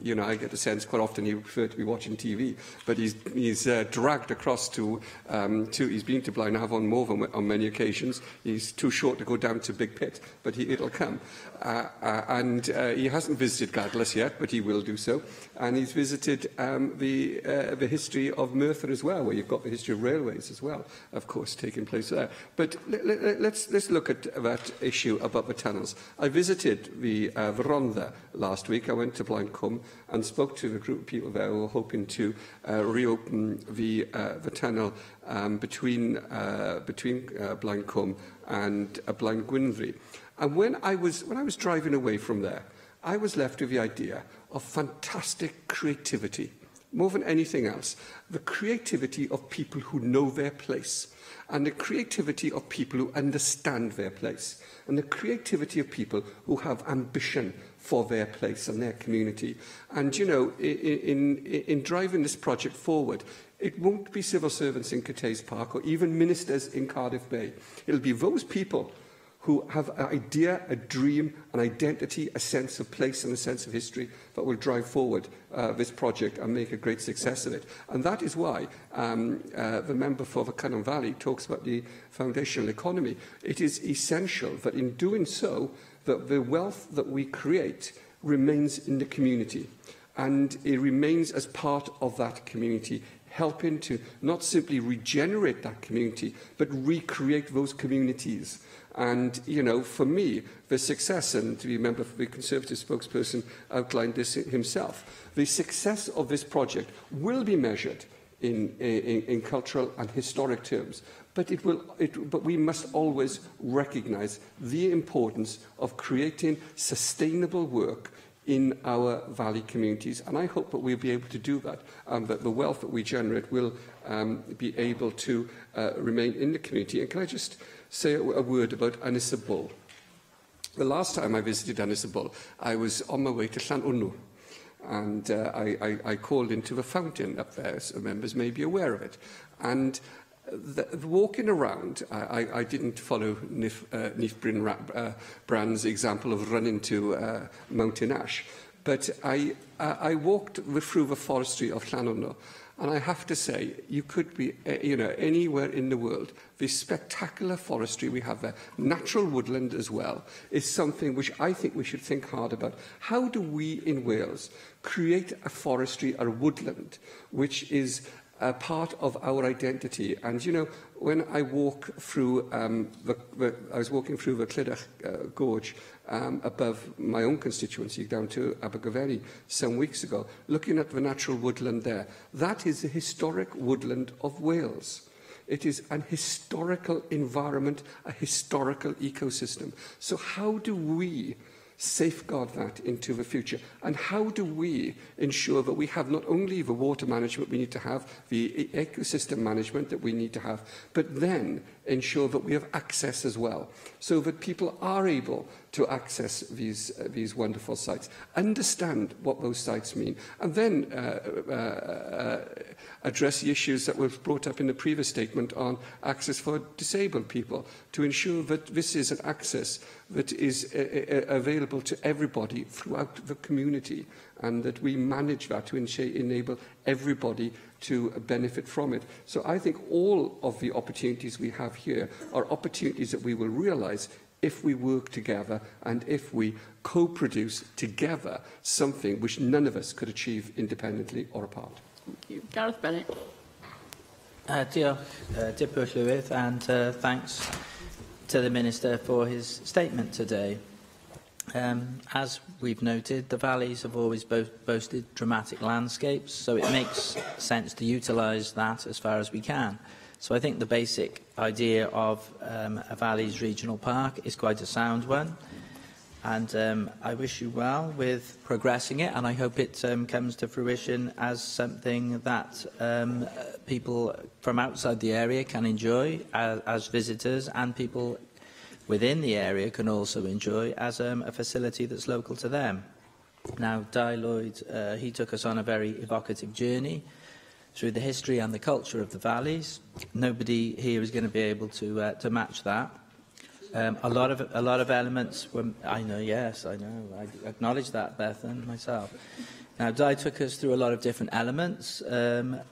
S15: You know, I get a sense quite often he would prefer to be watching TV, but he's dragged across to he's been to Blaenavon Mauve on many occasions. He's too short to go down to Big Pit, but it'll come. And he hasn't visited Gadlas yet, but he will do so. And he's visited the history of Merthyr as well, where you've got the history of railways as well, of course, taking place there. But let's look at that issue about the tunnels. I visited the Rhondda last week. I went to Blaencwm and spoke to the group of people there who were hoping to reopen the tunnel between Blaencwm and Blaengwynfrey. And when I was driving away from there, I was left with the idea of fantastic creativity, more than anything else. The creativity of people who know their place, and the creativity of people who understand their place, and the creativity of people who have ambition for their place and their community. And, you know, in driving this project forward, it won't be civil servants in Cathays Park or even ministers in Cardiff Bay. It'll be those people who have an idea, a dream, an identity, a sense of place and a sense of history that will drive forward this project and make a great success of it. And that is why the member for the Cynon Valley talks about the foundational economy. It is essential that in doing so, that the wealth that we create remains in the community, and it remains as part of that community, helping to not simply regenerate that community, but recreate those communities. And, you know, for me, the success, and to remember the Conservative spokesperson outlined this himself, the success of this project will be measured in cultural and historic terms. But we must always recognise the importance of creating sustainable work in our valley communities. And I hope that we'll be able to do that, that the wealth that we generate will be able to remain in the community. And can I just say a word about Ynys Bull? The last time I visited Ynys Bull, I was on my way to Llanwnnw. And I called into the fountain up there, so members may be aware of it. And walking around, I didn't follow Neith Brand's example of running to Mountain Ash, but I walked through the forestry of Llanwnnw, and I have to say, you could be anywhere in the world. The spectacular forestry we have there, natural woodland as well, is something which I think we should think hard about. How do we in Wales create a forestry or a woodland which is a part of our identity? And, you know, when I walk through, I was walking through the Clydach Gorge above my own constituency down to Abergavenny some weeks ago, looking at the natural woodland there. That is the historic woodland of Wales. It is an historical environment, a historical ecosystem. So how do we safeguard that into the future? And how do we ensure that we have not only the water management we need to have, the ecosystem management that we need to have, but then ensure that we have access as well, so that people are able to access these wonderful sites, understand what those sites mean, and then address the issues that were brought up in the previous statement on access for disabled people, to ensure that this is an access that is available to everybody throughout the community, and that we manage that to enable everybody to benefit from it. So I think all of the opportunities we have here are opportunities that we will realise if we work together and if we co-produce together something which none of us could achieve independently or apart.
S16: Thank you. Gareth Bennett.
S11: Diolch, Dipper Llywydd, and thanks to the Minister for his statement today. As we've noted, the valleys have always boasted dramatic landscapes, so it makes sense to utilise that as far as we can. So I think the basic idea of a Valleys Regional Park is quite a sound one, and I wish you well with progressing it, and I hope it comes to fruition as something that people from outside the area can enjoy as visitors, and people within the area can also enjoy as a facility that's local to them. Now, Di Lloyd, he took us on a very evocative journey through the history and the culture of the valleys. Nobody here is going to be able to match that. A lot of elements were, I know, yes, I know, I acknowledge that, Bethan, myself. Now, Di took us through a lot of different elements.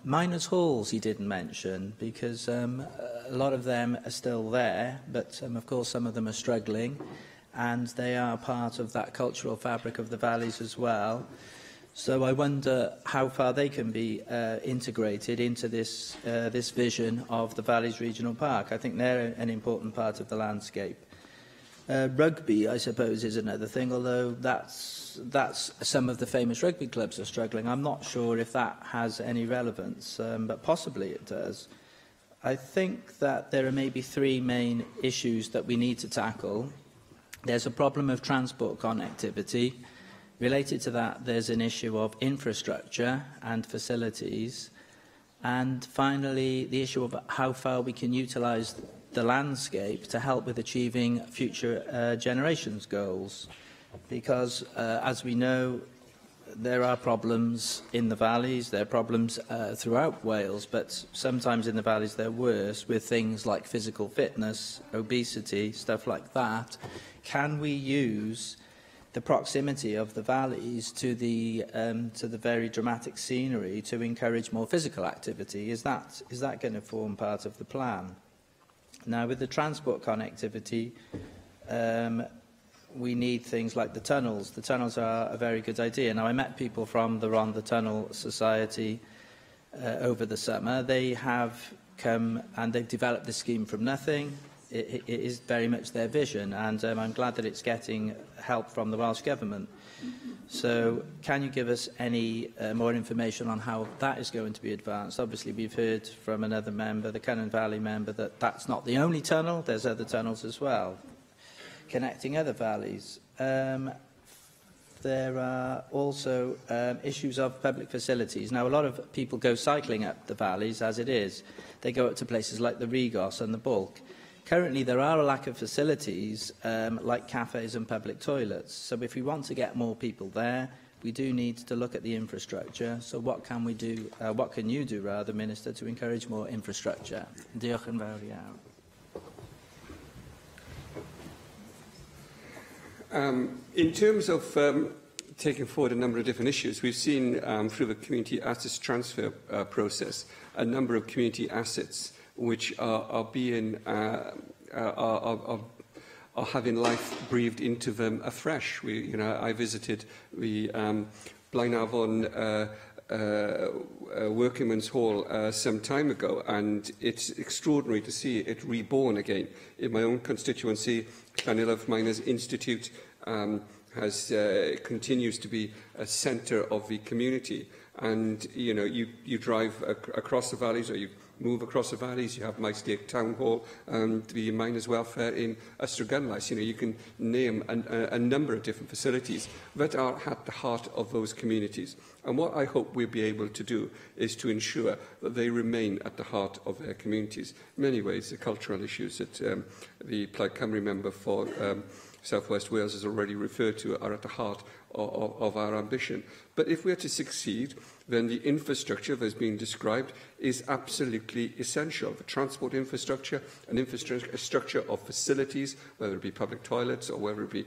S11: Miners' halls he didn't mention, because a lot of them are still there, but of course some of them are struggling, and they are part of that cultural fabric of the valleys as well. So I wonder how far they can be integrated into this vision of the Valleys Regional Park. I think they're an important part of the landscape. Rugby, I suppose, is another thing, although that's some of the famous rugby clubs are struggling. I'm not sure if that has any relevance, but possibly it does. I think that there are maybe three main issues that we need to tackle. There's a problem of transport connectivity. Related to that, there's an issue of infrastructure and facilities. And finally, the issue of how far we can utilise the landscape to help with achieving future generations' goals. Because, as we know, there are problems in the valleys, there are problems throughout Wales, but sometimes in the valleys they're worse, with things like physical fitness, obesity, stuff like that. Can we use the proximity of the valleys to the very dramatic scenery to encourage more physical activity? Is that going to form part of the plan? Now, with the transport connectivity, we need things like the tunnels. The tunnels are a very good idea. Now, I met people from the Rhondda Tunnel Society over the summer. They have come and they've developed this scheme from nothing. It is very much their vision, and I'm glad that it's getting help from the Welsh Government. So can you give us any more information on how that is going to be advanced? Obviously, we've heard from another member, the Cynon Valley member, that that's not the only tunnel. There's other tunnels as well, connecting other valleys. There are also issues of public facilities. Now, a lot of people go cycling up the valleys as it is. They go up to places like the Regos and the Bulk. Currently, there are a lack of facilities like cafes and public toilets. So if we want to get more people there, we do need to look at the infrastructure. So what can we do, what can you do, rather, Minister, to encourage more infrastructure? Diolch yn fawr iawn.
S15: In terms of taking forward a number of different issues, we've seen through the community assets transfer process a number of community assets which are being are having life breathed into them afresh. I visited the Blaenavon Workingmen's Hall some time ago, and it's extraordinary to see it reborn again. In my own constituency, Llanelwedd Miners Institute continues to be a centre of the community. And you drive across the valleys, or you move across the valleys, you have Maesteg Town Hall and the Miners' Welfare in Ystrygynlais. You can name a number of different facilities that are at the heart of those communities. And what I hope we'll be able to do is to ensure that they remain at the heart of their communities. In many ways, the cultural issues that the Plaid Cymru member for South West Wales has already referred to are at the heart of our ambition. But if we are to succeed, then the infrastructure that has been described is absolutely essential. The transport infrastructure, an infrastructure of facilities, whether it be public toilets or whether it be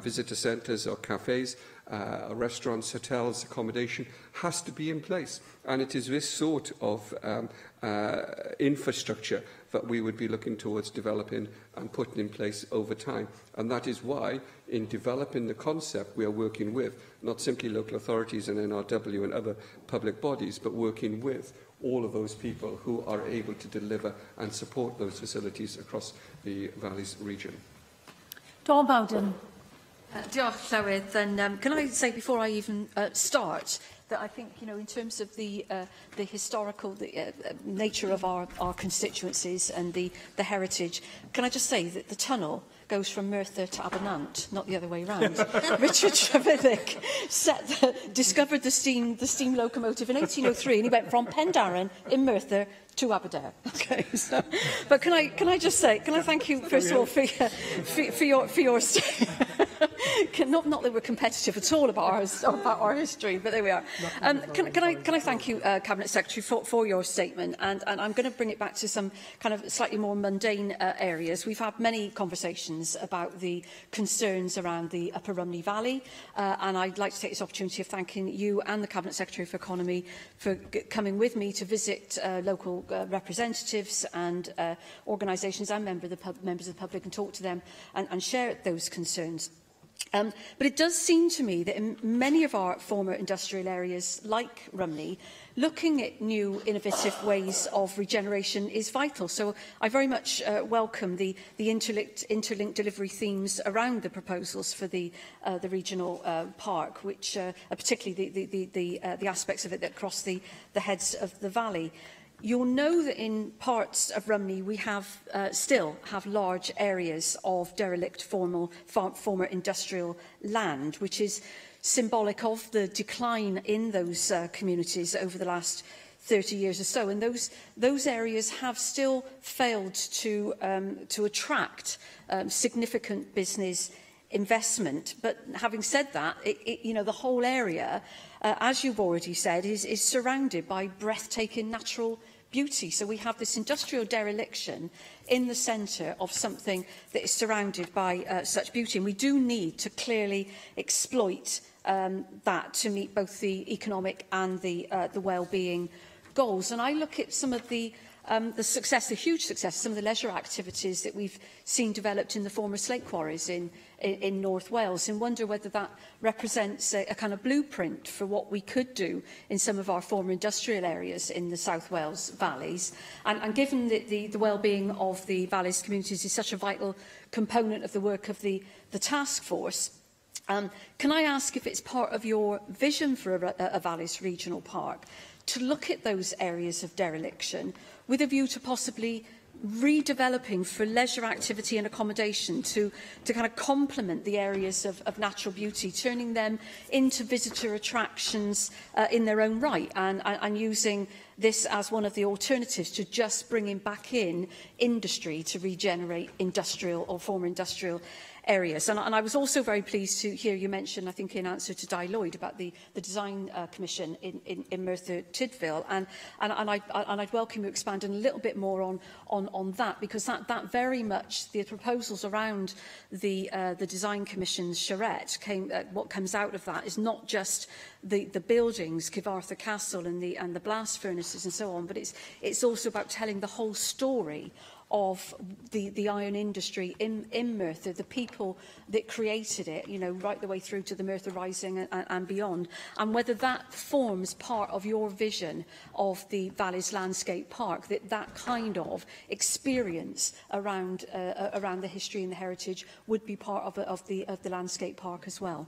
S15: visitor centres or cafes, restaurants, hotels, accommodation, has to be in place. And it is this sort of infrastructure that we would be looking towards developing and putting in place over time. And that is why, in developing the concept, we are working with not simply local authorities and NRW and other public bodies, but working with all of those people who are able to deliver and support those facilities across the Valleys region.
S21: Dawn Bowden.
S18: Diolch, Llywydd. And can I say, before I even start, that I think, in terms of the historical nature of our constituencies and the heritage, can I just say that the tunnel goes from Merthyr to Abernant, not the other way around. Richard Trevithick discovered the steam locomotive in 1803, and he went from Pendarren in Merthyr to Aberdare. Okay, so, but can I just say, can I thank you first of all for your Not that we're competitive at all about our history, but there we are. Can I thank you, Cabinet Secretary, for your statement, and I'm going to bring it back to some kind of slightly more mundane areas. We've had many conversations about the concerns around the Upper Rumney Valley, and I'd like to take this opportunity of thanking you and the Cabinet Secretary for Economy for coming with me to visit local representatives and organisations and members of the public and talk to them and share those concerns. But it does seem to me that in many of our former industrial areas, like Rumney, looking at new innovative ways of regeneration is vital. So I very much welcome the interlinked delivery themes around the proposals for the regional park, which particularly the aspects of it that cross the heads of the valley. You'll know that in parts of Rumney we still have large areas of derelict former industrial land, which is symbolic of the decline in those communities over the last 30 years or so. And those areas have still failed to attract significant business investment. But having said that, the whole area, as you've already said, is surrounded by breathtaking natural beauty. So we have this industrial dereliction in the centre of something that is surrounded by such beauty. And we do need to clearly exploit that to meet both the economic and the well-being goals. And I look at some of the success, the huge success, some of the leisure activities that we've seen developed in the former slate quarries in North Wales, and wonder whether that represents a kind of blueprint for what we could do in some of our former industrial areas in the South Wales valleys. And given that the well-being of the valleys communities is such a vital component of the work of the task force, can I ask if it's part of your vision for a Valleys Regional Park to look at those areas of dereliction with a view to possibly redeveloping for leisure activity and accommodation to kind of complement the areas of natural beauty, turning them into visitor attractions in their own right, and using this as one of the alternatives to just bringing back in industry to regenerate industrial or former industrial areas. And I was also very pleased to hear you mention, I think in answer to Di Lloyd, about the Design Commission in Merthyr Tydfil, and I'd welcome you expanding a little bit more on that, because that very much, the proposals around the Design Commission's charrette, what comes out of that is not just the buildings, Cyfarthfa Castle and the blast furnaces and so on, but it's also about telling the whole story of the iron industry in Merthyr, the people that created it, right the way through to the Merthyr Rising and beyond, and whether that forms part of your vision of the Valleys Landscape Park, that kind of experience around the history and the heritage would be part of the Landscape Park as well.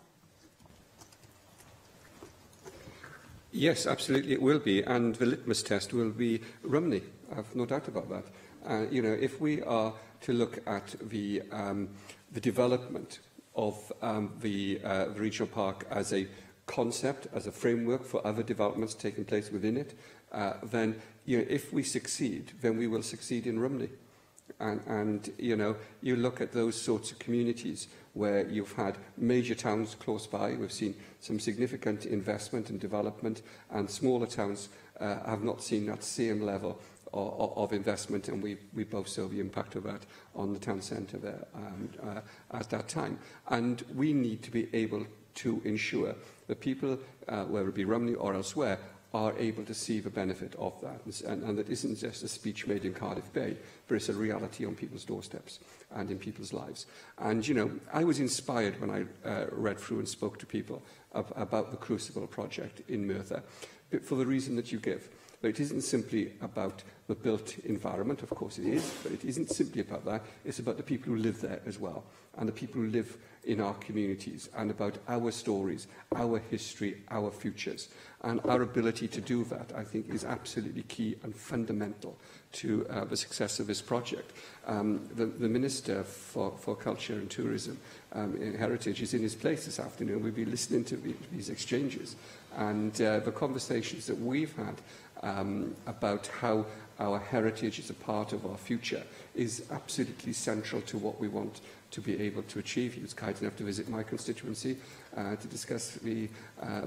S15: Yes, absolutely it will be, and the litmus test will be Rumney. I've no doubt about that. If we are to look at the development of the regional park as a concept, as a framework for other developments taking place within it, then if we succeed, then we will succeed in Rumney. And you look at those sorts of communities where you've had major towns close by. We've seen some significant investment and development, and smaller towns have not seen that same level of investment, and we both saw the impact of that on the town centre there at that time. And we need to be able to ensure that people, whether it be Rumney or elsewhere, are able to see the benefit of that. And that isn't just a speech made in Cardiff Bay, but it's a reality on people's doorsteps and in people's lives. And, I was inspired when I read through and spoke to people about the Crucible project in Merthyr, but for the reason that you give. But it isn't simply about the built environment, of course it is, but it isn't simply about that. It's about the people who live there as well, and the people who live in our communities, and about our stories, our history, our futures. And our ability to do that, I think, is absolutely key and fundamental to the success of this project. The Minister for Culture and Tourism and Heritage is in his place this afternoon. We'll be listening to these exchanges. And the conversations that we've had about how our heritage is a part of our future is absolutely central to what we want to be able to achieve. He was kind enough to visit my constituency to discuss the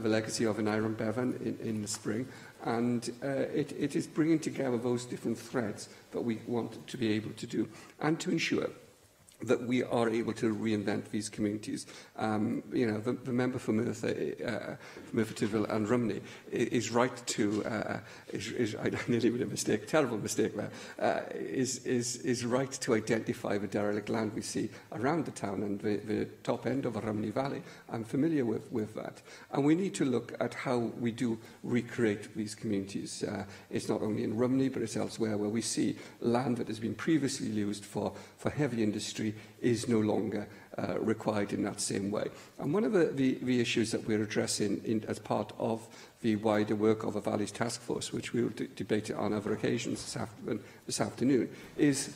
S15: legacy of an Iron Bevan in the spring. And it is bringing together those different threads that we want to be able to do, and to ensure that we are able to reinvent these communities. You know, the member for Merthyr Tydfil and Rumney is right to, I nearly made a mistake, terrible mistake there, is right to identify the derelict land we see around the town and the top end of the Rumney Valley. I'm familiar with that. And we need to look at how we do recreate these communities. It's not only in Rumney, but it's elsewhere where we see land that has been previously used for heavy industry is no longer required in that same way. And one of the issues that we're addressing as part of the wider work of the Valleys Task Force, which we will debate on other occasions this afternoon, is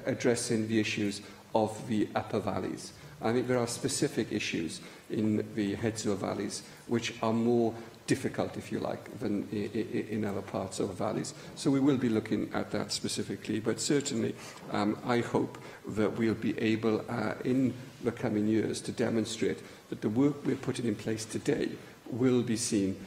S15: addressing the issues of the upper valleys. I think there are specific issues in the Headsor valleys which are more difficult, if you like, than in other parts of the valleys. So we will be looking at that specifically, but certainly I hope that we'll be able in the coming years to demonstrate that the work we're putting in place today will be seen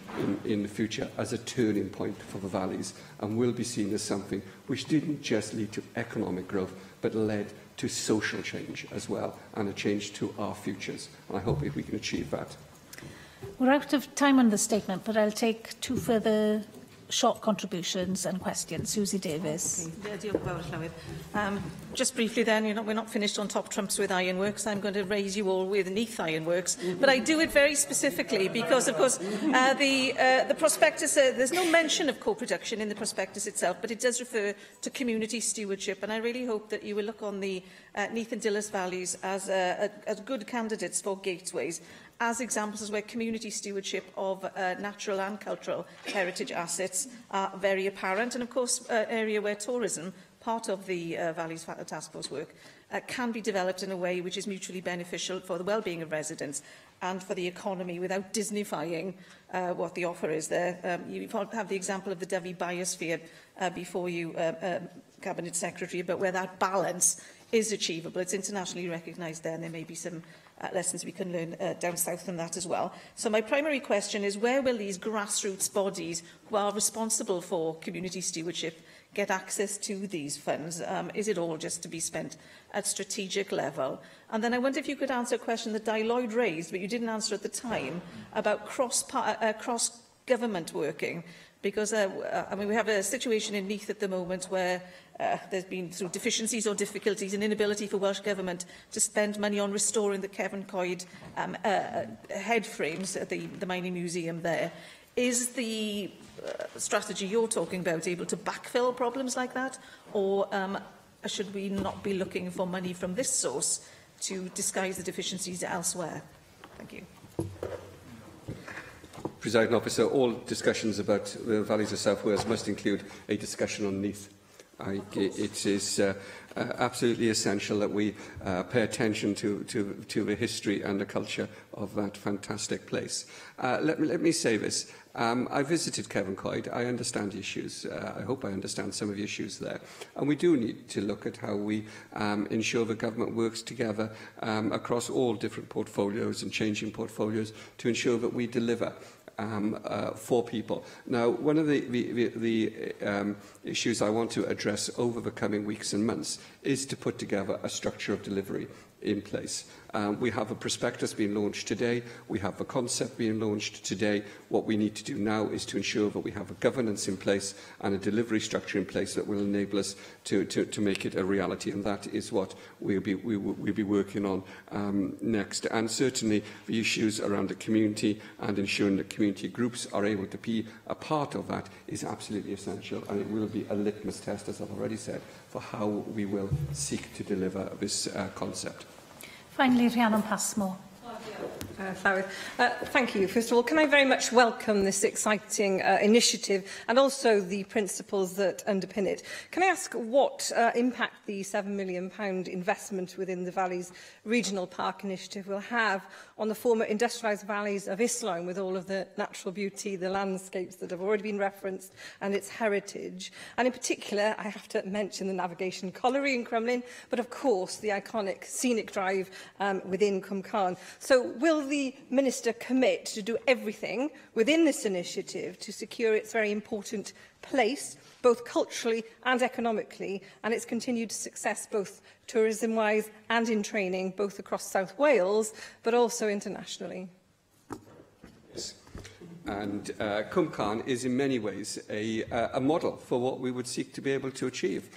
S15: in the future as a turning point for the valleys, and will be seen as something which didn't just lead to economic growth, but led to social change as well, and a change to our futures. And I hope if we can achieve that.
S4: We're out of time on the statement, but I'll take two further short contributions and questions. Susie Davis.
S2: Just briefly then, we're not finished on top trumps with ironworks. I'm going to raise you all with Neath Ironworks. But I do it very specifically because, of course, the prospectus, there's no mention of co-production in the prospectus itself, but it does refer to community stewardship. And I really hope that you will look on the Neath and Dilys valleys as good candidates for gateways, as examples where community stewardship of natural and cultural heritage assets are very apparent. And, of course, an area where tourism, part of the Valleys Task Force work, can be developed in a way which is mutually beneficial for the well-being of residents and for the economy without Disneyfying what the offer is there. You have the example of the Dyfi Biosphere before you, Cabinet Secretary, but where that balance is achievable. It's internationally recognised there, and there may be some lessons we can learn down south from that as well. So my primary question is, where will these grassroots bodies who are responsible for community stewardship get access to these funds? Is it all just to be spent at strategic level? And then I wonder if you could answer a question that Di Lloyd raised, but you didn't answer at the time, about cross-government working. Because, I mean, we have a situation in Neath at the moment where there's been, through deficiencies or difficulties, an inability for Welsh Government to spend money on restoring the Kevin Coyd head frames at the Mining Museum there. Is the strategy you're talking about able to backfill problems like that? Or should we not be looking for money from this source to disguise the deficiencies elsewhere? Thank you.
S15: Presiding Officer, all discussions about the Valleys of South Wales must include a discussion on Neath. It is absolutely essential that we pay attention to the history and the culture of that fantastic place. Let me say this. I visited Kevin Coyd. I understand the issues. I hope I understand some of the issues there. And we do need to look at how we ensure the government works together across all different portfolios and changing portfolios to ensure that we deliver for people. Now, one of the issues I want to address over the coming weeks and months is to put together a structure of delivery in place. We have a prospectus being launched today. We have a concept being launched today. What we need to do now is to ensure that we have a governance in place and a delivery structure in place that will enable us to make it a reality. And that is what we'll be working on next. And certainly the issues around the community and ensuring that community groups are able to be a part of that is absolutely essential. And it will be a litmus test, as I've already said, for how we will seek to deliver this concept.
S4: Finally, Rhiannon Passmore.
S13: Thank you. First of all, can I very much welcome this exciting initiative and also the principles that underpin it. Can I ask what impact the £7 million investment within the Valleys Regional Park Initiative will have on the former industrialised valleys of Islwyn, with all of the natural beauty, the landscapes that have already been referenced and its heritage? And in particular, I have to mention the navigation colliery in Crumlin, but of course the iconic scenic drive within Cwm Carn. So will the Minister commit to do everything within this initiative to secure its very important place, both culturally and economically, and its continued success both tourism-wise and in training, both across South Wales, but also internationally?
S15: Yes. And Cwm Carn is in many ways a model for what we would seek to be able to achieve,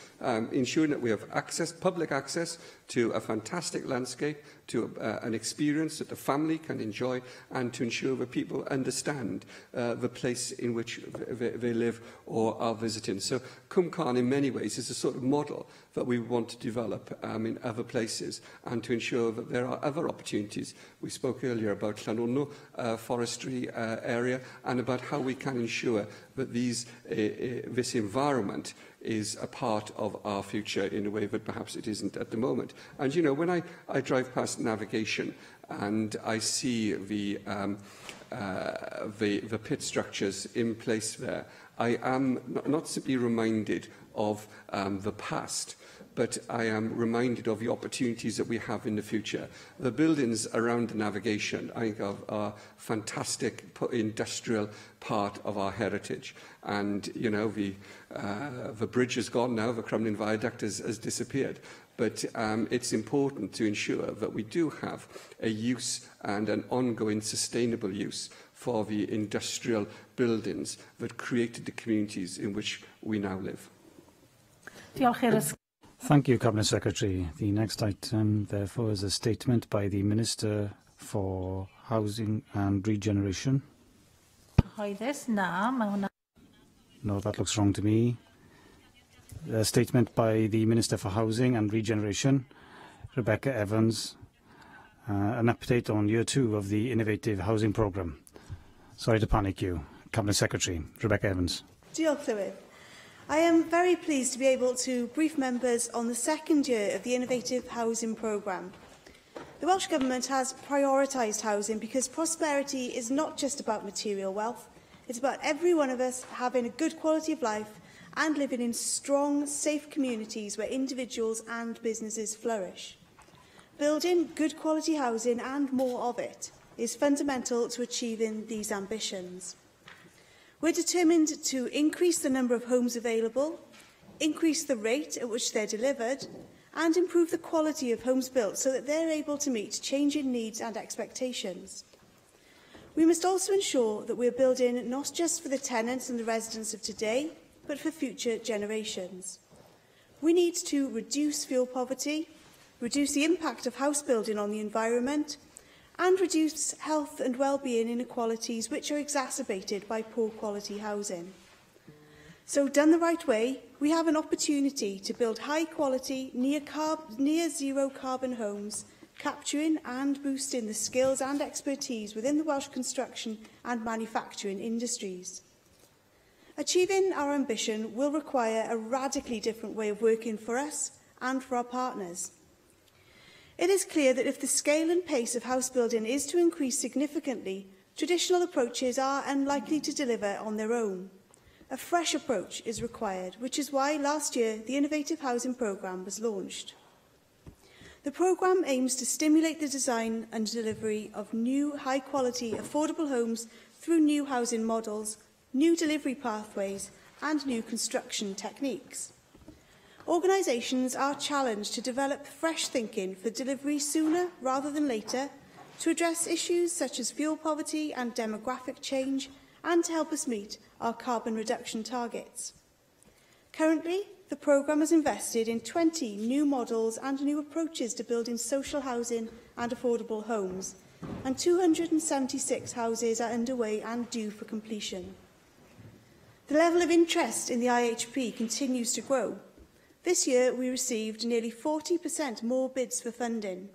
S15: ensuring that we have access, public access to a fantastic landscape, to an experience that the family can enjoy, and to ensure that people understand the place in which they live or are visiting. So Cwm Carn in many ways is a sort of model that we want to develop in other places, and to ensure that there are other opportunities. We spoke earlier about Llanwno forestry area, and about how we can ensure that this environment is a part of our future in a way that perhaps it isn't at the moment. And, you know, when I drive past navigation and I see the pit structures in place there, I am not simply reminded of the past, but I am reminded of the opportunities that we have in the future. The buildings around the navigation, I think, are fantastic industrial part of our heritage. And, you know, the bridge is gone now, the Crumlin Viaduct has disappeared. But it's important to ensure that we do have a use and an ongoing sustainable use for the industrial buildings that created the communities in which we now live.
S19: Thank you, Cabinet Secretary. The next item, therefore, is a statement by the Minister for Housing and Regeneration. No, that looks wrong to me. A statement by the Minister for Housing and Regeneration, Rebecca Evans. An update on Year 2 of the Innovative Housing Programme. Sorry to panic you. Cabinet Secretary, Rebecca Evans.
S23: Diolch, Llywydd. I am very pleased to be able to brief members on the second year of the Innovative Housing Programme. The Welsh Government has prioritised housing because prosperity is not just about material wealth, it's about every one of us having a good quality of life and living in strong, safe communities where individuals and businesses flourish. Building good quality housing and more of it is fundamental to achieving these ambitions. We're determined to increase the number of homes available, increase the rate at which they're delivered, and improve the quality of homes built so that they're able to meet changing needs and expectations. We must also ensure that we're building not just for the tenants and the residents of today, but for future generations. We need to reduce fuel poverty, reduce the impact of house building on the environment, and reduce health and well-being inequalities which are exacerbated by poor quality housing. So, done the right way, we have an opportunity to build high-quality, near-zero carbon homes, capturing and boosting the skills and expertise within the Welsh construction and manufacturing industries. Achieving our ambition will require a radically different way of working for us and for our partners. It is clear that if the scale and pace of house building is to increase significantly, traditional approaches are unlikely to deliver on their own. A fresh approach is required, which is why last year the Innovative Housing Programme was launched. The programme aims to stimulate the design and delivery of new, high-quality, affordable homes through new housing models, new delivery pathways and new construction techniques. Organisations are challenged to develop fresh thinking for delivery sooner rather than later, to address issues such as fuel poverty and demographic change, and to help us meet our carbon reduction targets. Currently, the programme has invested in 20 new models and new approaches to building social housing and affordable homes, and 276 houses are underway and due for completion. The level of interest in the IHP continues to grow. This year, we received nearly 40% more bids for funding.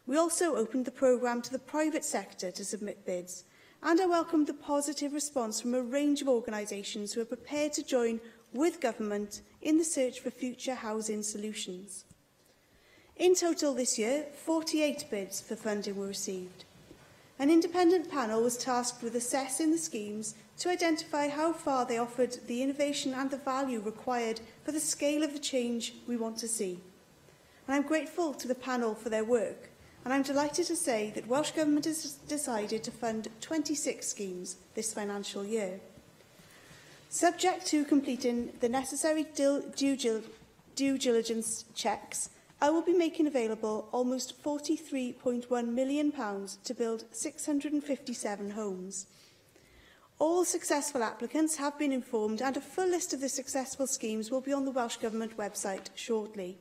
S23: We also opened the programme to the private sector to submit bids, and I welcomed the positive response from a range of organisations who are prepared to join with government in the search for future housing solutions. In total this year, 48 bids for funding were received. An independent panel was tasked with assessing the schemes to identify how far they offered the innovation and the value required for the scale of the change we want to see. And I'm grateful to the panel for their work, and I'm delighted to say that Welsh Government has decided to fund 26 schemes this financial year. Subject to completing the necessary due diligence checks, I will be making available almost £43.1 million to build 657 homes. All successful applicants have been informed, and a full list of the successful schemes will be on the Welsh Government website shortly.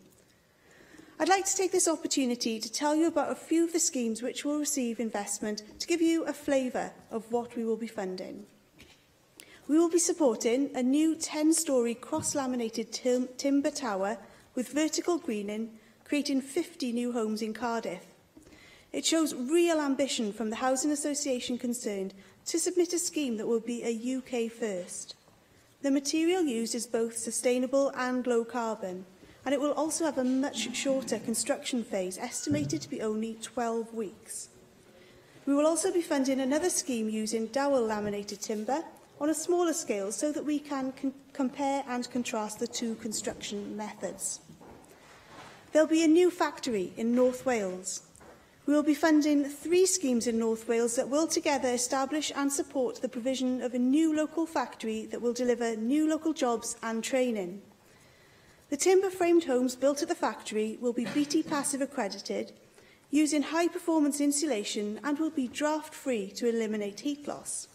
S23: I'd like to take this opportunity to tell you about a few of the schemes which will receive investment to give you a flavour of what we will be funding. We will be supporting a new 10-storey cross-laminated timber tower with vertical greening, creating 50 new homes in Cardiff. It shows real ambition from the housing association concerned to submit a scheme that will be a UK first. The material used is both sustainable and low carbon, and it will also have a much shorter construction phase, estimated to be only 12 weeks. We will also be funding another scheme using dowel laminated timber on a smaller scale so that we can compare and contrast the two construction methods. There will be a new factory in North Wales. We will be funding 3 schemes in North Wales that will together establish and support the provision of a new local factory that will deliver new local jobs and training. The timber-framed homes built at the factory will be BT Passive accredited, using high-performance insulation, and will be draft-free to eliminate heat loss.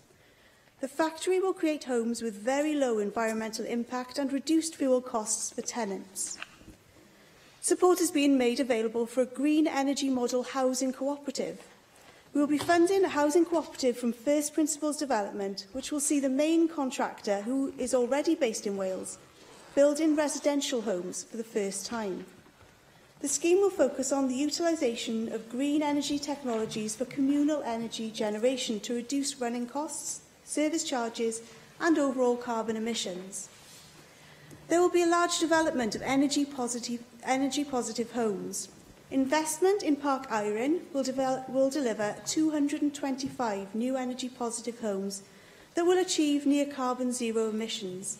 S23: The factory will create homes with very low environmental impact and reduced fuel costs for tenants. Support is being made available for a green energy model housing cooperative. We will be funding a housing cooperative from First Principles Development, which will see the main contractor, who is already based in Wales, building residential homes for the first time. The scheme will focus on the utilisation of green energy technologies for communal energy generation to reduce running costs, service charges and overall carbon emissions. There will be a large development of energy-positive homes. Investment in Park Iron will deliver 225 new energy-positive homes that will achieve near-carbon zero emissions.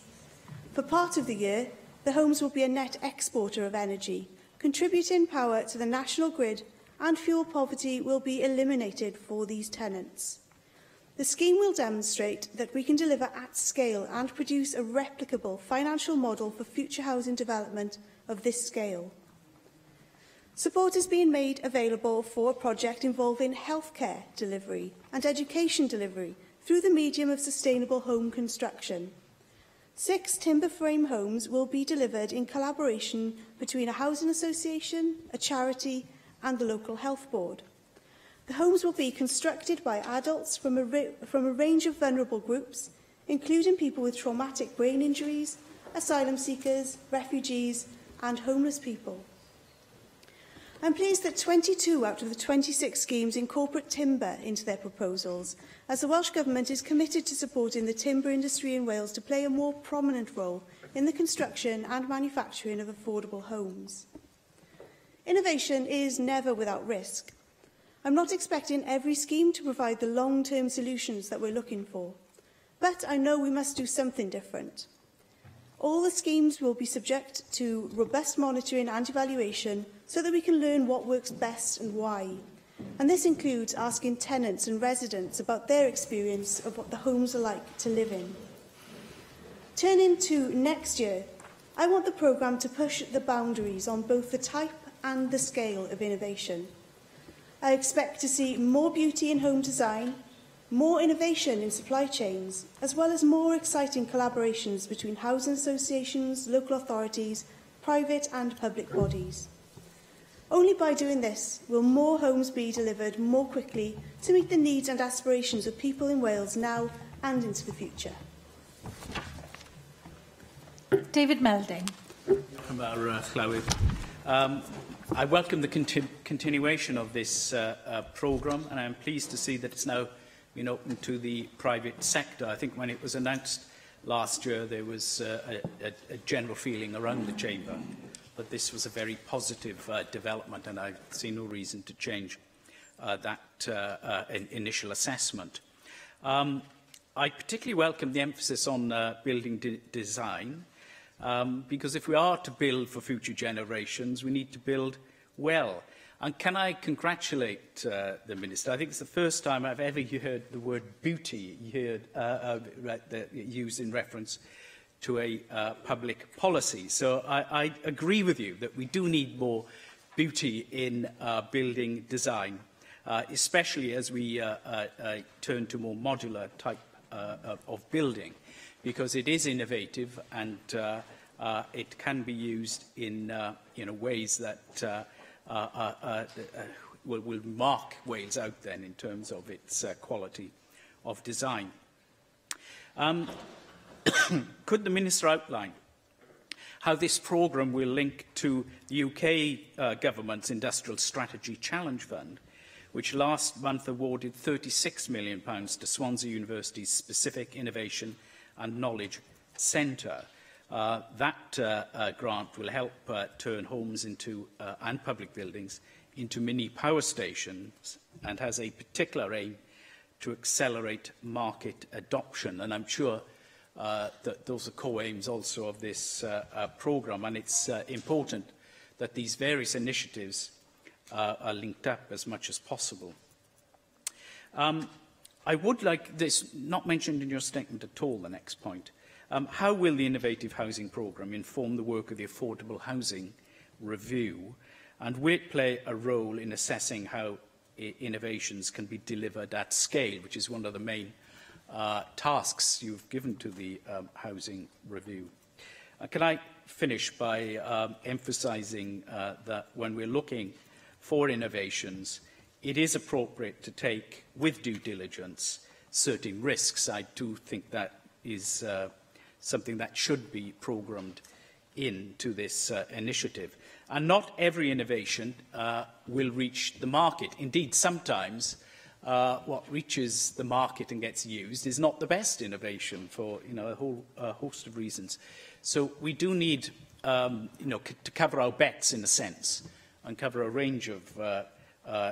S23: For part of the year, the homes will be a net exporter of energy, contributing power to the national grid, and fuel poverty will be eliminated for these tenants. The scheme will demonstrate that we can deliver at scale and produce a replicable financial model for future housing development of this scale. Support is being made available for a project involving healthcare delivery and education delivery through the medium of sustainable home construction. 6 timber frame homes will be delivered in collaboration between a housing association, a charity and the local health board. The homes will be constructed by adults from a range of vulnerable groups, including people with traumatic brain injuries, asylum seekers, refugees and homeless people. I'm pleased that 22 out of the 26 schemes incorporate timber into their proposals, as the Welsh Government is committed to supporting the timber industry in Wales to play a more prominent role in the construction and manufacturing of affordable homes. Innovation is never without risk. I'm not expecting every scheme to provide the long-term solutions that we're looking for, but I know we must do something different. All the schemes will be subject to robust monitoring and evaluation so that we can learn what works best and why. And this includes asking tenants and residents about their experience of what the homes are like to live in. Turning to next year, I want the programme to push the boundaries on both the type and the scale of innovation. I expect to see more beauty in home design, more innovation in supply chains, as well as more exciting collaborations between housing associations, local authorities, private and public bodies. Only by doing this will more homes be delivered more quickly to meet the needs and aspirations of people in Wales now and into the future.
S4: David Melding.
S5: I welcome the continuation of this programme, and I am pleased to see that it's now been open to the private sector. I think when it was announced last year, there was a general feeling around the Chamber that this was a very positive development, and I see no reason to change that initial assessment. I particularly welcome the emphasis on building design, because if we are to build for future generations, we need to build well. And can I congratulate the Minister? I think it's the first time I've ever heard the word beauty used in reference to a public policy. So I agree with you that we do need more beauty in building design, especially as we turn to more modular type of building, because it is innovative and it can be used in ways that will mark Wales out then in terms of its quality of design. Could the Minister outline how this programme will link to the UK Government's Industrial Strategy Challenge Fund, which last month awarded £36 million to Swansea University's Specific Innovation and Knowledge Centre? That grant will help turn homes into and public buildings into mini power stations and has a particular aim to accelerate market adoption. And I'm sure that those are co-aims also of this programme, and it's important that these various initiatives are linked up as much as possible. I would like this not mentioned in your statement at all, the next point. How will the Innovative Housing Programme inform the work of the Affordable Housing Review, and will it play a role in assessing how innovations can be delivered at scale, which is one of the main tasks you've given to the Housing Review? Can I finish by emphasising that when we're looking for innovations, it is appropriate to take, with due diligence, certain risks. I do think that is something that should be programmed into this initiative. And not every innovation will reach the market. Indeed, sometimes what reaches the market and gets used is not the best innovation for a whole host of reasons. So we do need to cover our bets, in a sense, and cover a range of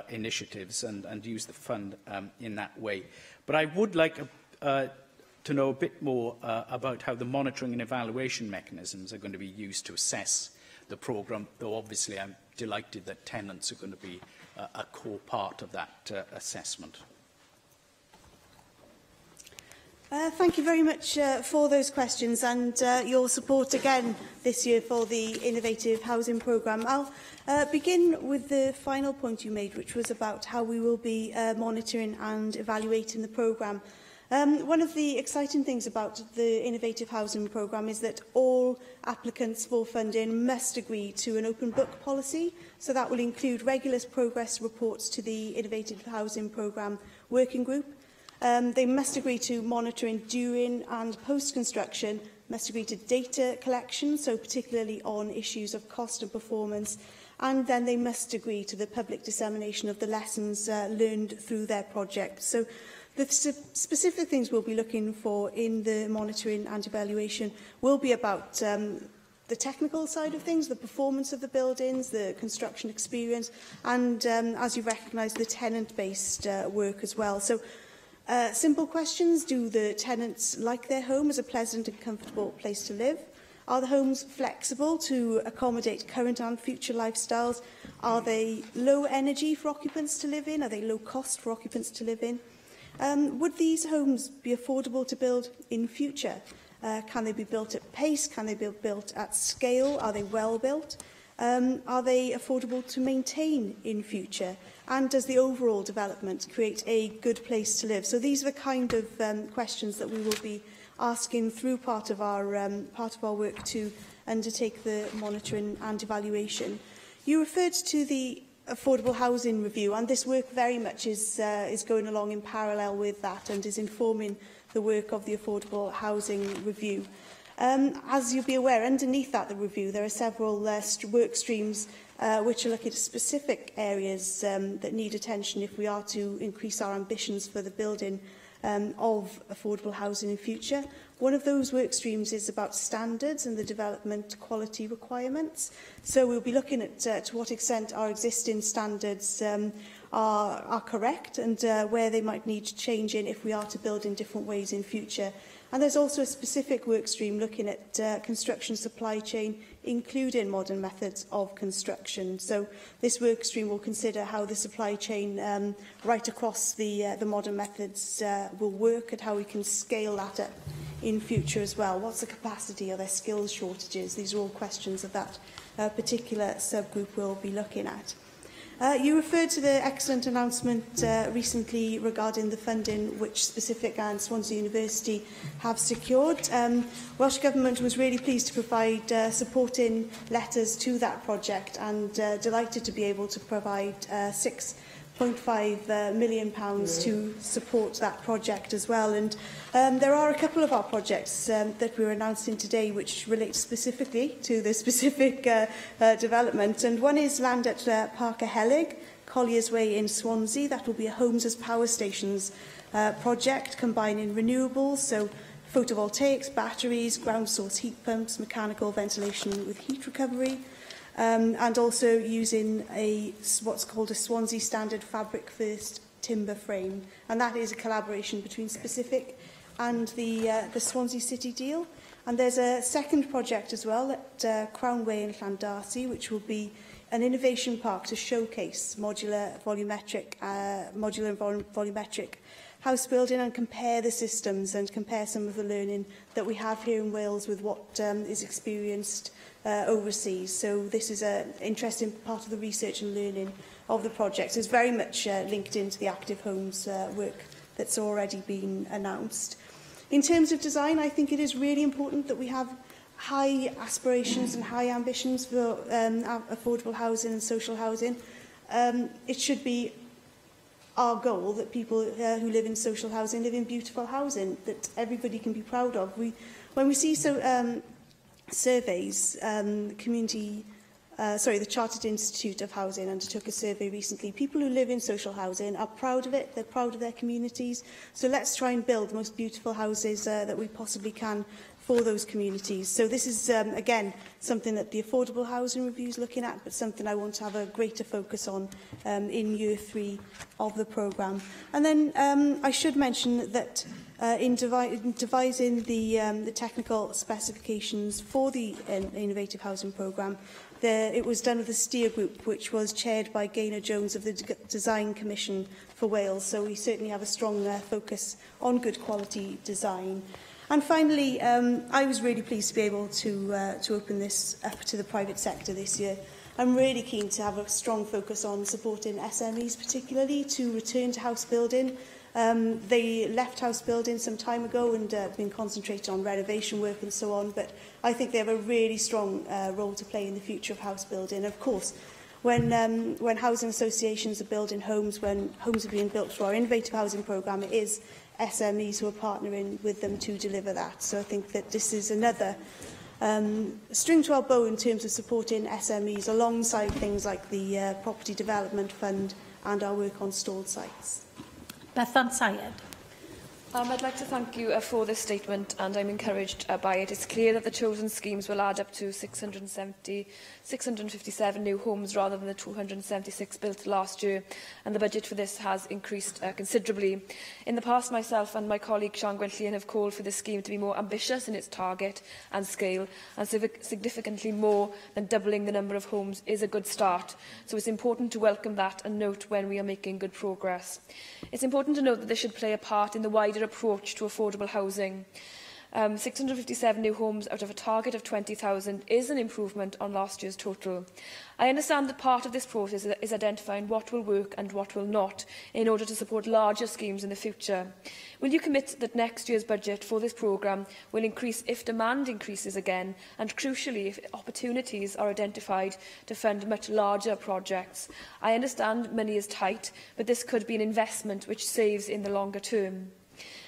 S5: initiatives and use the fund in that way. But I would like to know a bit more about how the monitoring and evaluation mechanisms are going to be used to assess the programme, though obviously I'm delighted that tenants are going to be a core part of that assessment.
S23: Thank you very much for those questions and your support again this year for the Innovative Housing Programme. I'll begin with the final point you made, which was about how we will be monitoring and evaluating the programme. One of the exciting things about the Innovative Housing Programme is that all applicants for funding must agree to an open book policy. So that will include regular progress reports to the Innovative Housing Programme Working Group. They must agree to monitoring during and post-construction, must agree to data collection, so particularly on issues of cost and performance, and then they must agree to the public dissemination of the lessons learned through their project. So the specific things we'll be looking for in the monitoring and evaluation will be about the technical side of things, the performance of the buildings, the construction experience, and, as you recognise, the tenant-based work as well. So, simple questions: do the tenants like their home as a pleasant and comfortable place to live? Are the homes flexible to accommodate current and future lifestyles? Are they low energy for occupants to live in? Are they low cost for occupants to live in? Would these homes be affordable to build in future? Can they be built at pace? Can they be built at scale? Are they well built? Are they affordable to maintain in future? And does the overall development create a good place to live? So these are the kind of questions that we will be asking through part of our work to undertake the monitoring and evaluation. You referred to the Affordable Housing Review, and this work very much is going along in parallel with that and is informing the work of the Affordable Housing Review. As you'll be aware, underneath that, the review, there are several work streams which are looking at specific areas that need attention if we are to increase our ambitions for the building of affordable housing in future. One of those work streams is about standards and the development quality requirements. So we'll be looking at to what extent our existing standards are correct and where they might need changing if we are to build in different ways in future. And there's also a specific work stream looking at construction supply chain, including modern methods of construction. So this work stream will consider how the supply chain right across the modern methods will work and how we can scale that up in future as well. What's the capacity? Are there skills shortages? These are all questions that particular subgroup will be looking at. You referred to the excellent announcement recently regarding the funding which Specific and Swansea University have secured. Welsh Government was really pleased to provide supporting letters to that project and delighted to be able to provide £6.5 million to support that project as well. And there are a couple of our projects that we're announcing today which relate specifically to the specific development. And one is land at Parker Helig, Collier's Way in Swansea. That will be a homes as power stations project combining renewables, so photovoltaics, batteries, ground source heat pumps, mechanical ventilation with heat recovery. And also using what's called a Swansea Standard Fabric First timber frame. And that is a collaboration between Specific and the Swansea City deal. And there's a second project as well at Crown Way in Llandarcy, which will be an innovation park to showcase modular and volumetric house building and compare the systems and compare some of the learning that we have here in Wales with what is experienced overseas. So this is an interesting part of the research and learning of the project. So it's very much linked into the Active Homes work that's already been announced. In terms of design, I think it is really important that we have high aspirations and high ambitions for affordable housing and social housing. It should be our goal that people who live in social housing live in beautiful housing that everybody can be proud of. When we see surveys, the Chartered Institute of Housing undertook a survey recently. People who live in social housing are proud of it, they're proud of their communities. So let's try and build the most beautiful houses that we possibly can for those communities. So this is, again, something that the Affordable Housing Review is looking at, but something I want to have a greater focus on in year 3 of the programme. And then I should mention that in devising the technical specifications for the Innovative Housing Programme, it was done with a steer group, which was chaired by Gaynor Jones of the Design Commission for Wales. So we certainly have a strong focus on good quality design. And finally, I was really pleased to be able to open this up to the private sector this year. I'm really keen to have a strong focus on supporting SMEs, particularly to return to house building. They left house building some time ago and been concentrating on renovation work and so on, but I think they have a really strong role to play in the future of house building. Of course, when housing associations are building homes, when homes are being built through our Innovative Housing Programme, it is SMEs who are partnering with them to deliver that. So I think that this is another string to our bow in terms of supporting SMEs alongside things like the Property Development Fund and our work on stalled sites.
S4: Bethan Syed.
S7: I'd like to thank you for this statement, and I'm encouraged by it. It's clear that the chosen schemes will add up to 657 new homes rather than the 276 built last year, and the budget for this has increased considerably. In the past, myself and my colleague Sian Gwenllian have called for this scheme to be more ambitious in its target and scale, and significantly more than doubling the number of homes is a good start. So it's important to welcome that and note when we are making good progress. It's important to note that this should play a part in the wider approach to affordable housing. 657 new homes out of a target of 20,000 is an improvement on last year's total. I understand that part of this process is identifying what will work and what will not in order to support larger schemes in the future. Will you commit that next year's budget for this programme will increase if demand increases again, and crucially if opportunities are identified to fund much larger projects? I understand money is tight, but this could be an investment which saves in the longer term.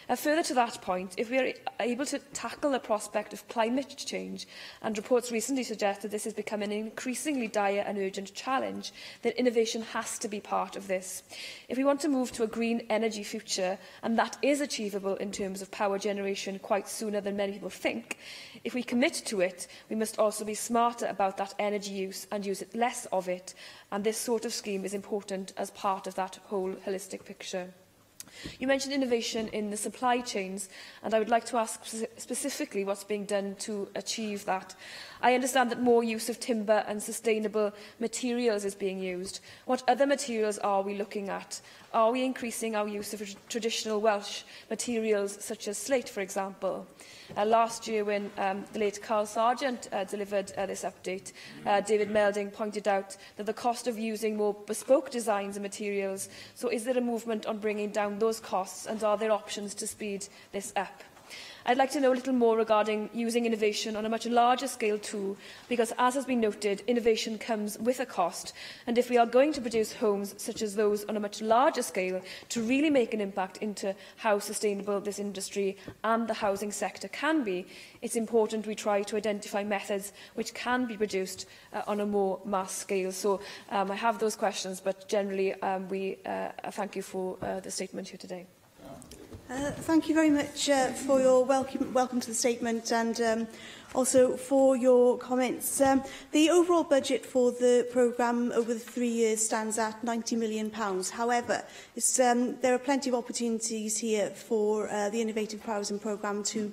S7: Further to that point, if we are able to tackle the prospect of climate change, and reports recently suggest that this is becoming an increasingly dire and urgent challenge, then innovation has to be part of this. If we want to move to a green energy future, and that is achievable in terms of power generation quite sooner than many people think, if we commit to it, we must also be smarter about that energy use and use it less of it, and this sort of scheme is important as part of that whole holistic picture. You mentioned innovation in the supply chains, and I would like to ask specifically what's being done to achieve that. I understand that more use of timber and sustainable materials is being used. What other materials are we looking at? Are we increasing our use of traditional Welsh materials such as slate, for example? Last year, when the late Carl Sargent delivered this update, David Melding pointed out that the cost of using more bespoke designs and materials. So is there a movement on bringing down those costs, and are there options to speed this up? I'd like to know a little more regarding using innovation on a much larger scale too, because as has been noted, innovation comes with a cost, and if we are going to produce homes such as those on a much larger scale to really make an impact into how sustainable this industry and the housing sector can be, it's important we try to identify methods which can be produced on a more mass scale. So I have those questions, but generally we thank you for the statement here today.
S23: Thank you very much for your welcome to the statement, and also for your comments. The overall budget for the programme over the 3 years stands at £90 million. However, there are plenty of opportunities here for the Innovative Housing Programme to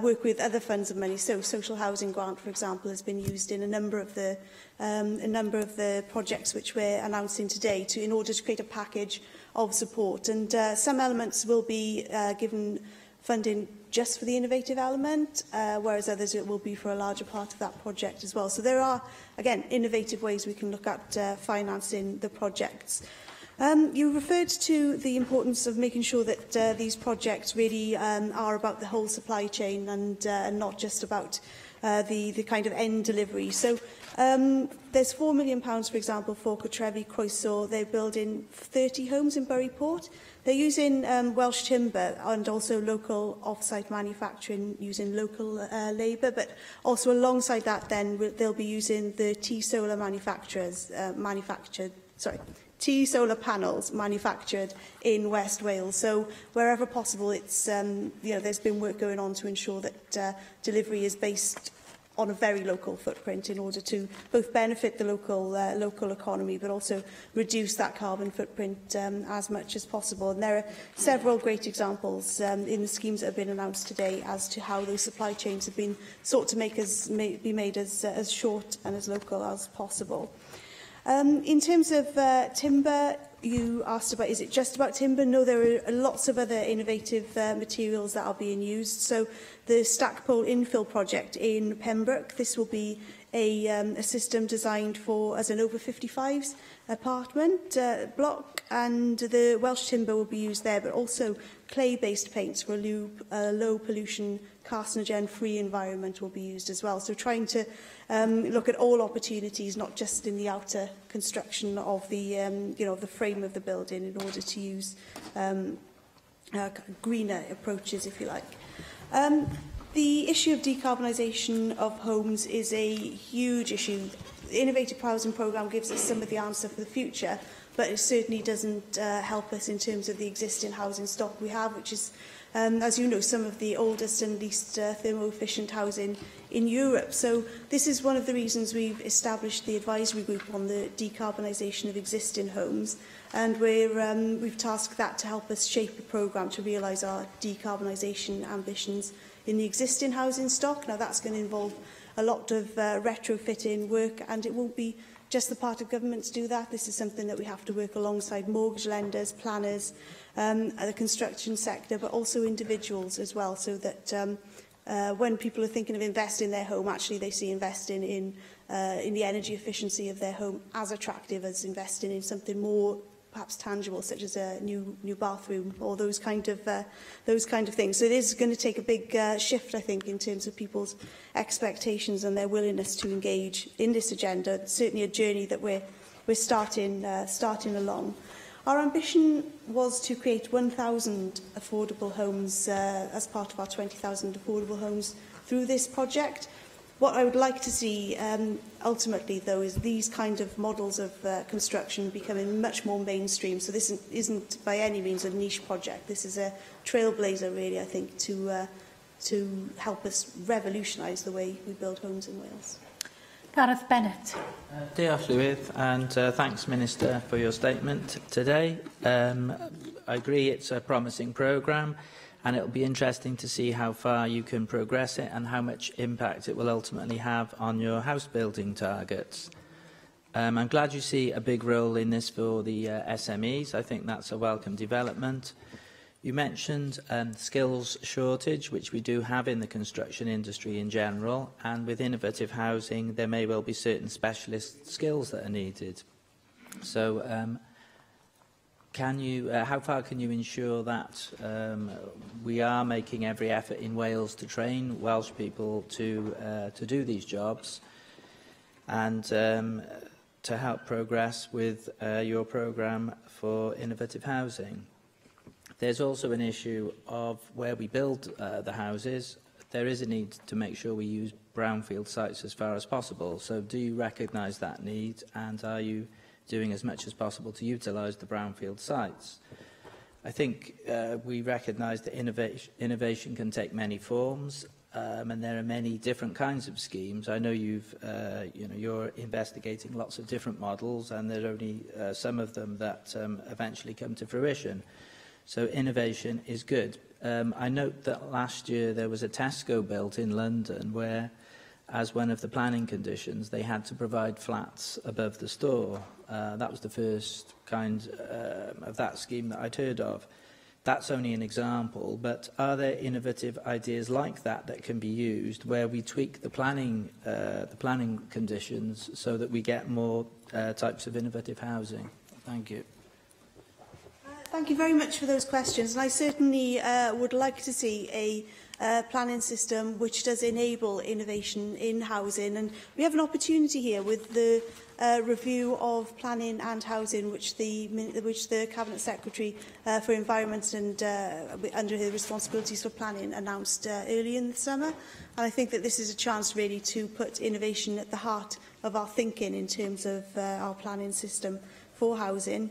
S23: work with other funds of money. So, social housing grant, for example, has been used in a number of the projects which we're announcing today in order to create a package of support, and some elements will be given funding just for the innovative element, whereas others it will be for a larger part of that project as well. So there are, again, innovative ways we can look at financing the projects. You referred to the importance of making sure that these projects really are about the whole supply chain and not just about the kind of end delivery. So there's £4 million, for example, for Cartrefi Croeso. They're building 30 homes in Bury Port. They're using Welsh timber and also local off-site manufacturing using local labour, but also alongside that then they'll be using the T-solar T-solar panels manufactured in West Wales. So wherever possible, it's there's been work going on to ensure that delivery is based on a very local footprint in order to both benefit the local economy but also reduce that carbon footprint as much as possible. And there are several great examples in the schemes that have been announced today as to how those supply chains have been sought to be made as short and as local as possible. In terms of timber, you asked about, is it just about timber? No, there are lots of other innovative materials that are being used. So the Stackpole infill project in Pembroke, this will be a system designed as an over 55s apartment block, and the Welsh timber will be used there, but also clay-based paints for a low pollution, carcinogen-free environment will be used as well. So trying to look at all opportunities, not just in the outer construction of the the frame of the building, in order to use greener approaches, if you like. The issue of decarbonisation of homes is a huge issue. The Innovative Housing Programme gives us some of the answer for the future, but it certainly doesn't help us in terms of the existing housing stock we have, which is, as you know, some of the oldest and least thermo-efficient housing in Europe. So this is one of the reasons we've established the advisory group on the decarbonisation of existing homes, and we've tasked that to help us shape a programme to realise our decarbonisation ambitions in the existing housing stock. Now, that's going to involve a lot of retrofitting work, and it won't be just the part of government to do that. This is something that we have to work alongside mortgage lenders, planners, the construction sector, but also individuals as well, so that when people are thinking of investing in their home, actually they see investing in the energy efficiency of their home as attractive as investing in something more perhaps tangible, such as a new bathroom or those kind of things. So it is going to take a big shift, I think, in terms of people's expectations and their willingness to engage in this agenda. It's certainly a journey that we're starting along. Our ambition was to create 1,000 affordable homes as part of our 20,000 affordable homes through this project. What I would like to see ultimately, though, is these kind of models of construction becoming much more mainstream. So this isn't by any means a niche project. This is a trailblazer, really, I think, to help us revolutionise the way we build homes in Wales.
S11: Gareth Bennett. Diolch, Llywydd, and thanks, Minister, for your statement today. I agree it's a promising programme, and it will be interesting to see how far you can progress it and how much impact it will ultimately have on your house building targets. I'm glad you see a big role in this for the SMEs. I think that's a welcome development. You mentioned skills shortage, which we do have in the construction industry in general, and with innovative housing, there may well be certain specialist skills that are needed. So, how far can you ensure that we are making every effort in Wales to train Welsh people to do these jobs, and to help progress with your programme for innovative housing? There's also an issue of where we build the houses. There is a need to make sure we use brownfield sites as far as possible. So do you recognise that need, and are you doing as much as possible to utilise the brownfield sites? I think we recognise that innovation can take many forms, and there are many different kinds of schemes. I know you're investigating lots of different models, and there are only some of them that eventually come to fruition. So innovation is good. I note that last year there was a Tesco built in London where, as one of the planning conditions, they had to provide flats above the store. That was the first kind of that scheme that I'd heard of. That's only an example, but are there innovative ideas like that that can be used where we tweak the planning conditions so that we get more types of innovative housing? Thank you.
S23: Thank you very much for those questions. And I certainly would like to see a planning system which does enable innovation in housing. And we have an opportunity here with the review of planning and housing, which the Cabinet Secretary for Environment and under her responsibilities for planning announced early in the summer. And I think that this is a chance really to put innovation at the heart of our thinking in terms of our planning system for housing.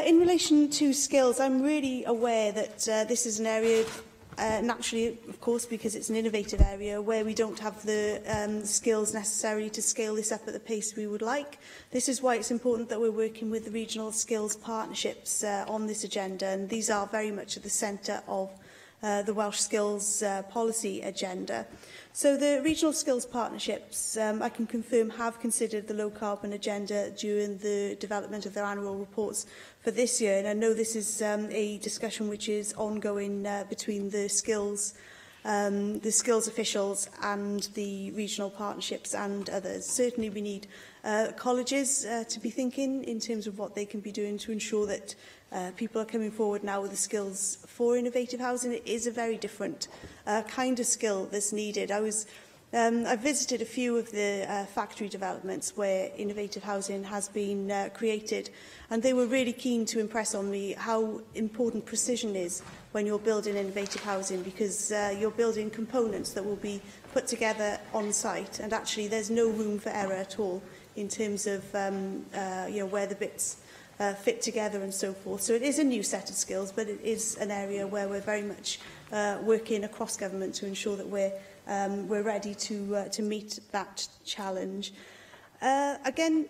S23: In relation to skills, I'm really aware that this is an area, naturally, of course, because it's an innovative area, where we don't have the skills necessary to scale this up at the pace we would like. This is why it's important that we're working with the regional skills partnerships on this agenda, and these are very much at the centre of the Welsh Skills Policy agenda. So the regional skills partnerships, I can confirm, have considered the low-carbon agenda during the development of their annual reports for this year. And I know this is a discussion which is ongoing between the skills officials and the regional partnerships and others. Certainly we need colleges to be thinking in terms of what they can be doing to ensure that people are coming forward now with the skills for innovative housing. It is a very different kind of skill that's needed. I've visited a few of the factory developments where innovative housing has been created, and they were really keen to impress on me how important precision is when you're building innovative housing, because you're building components that will be put together on site, and actually there's no room for error at all in terms of where the bits fit together and so forth. So it is a new set of skills, but it is an area where we're very much working across government to ensure that we're ready to meet that challenge. Again,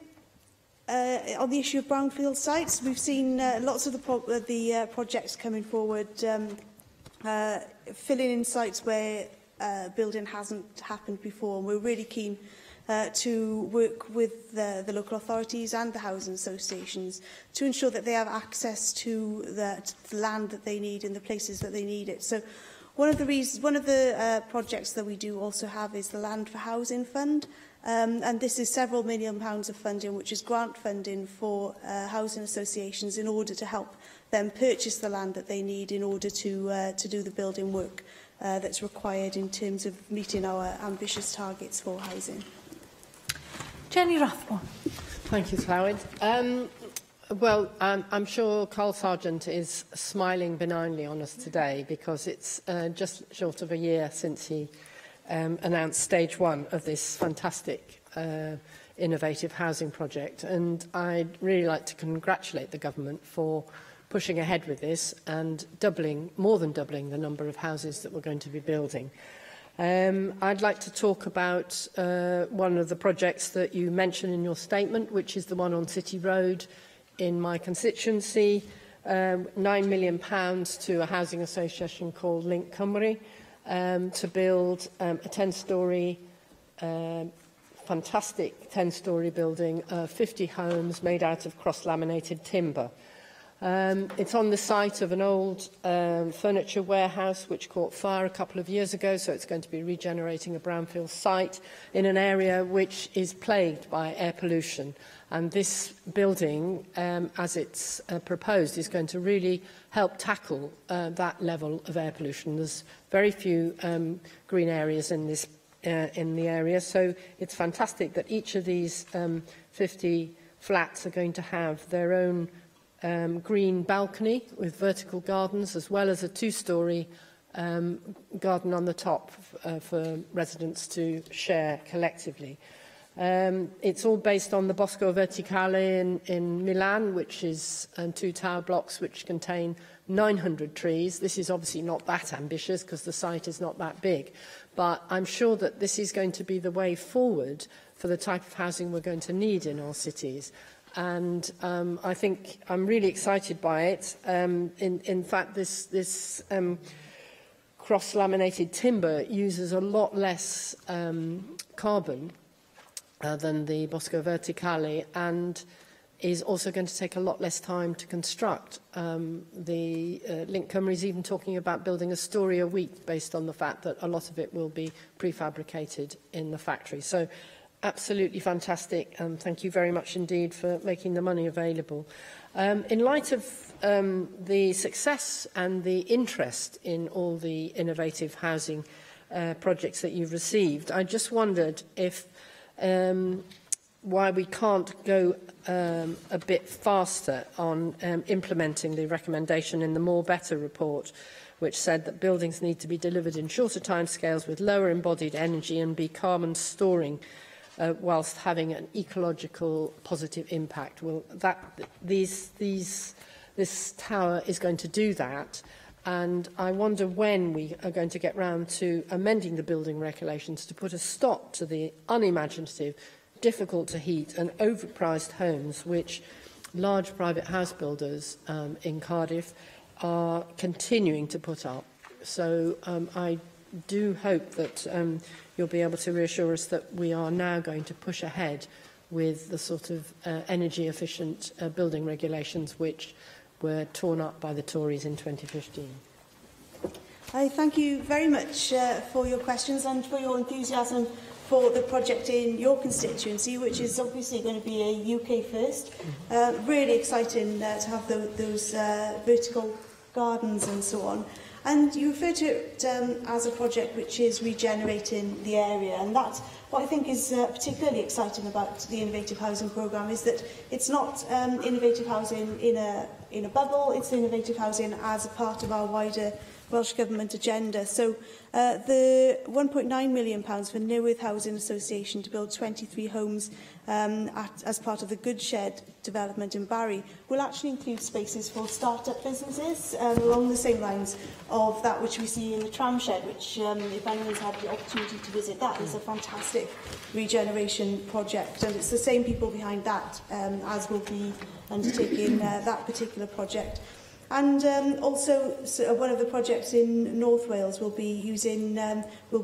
S23: on the issue of brownfield sites, we've seen lots of the projects coming forward, filling in sites where building hasn't happened before, and we're really keen to work with the local authorities and the housing associations to ensure that they have access to the land that they need in the places that they need it. So one of the projects that we do also have is the Land for Housing Fund, and this is several £1 million of funding, which is grant funding for housing associations in order to help them purchase the land that they need in order to do the building work that's required in terms of meeting our ambitious targets for housing.
S4: Jenny Rothborn.
S6: Thank you, Llywyd. Well, I'm sure Carl Sargent is smiling benignly on us today because it's just short of a year since he announced stage one of this fantastic innovative housing project. And I'd really like to congratulate the government for pushing ahead with this and more than doubling the number of houses that we're going to be building. I'd like to talk about one of the projects that you mentioned in your statement, which is the one on City Road in my constituency, £9 million to a housing association called Link Cymru to build a 10-storey, fantastic 10-storey building, 50 homes made out of cross-laminated timber. It's on the site of an old furniture warehouse which caught fire a couple of years ago, so it's going to be regenerating a brownfield site in an area which is plagued by air pollution. And this building, as it's proposed, is going to really help tackle that level of air pollution. There's very few green areas in the area, so it's fantastic that each of these 50 flats are going to have their own green balcony with vertical gardens, as well as a 2-storey garden on the top for residents to share collectively. It's all based on the Bosco Verticale in Milan, which is 2 tower blocks which contain 900 trees. This is obviously not that ambitious because the site is not that big, but I'm sure that this is going to be the way forward for the type of housing we're going to need in our cities. And I think I'm really excited by it. In fact, this cross-laminated timber uses a lot less carbon than the Bosco Verticale, and is also going to take a lot less time to construct. The Link Cymru is even talking about building a storey a week based on the fact that a lot of it will be prefabricated in the factory. So absolutely fantastic, and thank you very much indeed for making the money available. In light of the success and the interest in all the innovative housing projects that you've received, I just wondered if why we can't go a bit faster on implementing the recommendation in the More Better report, which said that buildings need to be delivered in shorter timescales with lower embodied energy and be carbon storing whilst having an ecological positive impact. Well, this tower is going to do that, and I wonder when we are going to get round to amending the building regulations to put a stop to the unimaginative, difficult to heat and overpriced homes which large private house builders in Cardiff are continuing to put up. So I do hope that you'll be able to reassure us that we are now going to push ahead with the sort of energy-efficient building regulations which were torn up by the Tories in 2015.
S23: I thank you very much for your questions and for your enthusiasm for the project in your constituency, which is obviously going to be a UK first. Really exciting to have those vertical gardens and so on. And you refer to it as a project which is regenerating the area, and that's what I think is particularly exciting about the Innovative Housing Programme, is that it's not innovative housing in a bubble, it's innovative housing as a part of our wider Welsh Government agenda. So the £1.9 million for Newydd Housing Association to build 23 homes as part of the Goodshed development in Barry will actually include spaces for start-up businesses along the same lines of that which we see in the Tramshed, which if anyone's had the opportunity to visit, that is a fantastic regeneration project, and it's the same people behind that as will be undertaking that particular project. And also, one of the projects in North Wales will be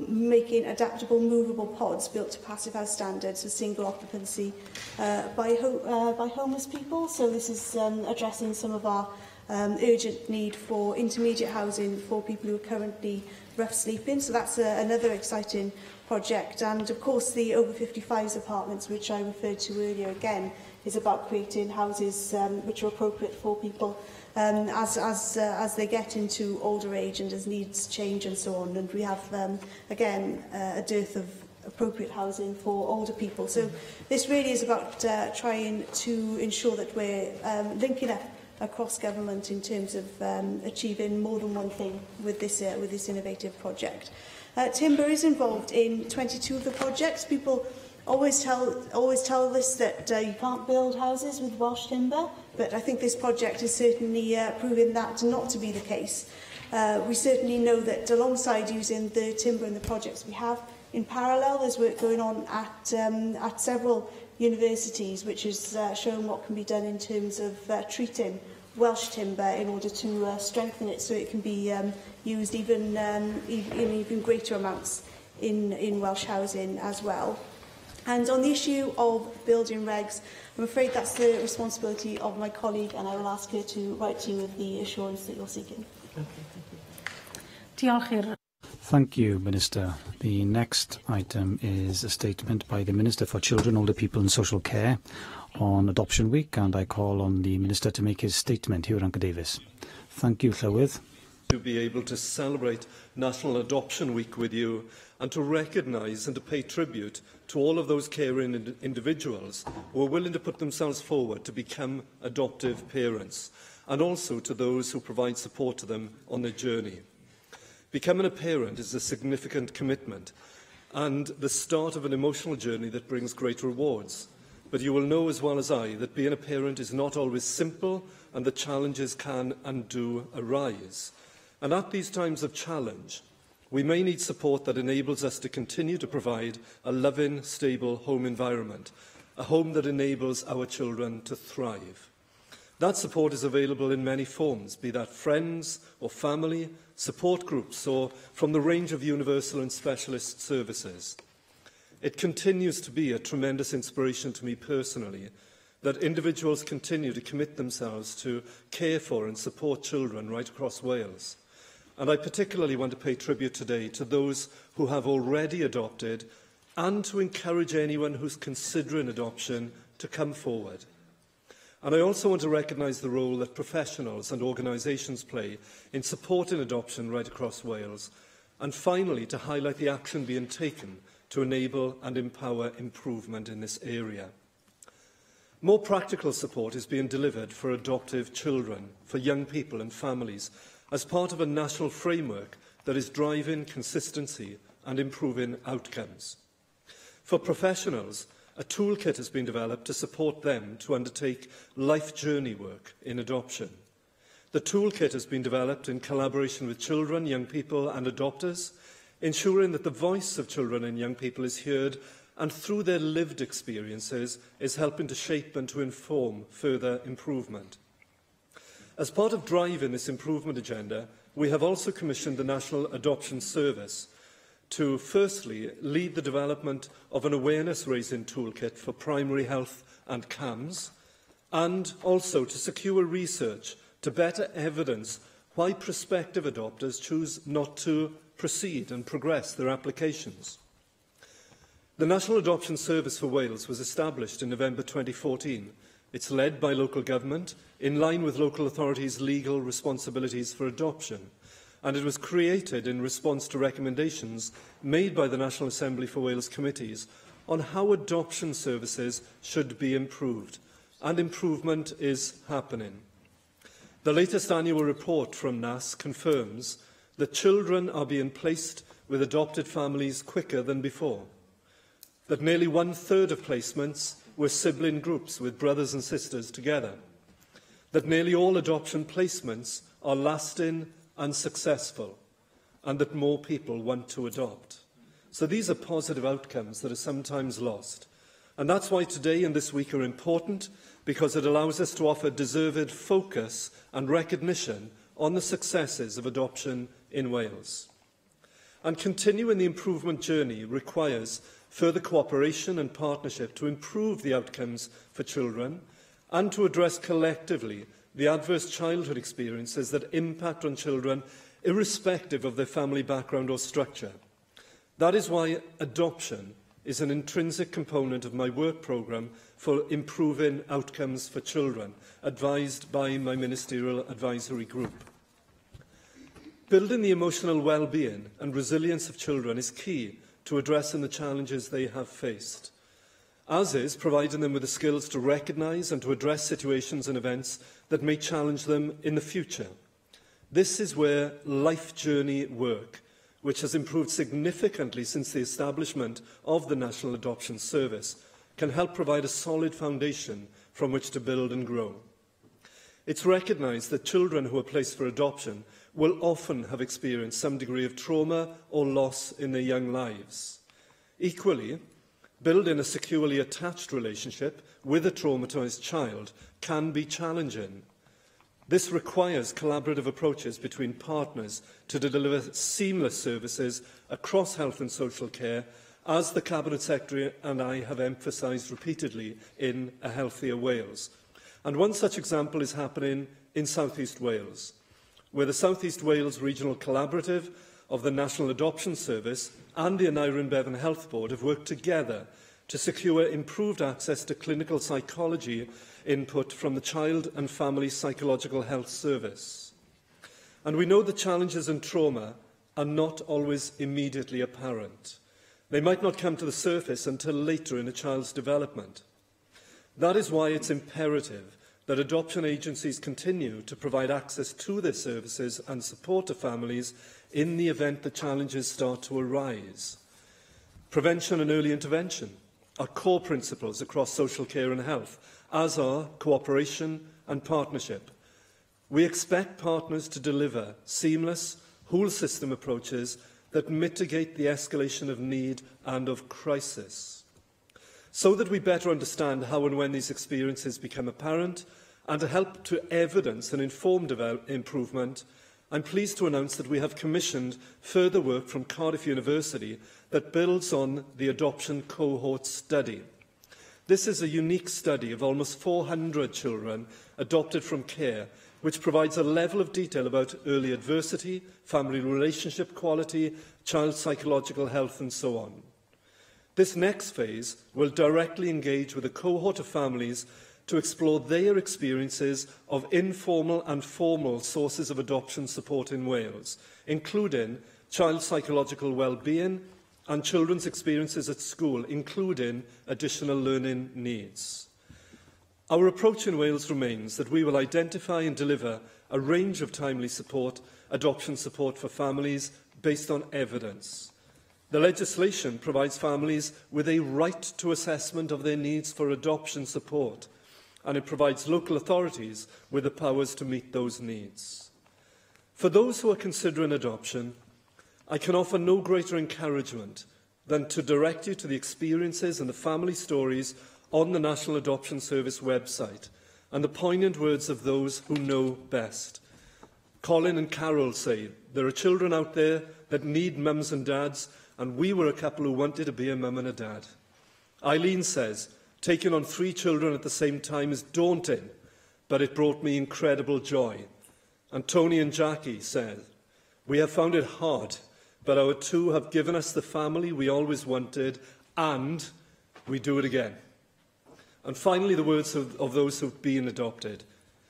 S23: making adaptable movable pods built to passive house standards for single occupancy by homeless people. So this is addressing some of our urgent need for intermediate housing for people who are currently rough sleeping. So that's another exciting project. And of course, the over 55s apartments, which I referred to earlier, again, is about creating houses which are appropriate for people as they get into older age and as needs change and so on. And we have, again, a dearth of appropriate housing for older people. So this really is about trying to ensure that we're linking up across government in terms of achieving more than one thing with this innovative project. Timber is involved in 22 of the projects. People always tell us that you can't build houses with Welsh timber, but I think this project is certainly proving that not to be the case. We certainly know that alongside using the timber in the projects we have, in parallel there's work going on at several universities which is showing what can be done in terms of treating Welsh timber in order to strengthen it so it can be used in even greater amounts in Welsh housing as well. And on the issue of building regs, I'm afraid that's the responsibility of my colleague, and I will ask her to write to you with the assurance that you're seeking.
S19: Thank you, Minister. The next item is a statement by the Minister for Children, Older People and Social Care on Adoption Week, and I call on the Minister to make his statement. Hugh Davies. Thank you, Llywydd.
S3: To be able to celebrate National Adoption Week with you and to recognise and to pay tribute to all of those caring individuals who are willing to put themselves forward to become adoptive parents, and also to those who provide support to them on their journey. Becoming a parent is a significant commitment and the start of an emotional journey that brings great rewards. But you will know as well as I that being a parent is not always simple, and the challenges can and do arise. And at these times of challenge, we may need support that enables us to continue to provide a loving, stable home environment, a home that enables our children to thrive. That support is available in many forms, be that friends or family, support groups, or from the range of universal and specialist services. It continues to be a tremendous inspiration to me personally that individuals continue to commit themselves to care for and support children right across Wales. And I particularly want to pay tribute today to those who have already adopted, and to encourage anyone who's considering adoption to come forward. And I also want to recognise the role that professionals and organisations play in supporting adoption right across Wales. And finally, to highlight the action being taken to enable and empower improvement in this area. More practical support is being delivered for adoptive children, for young people and families, as part of a national framework that is driving consistency and improving outcomes. For professionals, a toolkit has been developed to support them to undertake life journey work in adoption. The toolkit has been developed in collaboration with children, young people and adopters, ensuring that the voice of children and young people is heard, and through their lived experiences is helping to shape and to inform further improvement. As part of driving this improvement agenda, we have also commissioned the National Adoption Service to firstly lead the development of an awareness-raising toolkit for primary health and CAMS, and also to secure research to better evidence why prospective adopters choose not to proceed and progress their applications. The National Adoption Service for Wales was established in November 2014. It's led by local government, in line with local authorities' legal responsibilities for adoption, and it was created in response to recommendations made by the National Assembly for Wales committees on how adoption services should be improved, and improvement is happening. The latest annual report from NAS confirms that children are being placed with adopted families quicker than before, that nearly 1/3 of placements were sibling groups with brothers and sisters together, that nearly all adoption placements are lasting and successful, and that more people want to adopt. So these are positive outcomes that are sometimes lost. And that's why today and this week are important, because it allows us to offer deserved focus and recognition on the successes of adoption in Wales. And continuing the improvement journey requires further cooperation and partnership to improve the outcomes for children and to address collectively the adverse childhood experiences that impact on children irrespective of their family background or structure. That is why adoption is an intrinsic component of my work programme for improving outcomes for children, advised by my Ministerial Advisory Group. Building the emotional well-being and resilience of children is key to addressing the challenges they have faced, as is providing them with the skills to recognise and to address situations and events that may challenge them in the future. This is where life journey work, which has improved significantly since the establishment of the National Adoption Service, can help provide a solid foundation from which to build and grow. It's recognised that children who are placed for adoption will often have experienced some degree of trauma or loss in their young lives. Equally, building a securely attached relationship with a traumatised child can be challenging. This requires collaborative approaches between partners to deliver seamless services across health and social care, as the Cabinet Secretary and I have emphasised repeatedly in A Healthier Wales. And one such example is happening in South East Wales, where the South East Wales Regional Collaborative of the National Adoption Service and the Aneurin Bevan Health Board have worked together to secure improved access to clinical psychology input from the Child and Family Psychological Health Service. And we know the challenges and trauma are not always immediately apparent. They might not come to the surface until later in a child's development. That is why it's imperative that adoption agencies continue to provide access to their services and support to families in the event the challenges start to arise. Prevention and early intervention are core principles across social care and health, as are cooperation and partnership. We expect partners to deliver seamless, whole-system approaches that mitigate the escalation of need and of crisis, so that we better understand how and when these experiences become apparent, and to help to evidence and inform improvement. I'm pleased to announce that we have commissioned further work from Cardiff University that builds on the adoption cohort study. This is a unique study of almost 400 children adopted from care, which provides a level of detail about early adversity, family relationship quality, child psychological health, and so on. This next phase will directly engage with a cohort of families to explore their experiences of informal and formal sources of adoption support in Wales, including child psychological well-being and children's experiences at school, including additional learning needs. Our approach in Wales remains that we will identify and deliver a range of timely support, adoption support for families based on evidence. The legislation provides families with a right to assessment of their needs for adoption support, and it provides local authorities with the powers to meet those needs. For those who are considering adoption, I can offer no greater encouragement than to direct you to the experiences and the family stories on the National Adoption Service website and the poignant words of those who know best. Colin and Carol say, there are children out there that need mums and dads, and we were a couple who wanted to be a mum and a dad. Eileen says, taking on 3 children at the same time is daunting, but it brought me incredible joy. And Tony and Jackie said, we have found it hard, but our 2 have given us the family we always wanted, and we do it again. And finally, the words of those who've been adopted.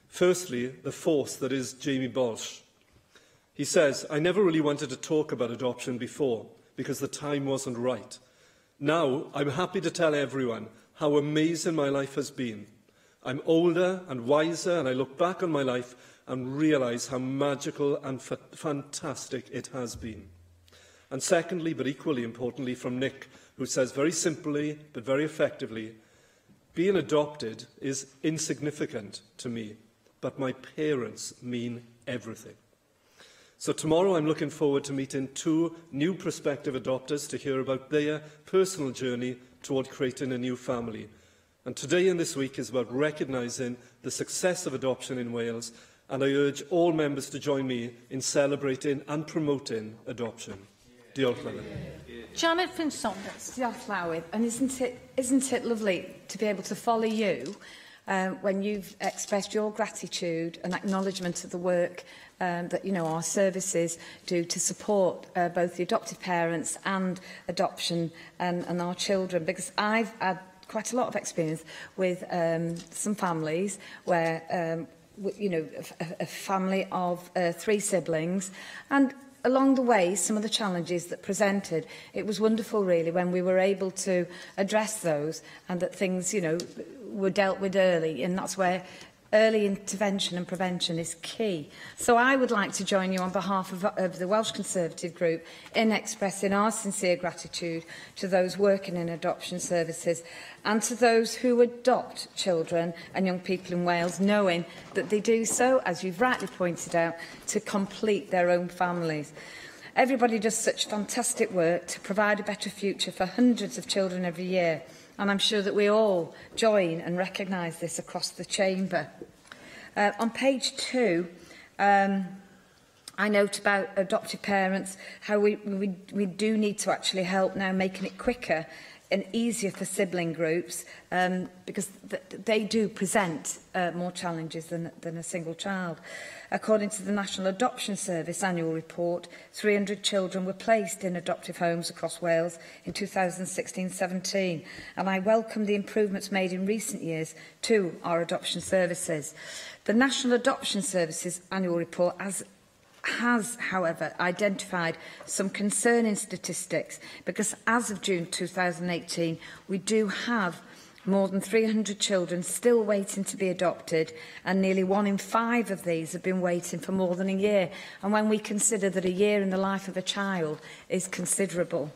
S3: Firstly, the force that is Jamie Bolsh. He says, I never really wanted to talk about adoption before because the time wasn't right. Now, I'm happy to tell everyone how amazing my life has been. I'm older and wiser, and I look back on my life and realise how magical and fantastic it has been. And secondly, but equally importantly, from Nick, who says very simply but very effectively, being adopted is insignificant to me, but my parents mean everything. So tomorrow I'm looking forward to meeting 2 new prospective adopters to hear about their personal journey toward creating a new family. And today and this week is about recognising the success of adoption in Wales, and I urge all members to join me in celebrating and promoting adoption. Diolch, Madam.
S4: Janet Finn-Saunders.
S8: Diolch, Llywydd. And isn't it lovely to be able to follow you when you've expressed your gratitude and acknowledgement of the work that our services do to support both the adoptive parents and adoption and our children, because I've had quite a lot of experience with some families where a family of 3 siblings, and along the way, some of the challenges that presented, it was wonderful, really, when we were able to address those and that things, you know, were dealt with early, and that's where early intervention and prevention is key. So I would like to join you on behalf of the Welsh Conservative Group in expressing our sincere gratitude to those working in adoption services and to those who adopt children and young people in Wales, knowing that they do so, as you've rightly pointed out, to complete their own families. Everybody does such fantastic work to provide a better future for hundreds of children every year. And I'm sure that we all join and recognise this across the chamber. On page 2, I note about adoptive parents, how we do need to actually help now, making it quicker and easier for sibling groups, because they do present more challenges than a single child. According to the National Adoption Service annual report, 300 children were placed in adoptive homes across Wales in 2016-17, and I welcome the improvements made in recent years to our adoption services. The National Adoption Service's annual report has, however, identified some concerning statistics, because as of June 2018, we do have more than 300 children still waiting to be adopted, and nearly 1 in 5 of these have been waiting for more than a year. And when we consider that a year in the life of a child is considerable,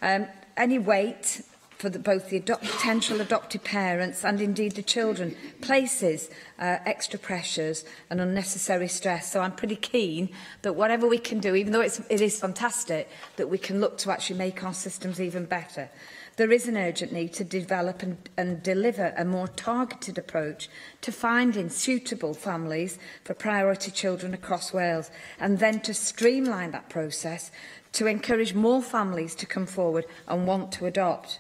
S8: any wait for both the potential adopted parents and indeed the children places extra pressures and unnecessary stress. So I'm pretty keen that whatever we can do, even though it is fantastic, that we can look to actually make our systems even better. There is an urgent need to develop and deliver a more targeted approach to finding suitable families for priority children across Wales, and then to streamline that process to encourage more families to come forward and want to adopt.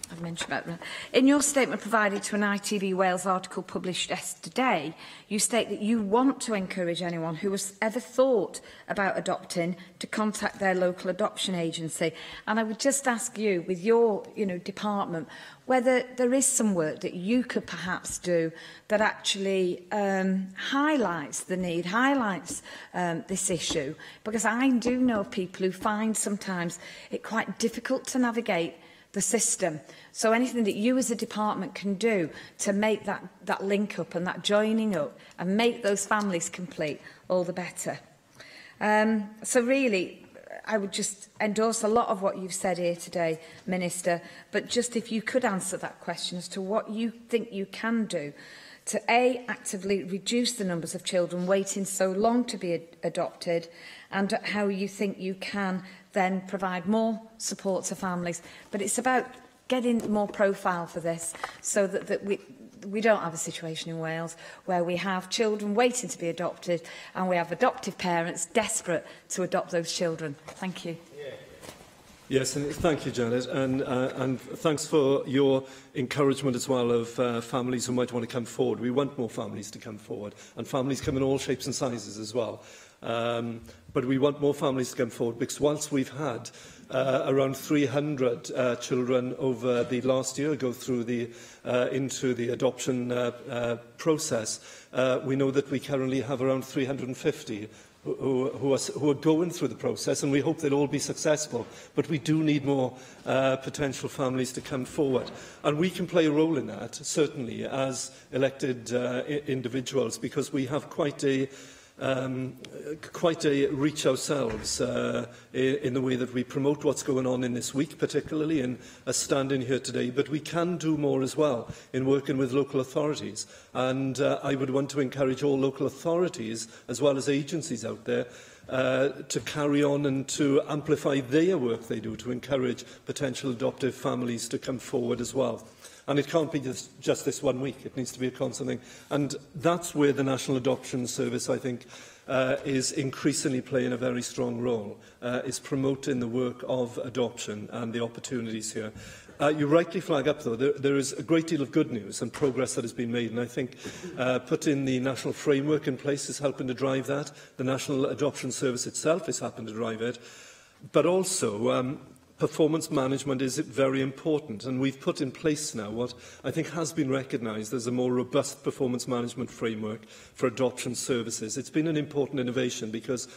S8: I've mentioned about that. In your statement provided to an ITV Wales article published yesterday, you state that you want to encourage anyone who has ever thought about adopting to contact their local adoption agency. And I would just ask you, with your department, whether there is some work that you could perhaps do that actually highlights the need, highlights this issue. Because I do know people who find sometimes it quite difficult to navigate the system. So anything that you as a department can do to make that link up and that joining up and make those families complete, all the better. So really, I would just endorse a lot of what you've said here today, Minister, but just if you could answer that question as to what you think you can do to A, actively reduce the numbers of children waiting so long to be adopted, and how you think you can then provide more support to families. But it's about getting more profile for this, so that we don't have a situation in Wales where we have children waiting to be adopted and we have adoptive parents desperate to adopt those children. Thank you.
S3: Yes, and thank you, Janet, and thanks for your encouragement as well of families who might want to come forward. We want more families to come forward, and families come in all shapes and sizes as well. But we want more families to come forward, because whilst we've had around 300 children over the last year go through into the adoption process, we know that we currently have around 350 who are going through the process, and we hope they'll all be successful. But we do need more potential families to come forward. And we can play a role in that, certainly, as elected individuals, because we have quite a reach ourselves in the way that we promote what's going on in this week, particularly in a stand-in here today. But we can do more as well in working with local authorities. And I would want to encourage all local authorities, as well as agencies out there, to carry on and to amplify their work they do to encourage potential adoptive families to come forward as well. And it can't be just this 1 week. It needs to be a constant thing. And that's where the National Adoption Service, I think, is increasingly playing a very strong role, is promoting the work of adoption and the opportunities here. You rightly flag up, though, there is a great deal of good news and progress that has been made, and I think putting the national framework in place is helping to drive that. The National Adoption Service itself is helping to drive it. But also, performance management is very important, and we've put in place now what I think has been recognised as a more robust performance management framework for adoption services. It's been an important innovation because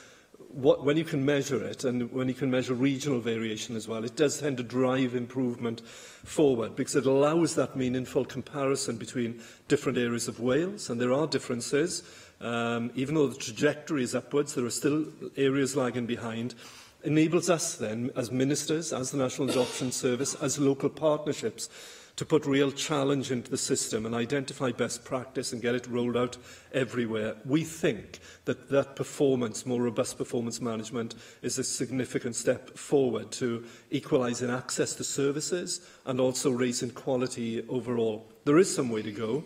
S3: when you can measure it, and when you can measure regional variation as well, it does tend to drive improvement forward because it allows that meaningful comparison between different areas of Wales, and there are differences. Even though the trajectory is upwards, there are still areas lagging behind. Enables us then, as ministers, as the National Adoption Service, as local partnerships, to put real challenge into the system and identify best practice and get it rolled out everywhere. We think that performance, more robust performance management, is a significant step forward to equalising access to services and also raising quality overall. There is some way to go.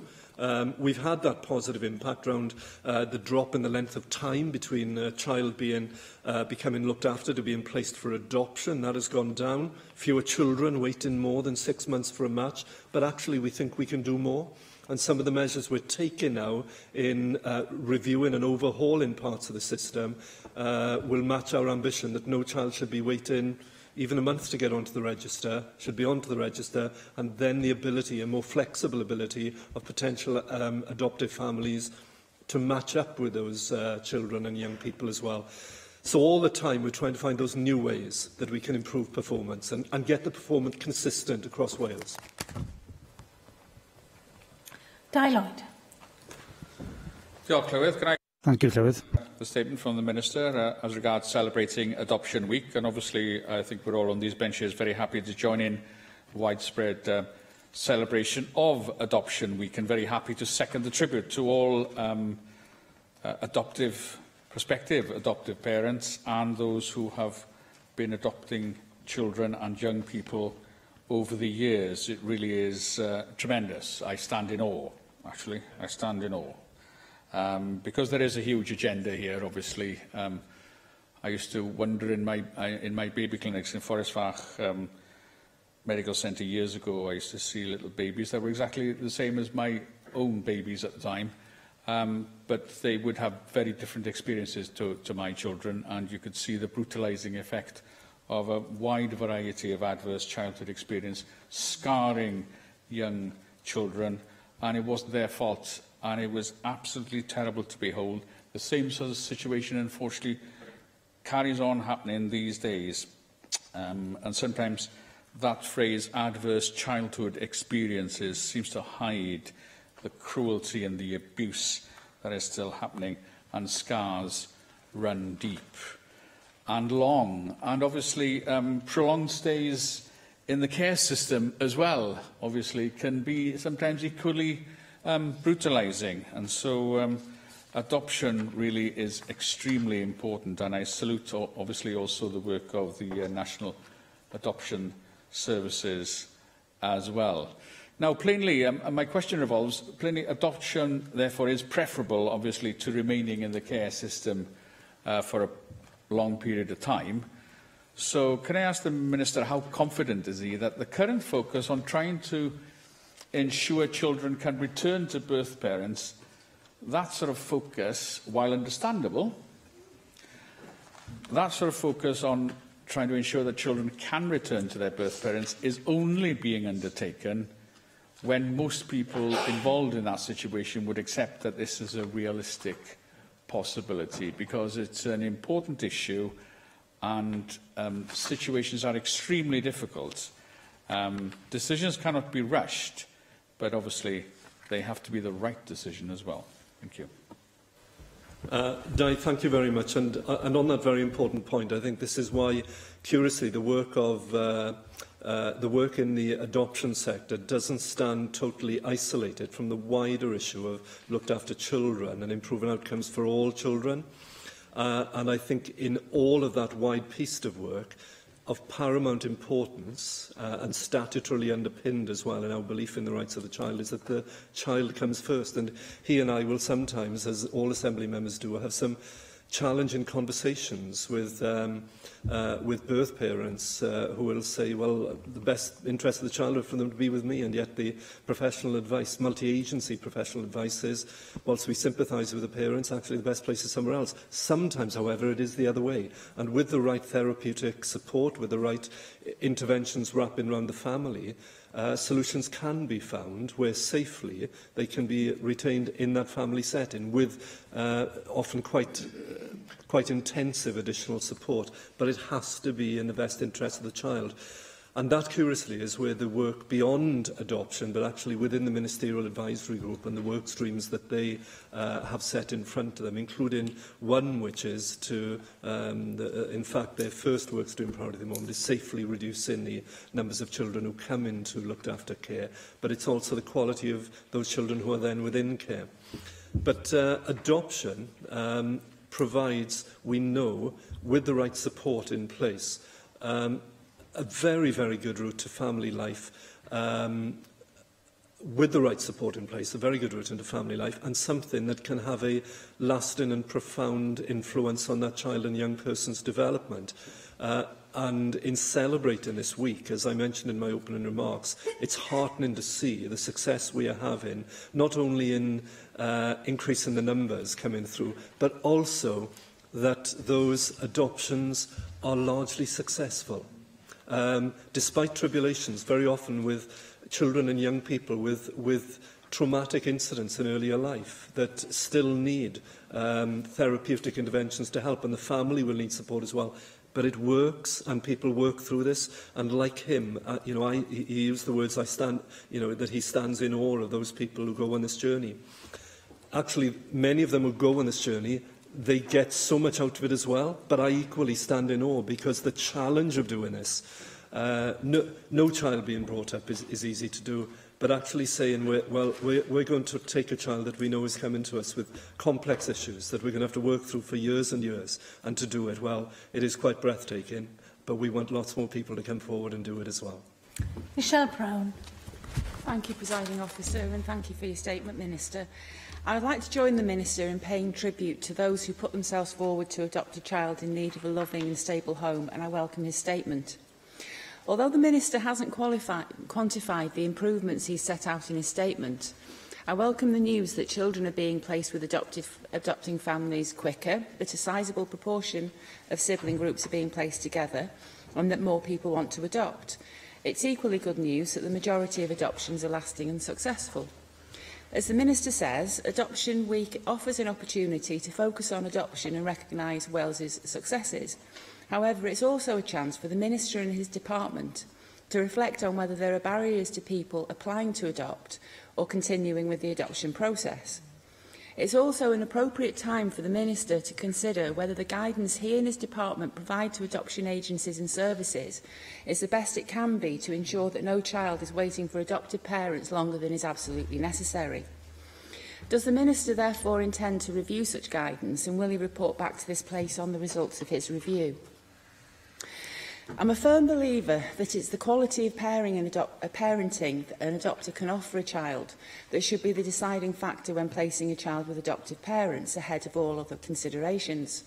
S3: We've had that positive impact around the drop in the length of time between a child becoming looked after to being placed for adoption. That has gone down. Fewer children waiting more than 6 months for a match. But actually, we think we can do more. And some of the measures we're taking now in reviewing and overhauling parts of the system will match our ambition that no child should be waiting even a month to get onto the register, should be onto the register, and then the ability, a more flexible ability of potential adoptive families to match up with those children and young people as well. So all the time we're trying to find those new ways that we can improve performance and get the performance consistent across Wales.
S4: Lloyd.
S17: Diolch, Llywydd. Can I...
S19: Thank you, Llywydd.
S17: The statement from the Minister as regards celebrating Adoption Week, and obviously I think we're all on these benches very happy to join in widespread celebration of Adoption Week, and very happy to second the tribute to all prospective adoptive parents and those who have been adopting children and young people over the years. It really is tremendous. I stand in awe, actually. I stand in awe. Because there is a huge agenda here, obviously. I used to wonder in my baby clinics in Forest Fach Medical Centre years ago, I used to see little babies that were exactly the same as my own babies at the time, but they would have very different experiences to my children, and you could see the brutalising effect of a wide variety of adverse childhood experience, scarring young children, and it wasn't their fault. And it was absolutely terrible to behold. The same sort of situation, unfortunately, carries on happening these days. And sometimes that phrase, adverse childhood experiences, seems to hide the cruelty and the abuse that is still happening, and scars run deep and long. And obviously, prolonged stays in the care system as well, obviously, can be sometimes equally brutalising, and so adoption really is extremely important, and I salute obviously also the work of the National Adoption Services as well. Now, plainly, my question revolves, plainly adoption therefore is preferable obviously to remaining in the care system for a long period of time. So can I ask the Minister, how confident is he that the current focus on trying to ensure children can return to birth parents, that sort of focus, while understandable, that sort of focus on trying to ensure that children can return to their birth parents is only being undertaken when most people involved in that situation would accept that this is a realistic possibility, because it's an important issue and situations are extremely difficult. Decisions cannot be rushed, but obviously they have to be the right decision as well. Thank you.
S3: Di, thank you very much. And on that very important point, I think this is why, curiously, the work in the adoption sector doesn't stand totally isolated from the wider issue of looked after children and improving outcomes for all children. And I think in all of that wide piece of work, of paramount importance and statutorily underpinned as well in our belief in the rights of the child, is that the child comes first. And he and I will sometimes, as all Assembly members do, have some challenging conversations with birth parents who will say, well, the best interest of the child is for them to be with me, and yet the professional advice, multi-agency professional advice is, whilst we sympathise with the parents, actually the best place is somewhere else. Sometimes, however, it is the other way, and with the right therapeutic support, with the right interventions wrapping around the family, solutions can be found where safely they can be retained in that family setting with often quite intensive additional support, but it has to be in the best interest of the child. And that, curiously, is where the work beyond adoption, but actually within the Ministerial Advisory Group and the work streams that they have set in front of them, including one which is to, in fact, their first work stream priority at the moment is safely reducing the numbers of children who come into looked after care, but it's also the quality of those children who are then within care. But adoption provides, we know, with the right support in place, a very, very good route to family life, with the right support in place, a very good route into family life, and something that can have a lasting and profound influence on that child and young person's development. And in celebrating this week, as I mentioned in my opening remarks, it's heartening to see the success we are having, not only in increasing the numbers coming through, but also that those adoptions are largely successful. Despite tribulations, very often with children and young people with traumatic incidents in earlier life that still need therapeutic interventions to help, and the family will need support as well. But it works, and people work through this. And like him, he used the words that he stands in awe of those people who go on this journey. Actually, many of them who go on this journey, they get so much out of it as well, but I equally stand in awe because the challenge of doing this, no child being brought up is easy to do, but actually saying, we're going to take a child that we know is coming to us with complex issues that we're going to have to work through for years and years, and to do it, well, it is quite breathtaking, but we want lots more people to come forward and do it as well.
S4: Michelle Brown.
S12: Thank you, Presiding Officer, and thank you for your statement, Minister. I would like to join the Minister in paying tribute to those who put themselves forward to adopt a child in need of a loving and stable home, and I welcome his statement. Although the Minister hasn't quantified the improvements he set out in his statement, I welcome the news that children are being placed with adopting families quicker, that a sizable proportion of sibling groups are being placed together, and that more people want to adopt. It's equally good news that the majority of adoptions are lasting and successful. As the Minister says, Adoption Week offers an opportunity to focus on adoption and recognise Wales's successes. However, it's also a chance for the Minister and his department to reflect on whether there are barriers to people applying to adopt or continuing with the adoption process. It's also an appropriate time for the Minister to consider whether the guidance he and his department provide to adoption agencies and services is the best it can be to ensure that no child is waiting for adoptive parents longer than is absolutely necessary. Does the Minister therefore intend to review such guidance, and will he report back to this place on the results of his review? I'm a firm believer that it's the quality of parenting an adopter can offer a child that should be the deciding factor when placing a child with adoptive parents ahead of all other considerations.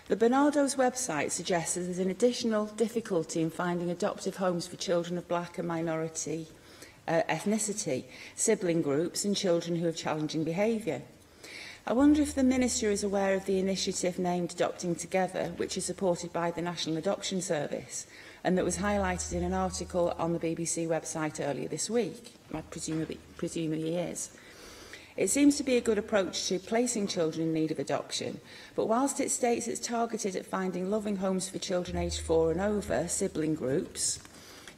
S12: The Bernardo's website suggests that there's an additional difficulty in finding adoptive homes for children of black and minority ethnicity, sibling groups and children who have challenging behaviour. I wonder if the Minister is aware of the initiative named Adopting Together, which is supported by the National Adoption Service, and that was highlighted in an article on the BBC website earlier this week. I presume he is. It seems to be a good approach to placing children in need of adoption, but whilst it states it's targeted at finding loving homes for children aged 4 and over, sibling groups,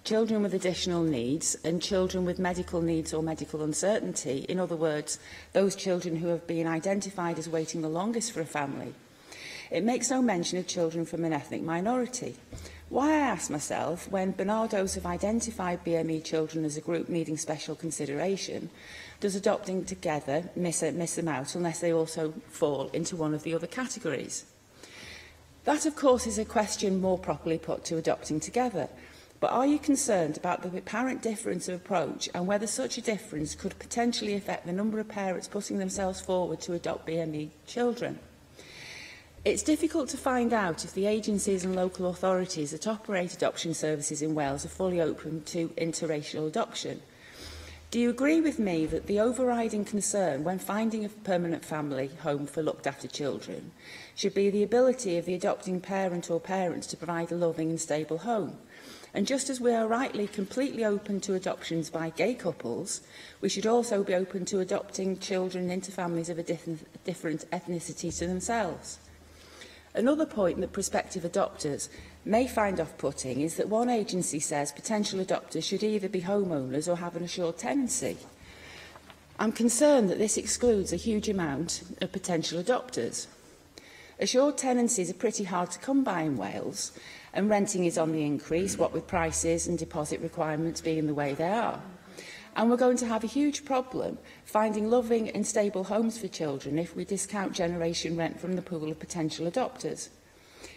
S12: children with additional needs and children with medical needs or medical uncertainty, in other words, those children who have been identified as waiting the longest for a family, it makes no mention of children from an ethnic minority. Why, I ask myself, when Bernardo's have identified BME children as a group needing special consideration, does Adopting Together miss them out unless they also fall into one of the other categories? That, of course, is a question more properly put to Adopting Together. But are you concerned about the apparent difference of approach and whether such a difference could potentially affect the number of parents putting themselves forward to adopt BME children? It's difficult to find out if the agencies and local authorities that operate adoption services in Wales are fully open to interracial adoption. Do you agree with me that the overriding concern when finding a permanent family home for looked after children should be the ability of the adopting parent or parents to provide a loving and stable home? And just as we are rightly completely open to adoptions by gay couples, we should also be open to adopting children into families of a different ethnicity to themselves. Another point that prospective adopters may find off-putting is that one agency says potential adopters should either be homeowners or have an assured tenancy. I'm concerned that this excludes a huge amount of potential adopters. Assured tenancies are pretty hard to come by in Wales, and renting is on the increase, what with prices and deposit requirements being the way they are. And we're going to have a huge problem finding loving and stable homes for children if we discount generation rent from the pool of potential adopters.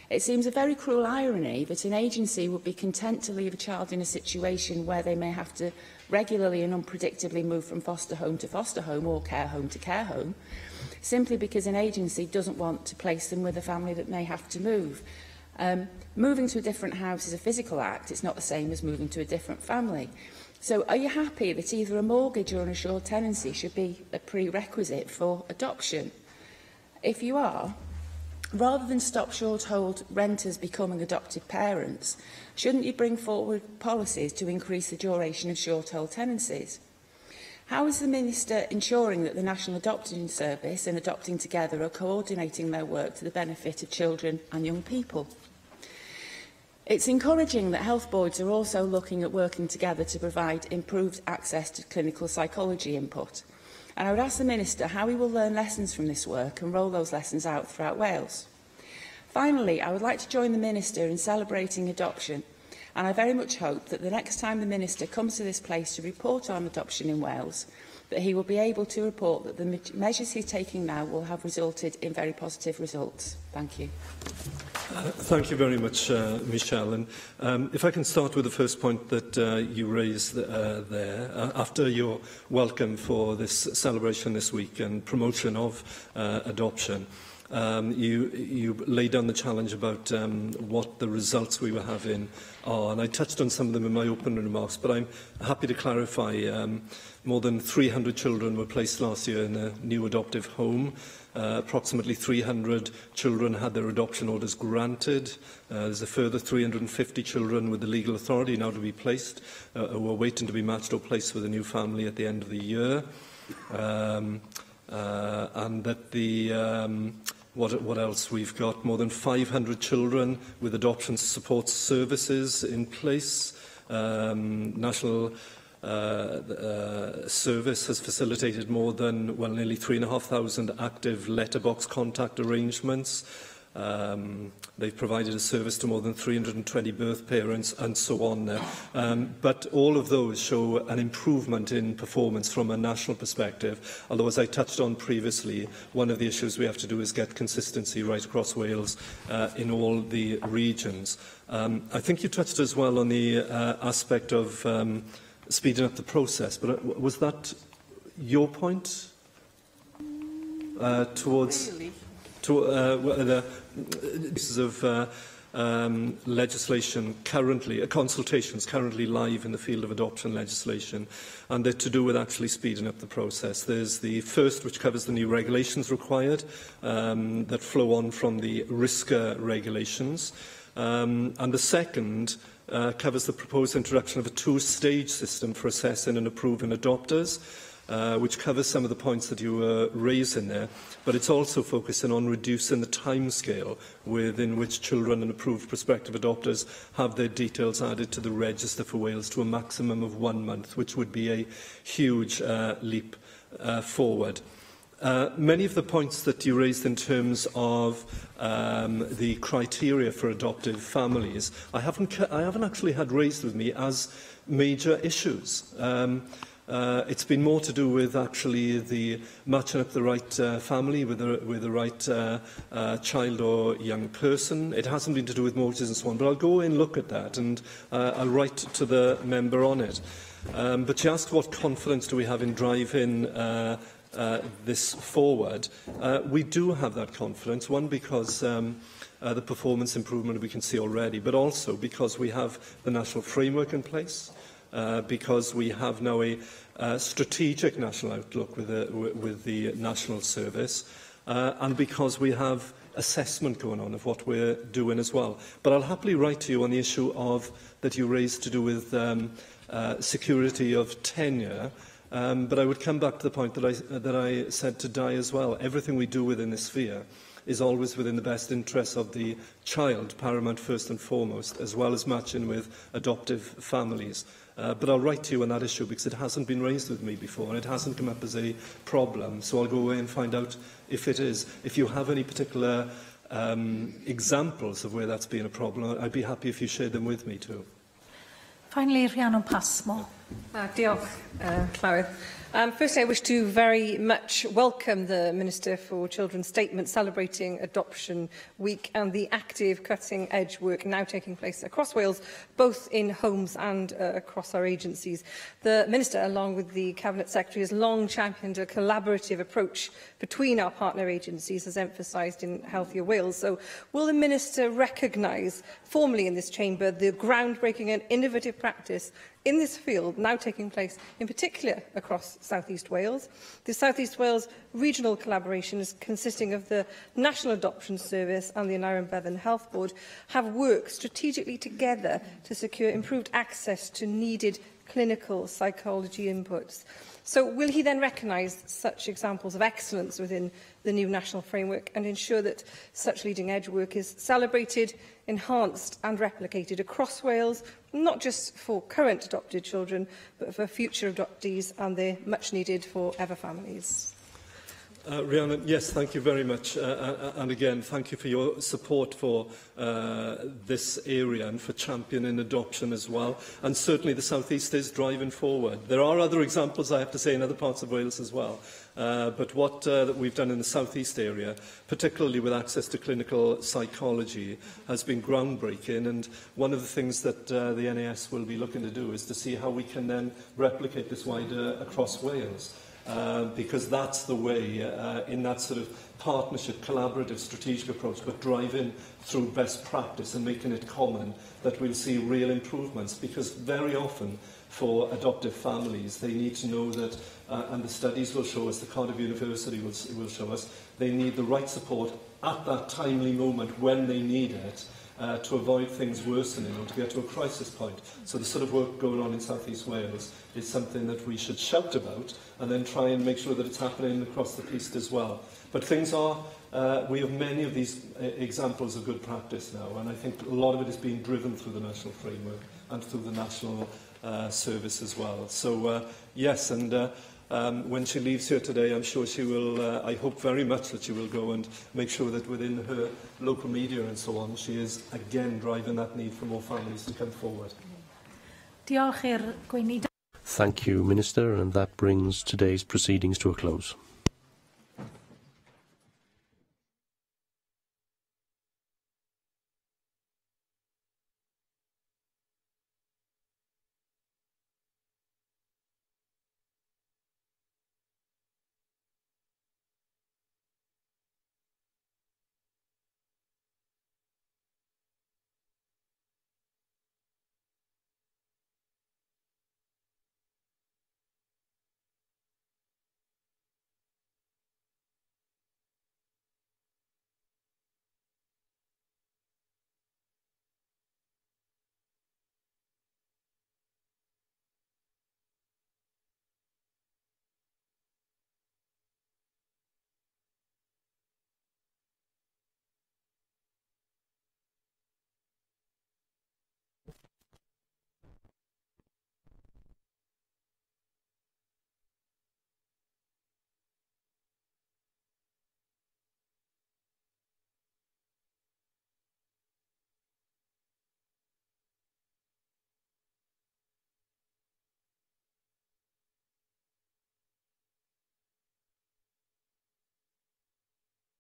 S12: It seems a very cruel irony that an agency would be content to leave a child in a situation where they may have to regularly and unpredictably move from foster home to foster home or care home to care home, simply because an agency doesn't want to place them with a family that may have to move. Moving to a different house is a physical act. It's not the same as moving to a different family. So are you happy that either a mortgage or an assured tenancy should be a prerequisite for adoption? If you are, rather than stop short-hold renters becoming adopted parents, shouldn't you bring forward policies to increase the duration of short-hold tenancies? How is the Minister ensuring that the National Adoption Service and Adopting Together are coordinating their work to the benefit of children and young people? It's encouraging that health boards are also looking at working together to provide improved access to clinical psychology input. And I would ask the Minister how he will learn lessons from this work and roll those lessons out throughout Wales. Finally, I would like to join the Minister in celebrating adoption, and I very much hope that the next time the Minister comes to this place to report on adoption in Wales, that he will be able to report that the measures he's taking now will have resulted in very positive results. Thank you.
S3: Thank you very much, Michelle. And if I can start with the first point that you raised there, after your welcome for this celebration this week and promotion of adoption, you laid down the challenge about what the results we were having are, and I touched on some of them in my opening remarks, but I'm happy to clarify. More than 300 children were placed last year in a new adoptive home. Approximately 300 children had their adoption orders granted. There's a further 350 children with the legal authority now to be placed, who are waiting to be matched or placed with a new family at the end of the year. And that the... What else? We've got more than 500 children with adoption support services in place. National Service has facilitated more than, well, nearly 3,500 active letterbox contact arrangements. They've provided a service to more than 320 birth parents and so on. But all of those show an improvement in performance from a national perspective, although, as I touched on previously, one of the issues we have to do is get consistency right across Wales in all the regions. I think you touched as well on the aspect of speeding up the process, but was that your point towards...
S12: Really?
S3: The pieces of legislation currently, consultations currently live in the field of adoption legislation, and they're to do with actually speeding up the process. There's the first, which covers the new regulations required that flow on from the RISCA regulations, and the second covers the proposed introduction of a two-stage system for assessing and approving adopters, which covers some of the points that you were raising there, but it's also focusing on reducing the timescale within which children and approved prospective adopters have their details added to the Register for Wales to a maximum of 1 month, which would be a huge leap forward. Many of the points that you raised in terms of the criteria for adoptive families, I haven't actually had raised with me as major issues. It's been more to do with actually the matching up the right family with the right child or young person. It hasn't been to do with mortgages and so on, but I'll go and look at that and I'll write to the member on it. But you asked what confidence do we have in driving this forward. We do have that confidence, one because the performance improvement we can see already, but also because we have the national framework in place. Because we have now a strategic national outlook with the National Service, and because we have assessment going on of what we're doing as well. But I'll happily write to you on the issue of that you raised to do with security of tenure. But I would come back to the point that I said to Di as well. Everything we do within this sphere is always within the best interests of the child, paramount first and foremost, as well as matching with adoptive families. But I'll write to you on that issue because it hasn't been raised with me before and it hasn't come up as a problem. So I'll go away and find out if it is. If you have any particular examples of where that's been a problem, I'd be happy if you shared them with me too.
S4: Finally, Rhiannon Passmore.
S13: Diolch, Llywydd. Firstly, I wish to very much welcome the Minister for Children's statement celebrating Adoption Week and the active cutting-edge work now taking place across Wales, both in homes and across our agencies. The Minister, along with the Cabinet Secretary, has long championed a collaborative approach between our partner agencies, as emphasised in Healthier Wales. So, will the Minister recognise formally in this chamber the groundbreaking and innovative practice in this field now taking place, in particular across South East Wales? The South East Wales regional collaboration, is consisting of the National Adoption Service and the Aneurin Bevan Health Board, have worked strategically together to secure improved access to needed clinical psychology inputs. So will he then recognise such examples of excellence within the new national framework and ensure that such leading-edge work is celebrated, enhanced and replicated across Wales, not just for current adopted children, but for future adoptees and their much-needed forever families?
S3: Rhiannon, yes, thank you very much. And again, thank you for your support for this area and for championing adoption as well. And certainly the South East is driving forward. There are other examples, I have to say, in other parts of Wales as well. But what that we've done in the South East area, particularly with access to clinical psychology, has been groundbreaking. And one of the things that the NAS will be looking to do is to see how we can then replicate this wider across Wales. Because that's the way, in that sort of partnership, collaborative, strategic approach, but driving through best practice and making it common, that we'll see real improvements. Because very often, for adoptive families, they need to know that, and the studies will show us, the Cardiff University will show us, they need the right support at that timely moment when they need it, to avoid things worsening or to get to a crisis point. So the sort of work going on in South East Wales is something that we should shout about and then try and make sure that it's happening across the East as well. But things are, we have many of these examples of good practice now, and I think a lot of it is being driven through the national framework and through the national service as well. So yes, and when she leaves here today, I'm sure she will, I hope very much that she will go and make sure that within her local media and so on, she is again driving that need for more families to come forward.
S4: Diolch i'r gweinidog.
S9: Thank you, Minister, and that brings today's proceedings to a close.